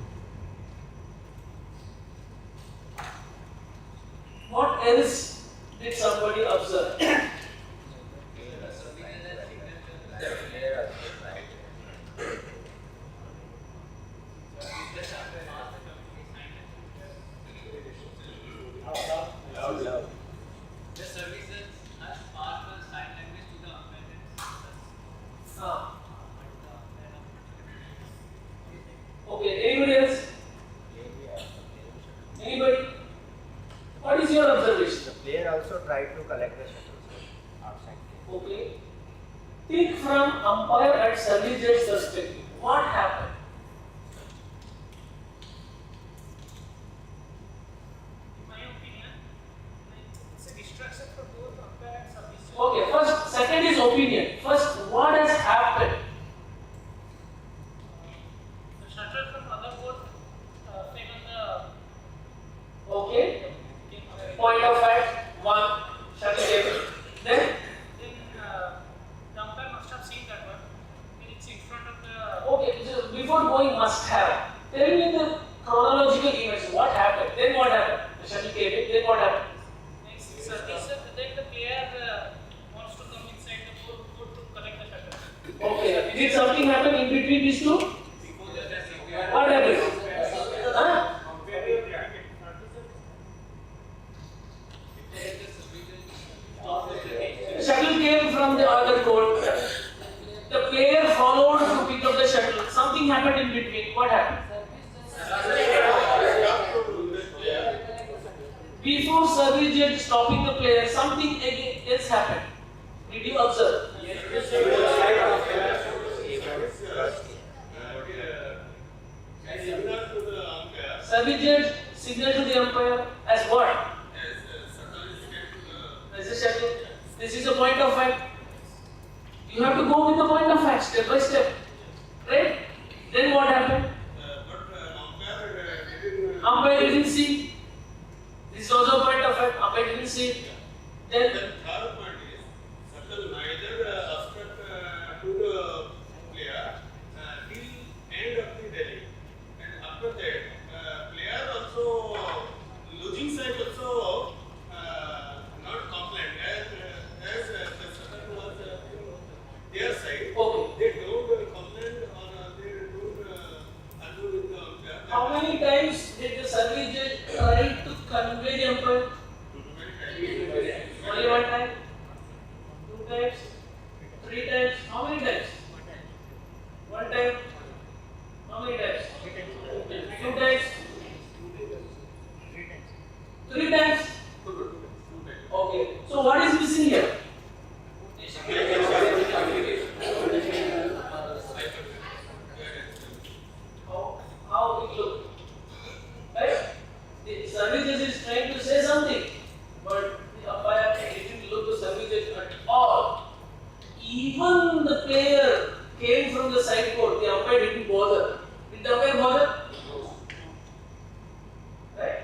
Speaker 1: What else did somebody observe? umpire and service judge respectively. What happened?
Speaker 2: In my opinion, it's a distraction for both umpire and service judge.
Speaker 1: Okay, first, second is opinion. First, what has happened?
Speaker 2: The shuttle from other both fell on the
Speaker 1: Okay. Point of fact, one shuttle came. Then
Speaker 2: the umpire must have seen that one. It's in front of the.
Speaker 1: okay, so before going must have. Tell me the chronological events. What happened? Then what happened? The shuttle came in. Then what happened?
Speaker 2: Next, then the player wants to come inside the court to collect the shuttle.
Speaker 1: Okay. Did something happen in between these two? What happened? Huh? The shuttle came from the other court. The player followed to pick up the shuttle. Something happened in between. What happened? Before service judge stopping the player, something again else happened. Did you observe? Service judge signal to the umpire as what? As a shuttle. This is a point of fact. You have to go with the point of fact, step by step. Right? Then what happened? Umpire didn't see. This is also a point of fact. Umpire didn't see. Then
Speaker 4: the third point is shuttle neither obstruct to the player till end of the rally. And after that, player also losing side also not complained as the shuttle was their side.
Speaker 1: Okay.
Speaker 4: They don't complain or they don't argue with the umpire.
Speaker 1: how many times did the service judge try to convey the umpire? Only one time? 2 times? 3 times? How many times? 1 time? How many times? 2 times? 3 times? Okay. So what is missing here? How it look? Right? The service judge is trying to say something, but the umpire didn't look to service judge at all. Even the player came from the side court, the umpire didn't bother. Did the umpire bother? Right?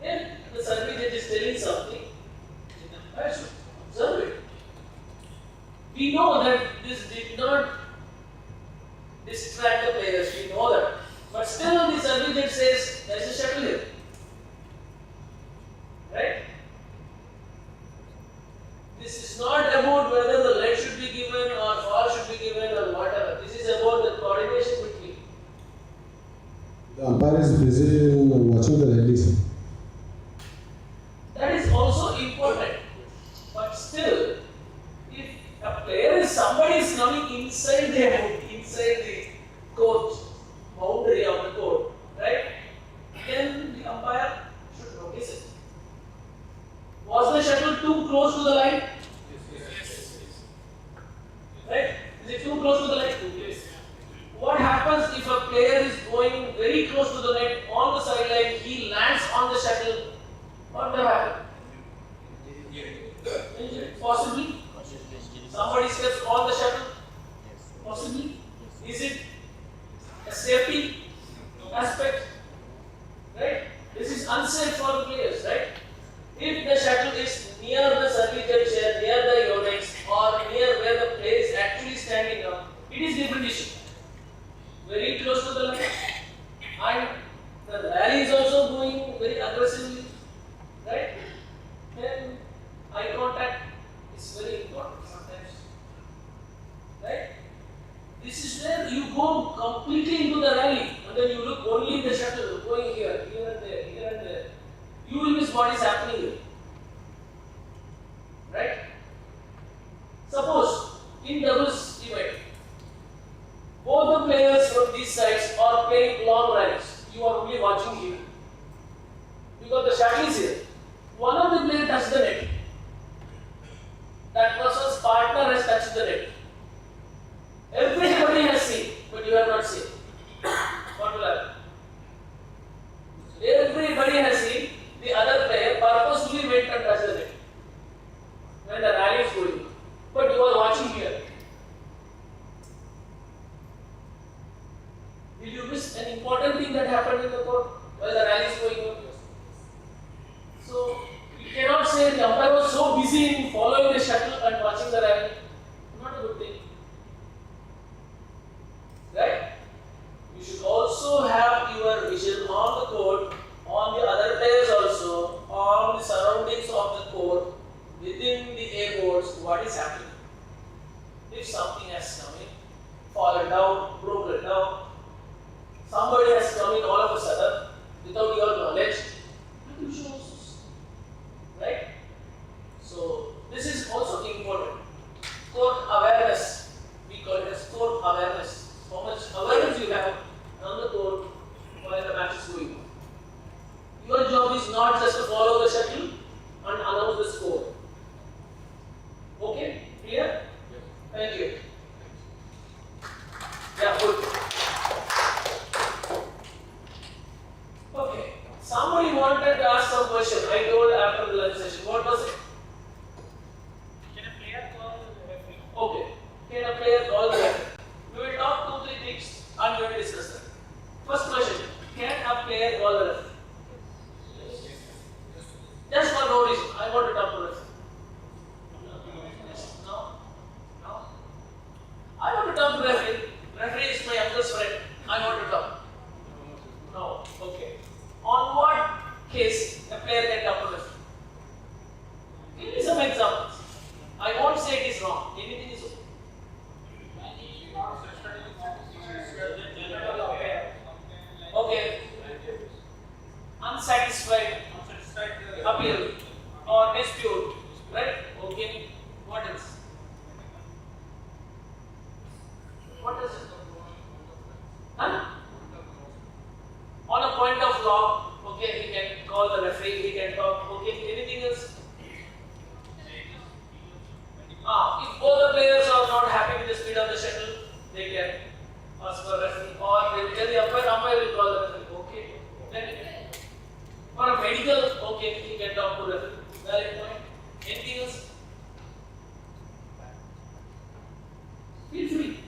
Speaker 1: Then the service judge is telling something, the umpire should observe it. We know that this did not distract the players, we know that. But still the service judge says there is a shuttle here. Right? This is not about whether the lead should be given or fall should be given or whatever. This is about the coordination between.
Speaker 13: The umpire is busy watching the rally, sir.
Speaker 1: That is also important. But still, if a player is somebody is coming inside the court, boundary of the court, right? Then the umpire should notice it. Was the shuttle too close to the line?
Speaker 4: Yes.
Speaker 1: Right? Is it too close to the line? Yes. What happens if a player is going very close to the net on the sideline, he lands on the shuttle? What will happen? Possibly. Somebody steps on the shuttle? Possibly. Is it a safety aspect? Right? This is unsafe for the players, right? If the shuttle is near the service judge chair, near the yonex, or near where the player is actually standing up, it is different issue. Very close to the line. And the rally is also going very aggressively, right? Then eye contact is very important sometimes. Right? This is where you go completely into the rally and then you look only the shuttle going here, here and there, here and there. You will miss what is happening here. Right? Suppose in doubles event, both the players from these sides are playing long rallies. You are only watching here. Because the shuttle is here. One of the players touched the net. That person's partner has touched the net. has come in, fallen down, broken down. Somebody has come in all of a sudden without your knowledge. You should also, right? So this is also important. Court awareness, we call it as court awareness. How much awareness you have on the court while the match is going on. Your job is not just to follow the shuttle and announce the score. Okay, clear? Thank you. Yeah, good. Okay, somebody wanted to ask some question. I told after the lunch session. What was it?
Speaker 2: Can a player call the referee?
Speaker 1: Okay, can a player call the referee? We will talk 2-3 things and we will discuss that. First question, can a player call the referee? Just for no reason. I want to talk to the referee. No? No? I want to talk to the referee. Referee is my uncle's friend. I want to talk. No. Okay. On what case a player can talk to the referee? Give me some examples. I won't say it is wrong. Anything is okay. Okay. Unsatisfied appeal or dispute, right? Okay. What else? What else? Huh? On a point of law, okay, he can call the referee, he can talk. Okay. Anything else? If both the players are not happy with the speed of the shuttle, they can ask for referee, or they will tell the umpire will call the referee. Okay. Then for a medical, okay, he can talk to referee. Valid point. Anything else? Feel free.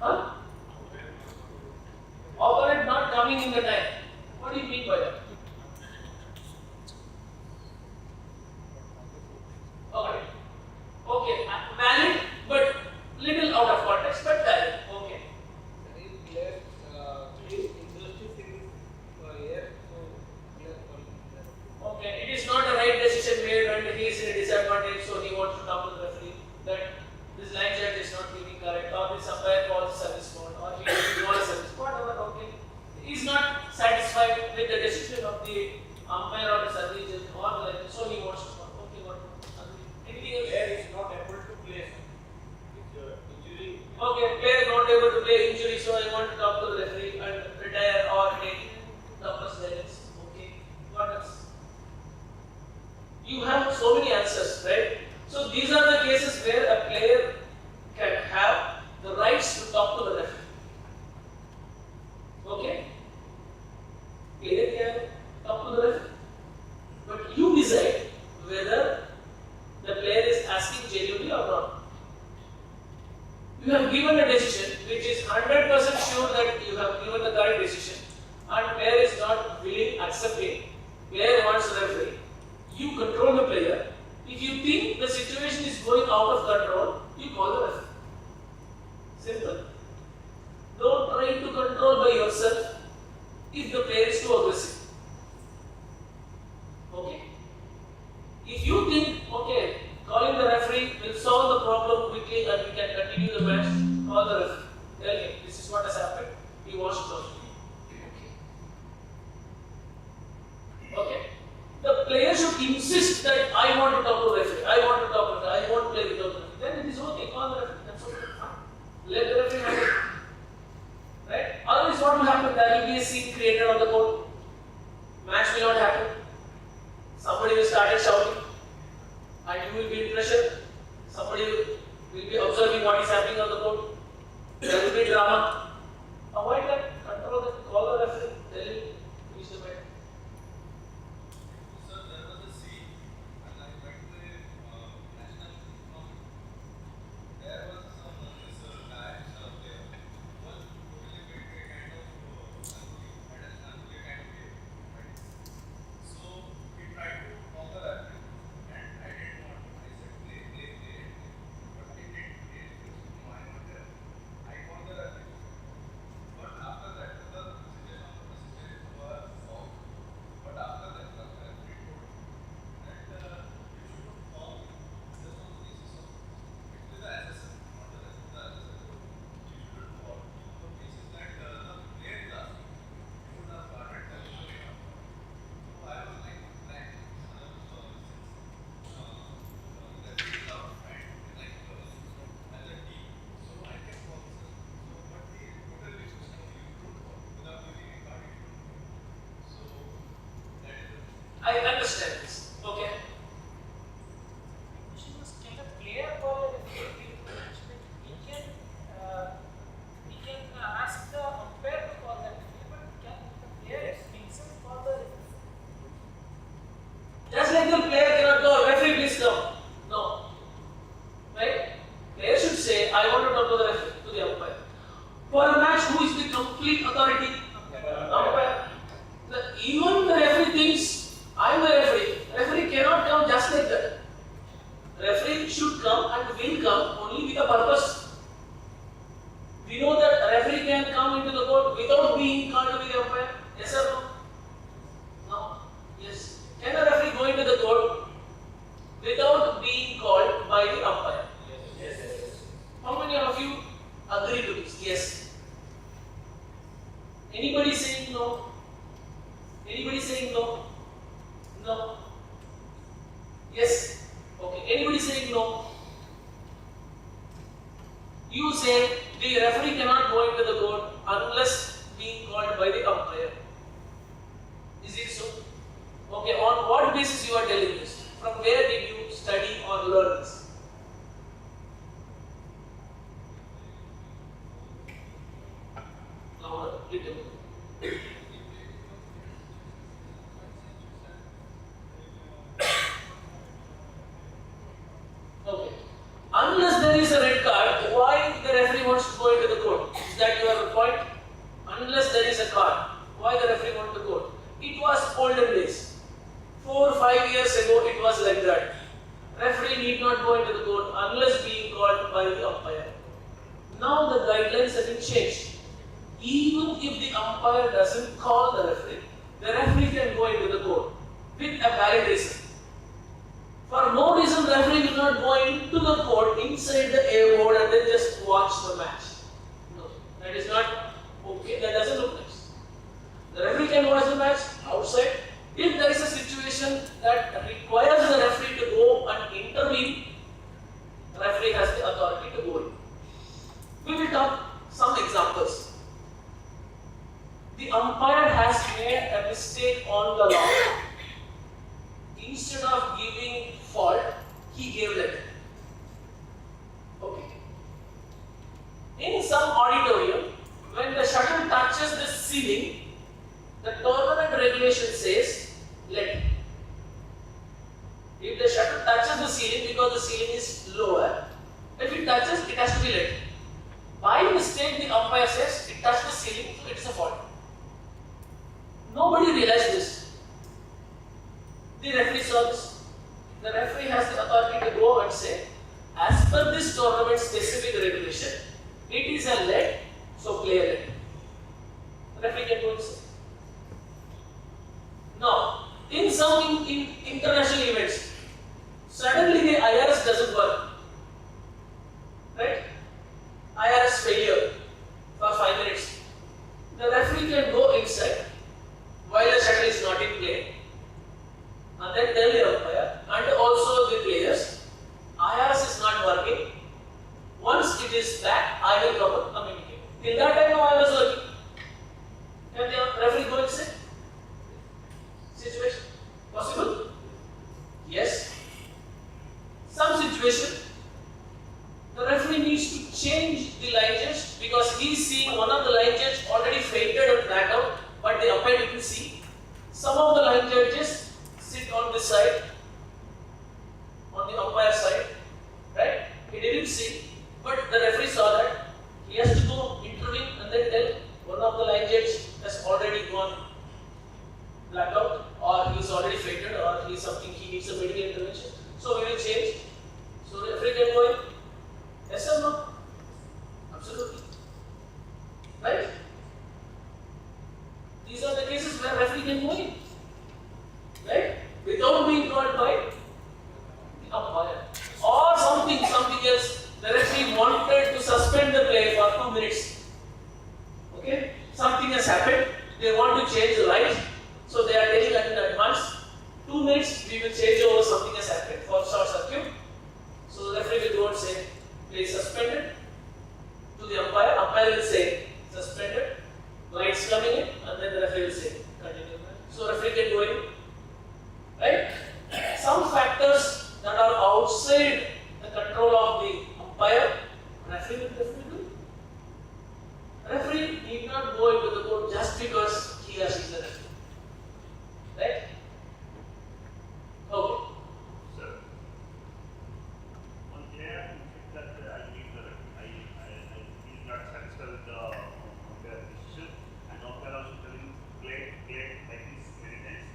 Speaker 1: Huh? Opponent not coming in the time. What do you mean by that? Okay. Okay. Valid, but little out of context, but valid. Okay. Okay. It is not a right decision made when he is in a disadvantage, so he wants to talk to the referee that this line judge is not giving correct, or this umpire calls service mode, or he doesn't call service, whatever. Okay. He is not satisfied with the decision of the umpire or the service judge, or like so he wants to talk. Okay. What? Anything else?
Speaker 7: Player is not able to play. Injury.
Speaker 1: Okay, player not able to play, injury, so I want to talk to the referee and retire or take doctor's guidance. Okay, what else? You have so many answers, right? So these are the cases where a player can have the rights to talk to the referee. Okay? Player can talk to the referee. But you decide whether the player is asking genuinely or not. You have given a decision which is 100% sure that you have given the correct decision, and player is not willing, accepting. Player wants a referee. You control the player. If you think the situation is going out of control, you call the referee. Simple. Don't try to control by yourself if the player is too aggressive. Okay? If you think, okay, calling the referee will solve the problem quickly and we can continue the match, call the referee. Tell him, this is what has happened. He wants to talk. Okay? The player should insist that I want to talk to the referee, I want to talk to the referee, I won't play without the referee. Then it is okay, call the referee. That's okay. Let the referee should come and will come only with a purpose. We know that a referee can come into the court without being called by the umpire. Yes or no? No. Yes. Can a referee go into the court without being called by the umpire? Yes. How many of you agree to this? Yes. Anybody saying no? Anybody saying no? No. Yes. Okay. Anybody saying no? You say the referee cannot go into the court unless being called by the umpire. Is it so? Okay. On what basis you are telling this? From where did you study or learn this? Louder, little. Okay. Unless there is a red card, why the referee wants to go into the court? Is that your point? Unless there is a card, why the referee wants to go? It was olden days. 4 or 5 years ago, it was like that. Referee need not go into the court unless being called by the umpire. Now the guidelines have been changed. Even if the umpire doesn't call the referee can go into the court with a valid reason. For no reason, referee will not go into the court inside the A board and then just watch the match. No, that is not okay. That doesn't look nice. The referee can watch the match outside. If there is a situation that requires the referee to go and intervene, the referee has the authority to go in. We will talk some examples. The umpire has made a mistake on the law. Instead of giving fault, he gave letter. Okay. In some auditorium, when the shuttle touches the ceiling, the tournament regulation says let. If the shuttle touches the ceiling, because the ceiling is lower, if it touches, it has to be let. By mistake, the umpire says it touched the ceiling, so it is a fault. Nobody realized this. The referee saw this. The referee has the authority to go and say, as per this tournament specific regulation, it is a let, so play a let. The referee can go and say. Now, in some international events, suddenly the IRS doesn't work. Right? IRS failure for 5 minutes. The referee can go inside while the shuttle is not in play and then tell the umpire and also the players, IRS is not working. Once it is back, I will come and communicate. Till that time, no IRS working. Can the referee go inside? Situation possible? Yes. Some situation, the referee needs to change the line judge because he is seeing one of the line judge already fainted and blacked out, but the umpire didn't see. Some of the line judges sit on this side, on the umpire side, right? He didn't see, but the referee saw that. He has to go intervene and then tell one of the line judge has already gone blacked out, or he is already fainted, or he is something, he needs a medical intervention. So we will change. So the referee can go in. Yes or no? Absolutely. Right? These are the cases where referee can go in. Right? Without being called by the umpire. Or something else. The referee wanted to suspend the play for 2 minutes. Okay? Something has happened. They want to change the light. So they are telling that in advance. 2 minutes, we will change over, something has happened for short circuit. So the referee will go and say, play suspended. To the umpire, umpire will say, suspended. Lights coming in, and then the referee will say, continue. So referee can go in. Right? Some factors that are outside the control of the umpire, referee will definitely do. Referee need not go into the court just because he or she is a referee. Right? Okay.
Speaker 3: Sir, one player that I feel not satisfied with the umpire decision, and umpire also telling play like this many times.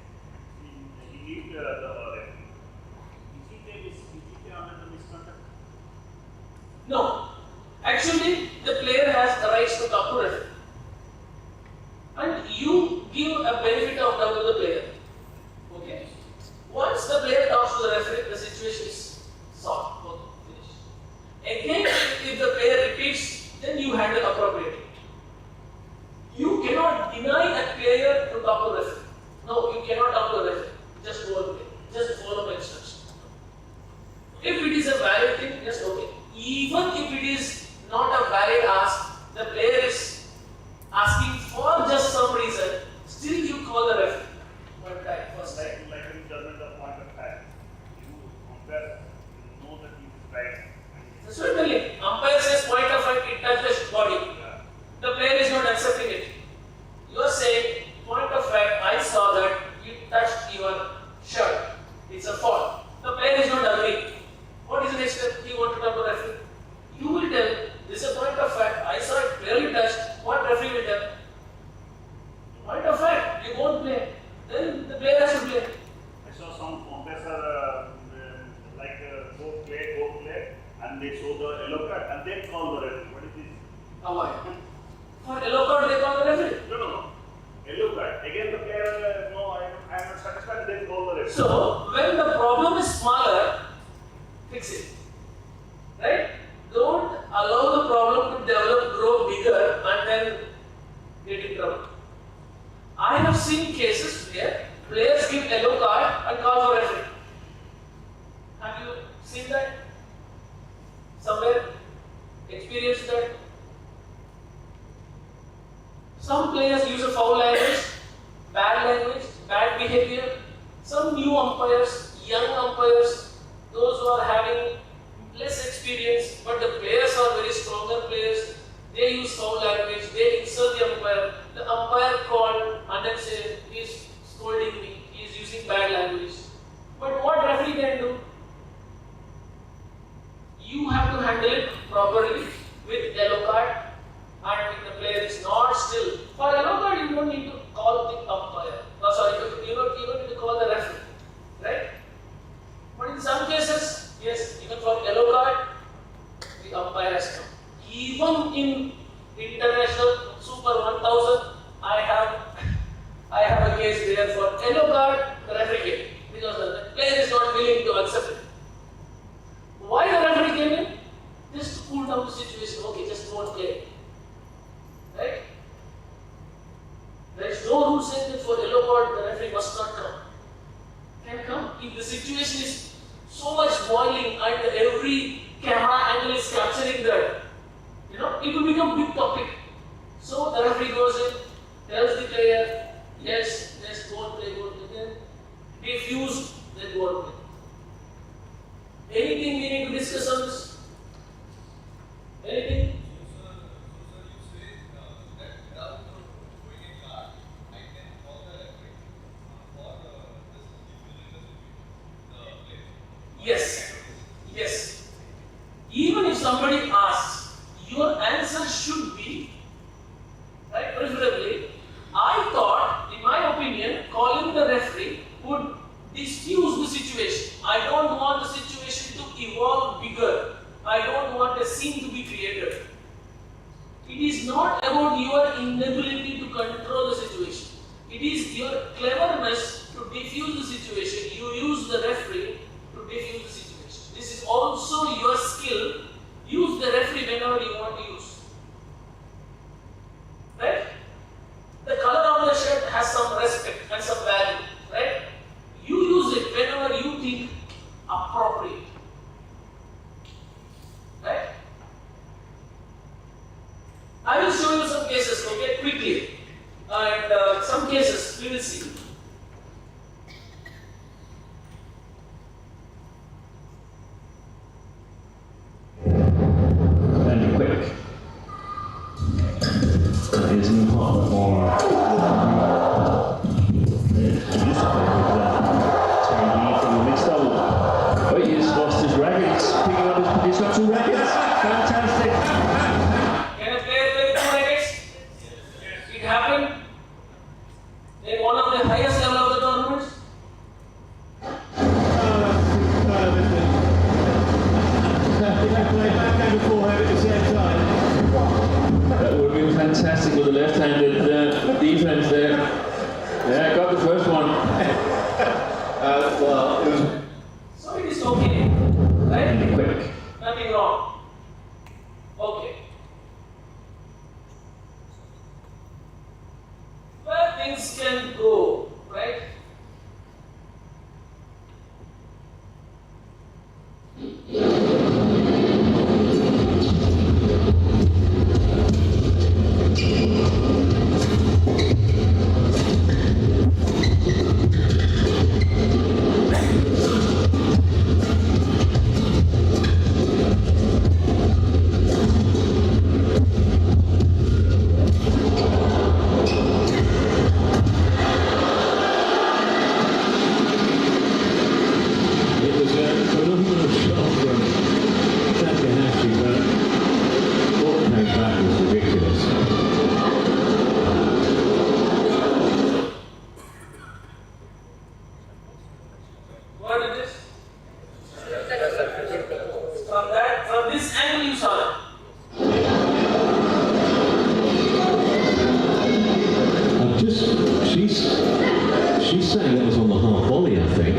Speaker 3: He need the referee. Is it under the misconduct?
Speaker 1: Actually, the player has the rights to talk to referee. And you give a benefit of doubt to the player. Okay? Once the player talks to the referee, the situation is solved. Okay, finished. Again, if the player repeats, then you handle appropriately. You cannot deny a player to talk to referee. No, you cannot talk to referee. Just go and play. Just follow my instruction. If it is a valid thing, just okay. Even if it is not a valid ask, the player is asking for just some reason, still you call the referee. One time, first time.
Speaker 3: Like in judgment of point of time, you umpire, you know that he is right.
Speaker 1: That's what I'm telling you. Umpire says point of fact, it touched the body.
Speaker 3: Yeah.
Speaker 1: The player is not accepting it. You are saying, point of fact, I saw that you touched your shirt. It's a fault. The player is not agreeing. What is the next step? You want to talk to the referee? You will tell, this is a point of fact, I saw it clearly touched. What referee will tell? Point of fact, you won't play. Then the player has to play.
Speaker 3: I saw some umpires are go play, and they show the yellow card and then call the referee. What is this?
Speaker 1: Why? For yellow card, they call the referee.
Speaker 3: No. Yellow card. Again, the player, no, I am not satisfied, then call the referee.
Speaker 1: So, when the problem is smaller, fix it. Right? Don't allow the problem to develop, grow bigger, and then get in trouble. I have seen cases where players give yellow card and call for referee. Have you seen that? Somewhere? Experienced that? Some players use a foul language, bad behavior. Some new umpires, young umpires, those who are having less experience, but the players are very stronger players. They use foul language, they insult the umpire. The umpire called and then say, he is scolding me, he is using bad language. But what referee can do? You have to handle it properly with yellow card, and if the player is not still. For yellow card, you don't need to call the umpire. You don't even need to call the referee. Right? But in some cases, yes, even for yellow card, the umpire has come. Even in international Super 1000, I have a case there for yellow card, the referee came because the player is not willing to accept it. Why the referee came in? Just to cool down the situation. Okay, just don't play. Right? There is no rule saying that for yellow card the referee must not come. Can come. If the situation is so much boiling and every camera angle is capturing that, it will become big topic. So the referee goes in, tells the player, yes, go and play, then refuse, then go and play. Anything we need to discuss on this? Anything? Yes. Even if somebody asks, your answer should be, right, preferably, I thought, in my opinion, calling the referee would diffuse the situation. I don't want the situation to evolve bigger. I don't want a scene to be created. It is not about your inability to control the situation. It is your cleverness to diffuse the situation. You use the referee to diffuse the situation. This is also your skill. Use the referee whenever you want to use. Right? The color of the shirt has some respect and some value. Right? You use it whenever you think appropriate. Right? I will show you some cases, okay, quickly. And some cases we will see.
Speaker 16: And quick. Here's new partner for Terry from the mixed double. Oh, he's lost his rackets, picking up his got 2 rackets. Fantastic.
Speaker 1: Can a player play 2 rackets? It happened in one of the highest level of the tournaments.
Speaker 16: He had to play backhand and forehand at the same time. fantastic with the left-handed defense there. Yeah, got the first one.
Speaker 1: Well, it was. So it is okay, right?
Speaker 16: Quick.
Speaker 1: Nothing wrong. Okay. Where things can go, right? From this angle you saw it.
Speaker 16: She's saying that was on the half volley, I think.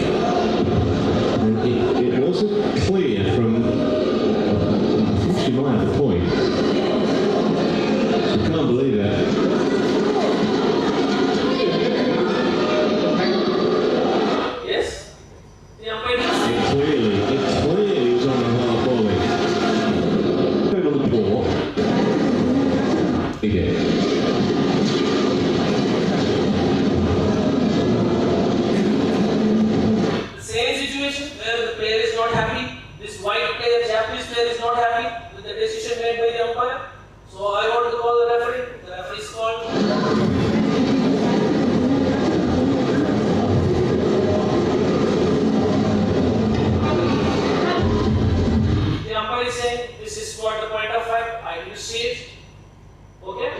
Speaker 16: And it wasn't clear from. I think she might have a point. I can't believe it.
Speaker 1: Yes?
Speaker 16: It clearly was on the half volley. Put it on the ball. He did.
Speaker 1: Same situation where the player is not happy, this white player, Japanese player is not happy with the decision made by the umpire. So I want to call the referee. The referee is called. The umpire is saying this is what the point of fact. I will see it. Okay?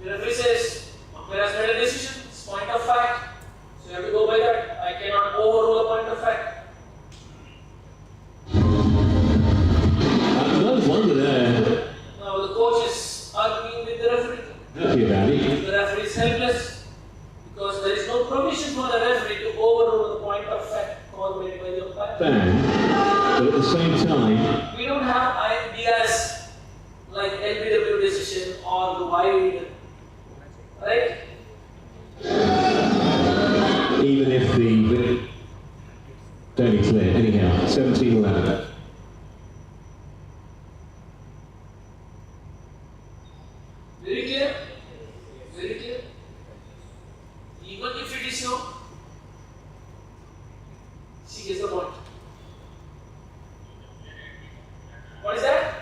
Speaker 1: The referee says, umpire has made a decision, it's point of fact. So you have to go by that. I cannot overrule a point of fact.
Speaker 16: No wonder there.
Speaker 1: Now the coach is arguing with the referee.
Speaker 16: Happy about it.
Speaker 1: The referee is helpless because there is no provision for the referee to overrule the point of fact call made by the umpire.
Speaker 16: But at the same time,
Speaker 1: We don't have ideas like LBW decision or the wide, right?
Speaker 16: even if the don't declare anyhow, 17-11.
Speaker 1: Very clear? Very clear? Even if it is no, she gets the point. What is that?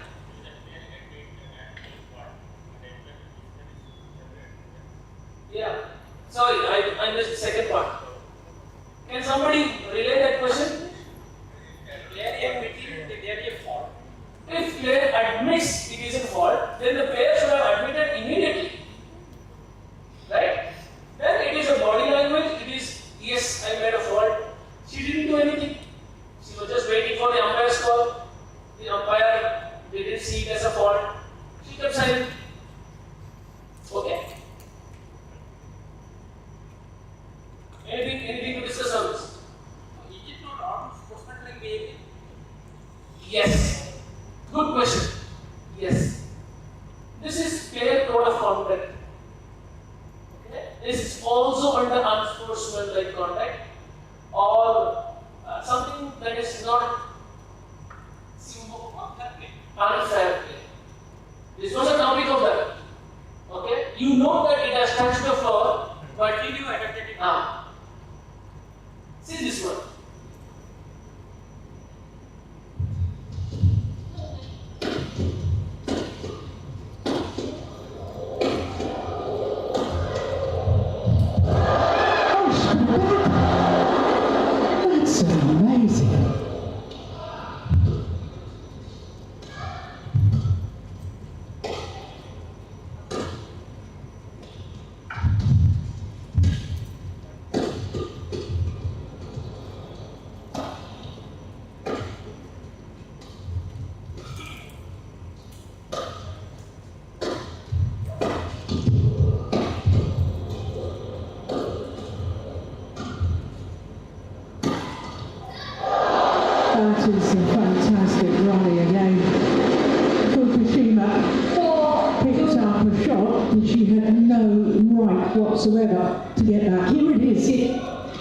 Speaker 1: Yeah. Sorry, I missed the second part. Can somebody relay that question? If player admits it is a fault, then the player should have admitted immediately. Right? Then it is a body language, it is, yes, I made a fault. She didn't do anything. She was just waiting for the umpire's call. The umpire didn't see it as a fault. She kept silent. Okay? Anything to discuss on this?
Speaker 6: Is it not wrong sportsmanlike behavior?
Speaker 1: Yes. Good question. Yes. This is player code of conduct. Okay. This is also under unsportsmanlike conduct or something that is not unfair play. This was a topic of that. Okay. You know that it has touched the floor, but
Speaker 6: Did you adopted it?
Speaker 1: See this one.
Speaker 12: That's amazing. whatsoever to get that. Here it is.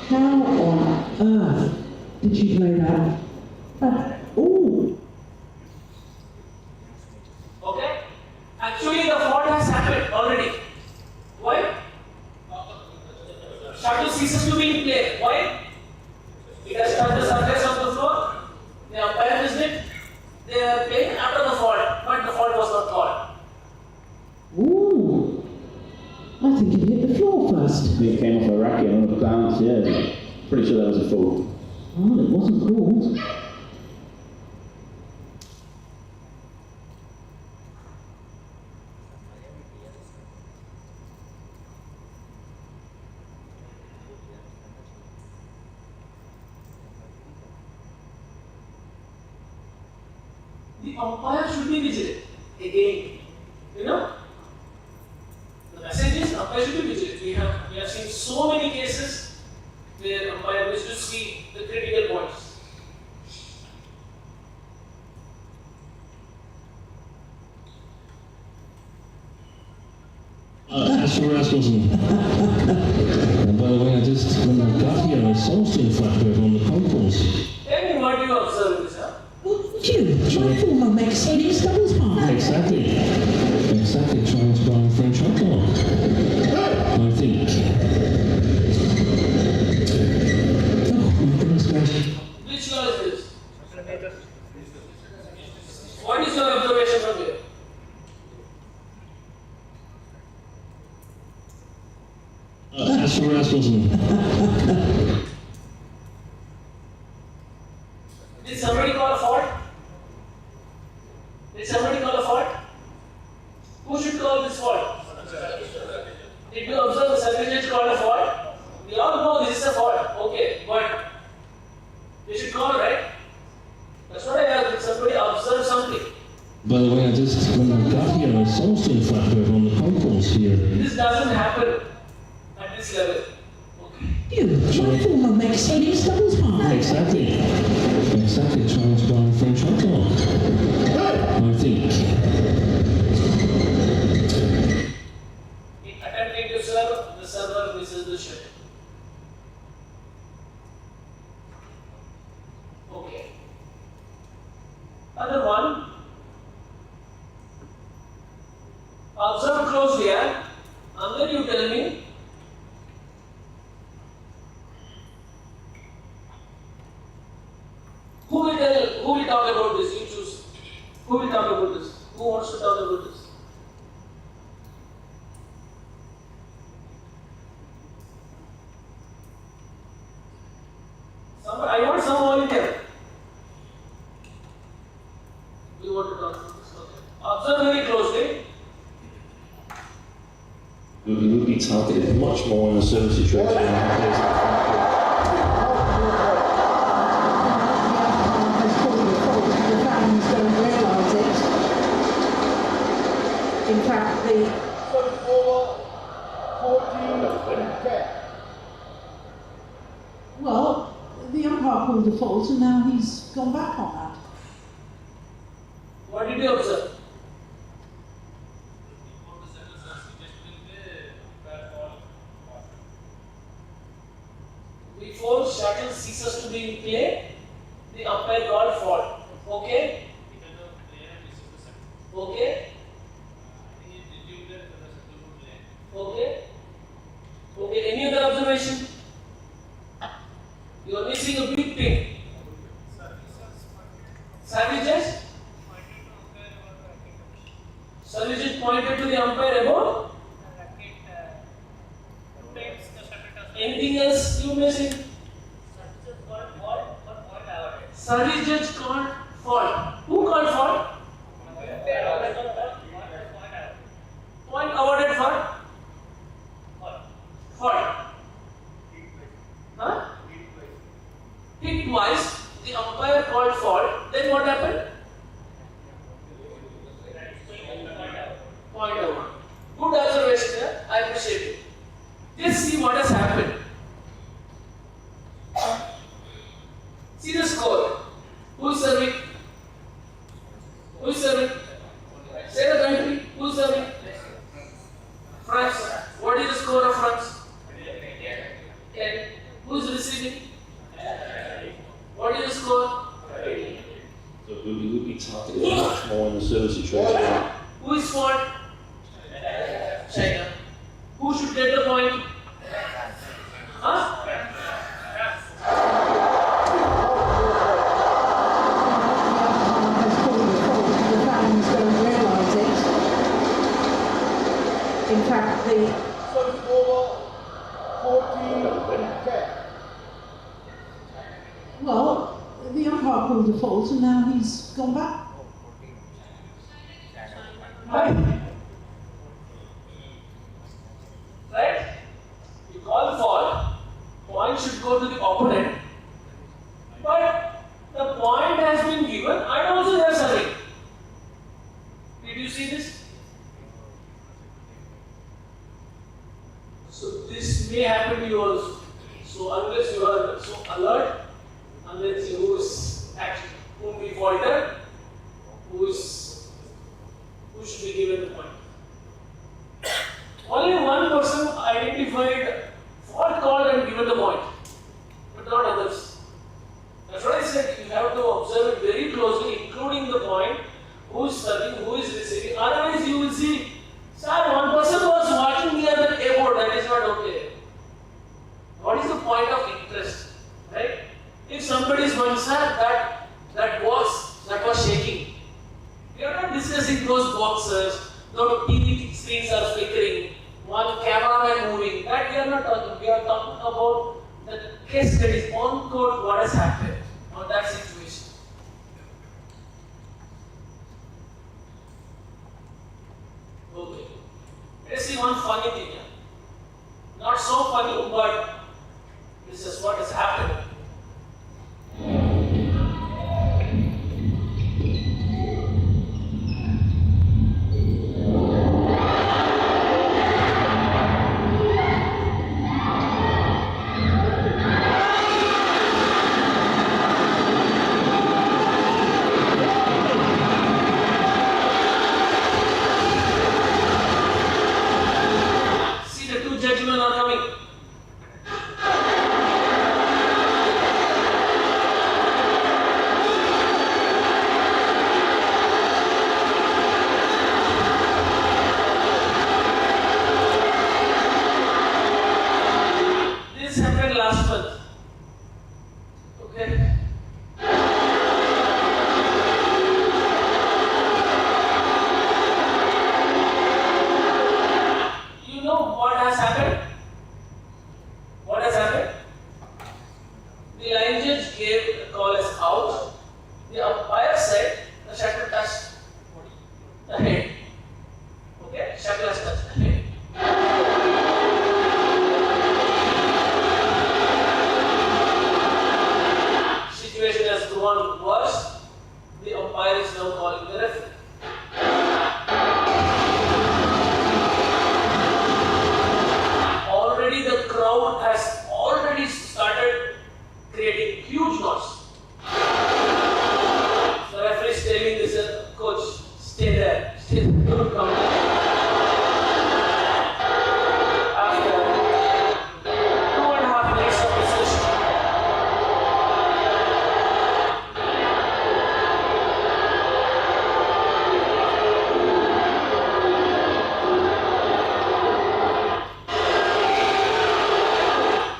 Speaker 12: How on earth did you play that? Oh.
Speaker 1: Okay? Actually, the fault has happened already. Why? Shuttle ceases to be in play. Why? It has touched the surface of the floor. The umpire missed it. They are playing after the fault, but the fault was not called.
Speaker 12: Ooh. I think it hit the floor first.
Speaker 5: It came off a racket on a bounce, yeah. Pretty sure that was a fault.
Speaker 12: Oh, it wasn't called.
Speaker 1: The umpire should be vigilant. Again, you know, the message is umpire should be vigilant. We have seen so many cases where umpire missed to see the critical points.
Speaker 16: SOS wasn't. And by the way, when I got here, I saw still flatbed on the concourse.
Speaker 1: Tell me what you observe this, huh?
Speaker 12: My former makes series doubles high.
Speaker 16: Exactly. Exactly. Trying French hot dog. I think.
Speaker 12: Oh, my goodness gracious.
Speaker 1: Which law is this? What is your observation from here?
Speaker 16: SOS wasn't.
Speaker 1: Did somebody call a fault? Did somebody call a fault? Who should call this fault? Did you observe the circuit judge called a fault? We all know this is a fault. Okay, but they should call, right? That's what I asked. Did somebody observe something?
Speaker 16: By the way, when I got here, I saw still flatbed on the concourse here.
Speaker 1: This doesn't happen at this level.
Speaker 12: My former makes series doubles high.
Speaker 16: Exactly. Exactly. Trying French hot dog. I think.
Speaker 1: Attempting to serve, the server misses the shot. Okay. Other one. Observe closely, and then you tell me. Who will talk about this? You choose. Who will talk about this? Who wants to talk about this? I want some volunteer. You want to talk about this? Okay. Observe very closely.
Speaker 16: We would be targeted much more in a certain situation.
Speaker 12: In fact, the well, the umpire called the fault, and now he's gone back on that.
Speaker 1: What did you observe? Before shuttle ceases to be in play, the umpire called fault. Okay? Okay? Okay? Okay, any other observation? You are missing a big thing. Services? Services pointed to the umpire about? Anything else you missing? Service judge called fault. Who called fault? Point awarded for? Fault. Huh? Hit twice, the umpire called fault, then what happened? Point out. Good observation there, I appreciate it. Just see what has happened. See the score. Who is serving? Who is serving? Say the country. Who is serving? France. What is the score of France?
Speaker 16: it's much more in the service situation.
Speaker 1: Who is fault? China. Who should get the point? Huh?
Speaker 12: In fact, the
Speaker 9: So it's over 14-10.
Speaker 12: well, the umpire called a fault, and now he's gone back.
Speaker 1: Right? You call fault, point should go to the opponent, but the point has been given and also they are serving. Did you see this? So this may happen to you also. So unless you are so alert, unless you who is actually whom we falter, who should be given the point. Only one person identified fault called and given the point, but not others. That's what I said, you have to observe it very closely, including the point, who is serving, who is receiving. Otherwise you will see, sir, one person was watching the other airport, that is not okay. What is the point of interest? Right? If somebody is one, sir, that box that was shaking. We are not discussing those boxes, those TV screens are flickering, one cameraman moving. That we are not talking. We are talking about the case studies on court, what has happened on that situation. Okay. Let's see one funny thing here. Not so funny, but this is what has happened. See the two gentlemen are coming. This happened last month. Okay. You know what has happened? What has happened? The line judge gave the call as out. The umpire said the shuttle touched the head. Okay? Shuttle has touched the head. Situation has gone worse. The umpire is now calling the referee. Already the crowd has already started creating huge noise. The referee is telling this coach, stay there, don't come there. After 2.5 minutes of discussion,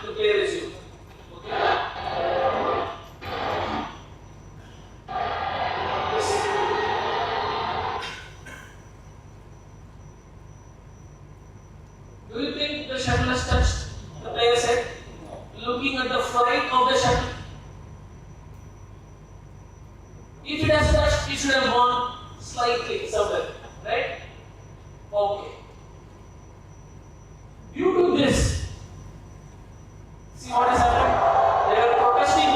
Speaker 1: the play resumed. Do you think the shuttle has touched the player's head? Looking at the flight of the shuttle. If it has touched, it should have gone slightly somewhere, right? Okay. Due to this, see what has happened? They are protesting.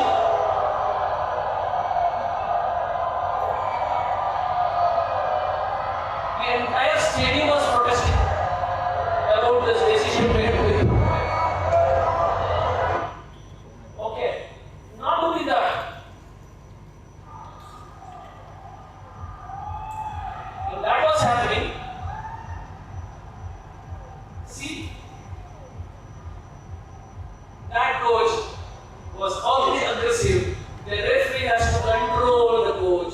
Speaker 1: The entire stadium was protesting about this decision made with. Okay. Not only that. When that was happening, see, that coach was already aggressive. The referee has to control the coach,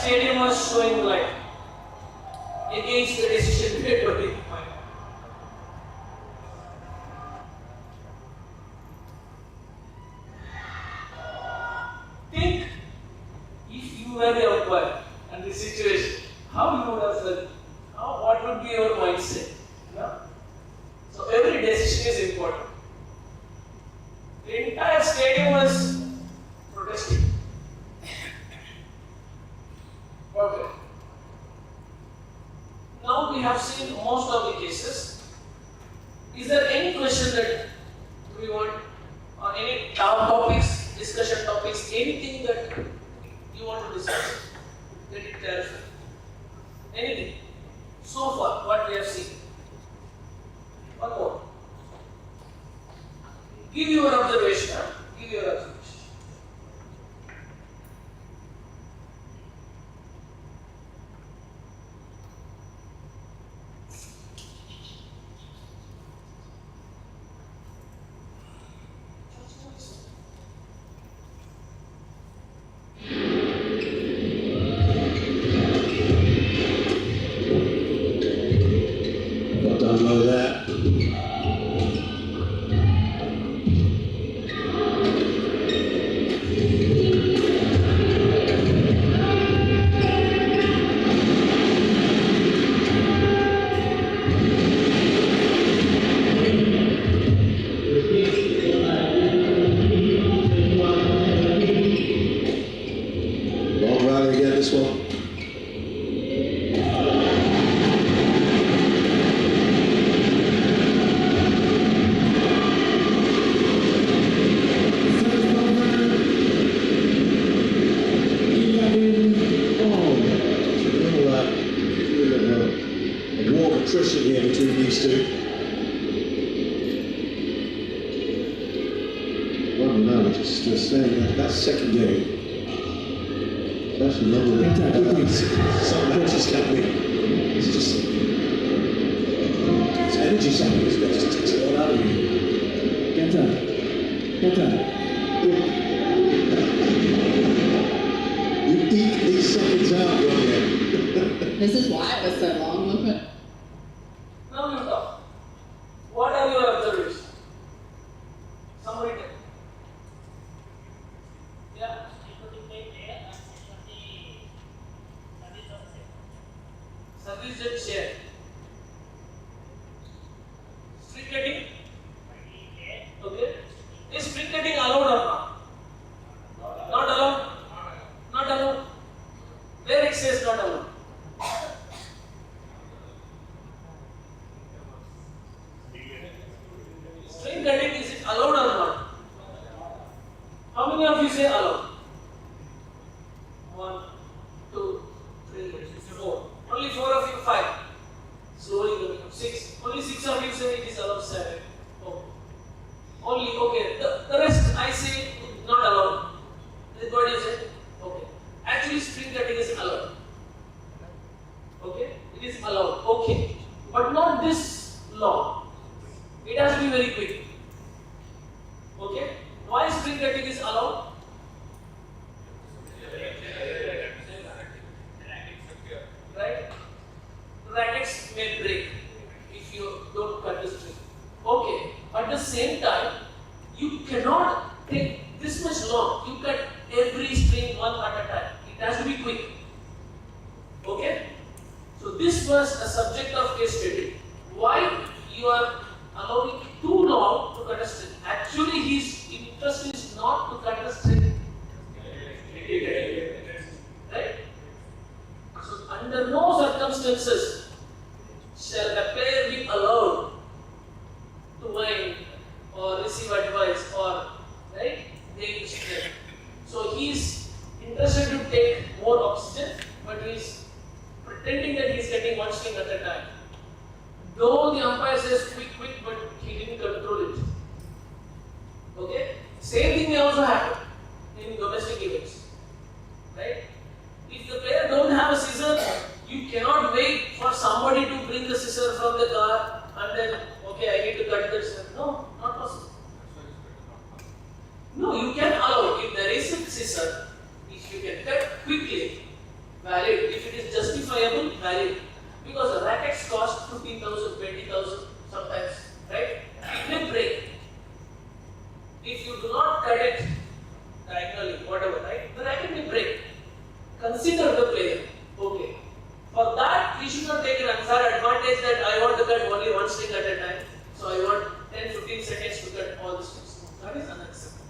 Speaker 1: stadium was showing light against the decision made by the umpire. Think if you were the umpire and the situation, how you would have felt? What would be your mindset? Yeah? So every decision is important. The entire stadium was protesting. Okay. Now we have seen most of the cases. Is there any question that we want, or any topics, discussion topics, anything that you want to discuss? Get it clarified. Anything? So far, what we have seen. One more. Give your observation. Huh? Give your observation.
Speaker 15: I don't know that. Long rally again, this one. A war of attrition here between these two. Well, no, just saying that's second game. Especially longer than some matches can be. It's just it's energy something, isn't it? It just takes a lot out of you. Get up. You eke these seconds out, don't you?
Speaker 17: This is why it was so long, look at.
Speaker 1: Now you talk. What are your observations? Somebody tell. Yeah. Service jet share. Free cutting? Okay. Is free cutting allowed or not? Not allowed? Not allowed. Where it says not allowed? String cutting, is it allowed or not? How many of you say allowed? 1, 2, 3, 4. Only 4 of you, 5. Slowly going up. 6. Only 6 of you say it is allowed. 7. Okay. Only, okay. The rest I say not allowed. Is what you say? Okay. Actually, string cutting is allowed. Okay? It is allowed. Okay. But not this long. It has to be very quick. Okay? Why string cutting is allowed? Right? Rackets may break if you don't cut the string. Okay. At the same time, you cannot take this much long. You cut every string one at a time. It has to be quick. Okay? So this was a subject of case study. Why you are allowing too long to cut a string? Actually, his interest is not to cut a string. Right? So under no circumstances shall a player be allowed to whine or receive advice or right take strength. So he is interested to take more oxygen, but he is pretending that he is getting one string at a time. Though the umpire says quick, but he didn't control it. Okay? Same thing may also happen in domestic events. Right? If the player don't have a scissor, you cannot wait for somebody to bring the scissor from the car and then, okay, I need to cut this. No, not possible. No, you can allow. If there is a scissor, if you can cut quickly, valid. If it is justifiable, valid. Because rackets cost 15,000, 20,000 sometimes, right? It may break. If you do not cut it diagonally, whatever, right? The racket may break. Consider the player. Okay. For that, we should not take an unfair advantage that I want to cut only one string at a time. So I want 10-15 seconds to cut all the strings. That is unacceptable.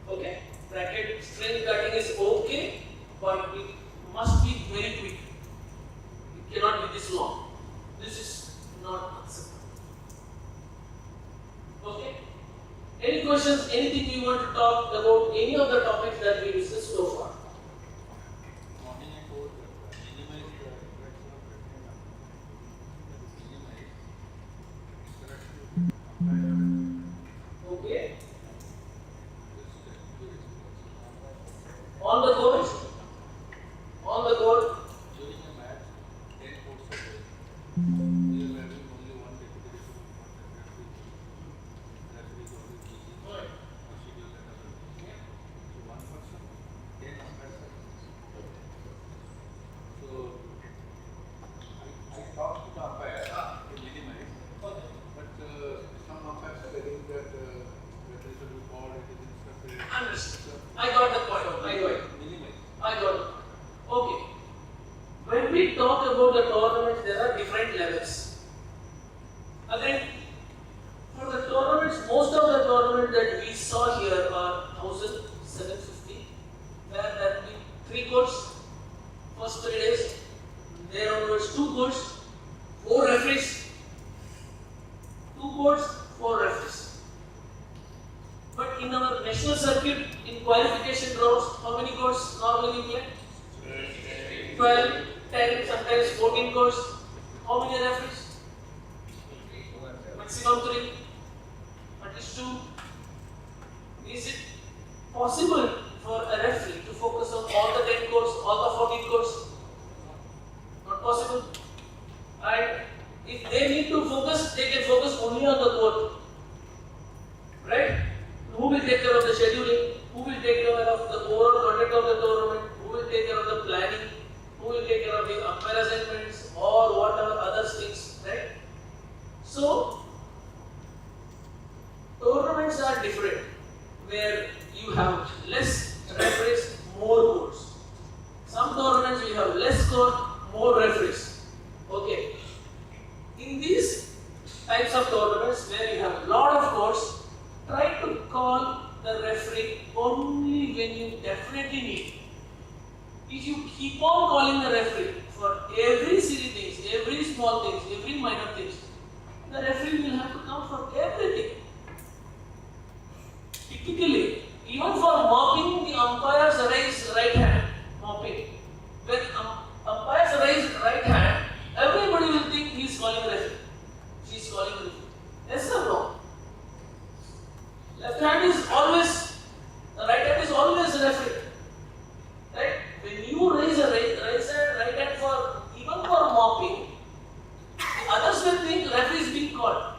Speaker 1: Okay? Racket string cutting is okay, but it must be very quick. It cannot be this long. This is not acceptable. Okay? Any questions, anything you want to talk about, any of the topics that we discussed so far? Okay. On the board. On the board.
Speaker 11: During a match, 10 courts are there. We are having only one deputy referee is always busy.
Speaker 1: Right.
Speaker 11: Schedule and other things. So one person, 10 umpires are there. So I talked to the umpire to minimize. But some umpires are telling that referee should be called, it is instructed.
Speaker 1: Understood. I got the point. I got it.
Speaker 11: Minimize.
Speaker 1: I got it. Okay. When we talk about the tournaments, there are different levels. Again, for the tournaments, most of the tournaments that we saw here are 1,750, where there will be 3 courts, first 3 days, there onwards 2 courts, 4 referees, 2 courts, 4 referees. But in our national circuit, in qualification rounds, how many courts normally we play? 12, 10, sometimes 14 courts. How many referees? Maximum 3, at least 2. Is it possible for a referee to focus on all the 10 courts, all the 14 courts? Not possible. And if they need to focus, they can focus only on the court. Right? Who will take care of the scheduling? Who will take care of the overall conduct of the tournament? Who will take care of the planning? Who will take care of the umpire assignments or whatever other things, right? So, tournaments are different, where you have less referees, more courts. Some tournaments we have less court, more referees. Okay. In these types of tournaments where you have a lot of courts, try to call the referee only when you definitely need. If you keep on calling the referee for every silly things, every small things, every minor things, the referee will have to come for everything. Typically, even for mopping, the umpires raise right hand. Mopping. When umpires raise right hand, everybody will think he is calling referee. She is calling referee. Yes or no? Left hand is always, the right hand is always referee. Right? When you raise a right hand for, even for mopping, the others will think referee is being called.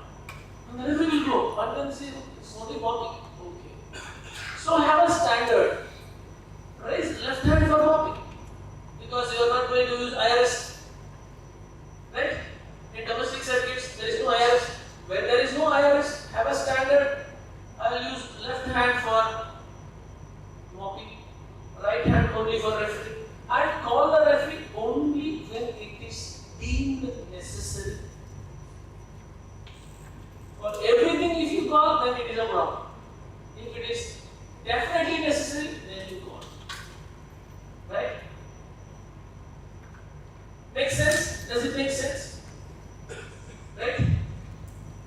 Speaker 1: And the referee will go. One can say, it's only mopping. Okay. So have a standard. Raise left hand for mopping. Because you are not going to use IRS. Right? In domestic circuits, there is no IRS. When there is no IRS, have a standard. I will use left hand for mopping, right hand only for referee, and call the referee only when it is deemed necessary. For everything, if you call, then it is a problem. If it is definitely necessary, then you call. Right? Makes sense? Does it make sense? Right?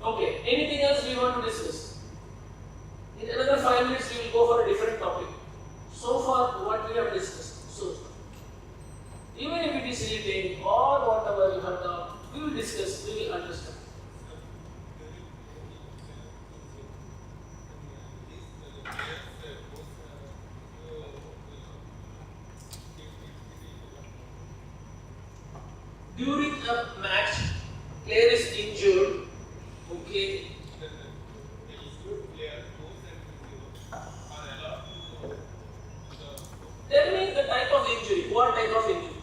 Speaker 1: Okay. Anything else we want to discuss? In another 5 minutes, we will go for a different topic. So far, what we have discussed, so far. Even if it is silly thing or whatever you have done, we will discuss What type of injury?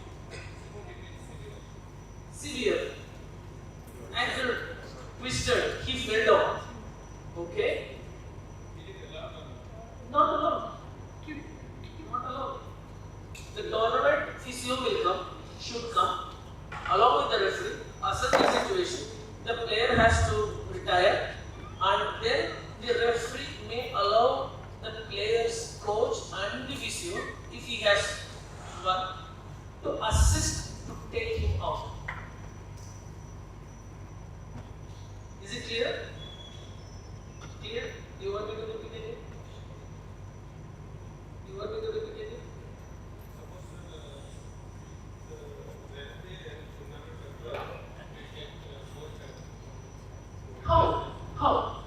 Speaker 1: Severe. Ankle twisted. He fell down. Okay? Not alone. Not alone. The tournament physio will come, should come, along with the referee, assess the situation. The player has to retire, and then the referee may allow the player's coach and the physio, if he has one, to assist to take him out. Is it clear? Clear? Do you want me to repeat it? Do you want me to repeat it? How?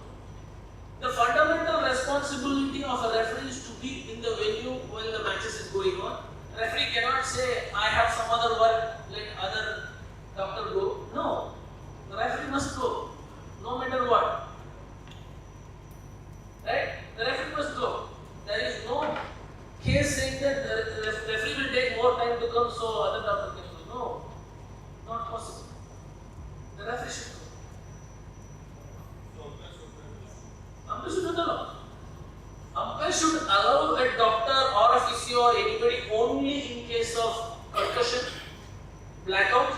Speaker 1: The fundamental responsibility of a referee is to be in the venue while the matches is going on. Referee cannot say, I have some other work, let other doctor go. No. The referee must go, no matter what. Right? The referee must go. There is no case saying that the referee will take more time to come so other doctor can go. No. Not possible. The referee should go. Umpire should not allow. Umpire should allow a doctor or a physio or anybody only in case of concussion, blackout,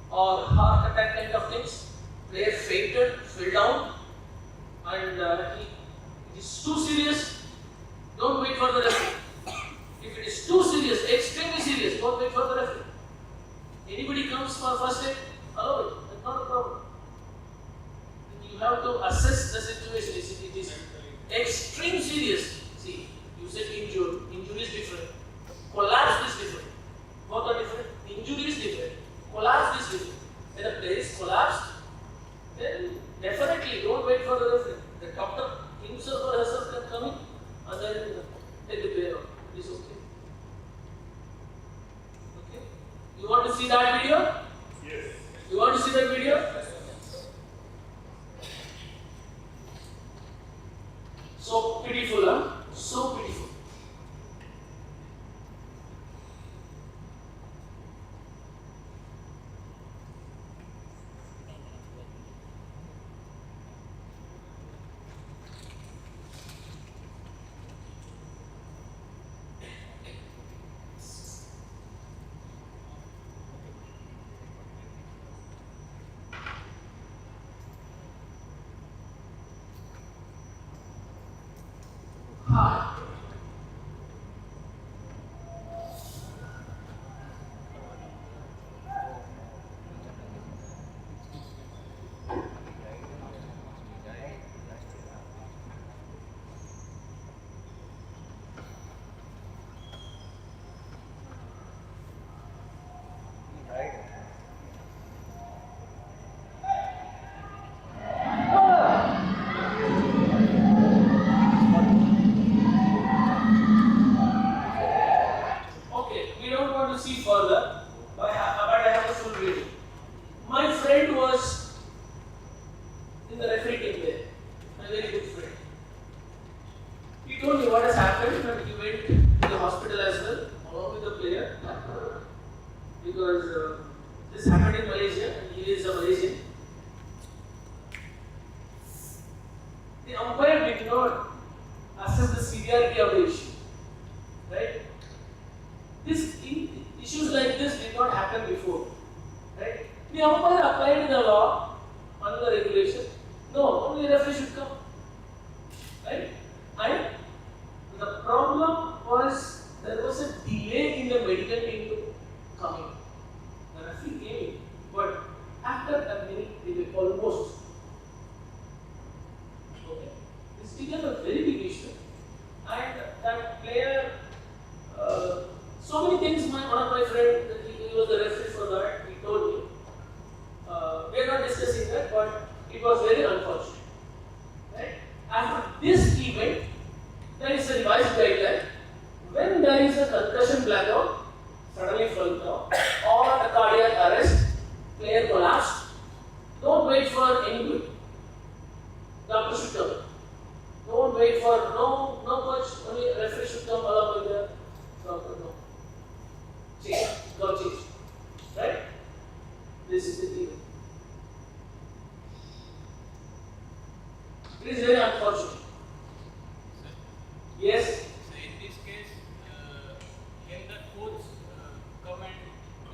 Speaker 1: or heart attack kind of things. Player fainted, fell down, and it is too serious. Don't wait for the referee. If it is too serious, extremely serious, don't wait for the referee. Anybody comes for first aid, allow it. That's not a problem. You have to assess the situation. It is extreme serious. See, you said injury. Injury is different. Collapse is different. Both are different. Injury is different. Collapse is different. When a player is collapsed, then definitely don't wait for the referee. The doctor himself or herself can come in and then take the player out. It is okay. Okay? You want to see that video? Yes. You want to see that video? So pitiful, huh? So pitiful.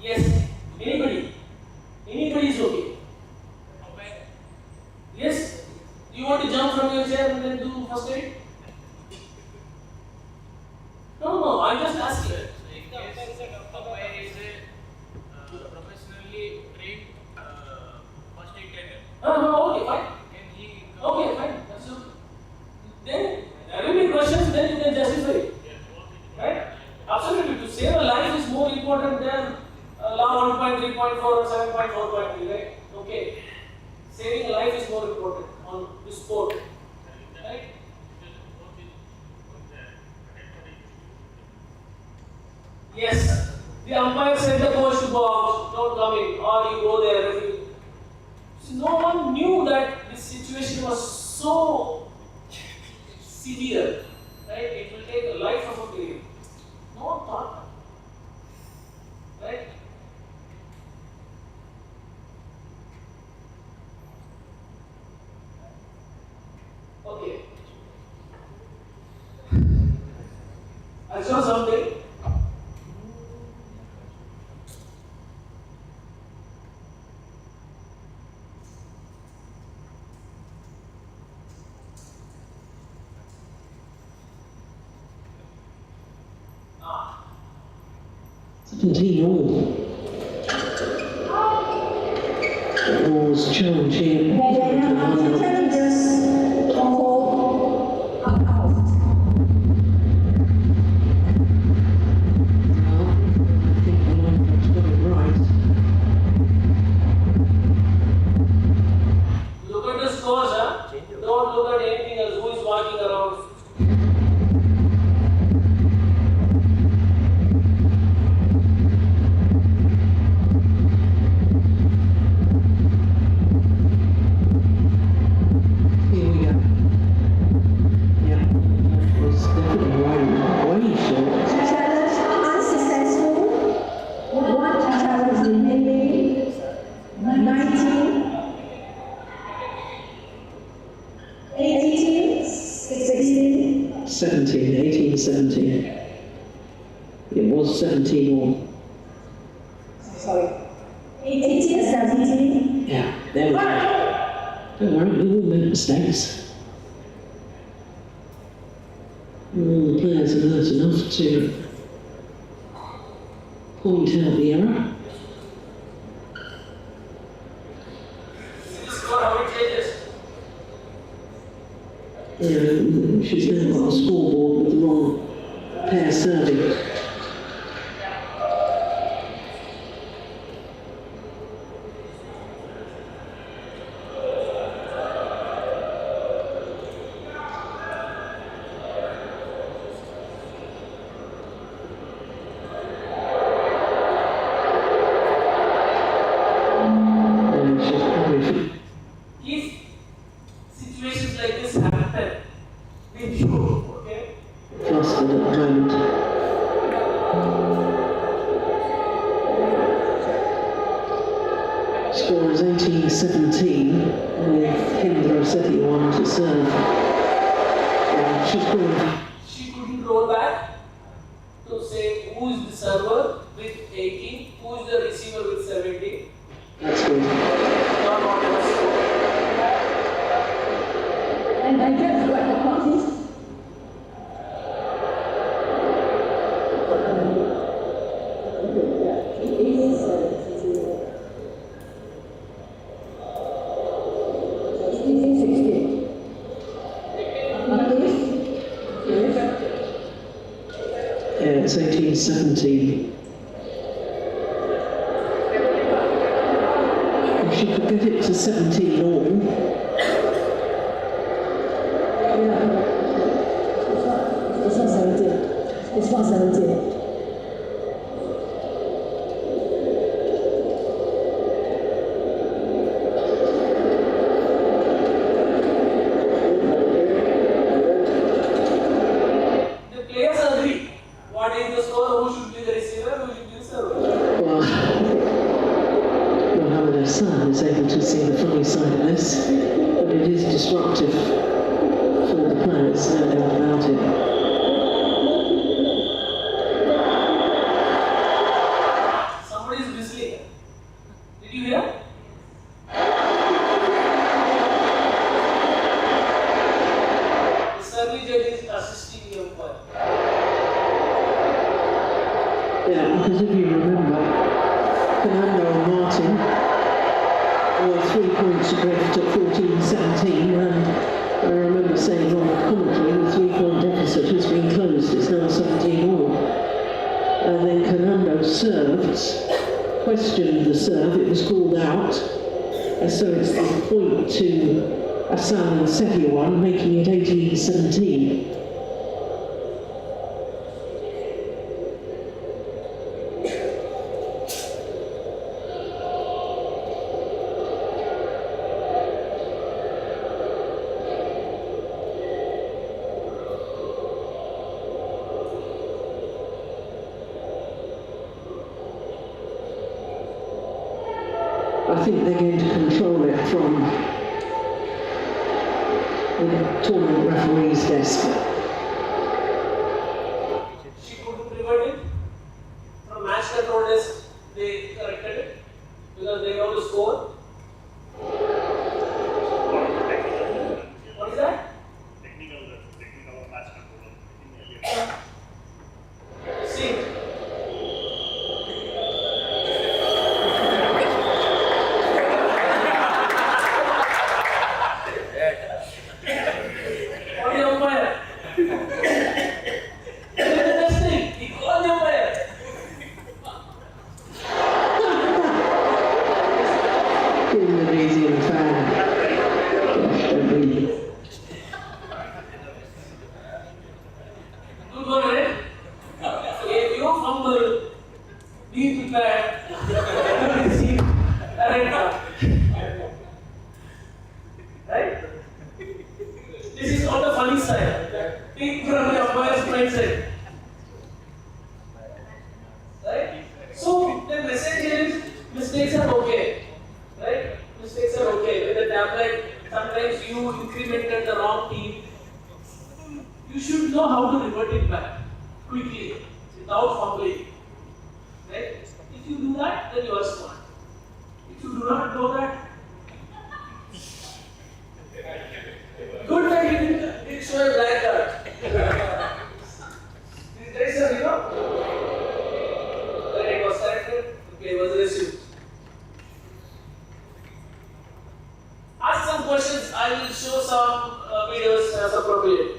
Speaker 1: Yes. Anybody? Anybody is okay. Yes? You want to jump from your chair and then do first aid? No, I'm just asking.
Speaker 2: So in case umpire is a professionally trained first aid trainer.
Speaker 1: Okay, fine.
Speaker 2: Can he
Speaker 1: Okay, fine. That's okay. Then there will be questions, then you can justify it. Right? Absolutely. To save a life is more important than law 1.3.4 or 7.4.3, right? Okay. Saving a life is more important on this sport. Right? Yes. The umpire said the coach to box, don't come in, or you go there. So no one knew that this situation was so severe. Right? It will take the life of a player. No one thought. Right? Okay. I saw something. Ah.
Speaker 12: 17 all. Ball's challenge here.
Speaker 1: Look at the scores, huh? Don't look at anything else. Who is walking around?
Speaker 12: Here we go. Yeah, that was definitely way short.
Speaker 18: Challenge unsuccessful. One challenge remaining. 19. 18. 16.
Speaker 12: 17, 18, 17. It was 17 all.
Speaker 18: Sorry. 18, 17.
Speaker 12: Yeah, there we go. Don't worry, we all make mistakes. All the players are alert enough to point out the error.
Speaker 1: This score, how it changes.
Speaker 12: She's now got a scoreboard with the wrong pair serving. And she's probably
Speaker 1: If situations like this happen with you, okay?
Speaker 12: flustered at the moment. Score is 18-17 with Hindra Sethi one to serve. And she's going
Speaker 1: She couldn't roll back to say who is the server with 18, who is the receiver with 17.
Speaker 12: That's good.
Speaker 1: Not on the score.
Speaker 18: And I guess what the clock is.
Speaker 12: Yeah, it's 18-17. If she could get it to 17 all,
Speaker 18: It's not 17. It's not 17.
Speaker 1: The players agree. What is the score? Who should be the receiver? Who should be the server?
Speaker 12: well, Mohammed Hassan is able to see the funny side of this, but it is disruptive for the players, no doubt about it. Yeah, because if you remember, Fernando and Martin were 3 points adrift at 14-17, and I remember saying on the commentary the 3-point deficit has been closed, it's now 17 all. And then Fernando served, questioned the serve, it was called out, and so it's the point to Asan and Seviwan, making it 18-17. I think they're going to control it from the tournament referee's desk.
Speaker 1: She couldn't revert it. From match control desk, they corrected it because they know the score. What is that? Technical match control. See. What the umpire? Look at this thing. He called the umpire.
Speaker 12: Give him an easy and fan.
Speaker 1: Good one, right? If you fumble, be prepared to receive a red card. Right? This is on the funny side. Think from the umpire's mindset. Right? So the message is mistakes are okay. Right? Mistakes are okay. With the tablet, sometimes you incremented the wrong team. You should know how to revert it back quickly without fumbling. Right? If you do that, then you are smart. If you do not know that, good that you didn't show a black card. These guys are, when it was corrected, okay, it was resumed. Ask some questions, I will show some videos as appropriate.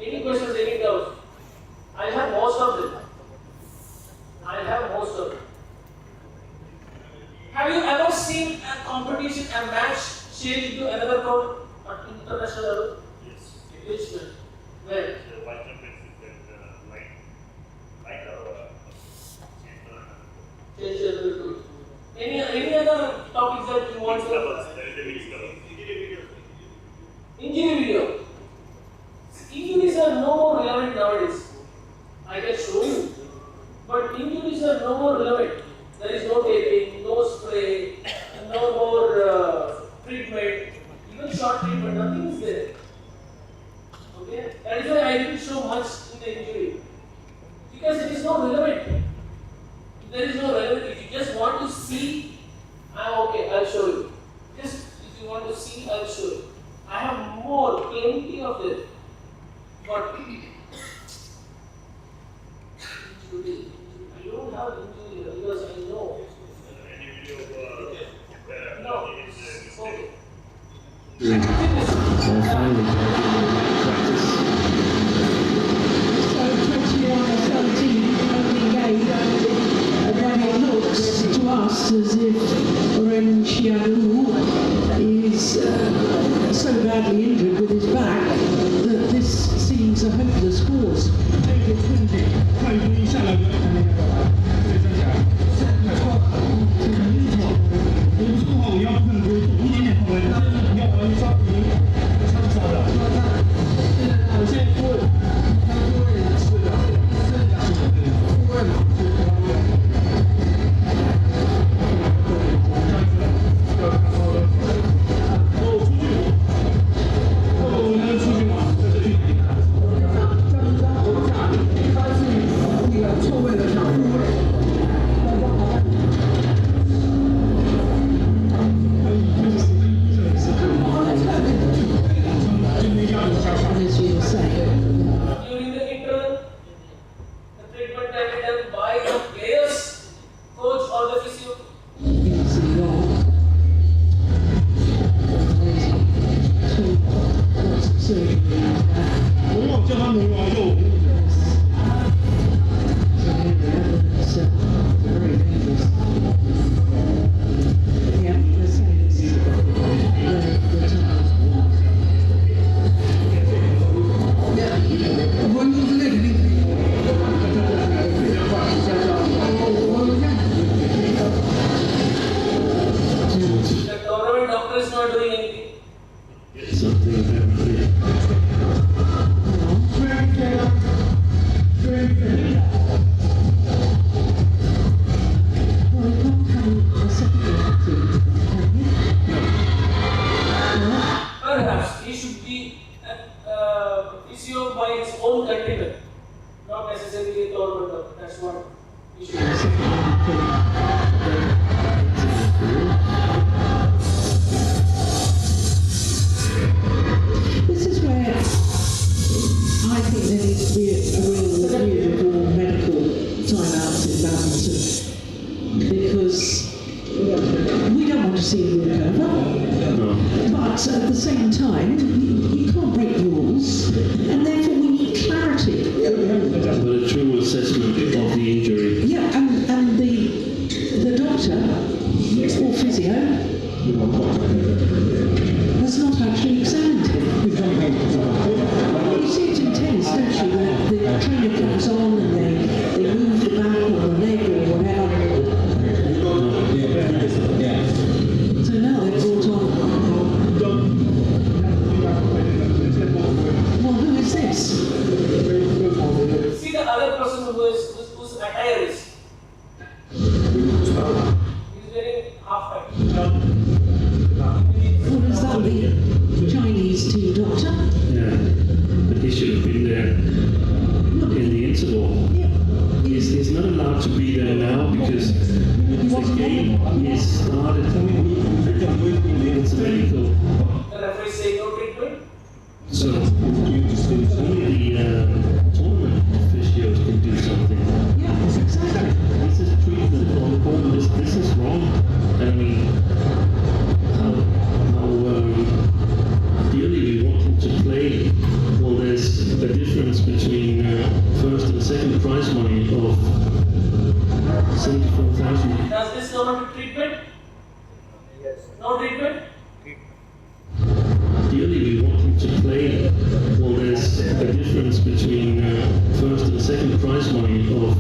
Speaker 1: Any questions, any doubts? I have most of them. Have you ever seen a competition, a match change to another court at international level? Yes. Which one? Where? The white champions is that light change level. Any other topics that you want to? Injury video. Injuries are no more relevant nowadays. I can show you. But injuries are no more relevant. There is no taping, no spray, no more treatment, even short treatment, nothing is there. Okay? That is why I didn't show much in the injury. Because it is not relevant. There is no relevant. If you just want to see, okay, I'll show you. Just if you want to see, I'll show you. I have more, plenty of them. But injury. I don't have injury because I know. No. Okay.
Speaker 12: So 21-13 opening game, and then it looks to us as if Ren Xiaodu is so badly injured with his back that this seems a hopeless cause.
Speaker 1: segregate or whatever. That's what we should do.
Speaker 12: This is where I think there needs to be a real review of all medical timeouts in badminton, because we don't want to see a walkover, but at the same time, you can't break rules, and therefore we need clarity.
Speaker 16: But a true assessment of the injury.
Speaker 12: Yeah, and the doctor or physio has not actually examined him. You see it in tennis, don't you? The trainer comes on and they move the back or the leg or whatever. So now they're brought on. Well, who is this?
Speaker 1: See the other person whose attire is. He's wearing half pant.
Speaker 12: Well, is that the Chinese team doctor?
Speaker 16: Yeah, but he should have been there in the interval. He's not allowed to be there now because the game is started. It's medical.
Speaker 1: The referee saying no treatment.
Speaker 16: So only the tournament officials can do something.
Speaker 12: Yes, exactly.
Speaker 16: This is treatment on court. This is wrong. I mean, how dearly we want him to play. Well, there's a difference between first and second prize money of 74,000.
Speaker 1: Does this come under treatment? Yes. No treatment?
Speaker 16: Dearly we want him to play. Well, there's a difference between first and second prize money of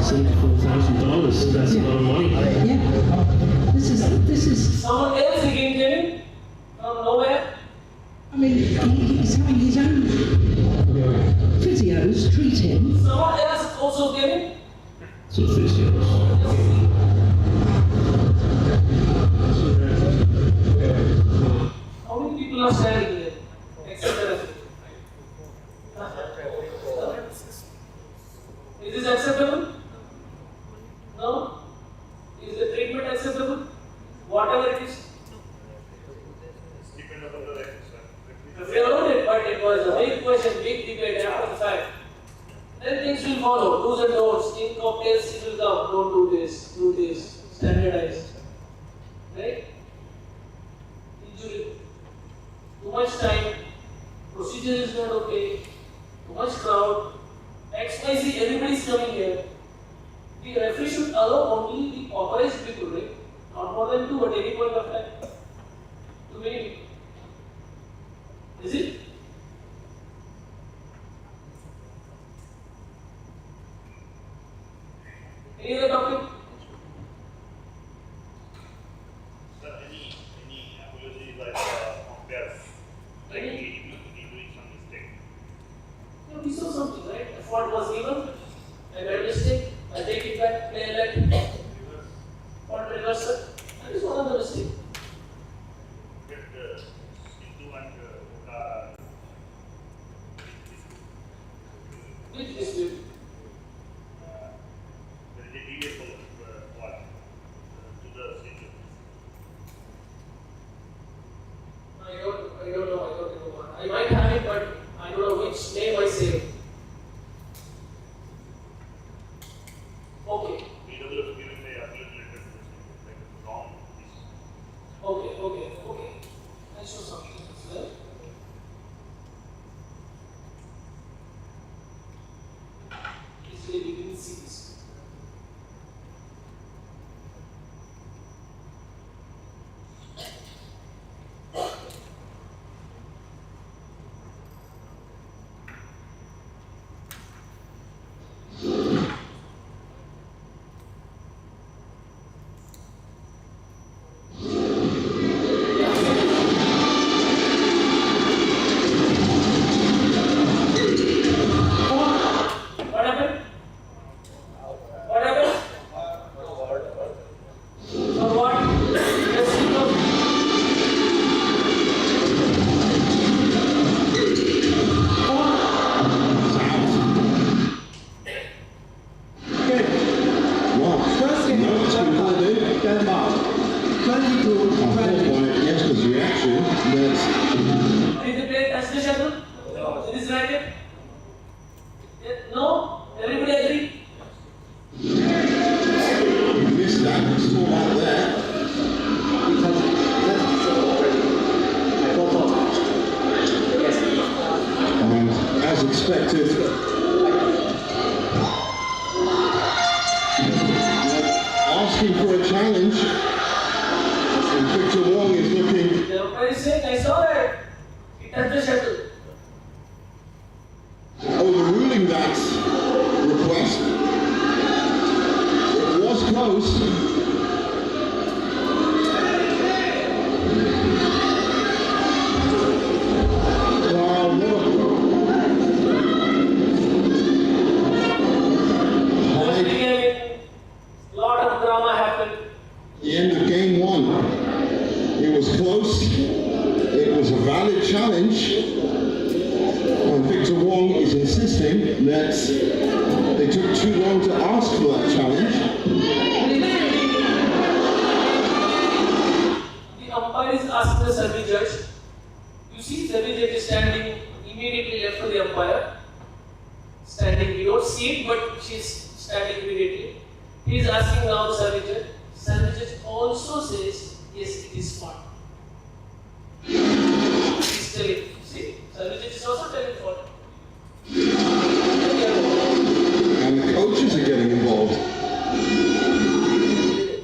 Speaker 16: $74,000. That's a lot of money.
Speaker 12: Yeah. This is.
Speaker 1: Someone else again getting from nowhere.
Speaker 12: I mean, he's having his own physios treat him.
Speaker 1: Someone else also getting.
Speaker 16: So physios.
Speaker 1: How many people are standing here? Except the referee. Is this acceptable? No? Is the treatment acceptable? Whatever it is? We allowed it, but it was a big question, big debate after the fact. Then things will follow, do's and don'ts, in cocktails it will come, don't do this, standardized. Right? Injury. Too much time, procedure is not okay, too much crowd, XYZ, everybody is coming here. The referee should allow only the authorized people, right? Not more than 2 at any point of time. Too many people. Is it? Any other topic?
Speaker 3: Sir, any apology by the umpires? Like he doing some mistake?
Speaker 1: Yeah, we saw something, right? The fault was given, I made a mistake, I take it back, play like fault reversal. That is one of the mistakes. Which dispute?
Speaker 3: There is a devious one to the senior.
Speaker 1: I don't know. I might have it, but I don't know which name I say. Okay.
Speaker 3: BW is giving the appeal letter to the senior, like wrong.
Speaker 1: Okay. I'll show something. Right? This way we can see this. What happened? No? Everybody agree?
Speaker 15: You missed that. It's all out there. And as expected, asking for a challenge, and Victor Wong is looking.
Speaker 1: The umpire is saying, I saw that. He touched the shuttle.
Speaker 15: Overruling that request. It was close. Wow, what
Speaker 1: A lot of drama happened.
Speaker 15: the end of game one. It was close. It was a valid challenge. And Victor Wong is insisting that they took too long to ask for that challenge.
Speaker 1: The umpire is asking the service judge. You see, service judge is standing immediately left of the umpire. Standing, we don't see it, but she's standing immediately. He is asking now the service judge. Service judge also says, yes, it is fault. He's telling, see, service judge is also telling fault.
Speaker 15: And the coaches are getting involved.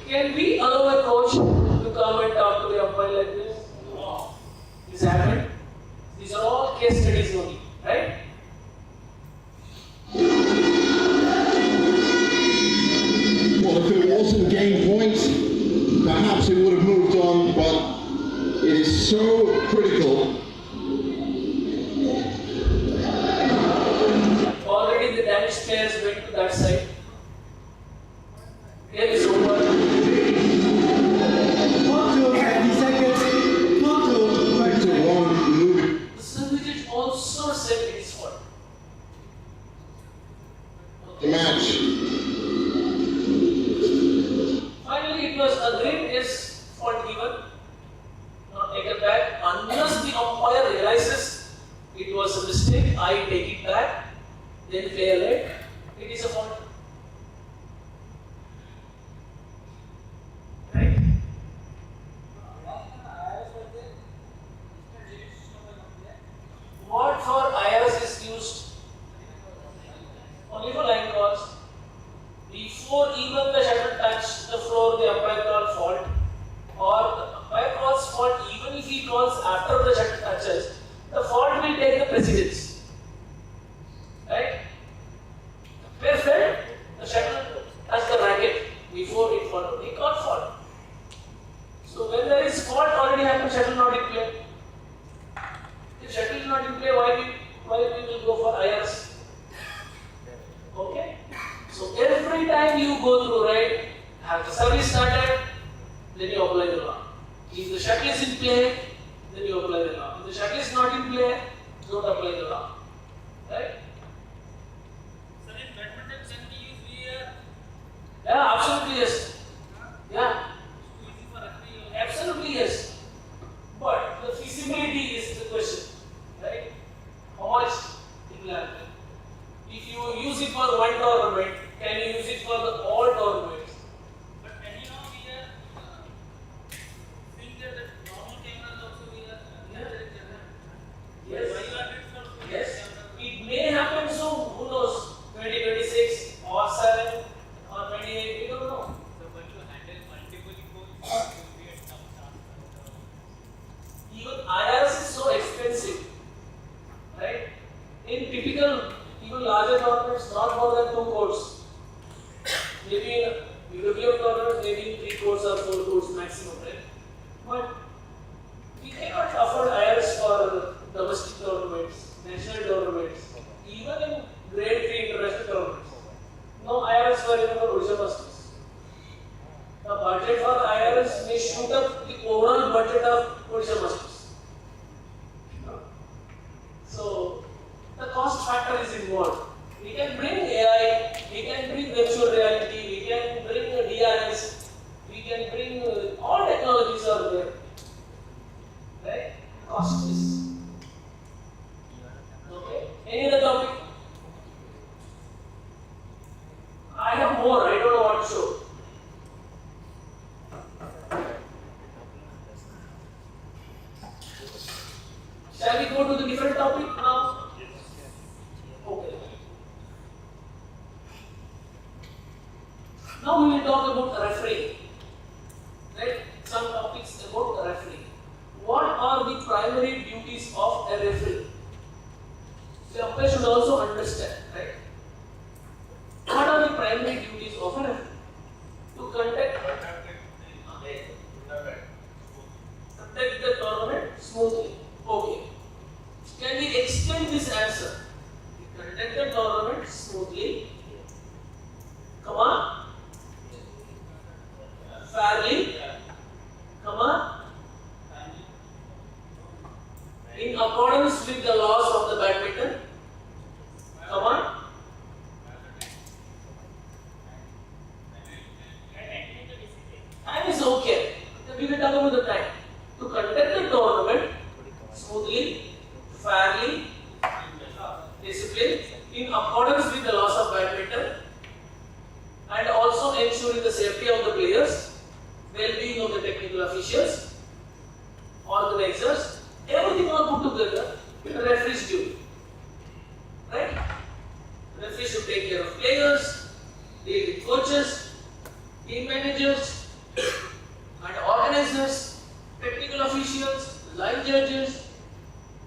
Speaker 1: Can we allow a coach to come and talk to the umpire like this? No. This happened. These are all case studies only, right?
Speaker 15: Well, if it wasn't game points, perhaps it would have moved on, but it is so critical.
Speaker 1: Already the Danish players went to that side. Game is over.
Speaker 15: Victor Wong moving.
Speaker 1: The service judge also said it is fault.
Speaker 15: The match.
Speaker 1: Finally, it was agreed is fault given, not taken back, unless the umpire realizes it was a mistake, I take it back, then play alert, it is a fault. Right? What for IRS is used? Only for line calls. Before even the shuttle touched the floor, the umpire called fault. Or the umpire calls fault even if he calls after the shuttle touches, the fault will take the precedence. Right? Where fell? The shuttle touched the racket before it followed. He called fault. So when there is fault already happened, shuttle not in play. If shuttle is not in play, why we will go for IRS? Okay? So every time you go through, right, have the service started, then you apply the law. If the shuttle is in play, then you apply the law. If the shuttle is not in play, don't apply the law. Right?
Speaker 2: Sir, in badminton, can we use VR?
Speaker 1: Yeah, absolutely yes. Yeah,
Speaker 2: Too easy for referee.
Speaker 1: absolutely yes. But the feasibility is the question. Right? How much it will happen? If you use it for one tournament, can you use it for all tournaments?
Speaker 2: But anyhow, we are seeing that the normal cameras also we are
Speaker 1: Yes.
Speaker 2: Why you are doing for
Speaker 1: Yes. It may happen soon. Who knows? 2026 or 7 or 28. We don't know.
Speaker 2: So, but to handle multiple goals, it will be a tough task.
Speaker 1: Even IRS is so expensive, right? In typical, even larger tournaments, not more than 2 courts. Maybe in European tournaments, maybe 3 courts or 4 courts maximum, right? But we cannot afford IRS for domestic tournaments, national tournaments, even in grade 3 international tournaments. No IRS for even for Odisha Masters. The budget for IRS may shoot up the overall budget of Odisha Masters. So the cost factor is involved. We can bring AI, we can bring virtual reality, we can bring DRS, we can bring all technologies are there. Right? Cost is. Okay. Any other topic? Now we will talk about refereeing. Right? Some topics about refereeing. What are the primary duties of a referee? The umpire should also understand, right? What are the primary duties of a referee? To conduct the tournament smoothly. Okay. Can we extend this answer? Conduct the tournament smoothly. Come on. Fairly. Come on. In accordance with the laws of the badminton. Come on. Time is okay. We will talk about the time. To conduct the tournament smoothly, fairly, disciplined, in accordance with the laws of badminton, and also ensuring the safety of the players, well-being of the technical officials, organizers, everything all put together, the referee's duty. Right? The referee should take care of players, deal with coaches, team managers, and organizers, technical officials, line judges,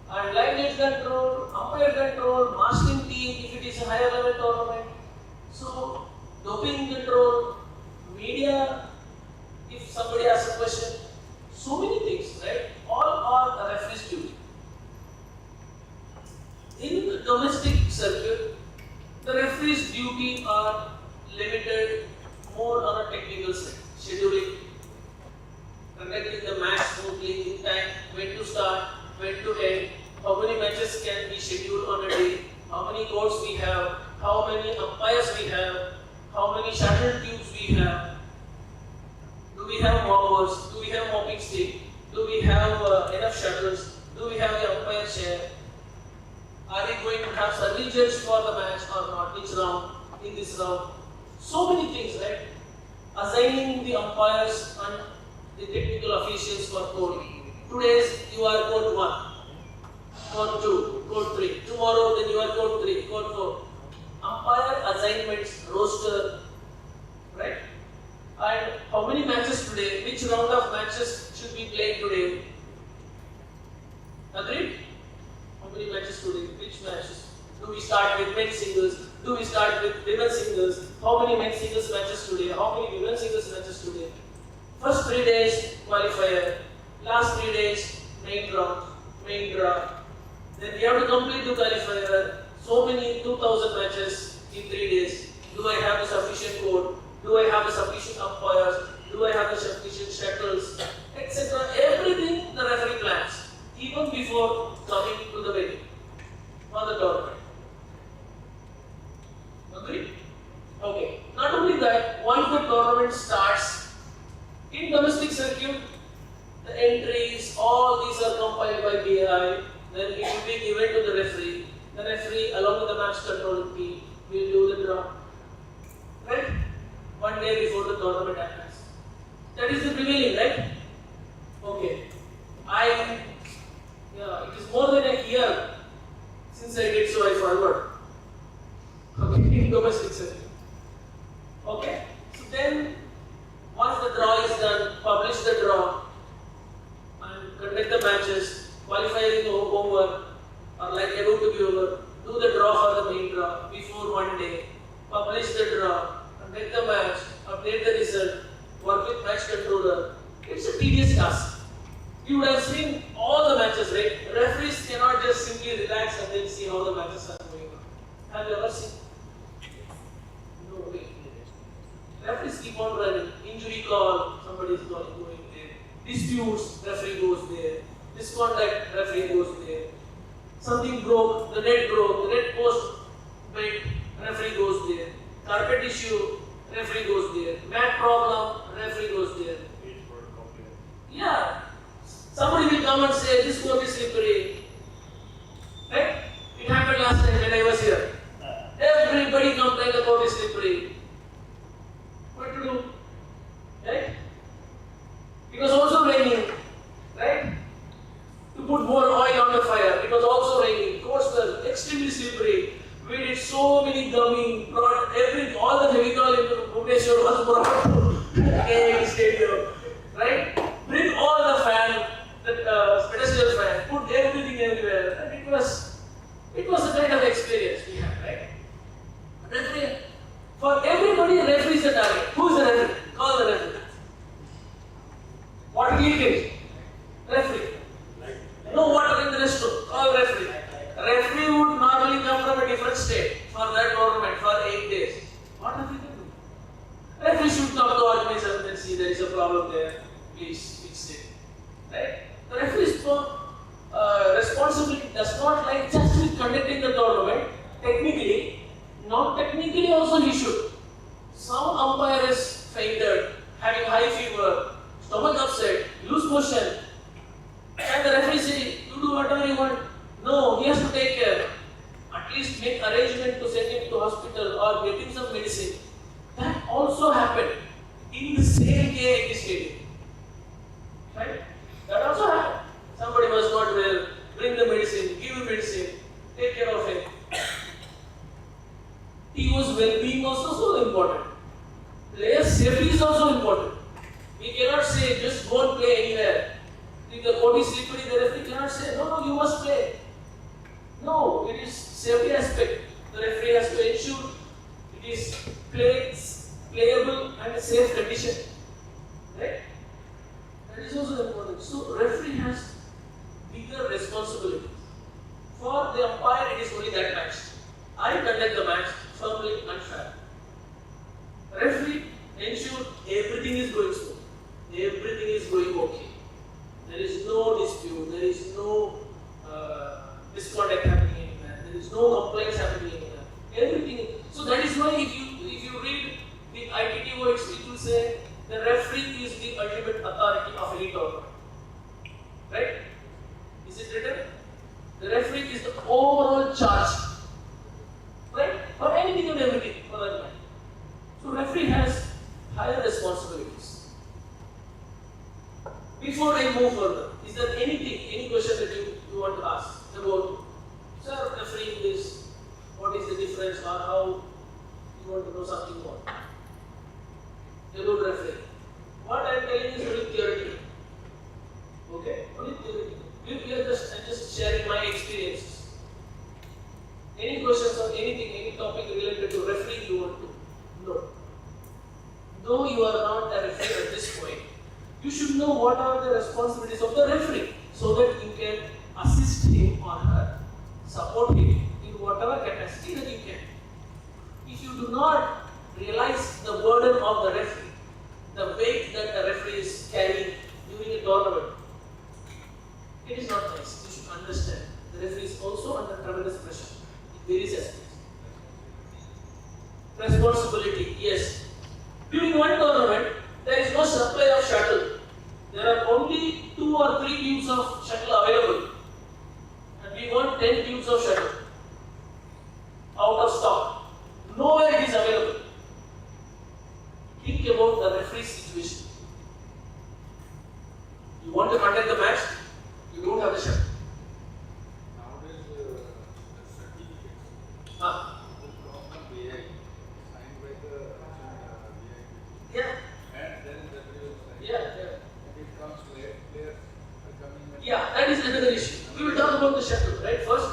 Speaker 1: and line judge control, umpire control, marshalling team if it is a higher level tournament. So, doping control, media, if somebody asks a question, so many things, right? All are a referee's duty. In the domestic circuit, the referee's duty are limited more on a technical side, scheduling, conducting the match smoothly in time, when to start, when to end, how many matches can be scheduled on a day, how many courts we have, how many umpires we have, how many shuttle tubes we have, do we have moppers, do we have mopping stick, do we have enough shuttles, do we have the umpire chair, are we going to have service judge for the match or not, which round, in this round, so many things, right? Assigning the umpires and the technical officials for code. Today's you are code 1, code 2, code 3. Tomorrow then you are code 3, code 4. Umpire assignments, roster, right? And how many matches today? Which round of matches should be played today? Agreed? How many matches today? Which matches? Do we start with men's singles? Do we start with women's singles? How many men's singles matches today? How many women's singles matches today? First 3 days qualifier, last 3 days main draw. Then we have to complete the qualifier. So many 2000 matches in 3 days. Do I have a sufficient code? Do I have a sufficient umpires? Do I have a sufficient shuttles? Etc. Everything the referee plans, even before coming to the venue for the tournament. Agree? Okay. Not only that, once the tournament starts, in domestic circuit, the entries, all these are compiled by BI, then it will be given to the referee. The referee, along with the match control team, will do the draw. Right? 1 day before the tournament happens. That is the prevailing, right? Okay. It is more than a year since I did, so I forward. Okay, in domestic circuit. Okay. So then, once the draw is done, publish the draw and conduct the matches, qualifying over or like about to be over, do the draw for the main draw before 1 day, publish the draw, conduct the match, update the result, work with match controller. It's a tedious task. You would have seen all the matches, right? Referees cannot just simply relax and then see how the matches are going on. Have you ever seen? No way. Referees keep on running. Injury call, somebody is going there. Disputes, referee goes there. Misconduct, referee goes there. Something broke, the net post bent, referee goes there. Carpet issue, referee goes there. Mat problem, referee goes there. Yeah. Somebody will come and say, this court is slippery. Right? It happened last time when I was here. Everybody complained the court is slippery. What to do? Right? It was also raining. Right? To put more oil on the fire. It was also raining. Courts were extremely slippery. We did so many gumming, brought all the heavy Bhubaneswar was brought to KALINGA Stadium, right? Bring all the pedestrian fan, put everything everywhere, and it was a kind of experience we had, right? Referee, for everybody, referee is the target. Who is the referee? Call the referee. Water leakage, referee. No water in the restroom, call referee. Referee would normally come from a different state for that tournament for 8 days. What have we done? Referee should come to organization and see there is a problem there. Please fix it. Right? The referee's responsibility does not like just with conducting the tournament. Technically, not technically also he should. Some umpire is fainted, having high fever, stomach upset, loose motion. And the referee say, you do whatever you want. No, he has to take care. At least make arrangement to send him to hospital or get him some medicine. That also happened in the same KALINGA Stadium. Right? That also happened. Somebody was not well, bring the medicine, give him medicine, take care of him. Team's well-being also so important. Players' safety is also important. We cannot say just go and play anywhere. If the court is slippery, the referee cannot say, no, you must play. No, it is safety aspect. The referee has to ensure it is playable and a safe condition. Right? That is also important. So, referee has bigger responsibilities. For the umpire, it is only that match. I conduct the match firmly and fair. Referee ensure everything is going smooth. Everything is going okay. There is no dispute. There is no misconduct happening anywhere. There is no complaints happening anywhere. Everything. So that is why if you read the ITT words, it will say the referee is the ultimate authority of any tournament. Right? Is it written? The referee is the overall charge. Right? For anything and everything for that matter. So referee has higher responsibilities. Before I move further, is there any question that you want to ask about, sir, refereeing this, what is the difference or how you want to know something more? About refereeing. What I am telling is only theoretical. Okay? Only theoretical. I'm just sharing my experiences. Any questions on anything, any topic related to refereeing you want to know? Though you are not a referee at this point, you should know what are the responsibilities of the referee so that you can assist him or her, support him in whatever capacity that you can. If you do not realize the burden of the referee, the weight that the referee is carrying during a tournament, it is not nice. You should understand the referee is also under tremendous pressure in various aspects. Responsibility, yes. During one tournament, there is no supply of shuttle. There are only 2 or 3 tubes of shuttle available. And we want 10 tubes of shuttle out of stock. Nowhere it is available. Think about the referee situation. You want to conduct the match, you don't have the shuttle.
Speaker 11: Nowadays, the certificates signed by the
Speaker 1: Yeah.
Speaker 11: and then the real sign.
Speaker 1: Yeah.
Speaker 11: And it comes late, players are coming.
Speaker 1: Yeah, that is another issue. We will talk about the shuttle, right? First,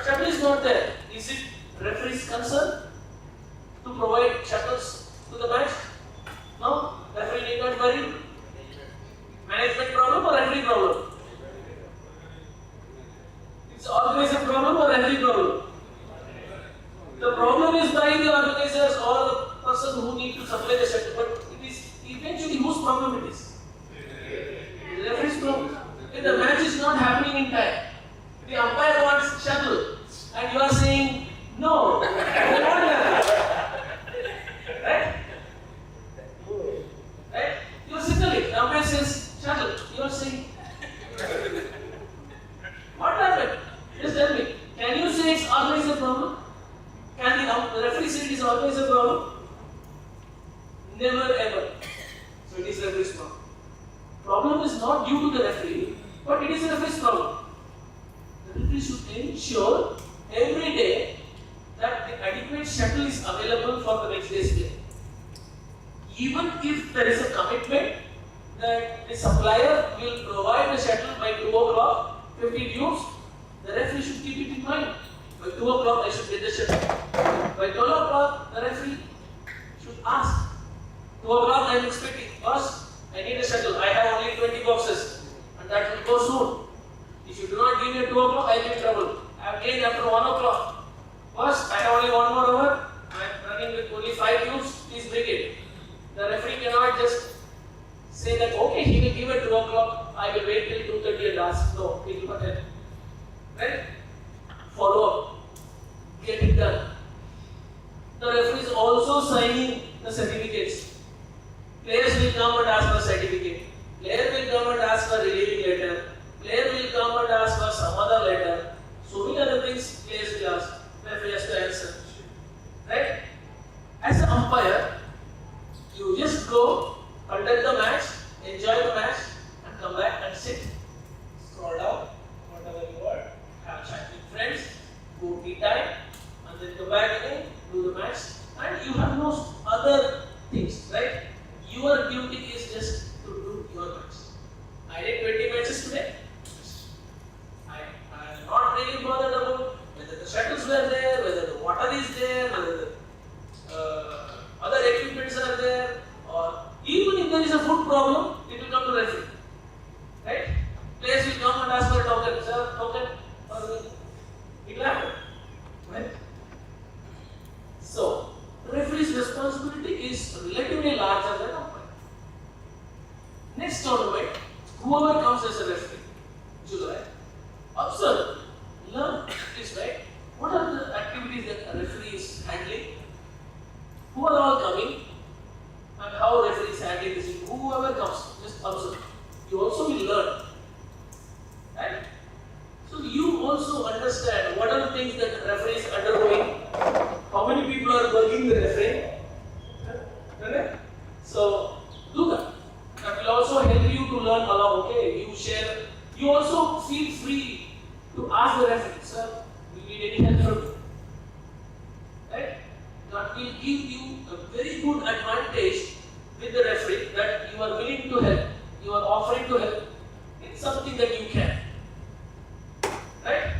Speaker 1: shuttle is not there. Is it referee's concern to provide shuttles to the match? No? Referee need not worry. Management problem or referee problem? It's organizer problem or referee problem? The problem is by the organizers or the person who need to supply the shuttle, but it is eventually whose problem it is? The referee's problem. If the match is not happening in time, the umpire wants shuttle, and you are saying no, I don't want that. Right? Right? You are signaling. The umpire says shuttle. You are saying what happened? Just tell me. Can you say it's always a problem? Can the referee say it is always a problem? Never ever. So it is referee's problem. Problem is not due to the referee, but it is a referee's problem. The referee should ensure every day that the adequate shuttle is available for the next day's play. even if there is a commitment that the supplier will provide the shuttle by 2 o'clock, 50 tubes, the referee should keep it in mind. By 2 o'clock I should get the shuttle. By 12 o'clock the referee should ask. 2 o'clock I am expecting, boss, I need a shuttle. I have only 20 boxes and that will go soon. If you do not give me at 2 o'clock, I will be in trouble. Again after 1 o'clock, boss, I have only 1 more hour. I am running with only 5 tubes, please bring it. The referee cannot just say that, okay, he will give at 2 o'clock, I will wait till 2:30 and ask. No, it will not help. Right? Follow up. Get it done. The referee is also signing the certificates. Players will come and ask for certificate. Player will come and ask for relieving letter. Player will come and ask for some other letter. So many other things players will ask. Referee has to answer. Right? As an umpire, you just go, conduct the match, enjoy the match, and come back and sit. Scroll down, whatever you want, have chat with friends, go tea time, and then come back again, do the match, and you have no other things, right? Your duty is just to do your match. I did 20 matches today. I am not really bothered about whether the shuttles were there, whether the water is there, whether the other equipments are there, or even if there is a food problem, it will come to referee. Right? Players will come and ask for a token. Sir, token? It will happen. Right? So, the referee's responsibility is relatively larger than umpire. Next tournament, whoever comes as a referee, July, observe, learn this, right? What are the activities that a referee is handling? Who are all coming? And how referee is handling this? Whoever comes, just observe. You also will learn. Right? So you also understand what are the things that referee is undergoing. How many people are working the referee? Right? So do that. That will also help you to learn along. Okay, you share. You also feel free to ask the referee, sir, do you need any help from me? Right? That will give you a very good advantage with the referee that you are willing to help, you are offering to help in something that you can. Right?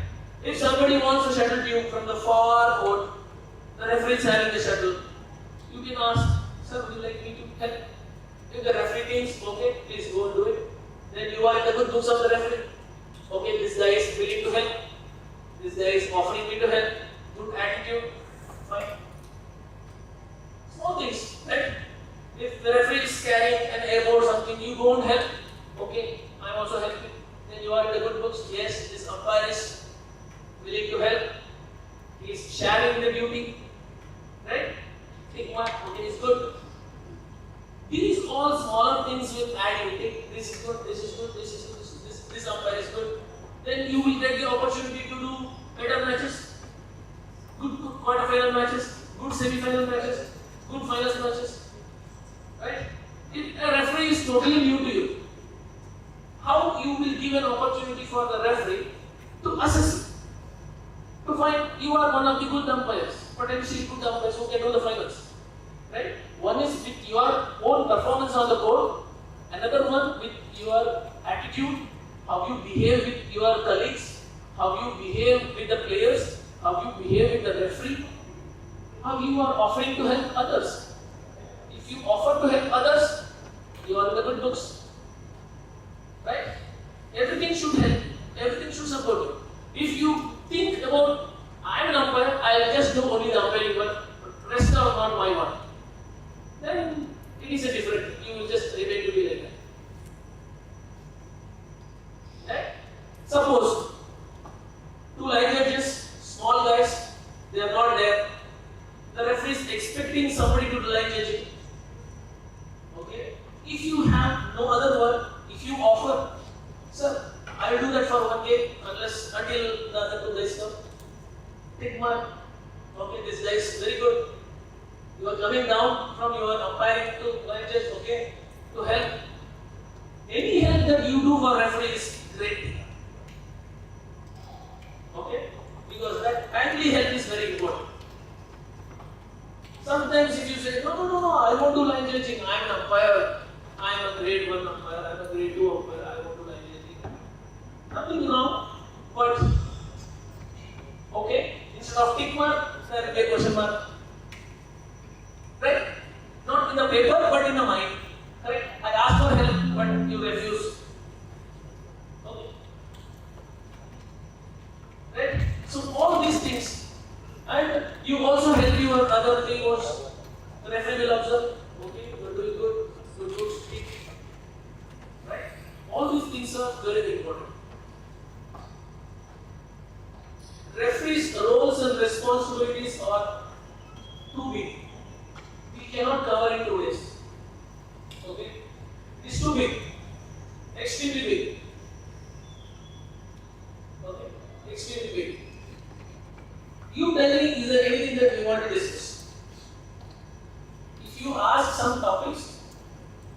Speaker 1: If somebody wants a shuttle tube from the far court, the referee is having the shuttle, you can ask, sir, would you like me to help? If the referee thinks, okay, please go and do it, then you are in the good books of the referee. Okay, this guy is willing to help, this guy is offering me to help, good attitude, fine. Small things, right? If the referee is carrying an airboard or something, you go and help. Okay, I am also helping. Then you are in the good books. Yes, this umpire is willing to help. He is sharing the duty. Right? Think one, okay, is good. These all smaller things will add. You take this is good, this is good, this is good, this umpire is good. Then you will get the opportunity to do better matches, good quarter-final matches, good semi-final matches, good finals matches. Right? If a referee is totally new to you, how you will give an opportunity for the referee to assess, to find you are one of the good umpires, potentially good umpires who can do the finals. Right? One is with your own performance on the court, another one with your attitude, how you behave with your colleagues, how you behave with the players, how you behave with the referee, how you are offering to help others. If you offer to help others, you are in the good books. Right? Everything should help you. Everything should support you. If you think about, I am an umpire, I will just do only the umpiring, but rest are not my one, then it is a different thing. You will just remain to be like that. Right? Suppose two line judges, small guys, they are not there. The referee is expecting somebody to do line judging. Okay? If you have no other work, if you offer, sir, I will do that for 1 game until the other 2 guys come. Take my, okay, this guy is very good. You are coming down from your umpiring to line judge, okay, to help. Any help that you do for referee is great. Okay? Because that timely help is very important. Sometimes if you say, no, I won't do line judging, I am an umpire, I am a grade 1 umpire, I am a grade 2 umpire, I won't do line judging. Nothing wrong, but okay, instead of tick mark, there will be a question mark. Right? Not in the paper, but in the mind. Correct? I asked for help, but you refuse. Okay. Right? So all these things, and you also help your other teammates. The referee will observe. Okay, you are doing good, speak. Right? All these things are very important. Referees' roles and responsibilities are too big. We cannot cover in 2 days. Okay? It's too big. Extremely big. Okay? Extremely big. You tell me, is there anything that we want to discuss? If you ask some topics,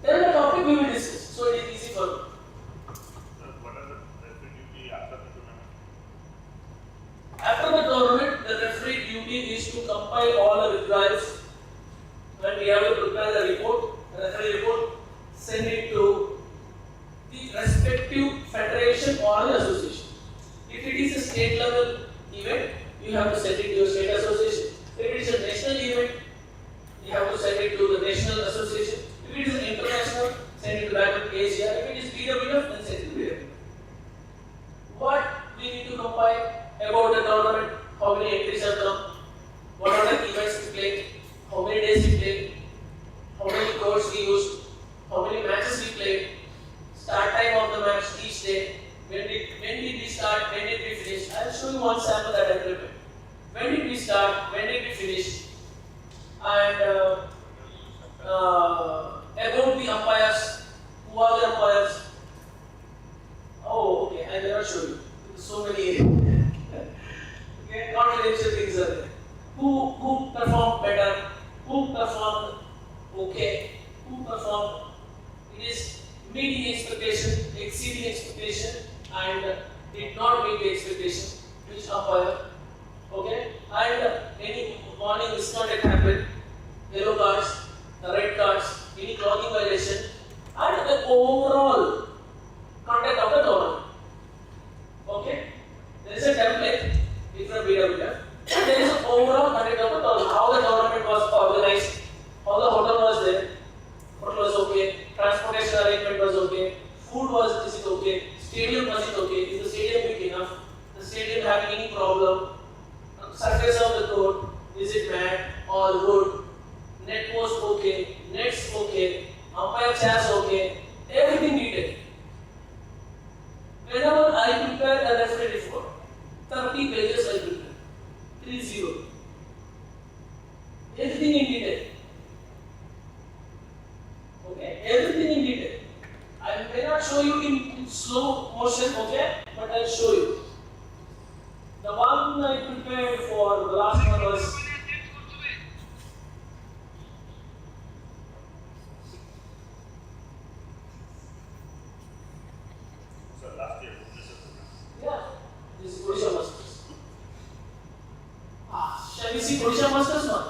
Speaker 1: tell the topic we will discuss. So it is easy for me.
Speaker 3: What are the referee duty after the tournament?
Speaker 1: After the tournament, the referee duty is to compile all the withdrawals. When we have to prepare the report, the referee report, send it to the respective federation or the association. If it is a state level event, you have to send it to your state association. If it is a national event, you have to send it to the national association. If it is an international, send it back to Asia. If it is BWF, then send it to BWF. What we need to compile about the tournament, how many entries have come, what are the events we played, how many days we played, how many courts we used, how many matches we played, start time of the match each day, when did we start, when did we finish. I will show you one sample that I prepared. When did we start, when did we finish, and about the umpires, who are the umpires. Oh, okay, I will not show you. So many confidential things are there. Who performed better, who performed okay, who performed, it is meeting expectation, exceeding expectation, and did not meet the expectation, which umpire, okay, and any warning misconduct happened, yellow cards, the red cards, any clothing violation, and the overall conduct of the tournament. Okay, there is a template from BWF, and there is an overall conduct of the tournament, how the tournament was organized, how the hotel was there, hotel was okay, transportation arrangement was okay, food was, is it okay, stadium was it okay, is the stadium big enough, the stadium having any problem, surface of the court, is it mat or wood, net post okay, nets okay, umpire chairs okay, everything detailed. Whenever I prepare a referee report, 30 pages I prepare, 30. Everything in detail. Okay, everything in detail. I may not show you in slow motion, okay, but I'll show you. The one I prepared for the last one was
Speaker 3: last year.
Speaker 1: yeah, this is Odisha Masters. Shall we see Odisha Masters one?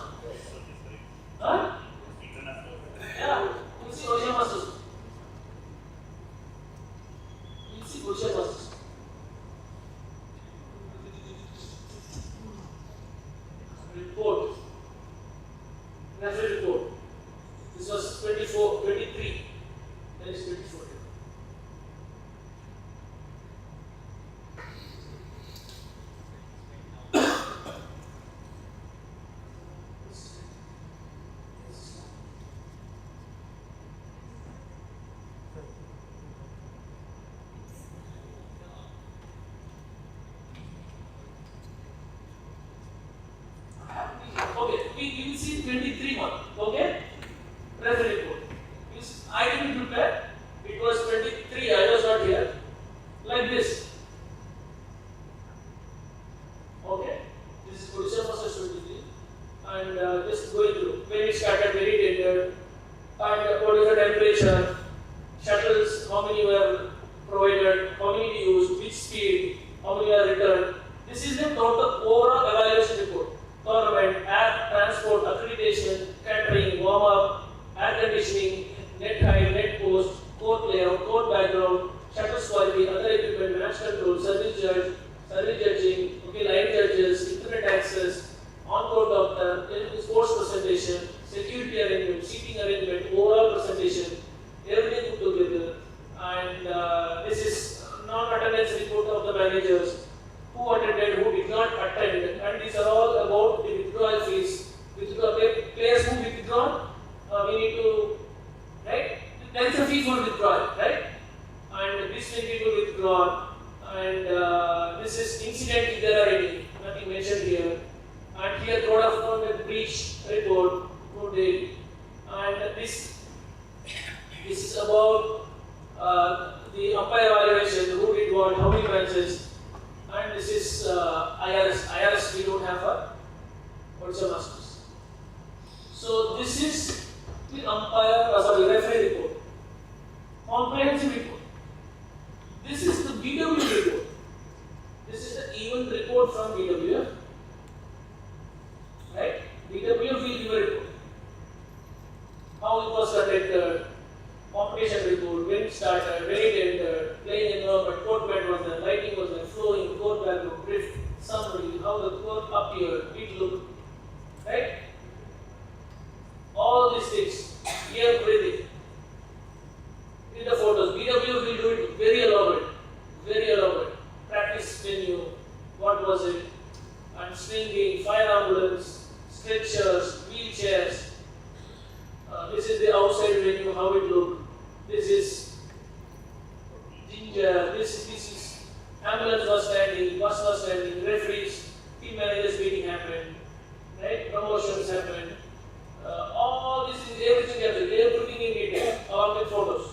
Speaker 1: Huh? Yeah, we'll see Odisha Masters. We'll see Odisha Masters. Report. Referee report. This was 23. That is 24. Okay, we will see 23 one. Okay? Referee report. I didn't prepare. It was 23. I was not here. Like this. Okay? This is Odisha Masters 23. And just going through. When it started, when it ended, and what is the temperature, shuttles, how many were provided, how many used, which speed, how many are returned. This is the total overall evaluation report. tournament, air transport, accreditation, catering, warm-up, air conditioning, net height, net post, court layout, court background, shutters quality, other equipment, match control, service judging, okay, line judges, internet access, on-court doctor, sports presentation, security arrangement, seating arrangement, overall presentation, everything put together. And this is non-attendance report of the managers, who attended, who did not attend, and these are all about the withdrawal fees. Players who withdrawn, we need to, right? There is a fee for withdrawal, right? And this many people withdrawn, and this is incident if there are any, nothing mentioned here. And here code of conduct breach report, no date. And this is about the umpire evaluation, who did what, how many matches. And this is IRS. IRS we don't have a Odisha Masters. So this is the referee report. Comprehensive report. This is the BW report. This is the event report from BWF. Right? BWF will give a report. How it was conducted, competition report, when it started, when it ended, playing environment, court mat was there, lighting was there, flowing, court background, drift, summary, how the court appeared, it looked, right? All these things, everything. In the photos, BW will do it very elaborate, very elaborate. Practice venue, what was it, and swinging, fire ambulance, stretchers, wheelchairs. This is the outside venue, how it looked. This is ginger, this is ambulance was standing, bus was standing, referees, team managers meeting happened, right? Promotions happened. All this is everything in detail, along with photos.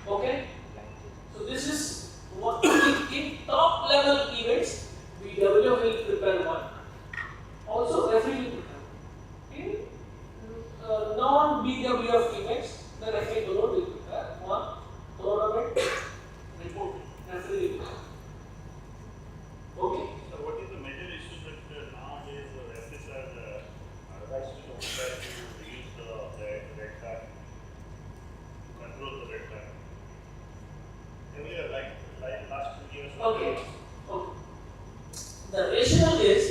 Speaker 1: Okay? So this is what in top level events, BW will prepare one. Also referee will prepare. In non-BWF events, the referee will prepare one tournament report. Referee will prepare. Okay?
Speaker 3: So what is the major issue that nowadays referees are advised to umpire to use the red card to control the red card? Earlier, like last 2 years.
Speaker 1: Okay. The rationale is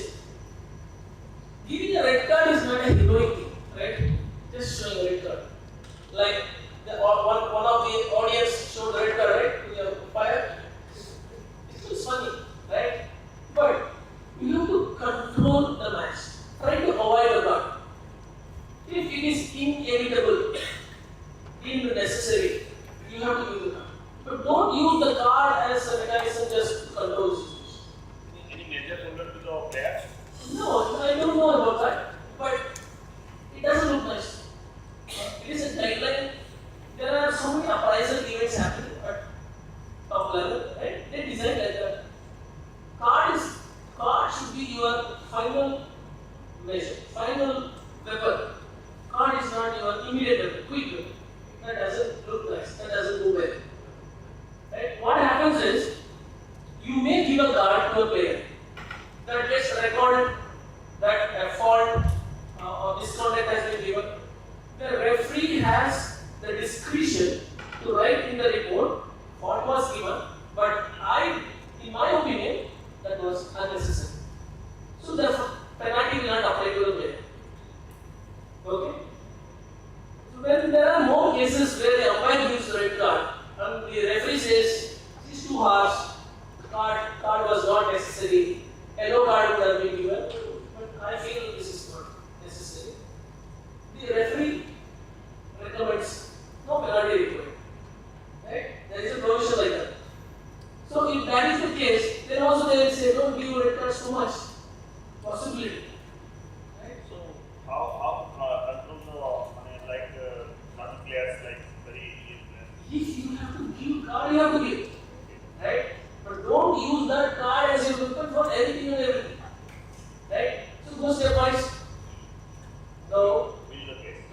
Speaker 1: giving a red card is not a heroic thing, right? Just showing a red card. Like one of the audience showed the red card, right? To the umpire. It was funny, right? But you have to control the match. Try to avoid the card. If it is inevitable, unnecessary, you have to use the card. But don't use the card as a mechanism just to control the situation.
Speaker 3: Any major problem to the players?
Speaker 1: No, I don't know about that. But it doesn't look nice. It is a guideline. There are so many appraisal events happening at top level, right? They design like that. Card should be your final measure, final weapon. Card is not your immediate weapon, quick weapon. That doesn't look nice. That doesn't go well. Right? What happens is, you may give a card to a player that gets recorded that a fault or misconduct has been given. The referee has the discretion to write in the report what was given, but in my opinion, that was unnecessary. So therefore, penalty will not apply to the player. Okay? So when there are more cases where the umpire gives the red card and the referee says this is too harsh, card was not necessary, yellow card would have been given, but I feel this is not necessary. The referee recommends no penalty required. Right? There is a provision like that. So if that is the case, then also they will say don't give red cards too much. Possibility. Right?
Speaker 3: So how control the other players very
Speaker 1: if you have to give card, you have to give. Right? But don't use that card as your weapon for anything and everything. Right? So go stepwise. No.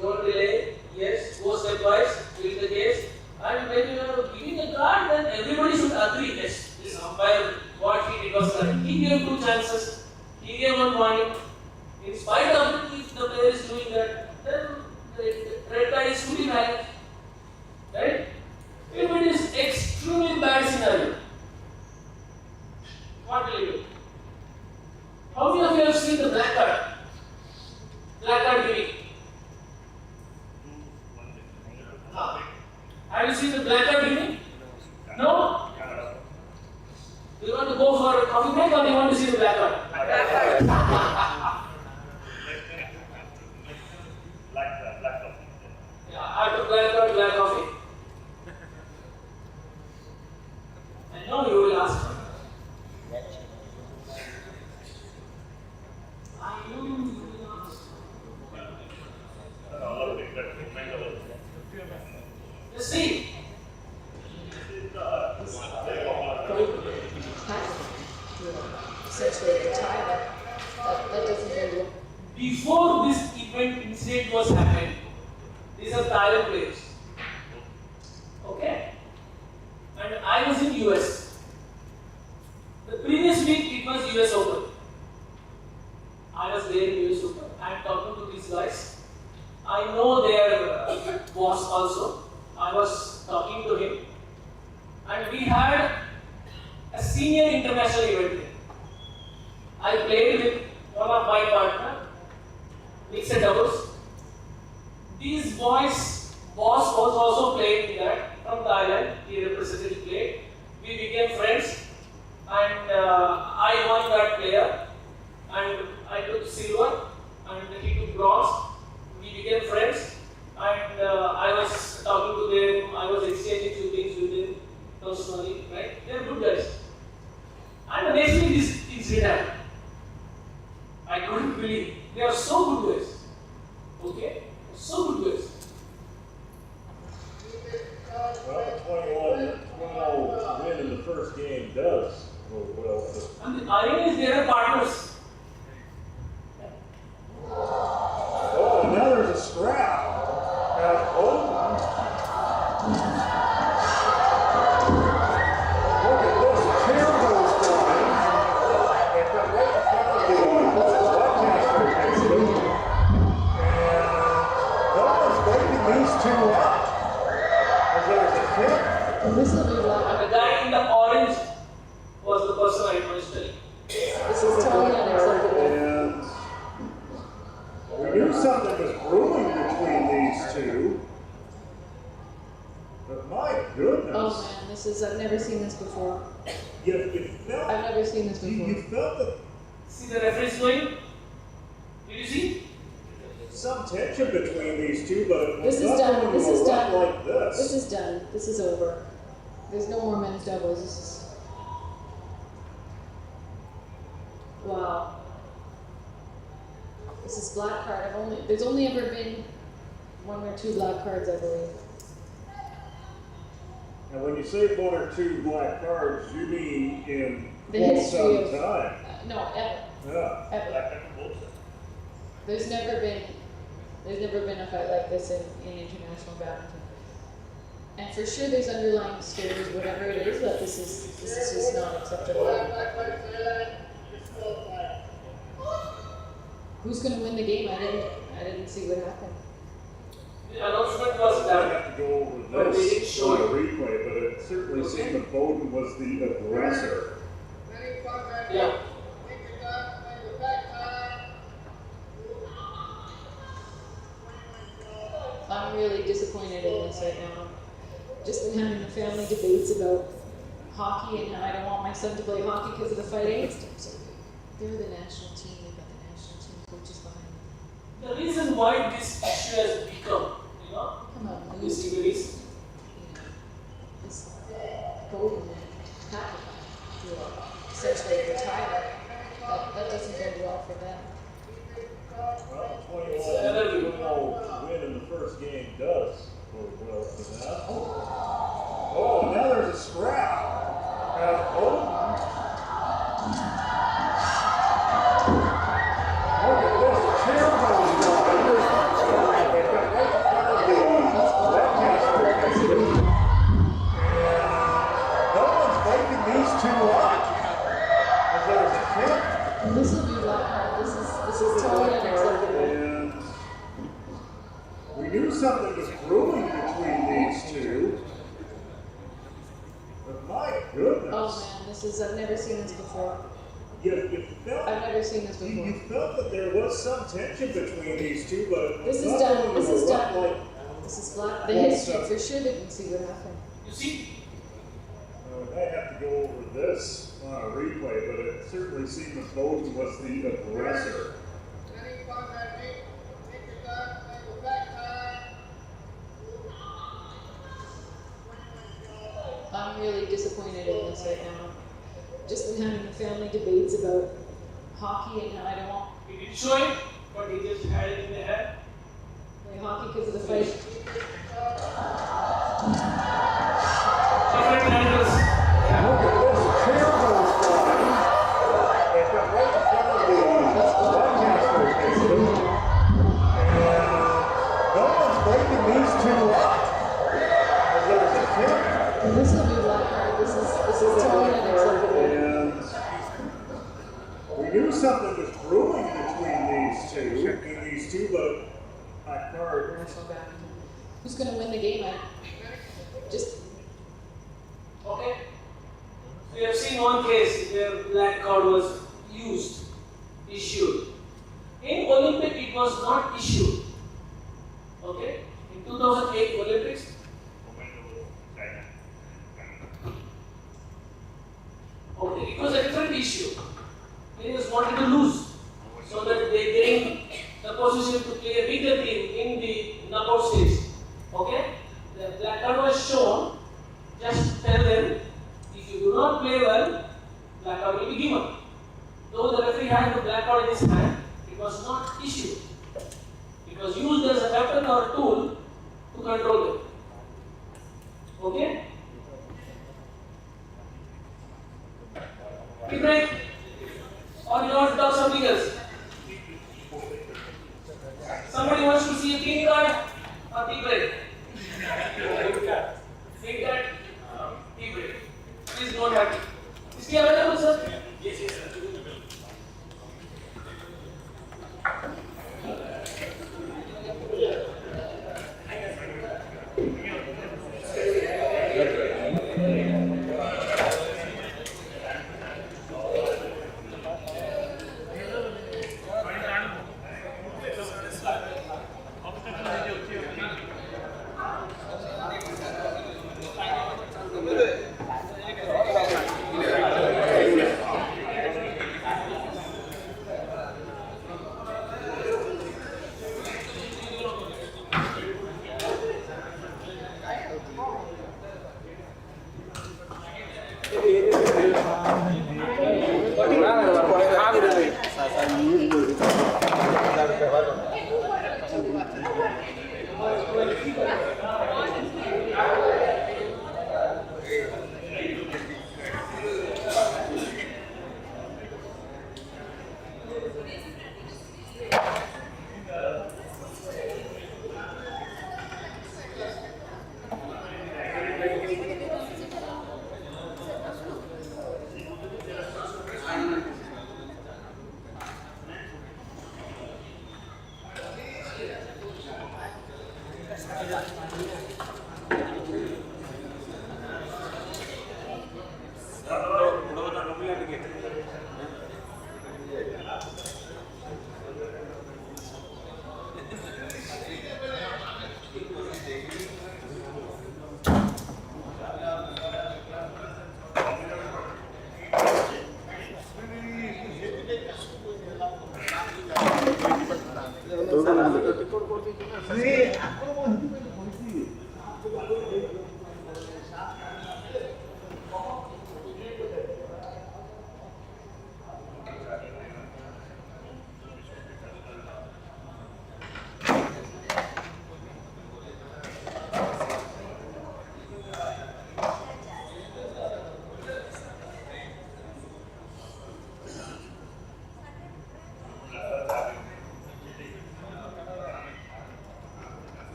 Speaker 1: Don't delay. Yes. Go stepwise. Build the case. And when you are giving a card, then everybody should agree. Yes. This umpire he gave one point. In spite of it, if the player is doing that, then the red card is fully valid. Right? If it is extremely bad scenario, what will you do? How many of you have seen the black card? Black card giving. Have you seen the black card giving? No? Do you want to go for a coffee break or do you want to see the black card?
Speaker 4: Black coffee.
Speaker 1: Yeah, after black card, black coffee. I know you will ask. I know you will ask. Let's see.
Speaker 18: Essentially, the Tyler. That doesn't very well.
Speaker 1: Before this event incident was happening, these are Thailand players. Okay? And I was in US. The previous week it was US Open. I was there in US Open. I am talking to these guys. I know their boss also. I was talking to him. And we had a senior international event there. I played with one of my partner, mixed doubles. These boys, boss was also playing in that from Thailand. He represented played. We became friends, and I won that player, and I took silver, and he took bronze. We became friends, and I was talking to them. I was exchanging few things with them personally. Right? They are good guys. And the next week this incident happened. I couldn't believe. They are so good guys. Okay? So good guys.
Speaker 14: Well, 21 win in the first game does go well.
Speaker 1: And the irony is they are partners.
Speaker 14: Oh, now there's a scrap. Look at this. A chair goes flying. They've got right in front of the broadcaster actually. And no one's breaking these two up. As there's a chair.
Speaker 18: This will be black.
Speaker 1: And the guy in the orange was the person I was telling.
Speaker 18: This is totally unacceptable.
Speaker 14: And we knew something was brewing between these two. But my goodness.
Speaker 18: Oh man, this is, I've never seen this before.
Speaker 14: You felt,
Speaker 18: I've never seen this before.
Speaker 14: you felt that
Speaker 1: See the referees going? Did you see?
Speaker 14: some tension between these two, but it was
Speaker 18: This is
Speaker 14: not
Speaker 18: done.
Speaker 14: going
Speaker 18: This
Speaker 14: to
Speaker 18: is
Speaker 14: a run
Speaker 18: done.
Speaker 14: like this.
Speaker 18: This is done. This is over. There's no more men's doubles. This is. Wow. This is black card. There's only ever been one or two black cards, I believe.
Speaker 14: And when you say one or two black cards, you mean in
Speaker 18: The
Speaker 14: quite
Speaker 18: history
Speaker 14: some
Speaker 18: of
Speaker 14: time.
Speaker 18: no, ever.
Speaker 14: Yeah.
Speaker 18: Ever. There's never been a fight like this in international badminton. And for sure there's underlying stories, whatever it is, but this is just not acceptable. Who's gonna win the game? I didn't see what happened.
Speaker 1: The announcement was
Speaker 14: I
Speaker 1: done.
Speaker 14: have to go over
Speaker 1: But they didn't
Speaker 14: this
Speaker 1: show
Speaker 14: on the
Speaker 1: it.
Speaker 14: replay, but it certainly seemed that Bowden was the aggressor.
Speaker 1: Yeah.
Speaker 18: I'm really disappointed in this right now. Just been having the family debates about hockey and how I don't want my son to play hockey because of the fighting. They're the national team. They've got the national team coaches behind them.
Speaker 1: The reason why this issue has become,
Speaker 18: Come on,
Speaker 1: this series,
Speaker 18: this Golden and Patrick, who are essentially retired. That doesn't go well for them.
Speaker 14: Well, 21 win in the first game does go well for that. Oh, now there's a scrap. Look at this. A chair goes flying. They've got right in front of the broadcaster actually. And no
Speaker 18: will be black card. This is totally unacceptable.
Speaker 14: And we knew something was brewing between these two. But my goodness.
Speaker 18: Oh man, I've never seen this before.
Speaker 14: You felt,
Speaker 18: I've never seen this before.
Speaker 14: you felt that there was some tension between these two, but
Speaker 18: This is
Speaker 14: not
Speaker 18: done.
Speaker 14: when
Speaker 18: This
Speaker 14: you
Speaker 18: is
Speaker 14: were
Speaker 18: done.
Speaker 14: like,
Speaker 18: This is black. The history for sure didn't see what happened.
Speaker 2: You see,
Speaker 14: we might have to go over this on a replay, but it certainly seemed that Bowden was the aggressor.
Speaker 18: I'm really disappointed in this right now. Just been having family debates about hockey and how I don't want
Speaker 2: he did show it, but he just had it in the head.
Speaker 18: play hockey because of the fight.
Speaker 2: Different angles.
Speaker 14: Look at this chair goes flying. It's got right in front of the broadcaster station. And no one's breaking these two up. There's a chair.
Speaker 18: This will be black card. This is totally unacceptable.
Speaker 14: And we knew something was brewing between these two, but black card.
Speaker 18: Who's going to win the game? Just
Speaker 2: Okay. We have seen one case where black card was issued. In Olympic, it was not issued. Okay. In 2008 Olympics, okay, it was a different issue. They just wanted to lose so that they gain the position to play a bigger team in the knockout stage. Okay? The black card was shown. Just tell them, if you do not play well, black card will be given. Though the referee had the black card in his hand, it was not issued. It was used as a weapon or a tool to control them. Okay? Tea break? Or you want to talk something else? Somebody wants to see a green card or tea break? Green card? Tea break. Please don't have it. Is he available, sir? Yes, yes, sir.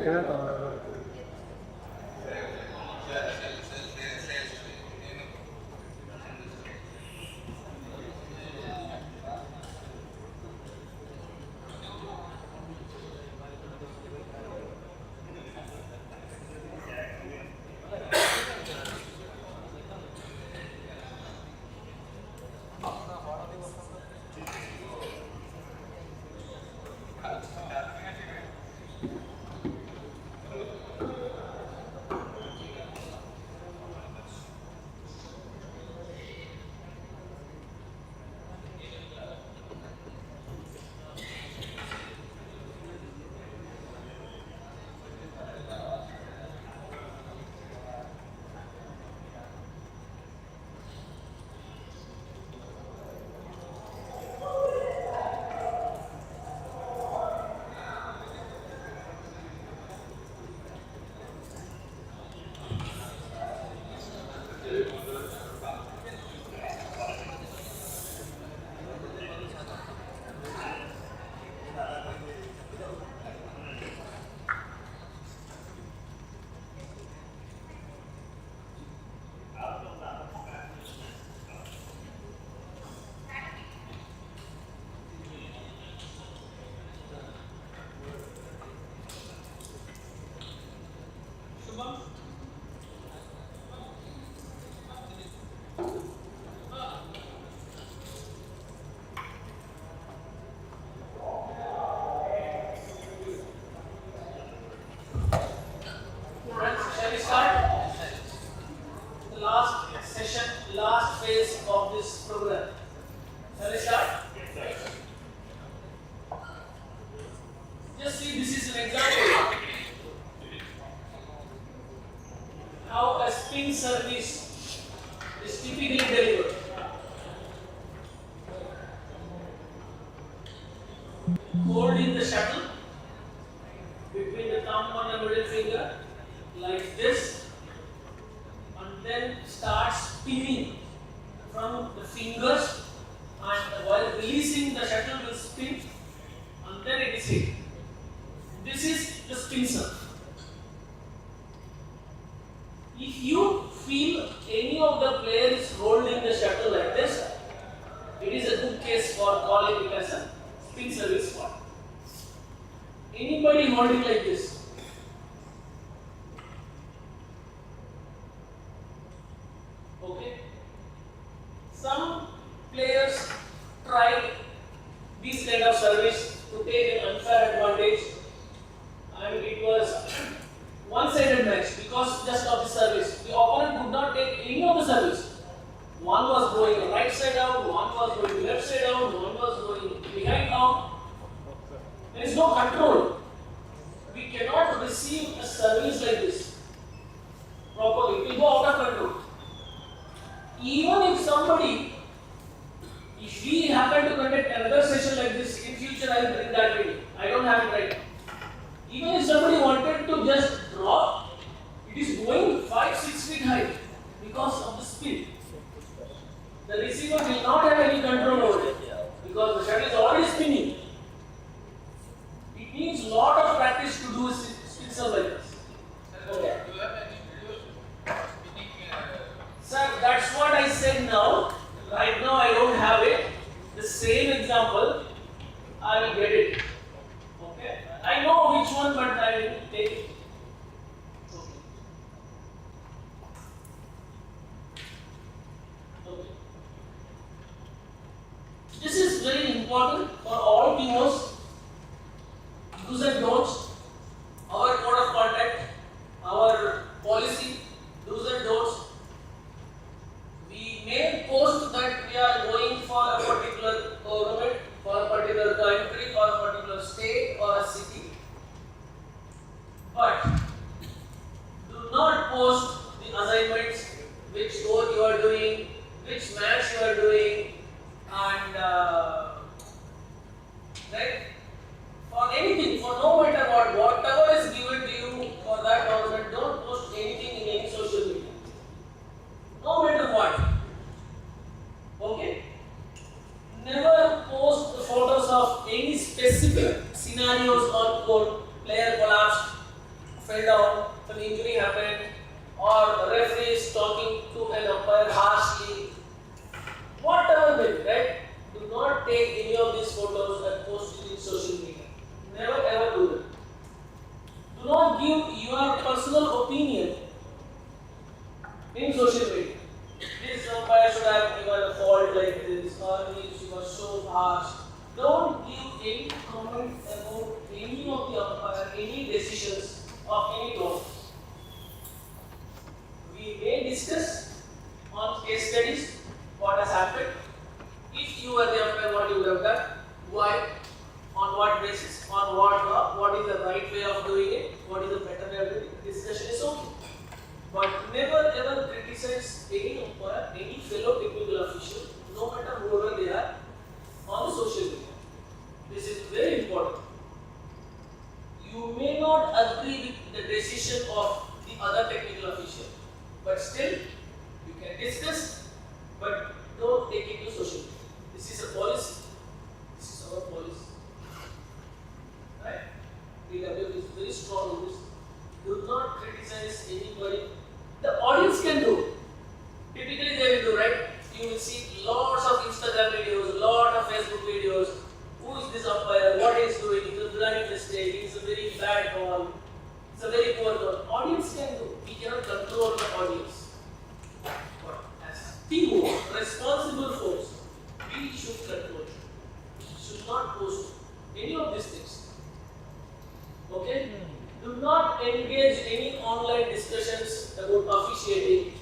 Speaker 1: Shall we start? The last session, last phase of this program. Shall we start? Just see, this is an example how a spin service is typically delivered. Holding the shuttle between the thumb and the middle finger like this, and then start spinning from the fingers, and while releasing the shuttle will spin, and then it is hit. This is the spin serve. If you feel any of the players holding the shuttle like this, it is a good case for calling it as a spin service fault. Anybody holding like this? Okay. Some players tried this kind of service to take an unfair advantage, and it was one-sided match because just of the service. The opponent could not take any of the service. One was going right side out, one was going left side out, one was going behind out. There is no control. We cannot receive a service like this properly. It will go out of control. Even if somebody, if we happen to conduct another session like this, in future I will bring that video. I don't have it right now. Even if somebody wanted to just drop, it is going 5-6 feet high because of the speed. The receiver will not have any control over it because the shuttle is already spinning. It needs a lot of practice to do a spin serve like this. Okay.
Speaker 6: Do you have any videos spinning?
Speaker 1: Sir, that's what I said now. Right now I don't have it. The same example, I will get it. Okay. I know which one, but I will take it. Okay. This is very important for all teamers. Do's and don'ts, our code of conduct, our policy, do's and don'ts. We may post that we are going for a particular government, for a particular country, or a particular state or a city. But do not post the assignments, which code you are doing, which match you are doing, and right? For anything, for no matter what, whatever is given to you for that government, don't post anything in any social media. No matter what. Okay? Never post the photos of any specific scenarios or code, player collapsed, not like this, or she was so harsh. Don't give any comment about any of the umpire, any decisions of any tone. We may discuss on case studies what has happened. If you were the umpire, what you would have done, why, on what basis, on what law, what is the right way of doing it, what is the better way of doing it. Discussion is okay. But never ever criticize any umpire, any fellow technical official, no matter whoever they are, on the social media. This is very important. You may not agree with the decision of the other technical official, but still you can discuss, but don't take it to social media. This is a policy. This is our policy. Right? DW is very strong in this. Do not criticize anybody. The audience can do. Typically they will do, right? You will see lots of Instagram videos, lot of Facebook videos. Who is this umpire? What he is doing? It's a blind mistake. It's a very bad ball. It's a very poor ball. Audience can do. We cannot control the audience. But as teamwork, responsible force, we should control. We should not post any of these things. Okay? Do not engage any online discussions about officiating.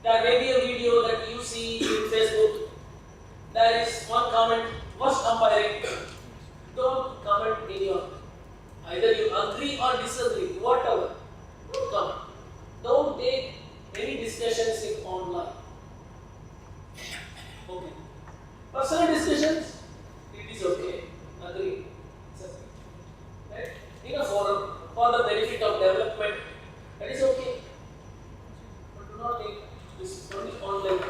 Speaker 1: There may be a video that you see in Facebook. There is one comment, worst umpiring. Don't comment any of it. Either you agree or disagree, whatever. Don't comment. Don't take any discussions in online. Okay? Personal discussions, it is okay. Agree. It's okay. Right? In a forum, for the benefit of development, that is okay. But do not take this only online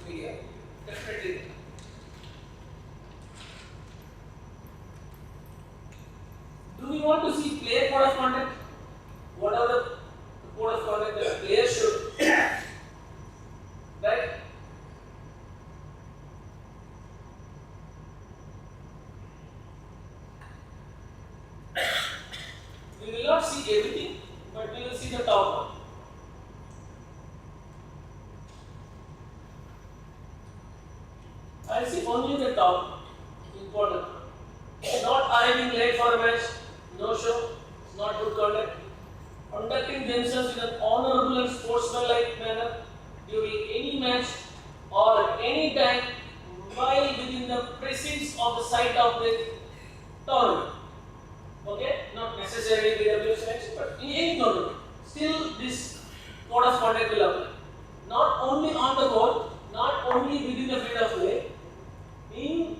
Speaker 1: media. Definitely. Do we want to see player code of conduct? What are the code of conduct that players should? Right? We will not see everything, but we will see the top one. I see only the top important. Not arriving late for a match, no show, it's not good conduct. Conducting themselves in an honorable and sportsmanlike manner during any match or at any time while within the precincts of the site of the tournament. Okay, not necessarily BW selection, but in any tournament. Still, this code of conduct will apply. Not only on the court, not only within the field of play, in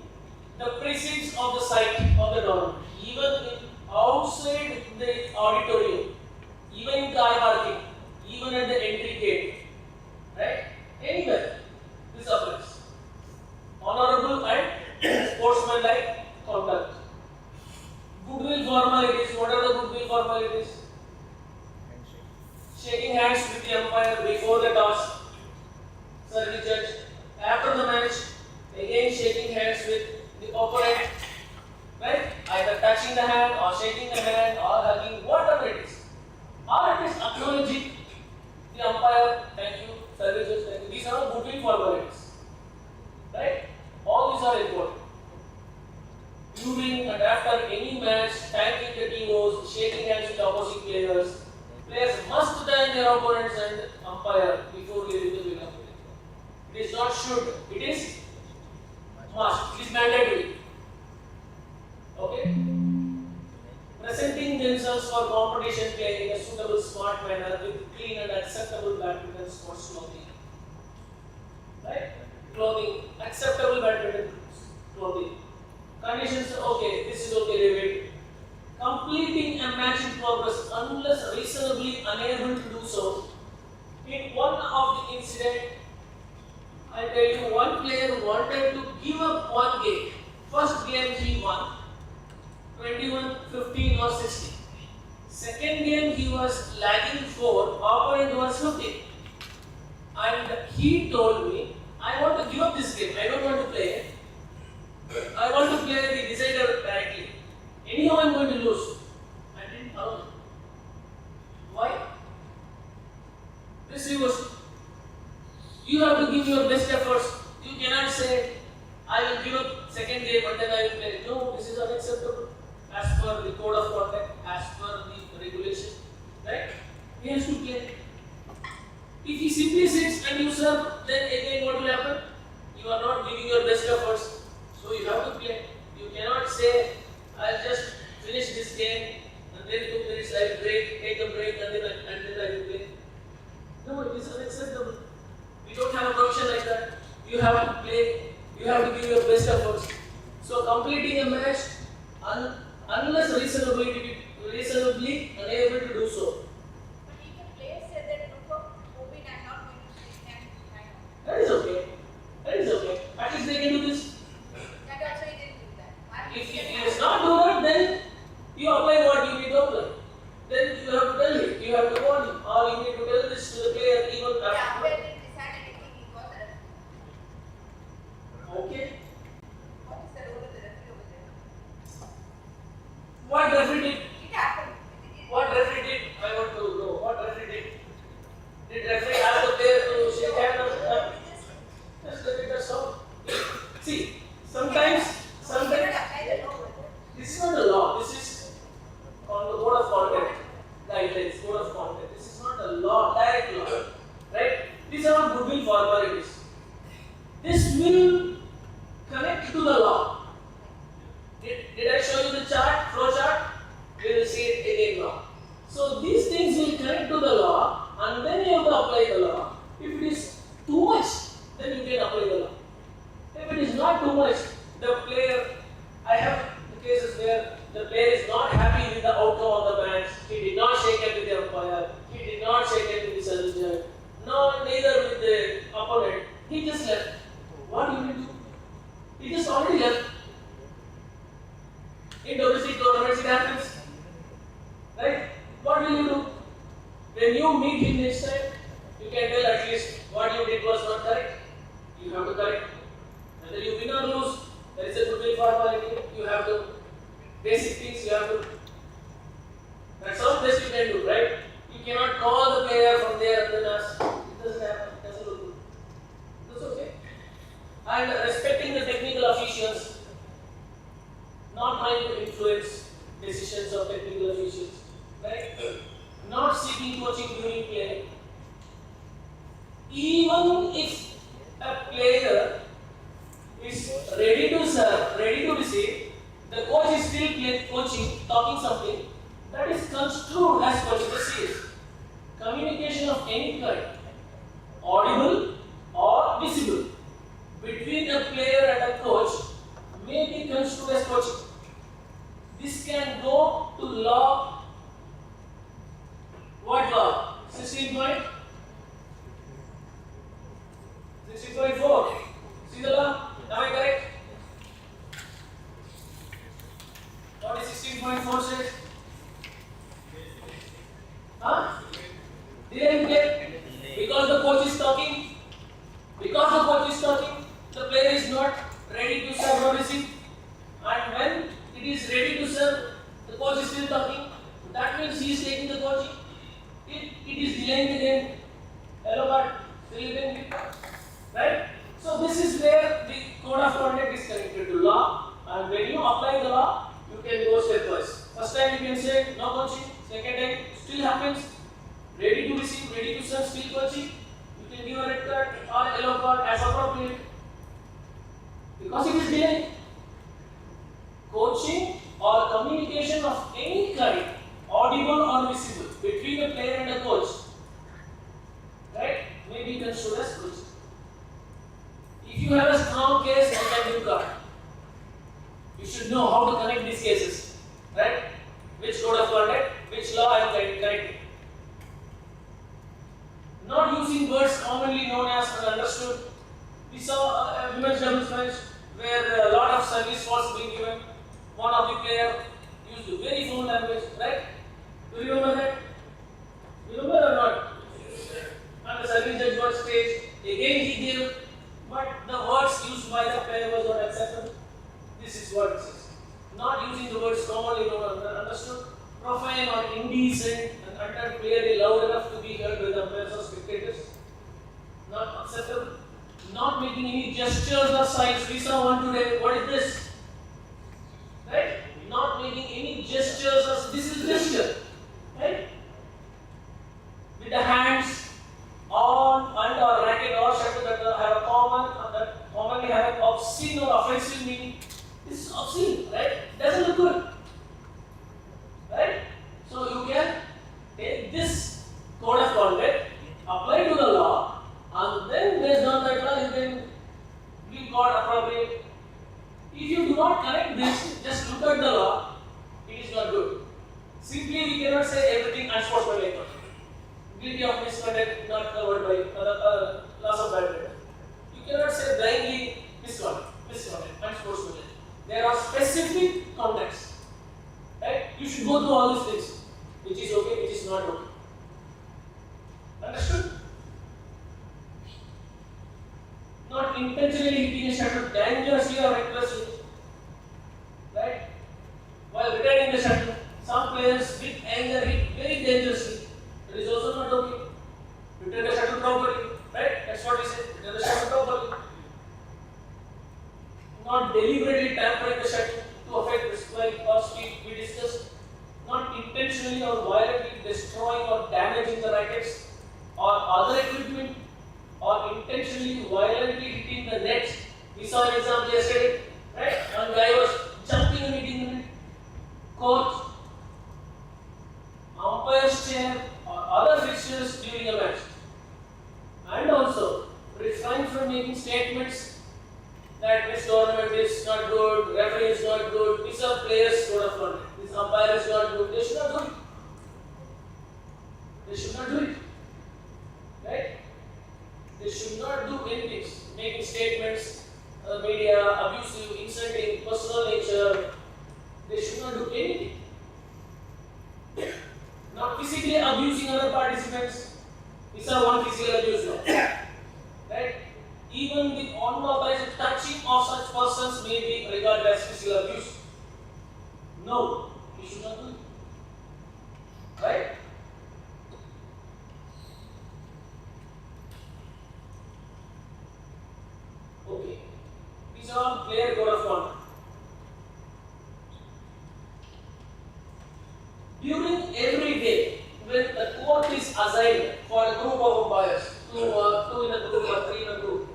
Speaker 1: the precincts of the site of the tournament, even in outside the auditorium, even in car parking, even at the entry gate, right? Anywhere, this applies. Honorable and sportsmanlike conduct. Goodwill formalities. What are the goodwill formalities? Shaking hands with the umpire before the toss. Service judge. After the match, again shaking hands with the opponent. Right? Either touching the hand or shaking the hand or hugging, whatever it is. Or it is acknowledging the umpire, thank you, service judge, thank you. These are goodwill formalities. Right? All these are important. During and after any match, thanking the teams, shaking hands with opposing players. Players must thank their opponents and umpire before leaving the field. It is not should, it is must, it is mandatory. Okay? Presenting themselves for competition play in a suitable, smart manner with clean and acceptable badminton sports clothing. Right? Clothing, acceptable badminton clothing. Conditions, okay, this is okay, David. Completing a match in progress unless reasonably unable to do so. In one of the incident, I tell you, one player wanted to give up one game. First game he won, 21, 15 or 16. Second game he was lagging 4, opponent was 15. And he told me, I want to give up this game, I don't want to play it. I want to play the decider directly. Anyhow, I am going to lose. I didn't allow him. Why? This was, you have to give your best efforts. You You cannot say, I will give up second game and then I will play. No, this is unacceptable as per the code of conduct, as per the regulation. Right? He has to play. If he simply sits and you serve, then again what will happen? You are not giving your best efforts. So you have to play. You cannot say, I'll just finish this game and then 2 minutes I will break, take a break and then I will play. No, it is unacceptable. We don't have a function like that. You have to play, you have to give your best efforts. So completing a match unless reasonably unable to do so.
Speaker 19: But if the player said that no, COVID, I'm not going to play,
Speaker 1: That is okay. That is okay. At least they can do this.
Speaker 19: that also he didn't do that.
Speaker 1: If he does not do that, then you apply what you need to apply. Then you have to tell him, you have to warn him, or you need to tell this to the player even
Speaker 19: Yeah,
Speaker 1: after.
Speaker 19: when he decided anything, he was a referee.
Speaker 1: Okay.
Speaker 19: What is the role of the referee over there?
Speaker 1: What referee did?
Speaker 19: It happened.
Speaker 1: What referee did? I want to know. What referee did? Did referee ask the player to shake hands or just let it us out? See, sometimes this is not a law. This is on the code of conduct guidelines, code of conduct. This is not a law, direct law, right? These are not goodwill formalities. This will connect to the law. Did I show you the chart, flow chart? We will see it again now. So these things will connect to the law, and then you have to apply the law. If it is too much, then you can apply the law. If it is not too much, the player, I have cases where the player is not happy with the outcome of the match. He did not shake hands with the umpire. He did not shake hands with the service judge. No, neither with the opponent. He just left. What do you do? He just already left. In domestic tournaments it happens. Right? What will you do? When you meet him next time, you can tell at least what you did was not correct. You have to correct. Whether you win or lose, there is a goodwill formality. You have to, basic things you have to. That's all best you can do, right? You cannot call the player from there and then ask. It doesn't happen. It doesn't look good. That's okay. And respecting the technical officials, not trying to influence decisions of technical officials, right? Not seeking coaching during play. Even if a player is ready to serve, ready to receive, the coach is still coaching, talking something, that is construed as coaching. This is communication of any kind, audible or visible, between a player and a coach may be construed as coaching. This can go to law. What law? 16.4. See the law? Am I correct? What is 16.4 says? Huh? Didn't get? Because the coach is talking. Because the coach is talking, the player is not ready to serve or receive. And when it is ready to serve, the coach is still talking. That means he is taking the coaching. It is delaying the game. Hello, but right? So this is where the code of conduct is connected to law. And when you apply the law, you can go stepwise. First time you can say no coaching. Second time still happens. Ready to receive, ready to serve, still coaching. You can give a red card or a yellow card as appropriate. Because it is delaying. Coaching or communication of any kind, audible or visible, between a player and a coach, right, may be construed as coaching. If you have a strong case, you can give card. You should know how to connect these cases, right? Which code of conduct, which law I am connecting. Not using words commonly known as understood. We saw a women's doubles match where a lot of service was being given. One of the player used very foul language, right? Do you remember that? You remember or not? And the service judge got staged. Again he gave, but the words used by the player was not acceptable. This is what it says. Not using the words commonly known and understood, profane or indecent and uttered clearly loud enough to be heard by the umpires or spectators. Not acceptable. not making any gestures or signs. We saw one today. What is this? Right? Not making any gestures or this is gesture. Right? With the hands on and or racket or shuttle that have a commonly have an obscene or offensive meaning. This is obscene, right? Doesn't look good. Right? So you can take this code of conduct, apply to the law, and then based on that law you can give God appropriate. If you do not correct this, just look at the law, it is not good. Simply we cannot say everything unsportsmanlike. Guilty of misconduct not covered by laws of bad conduct. You cannot say blindly misconduct, unsportsmanlike. There are specific contexts. Right? You should go through all these things. Which is okay, which is not okay. Understood? Not intentionally hitting a shuttle dangerously or recklessly. Right? While returning the shuttle, some players with anger hit very dangerously. That is also not okay. Return the shuttle properly. Right? That's what we say. Return the shuttle properly. Not deliberately tampering the shuttle to affect the strike or speed we discussed. Not intentionally or violently destroying or damaging the rackets or other equipment, or intentionally violently hitting the net. We saw an example yesterday, right? One guy was jumping and hitting the net. Court, umpire's chair, or other fixtures during a match. And also, refrain from making statements that this tournament is not good, referee is not good, these are players code of conduct, this umpire is not good, they should not do it. They should not do it. Right? They should not do anything, making statements, media, abusive, insulting, personal nature. They should not do anything. Not physically abusing other participants. These are one physical abuse now. Right? Even the unauthorized touching of such persons may be regarded as physical abuse. No, we should not do it. Right? Okay. These are all clear code of conduct. During every day, when the court is assigned for a group of umpires, two in a group or three in a group,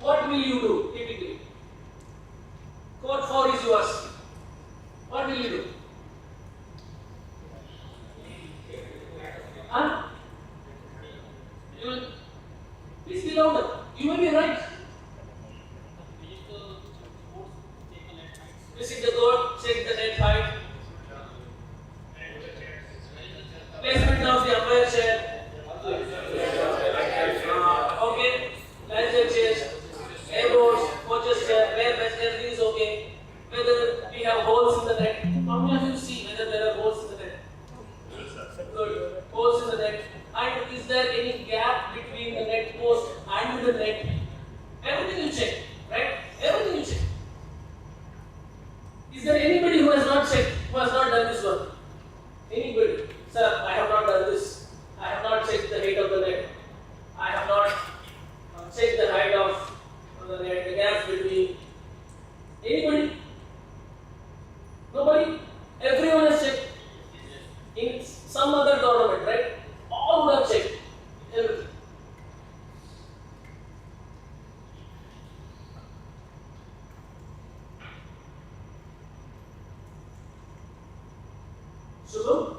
Speaker 1: what will you do typically? Court 4 is yours. What will you do? Huh? You will, please be louder. You may be right. Visit the court, check the net height. Placement of the umpire chair. Okay. Manager chairs, elbows, coach's chair, where best everything is okay. Whether we have holes in the net. How many of you see whether there are holes in the net? Good. Holes in the net. And is there any gap between the net post and the net? Everything you check, right? Everything you check. Is there anybody who has not checked, who has not done this work? Anybody? Sir, I have not done this. I have not checked the height of the net. I have not checked the height of the net, the gap between. Anybody? Nobody? Everyone has checked. In some other tournament, right? All would have checked. Everything. Shubham?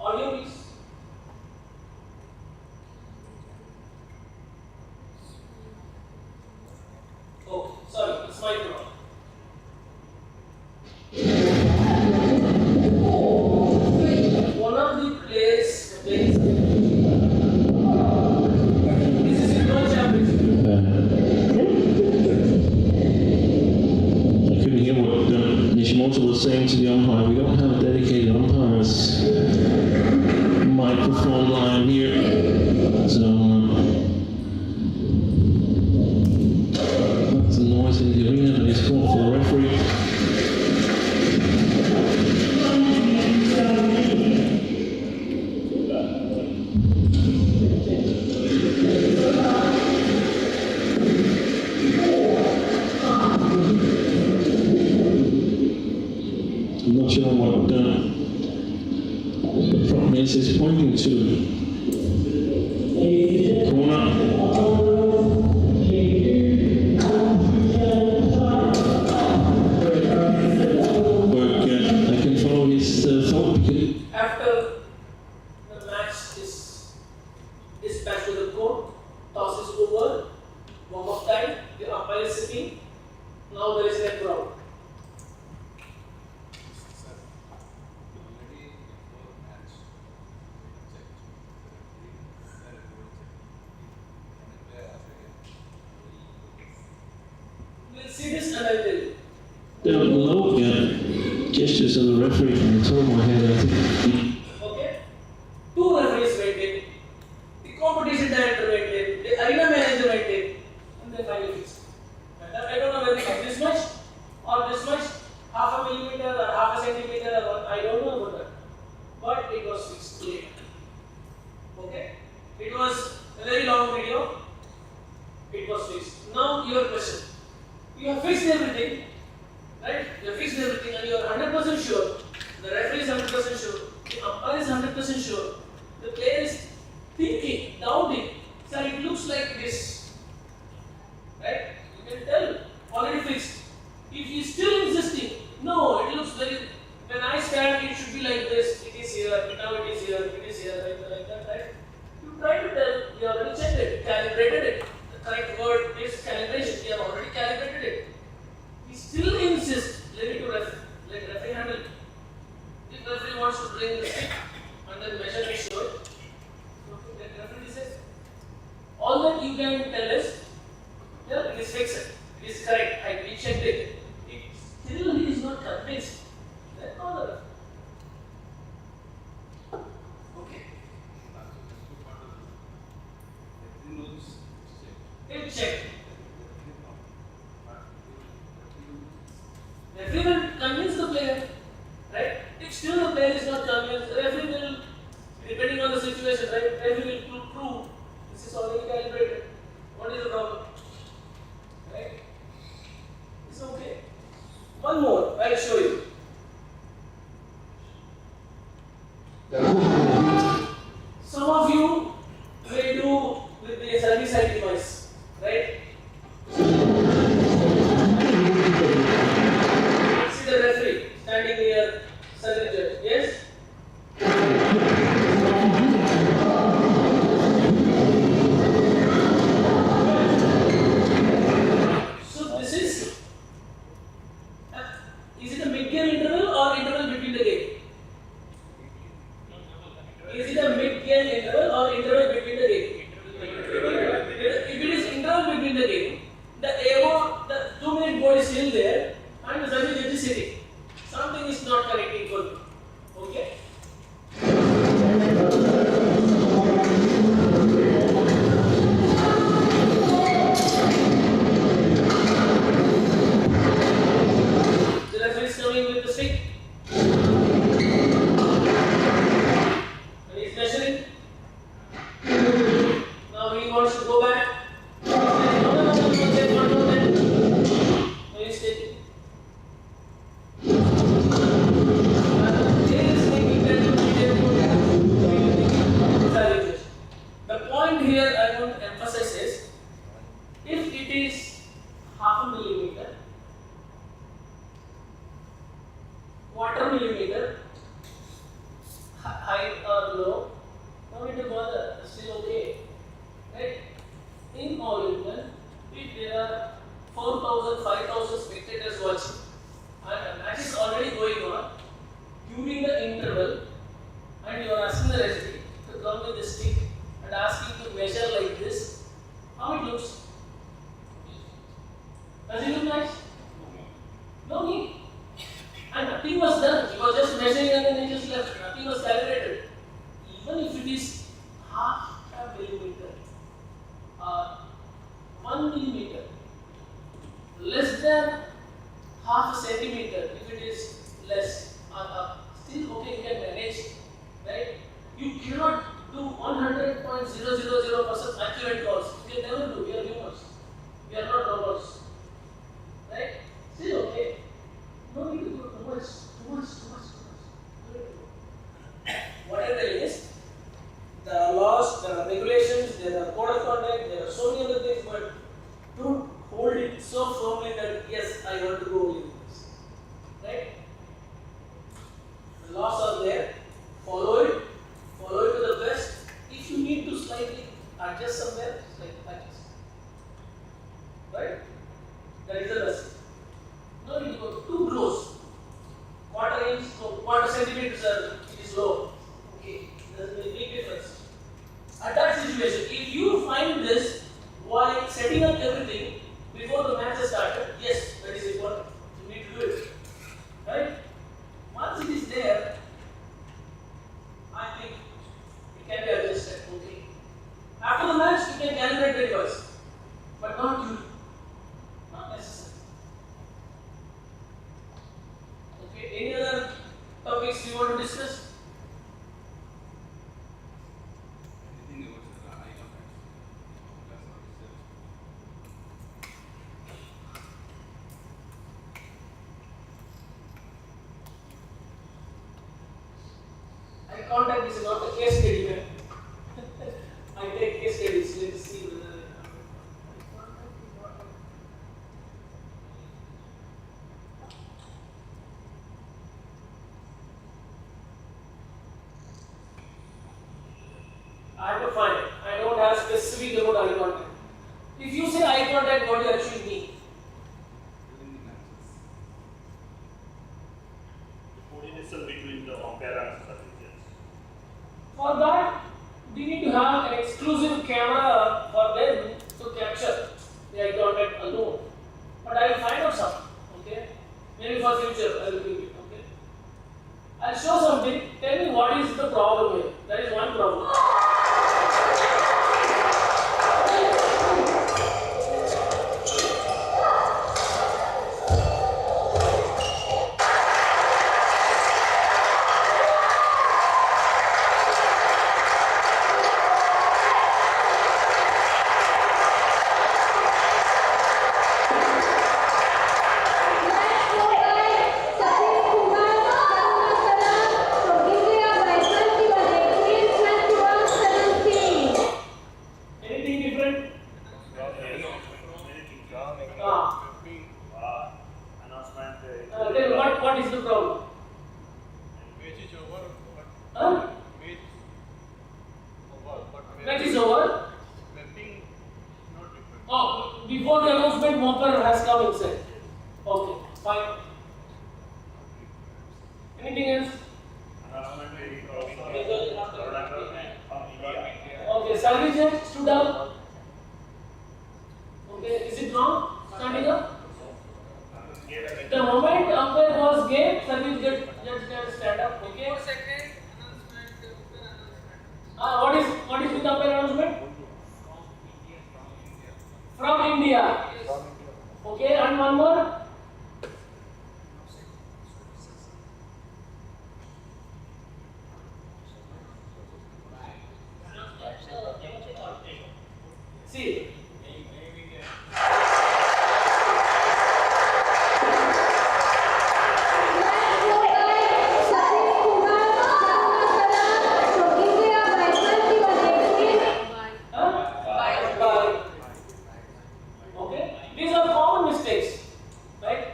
Speaker 1: Audio please. Oh, sorry, it's my problem. One of the players plays. This is in World Championship.
Speaker 16: I couldn't hear what Nishimoto was saying to the umpire. We don't have a dedicated umpire's microphone line here. So that's the noise in the arena that is called for the referee. talking to corner. I can follow his thought.
Speaker 1: After the match is dispatched to the court, toss is over, warm up time, the umpire is sitting, now there is a crowd. We'll see this and I'll tell you.
Speaker 16: There are no gestures on the referee from the top of my head. I think.
Speaker 1: Okay? Two referees waited, the competition director waited, the arena manager waited, and then finally fixed. I don't know whether it was this much or this much, half a millimeter or half a centimeter or what, I don't know about that. But it was fixed later. Okay? It was a very long video. It was fixed. Now your question. You have fixed everything, right? You have fixed everything and you are 100% sure. The referee is 100% sure. The umpire is 100% sure. The player is thinking, doubting. Sir, it looks like this. Right? You can tell. Already fixed. If he is still insisting, no, it looks very. When I stand, it should be like this. It is here, now it is here, it is here, like that, right? You try to tell, you already checked it, calibrated it. The correct word is calibration. We have already calibrated it. He still insists, let it to referee. Let referee handle it. If referee wants to bring the stick and then measure it short, let referee says. All that you can tell is, yeah, it is fixed. It is correct. I rechecked it. Still he is not convinced. Let go the referee. Okay. It checked. Referee will convince the player, right? If still the player is not convinced, referee will, depending on the situation, right? Referee will prove this is already calibrated. What is the problem? Right? It's okay. One more, I'll show you. Some of you will do with the service side device, right? See the referee standing near service judge, yes? So this is it a mid-game interval or interval between the game? Is it a mid-game interval or interval between the game? If it is interval between the game, the AO, the 2-minute board is still there and the service judge is sitting. Something is not correct equally. Okay? The referee is coming with the stick. And he is measuring. Now he wants to go back. No, take one more then. No, he is taking. The point here I want to emphasize is, if it is half a millimeter, quarter millimeter, high or low, no need to bother, it's still okay. Right? In Olympian, if there are 4,000, 5,000 spectators watching, and a match is already going on, during the interval, and you are asking the referee to come with the stick and asking to measure like this, how it looks? Does it look nice? No need. And nothing was done. He was just measuring and then he just left. Nothing was calibrated. Even if it is half a millimeter, 1 millimeter, less than half a centimeter, if it is less, still okay, you can manage, right? You cannot do 100.000% accurate calls. You can never do. We are humans. We are not robots, right? Still okay. No need to go too much. What I tell is, slightly adjust somewhere, like adjust. Right? That is the lesson. No need to go too close. Quarter inch, so quarter centimeters it is low. Okay, doesn't make a difference. At that situation, if you find this while setting up everything before the match has started, yes, that is important. You need to do it. Right? Once it is there, I think it can be adjusted. Okay. After the match, you can calibrate the device, but not you. Not necessary. Okay. Any other topics you want to discuss? Eye contact is not a case study, man. I take case studies. Let's see whether I have to find it. I don't have specific about eye contact. If you say eye contact, what do you actually mean?
Speaker 3: Coordination between the umpire and surveillance.
Speaker 1: For that, we need to have an exclusive camera for them to capture the eye contact alone. But I will find out some. Okay? Maybe for future I will bring it. Okay? I'll show something. Tell me what is the problem here. That is one problem. Anything different?
Speaker 3: Announcement.
Speaker 1: Then what is the problem?
Speaker 11: Match is over.
Speaker 1: Huh? Match is over.
Speaker 11: Mapping not different.
Speaker 1: Oh, before the announcement, Mopper has come inside. Okay, fine. Anything else? Okay, Salvage stood up. Okay, is it wrong? Standing up? The moment umpire was game, Salvage just can stand up. Okay. What is with umpire announcement? From India. Okay, and one more. See. Okay, these are common mistakes, right?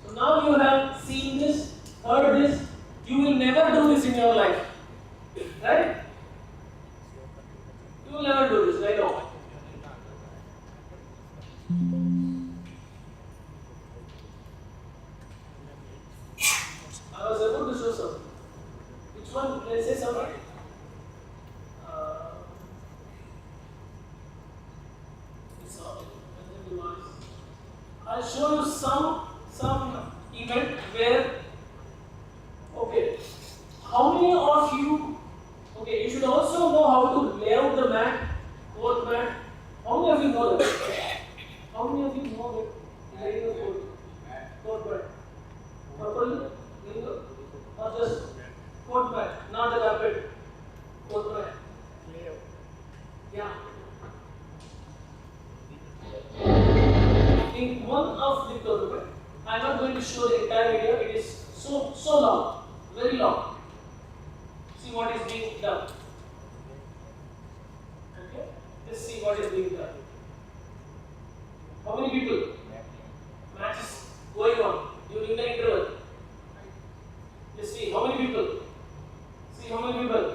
Speaker 1: So now you have seen this, heard this, you will never do this in your life, right? You will never do this, I know. I was able to show something. Which one? Let's say something. I'll show you some event where, okay, how many of you, okay, you should also know how to lay out the mat, court mat. How many of you know that? How many of you know that laying the court mat? Properly? Or just court mat, not the carpet, court mat. Yeah. In one of the tournament, I am not going to show the entire video, it is so long, very long. See what is being done. Okay? Let's see what is being done. How many people? Match is going on during the interval. Let's see how many people. See how many people.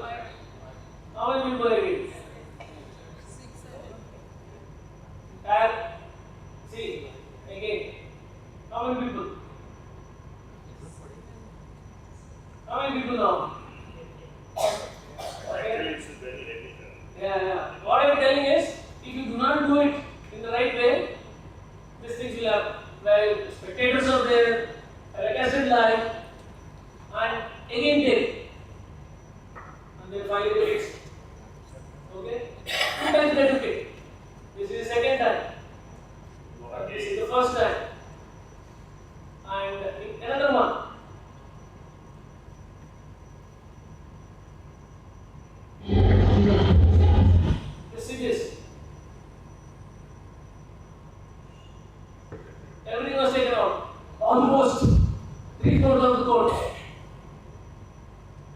Speaker 1: How many people again?
Speaker 2: Yeah. What I am telling is, if you do not do it in the right way, these things will happen. While spectators are there, like I said, live, and again take, and then finally fix. Okay? 2 times they took it. This is the second time. This is the first time. And another one. You see this. Everything was taken out. Almost 3/4 of the code.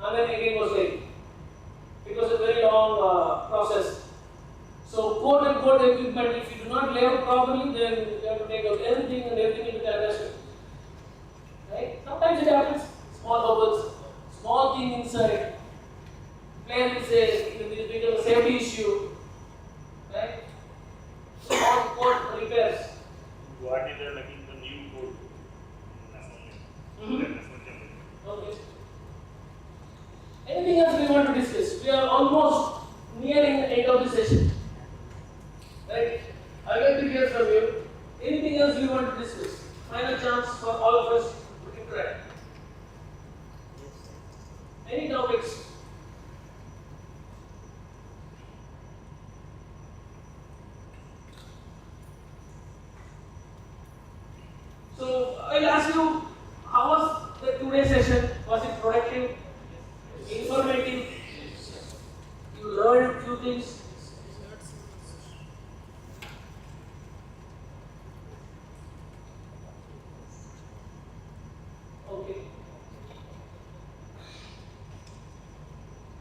Speaker 2: And then again was late. It was a very long process. So quote unquote equipment, if you do not lay out properly, then you have to take out everything and everything into calculation. Right? Sometimes it happens, small bubbles, small thing inside. Player will say it becomes a safety issue. Right? Small code repairs.
Speaker 21: What is the new code?
Speaker 2: Okay. Anything else we want to discuss? We are almost nearing the end of the session. Right? I would like to hear from you. Anything else we want to discuss? Final chance for all of us to interact. Any topics? So I'll ask you, how was the today's session? Was it productive? Informative? You learned few things? Okay.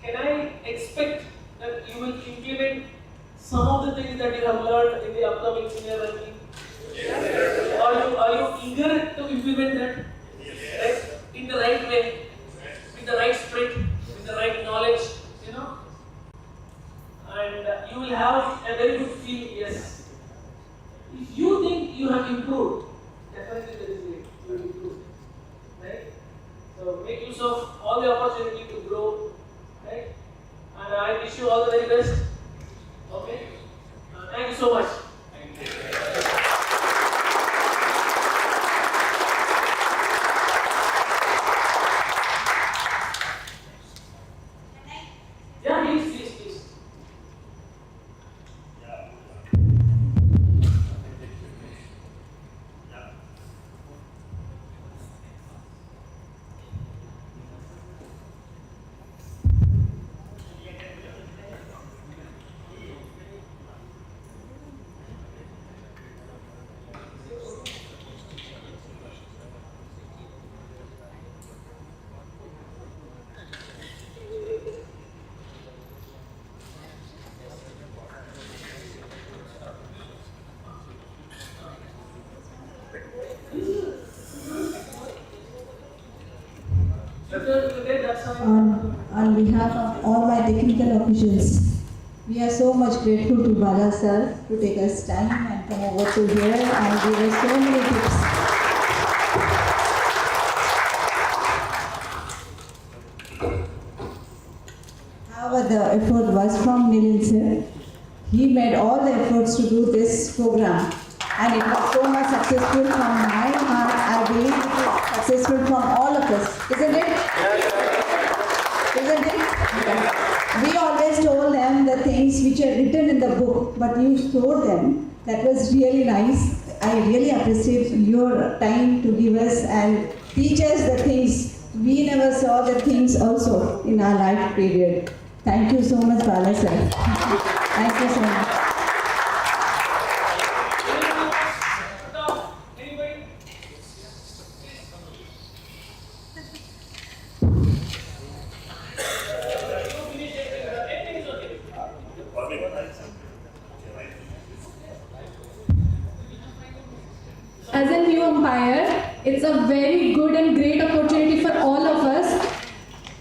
Speaker 2: Can I expect that you will implement some of the things that you have learned in the upcoming senior ranking? Yes. Are you eager to implement that? Yes. Right? In the right way, with the right spirit, with the right knowledge, you know? And you will have a very good feel, yes. If you think you have improved, definitely that is great. You will improve. Right? So make use of all the opportunity to grow. Right? And I wish you all the very best. Okay? Thank you so much. Thank you. Yeah, please.
Speaker 22: On behalf of all my technical officials, we are so much grateful to Bala sir to take us time and come over to here and give us so many tips. However, the effort was from Nilin sir. He made all the efforts to do this program, and it was so much successful from my heart. I believe it is successful from all of us, isn't it? Isn't it? We always told them the things which are written in the book, but you showed them. That was really nice. I really appreciate your time to give us and teach us the things. We never saw the things also in our life period. Thank you so much, Bala sir. Thank you so much.
Speaker 23: As a new umpire, it's a very good and great opportunity for all of us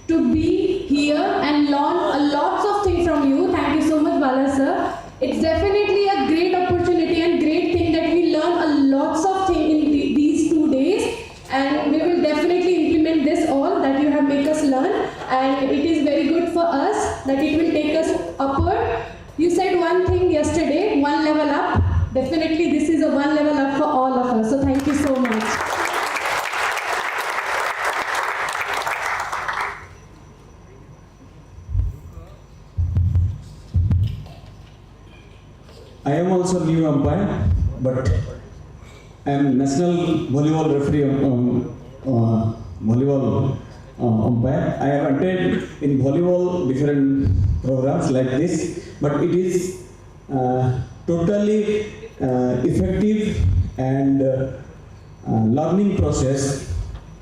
Speaker 23: to be here and learn lots of things from you. Thank you so much, Bala sir. It's definitely a great opportunity and great thing that we learn lots of things in these 2 days, and we will definitely implement this all that you have made us learn, and it is very good for us that it will take us upward one thing yesterday, one level up. Definitely this is a one level up for all of us. So thank you so much.
Speaker 8: I am also new umpire, but I am national volleyball referee, volleyball umpire. I have attended in volleyball different programs like this, but it is totally effective and learning process.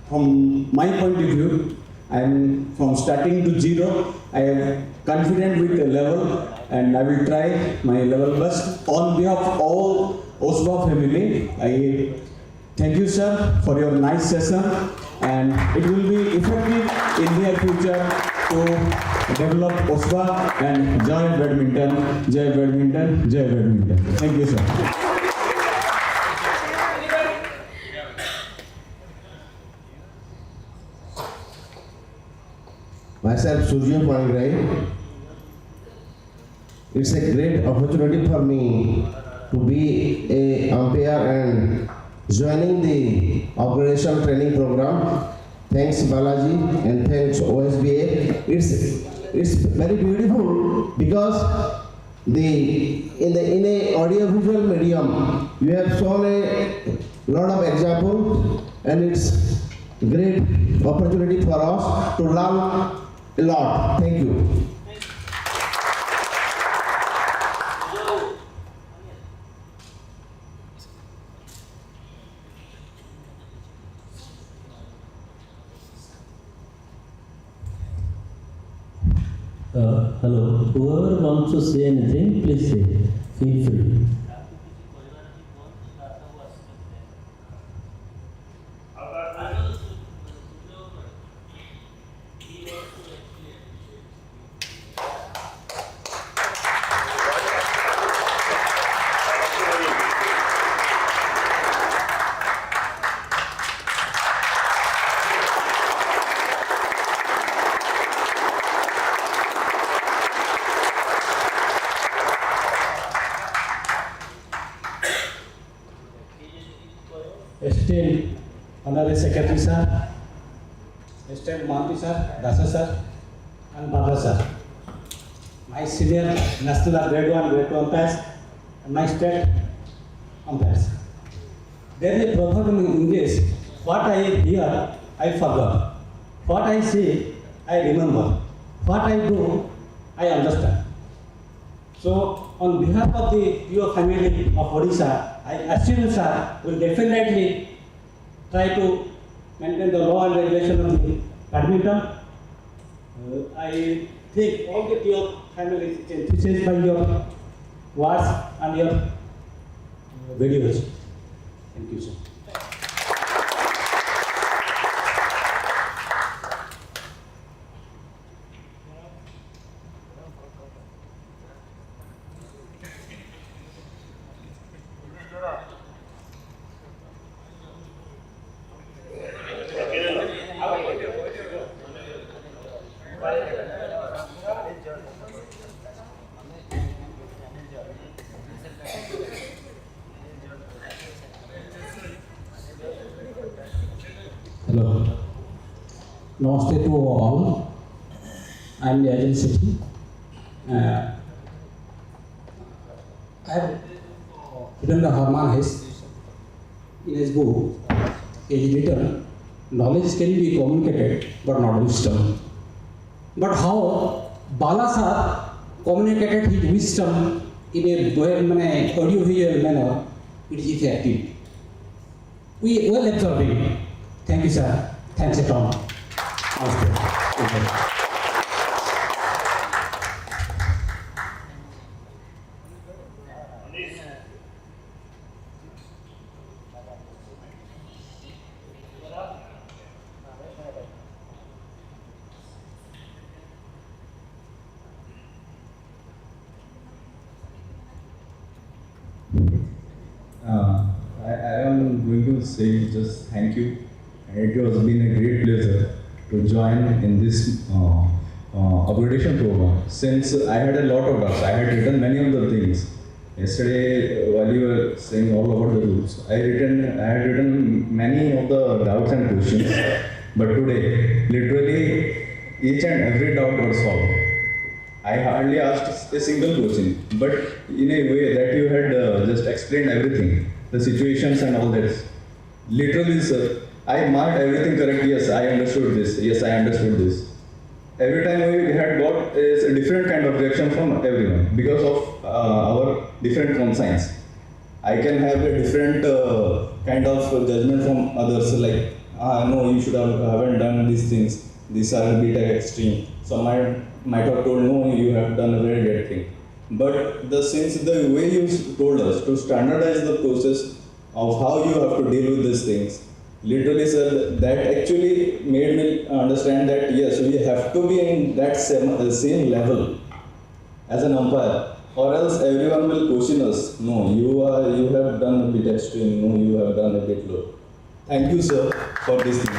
Speaker 8: From my point of view, I am from starting to zero. I am confident with the level, and I will try my level best. On behalf of all OSBA family, I thank you, sir, for your nice session, and it will be effective in near future to develop OSBA and Jai Badminton, Jai Badminton, Jai Badminton. Thank you, sir.
Speaker 10: Myself, Surya Panirai. It's a great opportunity for me to be a umpire and joining the Upgradation training program. Thanks Balaji and thanks OSBA. It's very beautiful because in a audiovisual medium you have shown a lot of examples, and it's great opportunity for us to learn a lot. Thank you.
Speaker 20: Hello, whoever wants to say anything, please say. Feel free.
Speaker 13: Esteemed Honorary Secretary Sir, esteemed Manti Sir, Dasa Sir, and Baba Sir, my senior national grade 1, grade 2 umpires, and my state umpires. There is a proverb in English, what I hear, I forgot. What I see, I remember. What I do, I understand. So, on behalf of the PO family of Odisha, I assure sir will definitely try to maintain the law and regulation of the badminton. I think all the PO family is enthusiased by your words and your videos. Thank you, sir.
Speaker 8: Hello. Namaste to all. I am the agency. I have written the Harman Hess in his book. He written, knowledge can be communicated but not wisdom. But how Bala sir communicated his wisdom in a audio-visual manner, it is effective. We well observing. Thank you, sir. Thanks, Tom.
Speaker 24: I am going to say just thank you. It has been a great pleasure to join in this upgradation program. Since I had a lot of doubts, I had written many of the things Yesterday, while you were saying all about the rules, I had written many of the doubts and questions, but today, literally, each and every doubt was solved. I hardly asked a single question, but in a way that you had just explained everything, the situations and all that. Literally, sir, I marked everything correct. Yes, I understood this. Yes, I understood this. Every time we had got a different kind of reaction from everyone because of our different consigns. I can have a different kind of judgment from others, like, no, you haven't done these things. These are a bit extreme. Some might have told, no, you have done a very great thing. But since the way you told us to standardize the process of how you have to deal with these things, literally, sir, that actually made me understand that yes, we have to be in that same level as an umpire, or else everyone will question us. No, you have done a bit extreme. No, you have done a bit low. Thank you, sir, for this thing.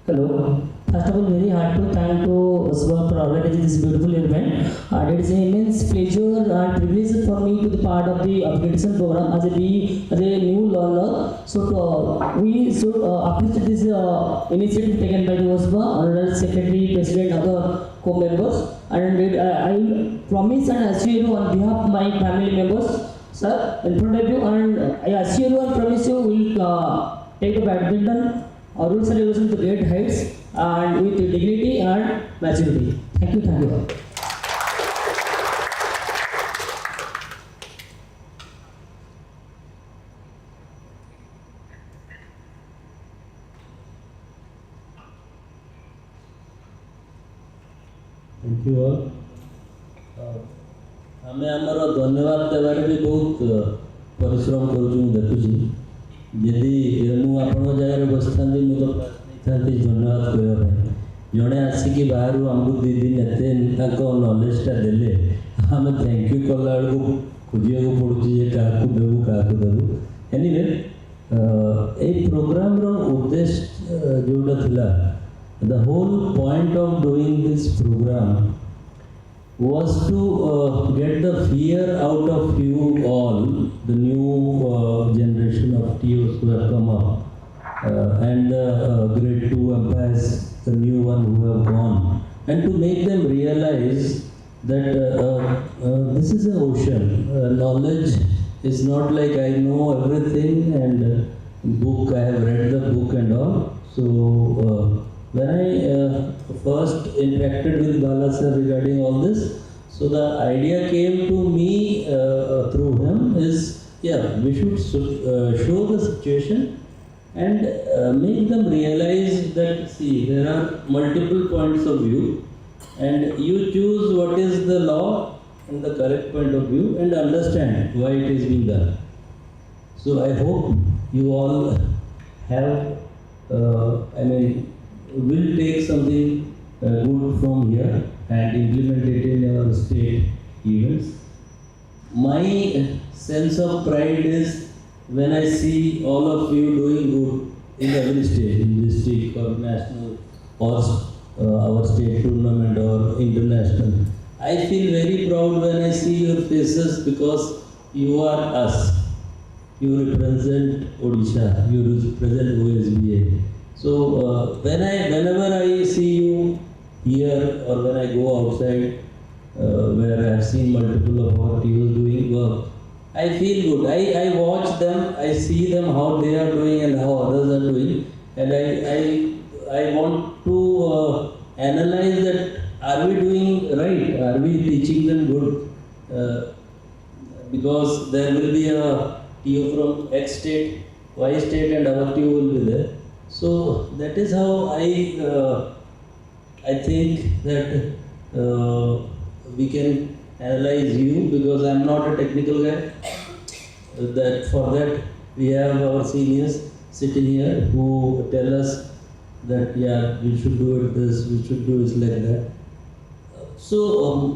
Speaker 20: Hello. First of all, very hard to thank to Usman for organizing this beautiful event. It is an immense pleasure and privilege for me to be part of the Upgradation program as a new learner. So we should appreciate this initiative taken by the Usman, Honorary Secretary, President, other co-members. And I promise and assure you on behalf of my family members, sir, in front of you, and I assure you and promise you we will take the badminton rules and regulations to great heights and with dignity and maturity. Thank you, thank you.
Speaker 5: Thank you all. आमे आमर धन्यवाद देवार भी बहुत परिश्रम करुँ देखुची जदि मुझे आपण जगह बस था मुझे प्रयास नहीं था धन्यवाद करने जड़े आसिक बाहर आमको 2 दिन एत नॉलेजटा देले आम थैंक यू कला बेलू खोजा पड़ुचे क्या देवु एनीवे ये प्रोग्राम उद्देश्य जोटा थिला the whole point of doing this programme was to get the fear out of you all, the new generation of TOs who have come up, and the grade 2 umpires, the new one who have gone, and to make them realize that this is an ocean. Knowledge is not like I know everything and book, I have read the book and all. So when I first interacted with Bala sir regarding all this, so the idea came to me through him is, yeah, we should show the situation and make them realize that, see, there are multiple points of view and you choose what is the law and the correct point of view and understand why it is being done. So I hope you all have, will take something good from here and implement it in our state events. My sense of pride is when I see all of you doing good in every state, in district or national or our state tournament or international. I feel very proud when I see your faces because you are us. You represent Odisha, you represent OSBA. So whenever I see you here or when I go outside where I have seen multiple of our TOs doing work, I feel good. I watch them, I see them how they are doing and how others are doing, and I want to analyze that are we doing right? Are we teaching them good? Because there will be a TO from X state, Y state, and our TO will be there. So that is how I think that we can analyze you, because I am not a technical guy. That for that we have our seniors sitting here who tell us that yeah, we should do it this, we should do it like that. So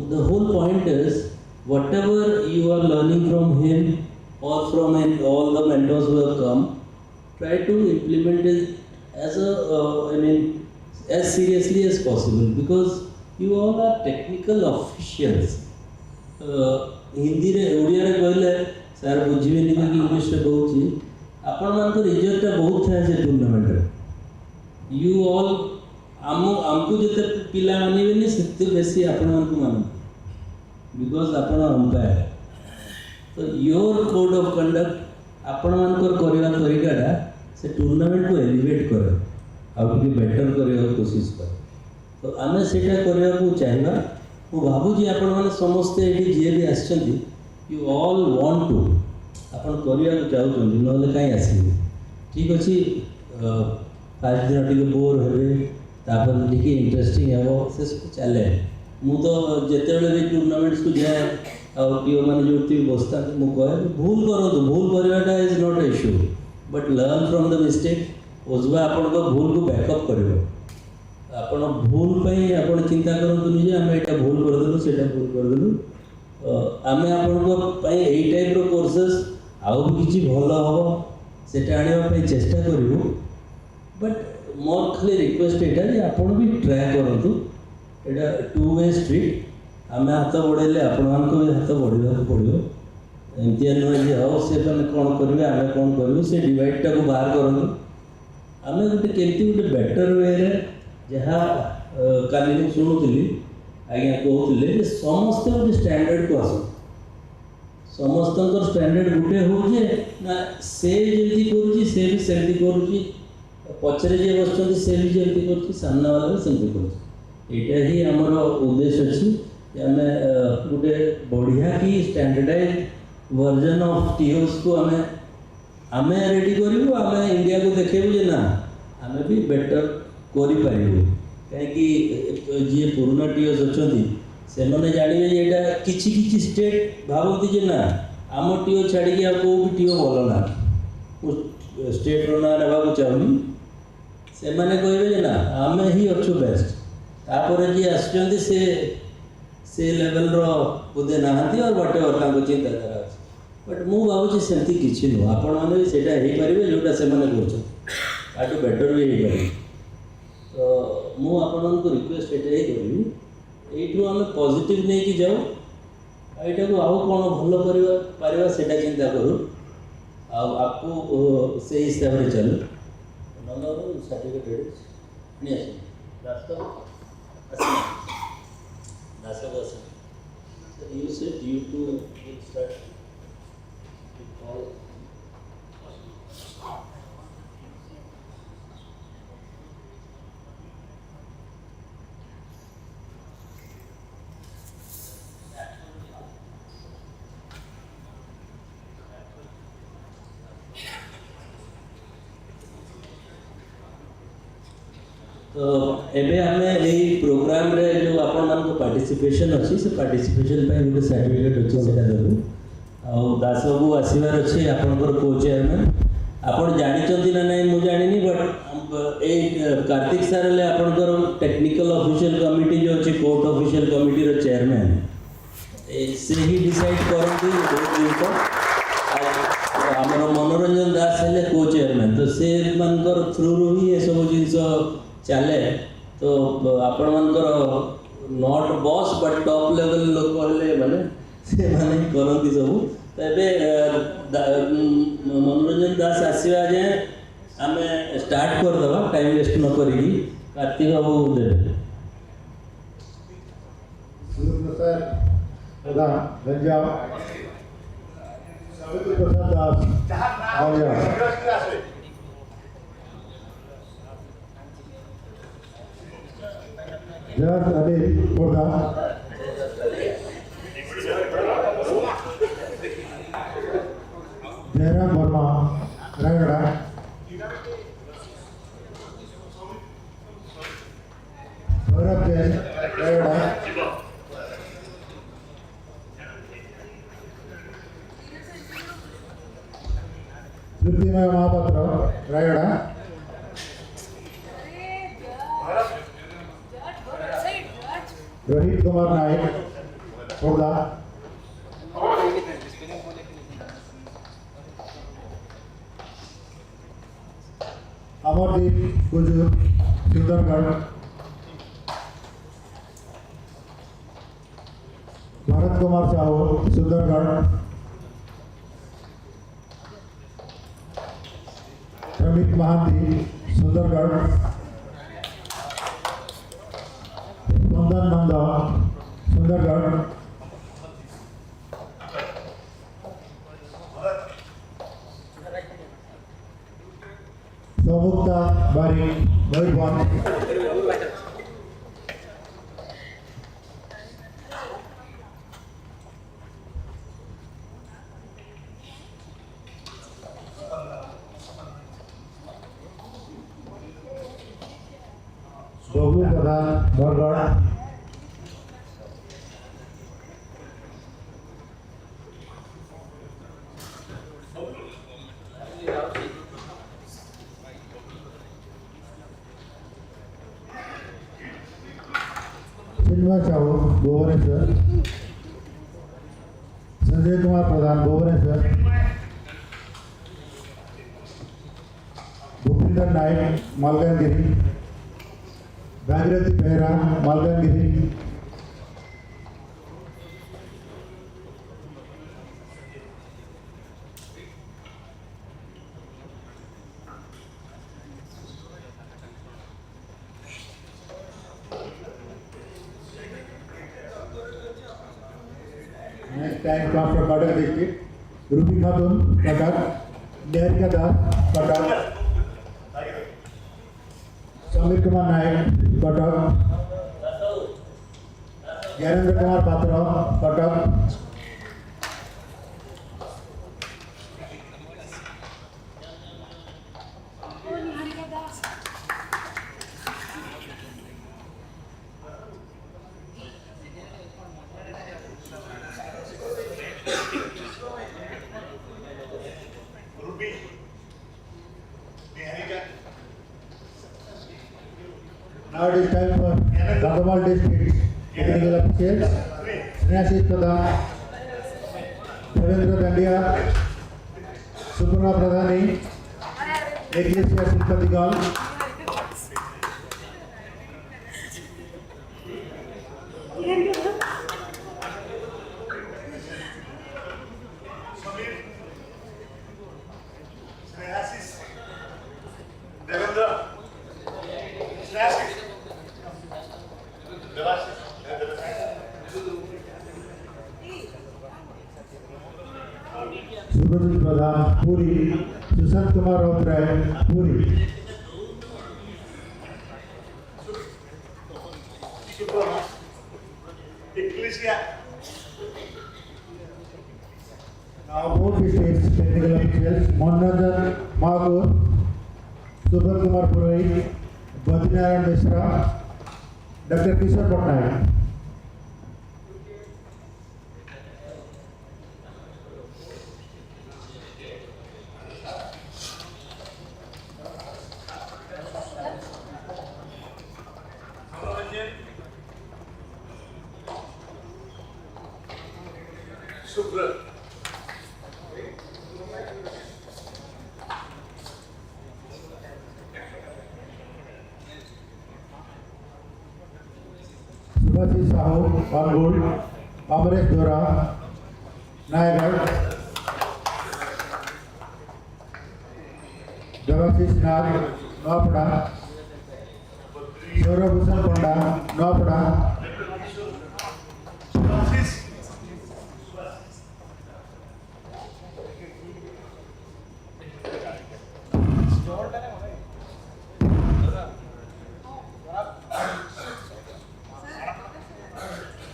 Speaker 5: the whole point is, whatever you are learning from him or from all the mentors who have come, try to implement it as as seriously as possible, because you all are technical officials. Hindi रे ओडिया रे कहले sir बुझिबेनी कि English रे कहूची, आपण मान तो result बहुत है से टूर्नामेंट रे. यू ऑल आमको जते पिला मानिबेनी सेते बेसी आपण मान को मान, बिकॉज आपण अंपायर. तो योर कोड ऑफ कंडक्ट आपण मान को करबा तरीकाटा से टूर्नामेंट को एलिवेट करे आउ कि बेटर करबा कोशिश करे. तो आमे सेटा करबा को चाहिबा. मु भाबुजी आपण माने समस्ते एठी जे भी आछंती, यू ऑल वांट टू आपण करबा को चाहउछंती, नले काई आसीबे. ठीक अछि, फास्ट दिन टिके बोर हेबे, तापर टिके इंटरेस्टिंग हेबो, से सब चले. मु तो जेतेबेले भी टूर्नामेंट्स को जाए और टीओ माने जोती बसता मु कहे भूल करो, भूल करवाटा is not a issue, but learn from the mistake. ओजबा आपण को भूल को बैकअप करिवो. आपण भूल पई आपण चिंता करंतु जे हम एटा भूल कर देलु, सेटा भूल कर देलु. आमे आपण को पई एई टाइप रो कोर्सेस आउ किछि भलो हो सेटा आनिबा पई चेष्टा करिवो. बट मोर खाली रिक्वेस्ट एटा जे आपण भी ट्राई करंतु. एटा टू वे स्ट्रीट. आमे हाथ बढ़ेले आपण मान को भी हाथ बढ़िबा को पड़ियो. एमतिया नुहे जे हो से माने कोन करबे, आमे कोन करबो, से डिवाइड टा को बाहर करंतु. आमे गोटे केमती गोटे बेटर वे रे जहाँ काली मु शुणुली आज्ञा कहते जे समस्त गोटे स्टैंडर्ड को आस. समस्त स्टैंडर्ड गोटे हो ना, से जमी करुँची से भी सेमती करुँची, पचरे जे बस से भी जमी कर, सामना वाला भी सेमती कर. यहाँ ही आमर उद्देश्य अच्छी आम गोटे बढ़िया कि स्टैंडर्डाइज वर्जन ऑफ टीओस को आम रेडी करूँ. आम इंडिया को देखेबू जे ना आम भी बेटर करें. कहीं जी पुराना टीओस अच्छा से जानवे ये किसी स्टेट भावती जे ना आम टीओ छाड़ी कौ भी टीओ भल ना, स्टेट रो ना ना चाहूनी. से कहे ना आम ही अच्छु बेस्ट. तापर जी आसुँच से लेवल बोधे नहांती और वट एवर चिंताधारा अच्छे. बट मु भावुँ सेमती किसी नुह. आपण मैंने भी पारे जोटा से कर बेटर भी हो पारे. तो मु आपको रिक्वेस्ट ये करी यू आम पॉजिटिव नहीं कि जाऊ, यहाँ को आउ कौन भल कर चिंता करूँ, आपको से हिसाब से चलू. Certificate you said you two will start with all. तो एबे हमें यही प्रोग्राम रे जो आपण मान को पार्टिसिपेशन अच्छी से पार्टिसिपेशन पे गोटे सर्टिफिकेट अच्छी सेटा देबू. आ दास बाबू आसीबार अच्छे आपनकर को चेयरमैन. आपण जानिचंती ना नहीं मु जानिनी, बट ए कार्तिक सर ले आपनकर टेक्निकल ऑफिशियल कमिटी जो अच्छी कोर्ट ऑफिशियल कमिटी रो चेयरमैन से ही डिसाइड करंती को. हमर मनोरंजन दास हेले को चेयरमैन. तो से मानकर थ्रू रो ही ए सब जिंस चले. तो आपण मानकर not boss but top level लोक कहले माने से माने करंती सब. तबे मनोरंजन दास आसीबा जे आमे स्टार्ट कर दबा, टाइम वेस्ट न करी. कार्तिक बाबू देबे.
Speaker 14: सर प्रधान रंजा सावित्री प्रसाद दास आर्या जज Anil Koda Jairam Verma Raigarh Gaurav Jain Raigarh Triptimay Mahapatra Raigarh
Speaker 7: Rohit Kumar Nayak Khordha, Amardeep Kujur Sundargarh, Bharat Kumar Sahu Sundargarh, Ramit Mohanty Sundargarh, Kundan Nanda Sundargarh, Saumukta Barik Mayurbhanj, Bablu Pradhan Bargarh, Chinmay Sahu Bhubaneswar, Sanjay Kumar Pradhan Bhubaneswar, Bhupinder Nayak Malkangiri, Bhagirathi Behera Malkangiri, next time transfer Cuttack district Ruby Khatoon Cuttack, Niharika दास कटक, समीर कुमार नायक कटक, ज्ञानेंद्र कुमार पात्र Cuttack, now it is time for Gandhamal district technical officials, Srinashish Pradhan, Devendra Dandiya, Suparna Pradhani, Ecclesia Silpatigal, Subrajit प्रधान पूरी, सुशांत कुमार राउतराय पूरी, now both states technical officials Mananjan Magur, Subrat Kumar Purohit, Badrinaran Mishra, Dr. Kishore Patnaik. Subhashi Sahu पानगुड़, Amresh दोरा नायगढ़, देवाशीष नाग नौपड़ा, सौरभूषण पंडा नौपड़ा,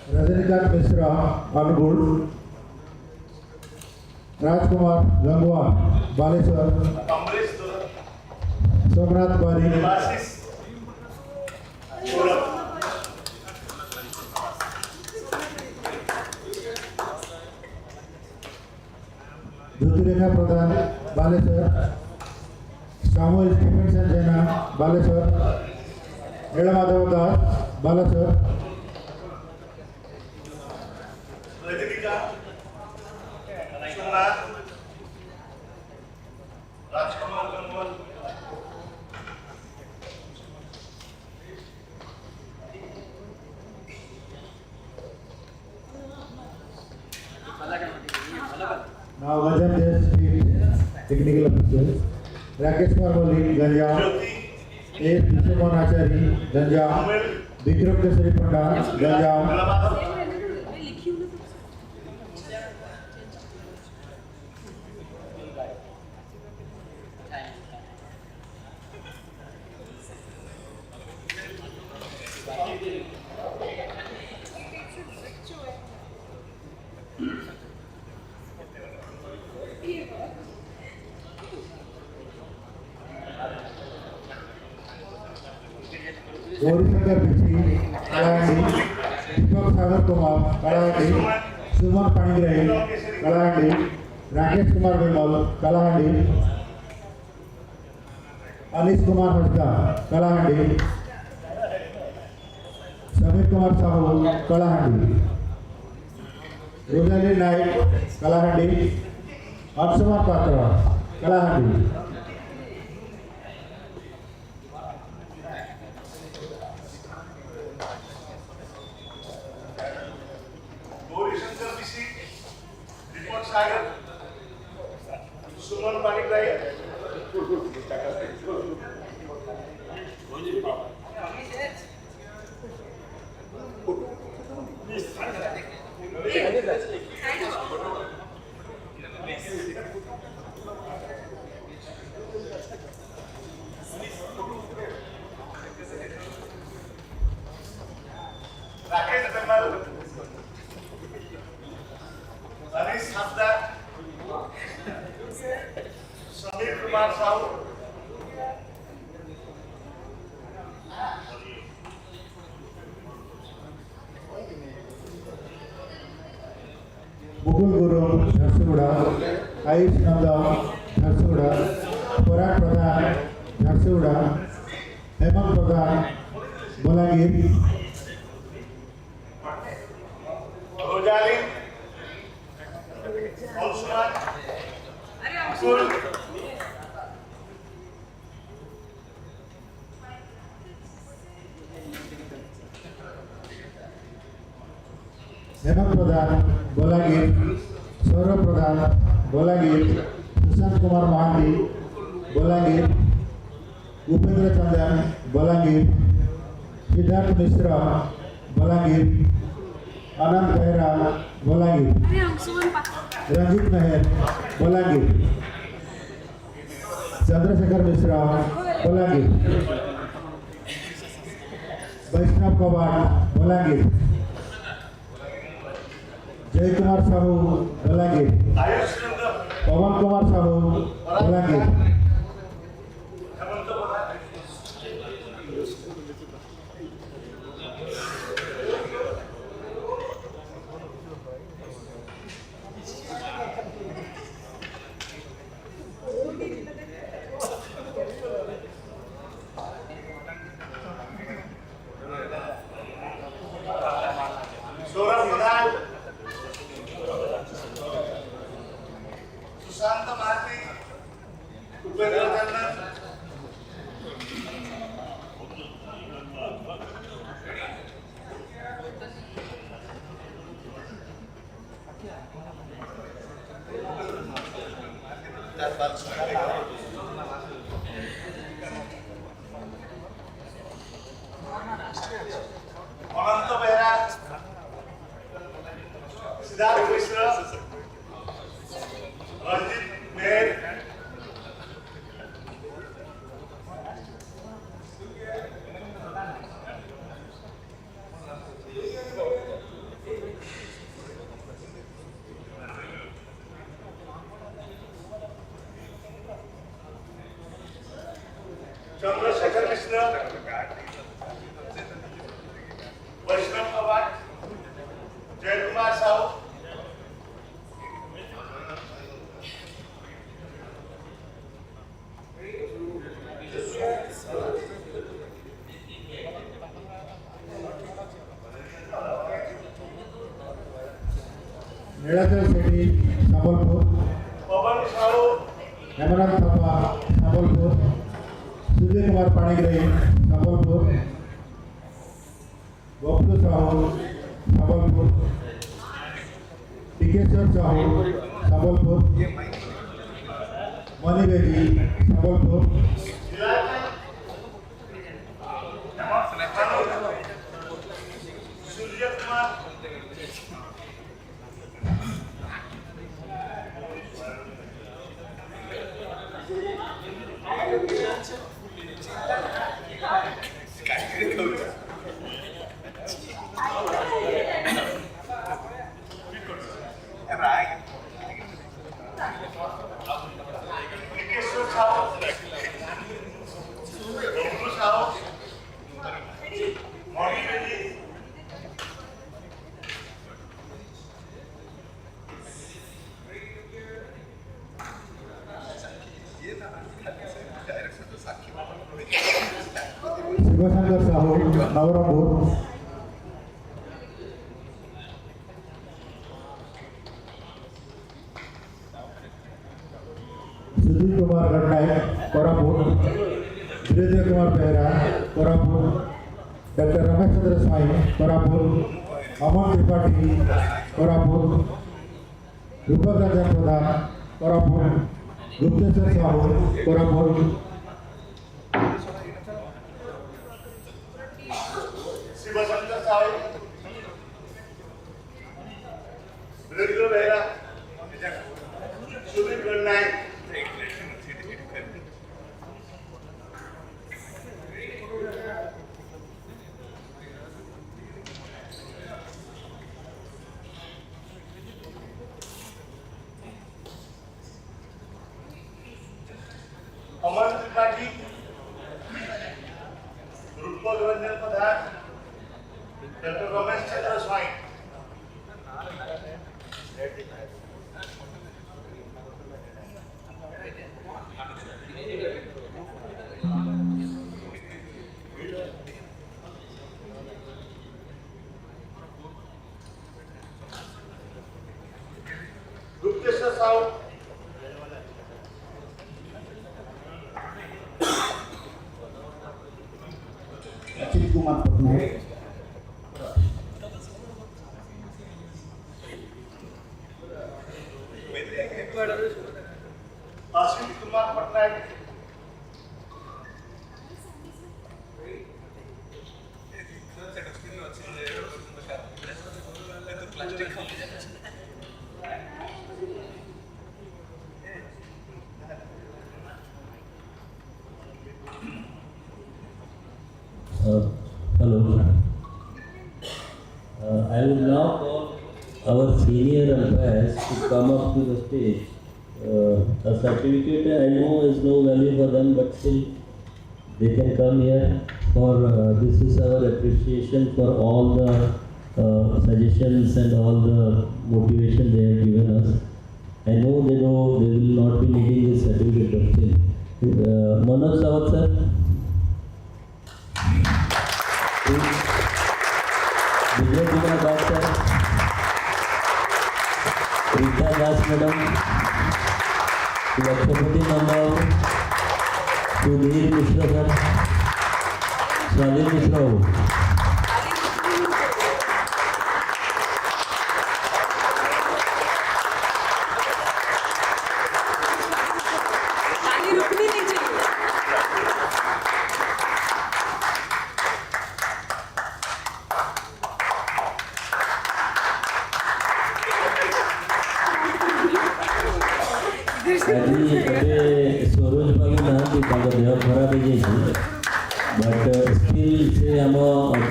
Speaker 7: रजनीकांत मिश्रा अनुगुड़, राजकुमार गंगवार बालेश्वर, सोमनाथ बारी, ज्योतिरेखा प्रधान Baleshwar, Samuel Stephenson जैना बालेश्वर, नीलमाधव दास Baleshwar,
Speaker 14: Rajnikant, Somnath, Rajkumar Ganwal,
Speaker 7: Now Vajan Des Technical Officer, Rakesh Kumar Malik, Ganjam, A. Vishwaman Achari, Ganjam, Vikram Kesari Panda, Ganjam, Gaurisankar Bichi, Kalahandi, Deepak Sagar Kumar, Kalahandi, Suman Panigrahi, Kalahandi, Rakesh Kumar Vimal, Kalahandi, Anish Kumar Hasda, Kalahandi, Samir Kumar Sahu, Kalahandi, Rosali Naik, Kalahandi, Arsumar Patra, Kalahandi.
Speaker 14: Gaurisankar Bichi, Deepak Sagar, Suman Panigrahi, Rakesh Vimal, Anish Hasda, Samir Kumar Sahu,
Speaker 7: Mukul Guru, Jharsuguda, Ayush Nanda, Jharsuguda, Parag Pradhan, Jharsuguda, Hemant Pradhan, Bolangir,
Speaker 14: Rosali, Olsuman, Akul,
Speaker 7: Hemant Pradhan, Bolangir, Saurabh Pradhan, Bolangir, Sushant Kumar Mahanti, Bolangir, Upendra Chandan, Bolangir, Siddharth Mishra, Bolangir, Anand Behra, Bolangir, Ranjit Meher, Bolangir, Chandrasekhar Mishra, Bolangir, Vaishnav Kawad, Bolangir, Jay Kumar Sahu, Bolangir, Pawan Kumar Sahu, Bolangir.
Speaker 14: Saurabh Pradhan, Sushant Mahathi, Upendra Chandan, Anant Behra, Siddharth Mishra, Ranjit Meher, Chandrasekhar Mishra, Vaishnav Kawad, Jay Kumar Sahu,
Speaker 7: Nilachal Sethi Sambalpur,
Speaker 14: Pawan Sahu
Speaker 7: Hemant Thapa Sambalpur, Surya Kumar Panigrahi Sambalpur, Bablu Sahu Sambalpur, Tikeshwar Sahu Sambalpur, Mani Bedi Sambalpur,
Speaker 14: Surya Kumar Tikeshwar Sahu Bablu Sahu Mani Bedi
Speaker 7: Shivshankar Sahu Nabarangpur, Sudhir Kumar Gananayak Koraput, Virendra Kumar Behera Koraput, doctor Ramesh Chandra Swain Koraput, Aman Tripathi Koraput, Rupak Ranjan प्रधान कोरापुट, गुप्तेश्वर साहू कोरापुट,
Speaker 14: शिवशंकर साहू वीरेंद्र बेहरा सुधीर गणनायक अमन त्रिपाठी रूपक रंजन प्रधान doctor Ramesh Chandra Swai Gupteshwar Sahu
Speaker 7: Achit Kumar Patnaik,
Speaker 14: Ashwini Kumar Patnaik
Speaker 5: Hello. I will now call our senior umpires to come up to the stage. A certificate I know is no value for them, but still they can come here for this is our appreciation for all the suggestions and all the motivation they have given us. I know they will not be needing this certificate of still. Manoj Sawat sir. Vijay Kumar Das sir, Rita Das madam, Lakshmati Nambao, Sudhir Mishra sir, Swadir Mishra. ଆଜି ଏବେ ସରୋଜ ବାବୁ ନାହାନ୍ତି, ତାଙ୍କ ଦେହ ଖରାପ ହେଇଯାଇଛି, but steel ସେ ଆମ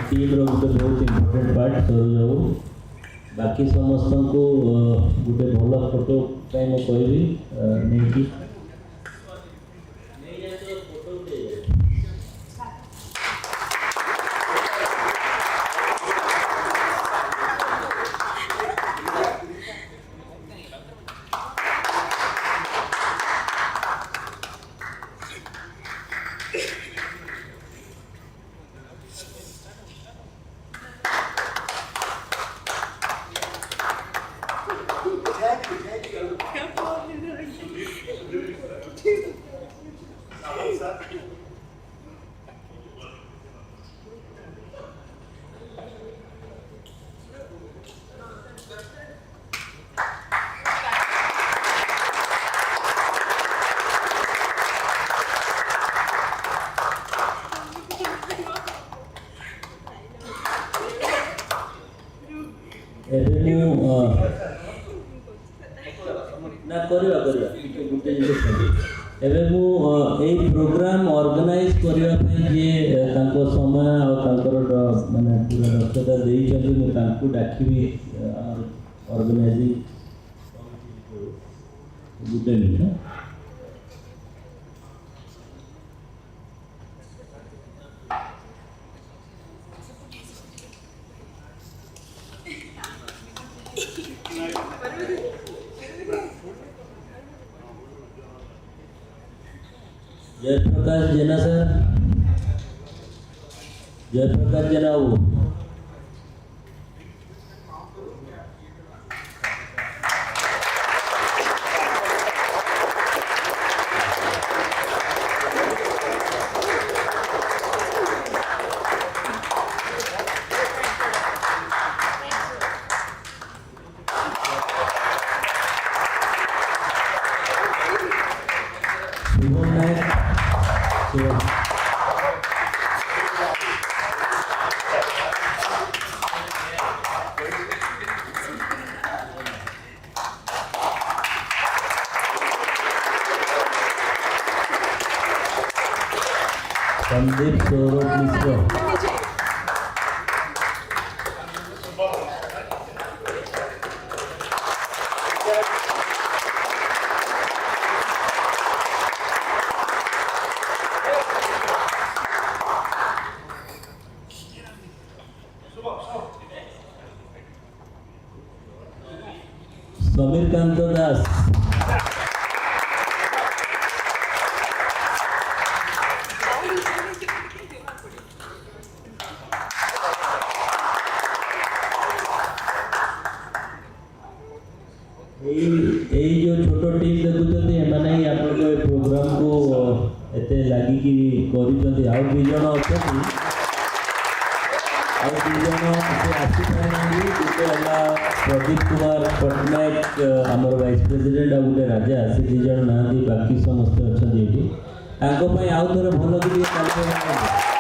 Speaker 5: ଟିମ୍ର ଗୋଟେ ବହୁତ ଇମ୍ପୋର୍ଟାଣ୍ଟ ପାର୍ଟ ସରୋଜ ବାବୁ। ବାକି ସମସ୍ତଙ୍କୁ ଗୋଟେ ଭଲ ଫଟୋ ପାଇଁ ମୁଁ କହିବି ନେଇକି ना करवा गोटे जिनिस एबे मु एई प्रोग्राम ऑर्गेनाइज करबा पई जे तांको समय और तांकर माने पूरा दक्षता देई चली मु तांको डाकिबी ऑर्गेनाइजिंग गुड इवनिंग ना जयप्रकाश जेना सर जयप्रकाश जेना वो संदीप सौरभ मिश्र समीरकांत दास जो छोटो टीम देखुଛନ୍ତି एमाने ही आपण को प्रोग्राम को एते लागि कि करिଛନ୍ତି आ दु जण अछନ୍ତି आ दु जण से आसी पाइनांगी गुटे होला प्रदीप कुमार पटनायक हमर वाइस प्रेसिडेंट आ गुटे राजा से दु जण नांदी बाकी समस्त अछନ୍ତି एठी तांको पई आउ थोरे भलो कि कार्यक्रम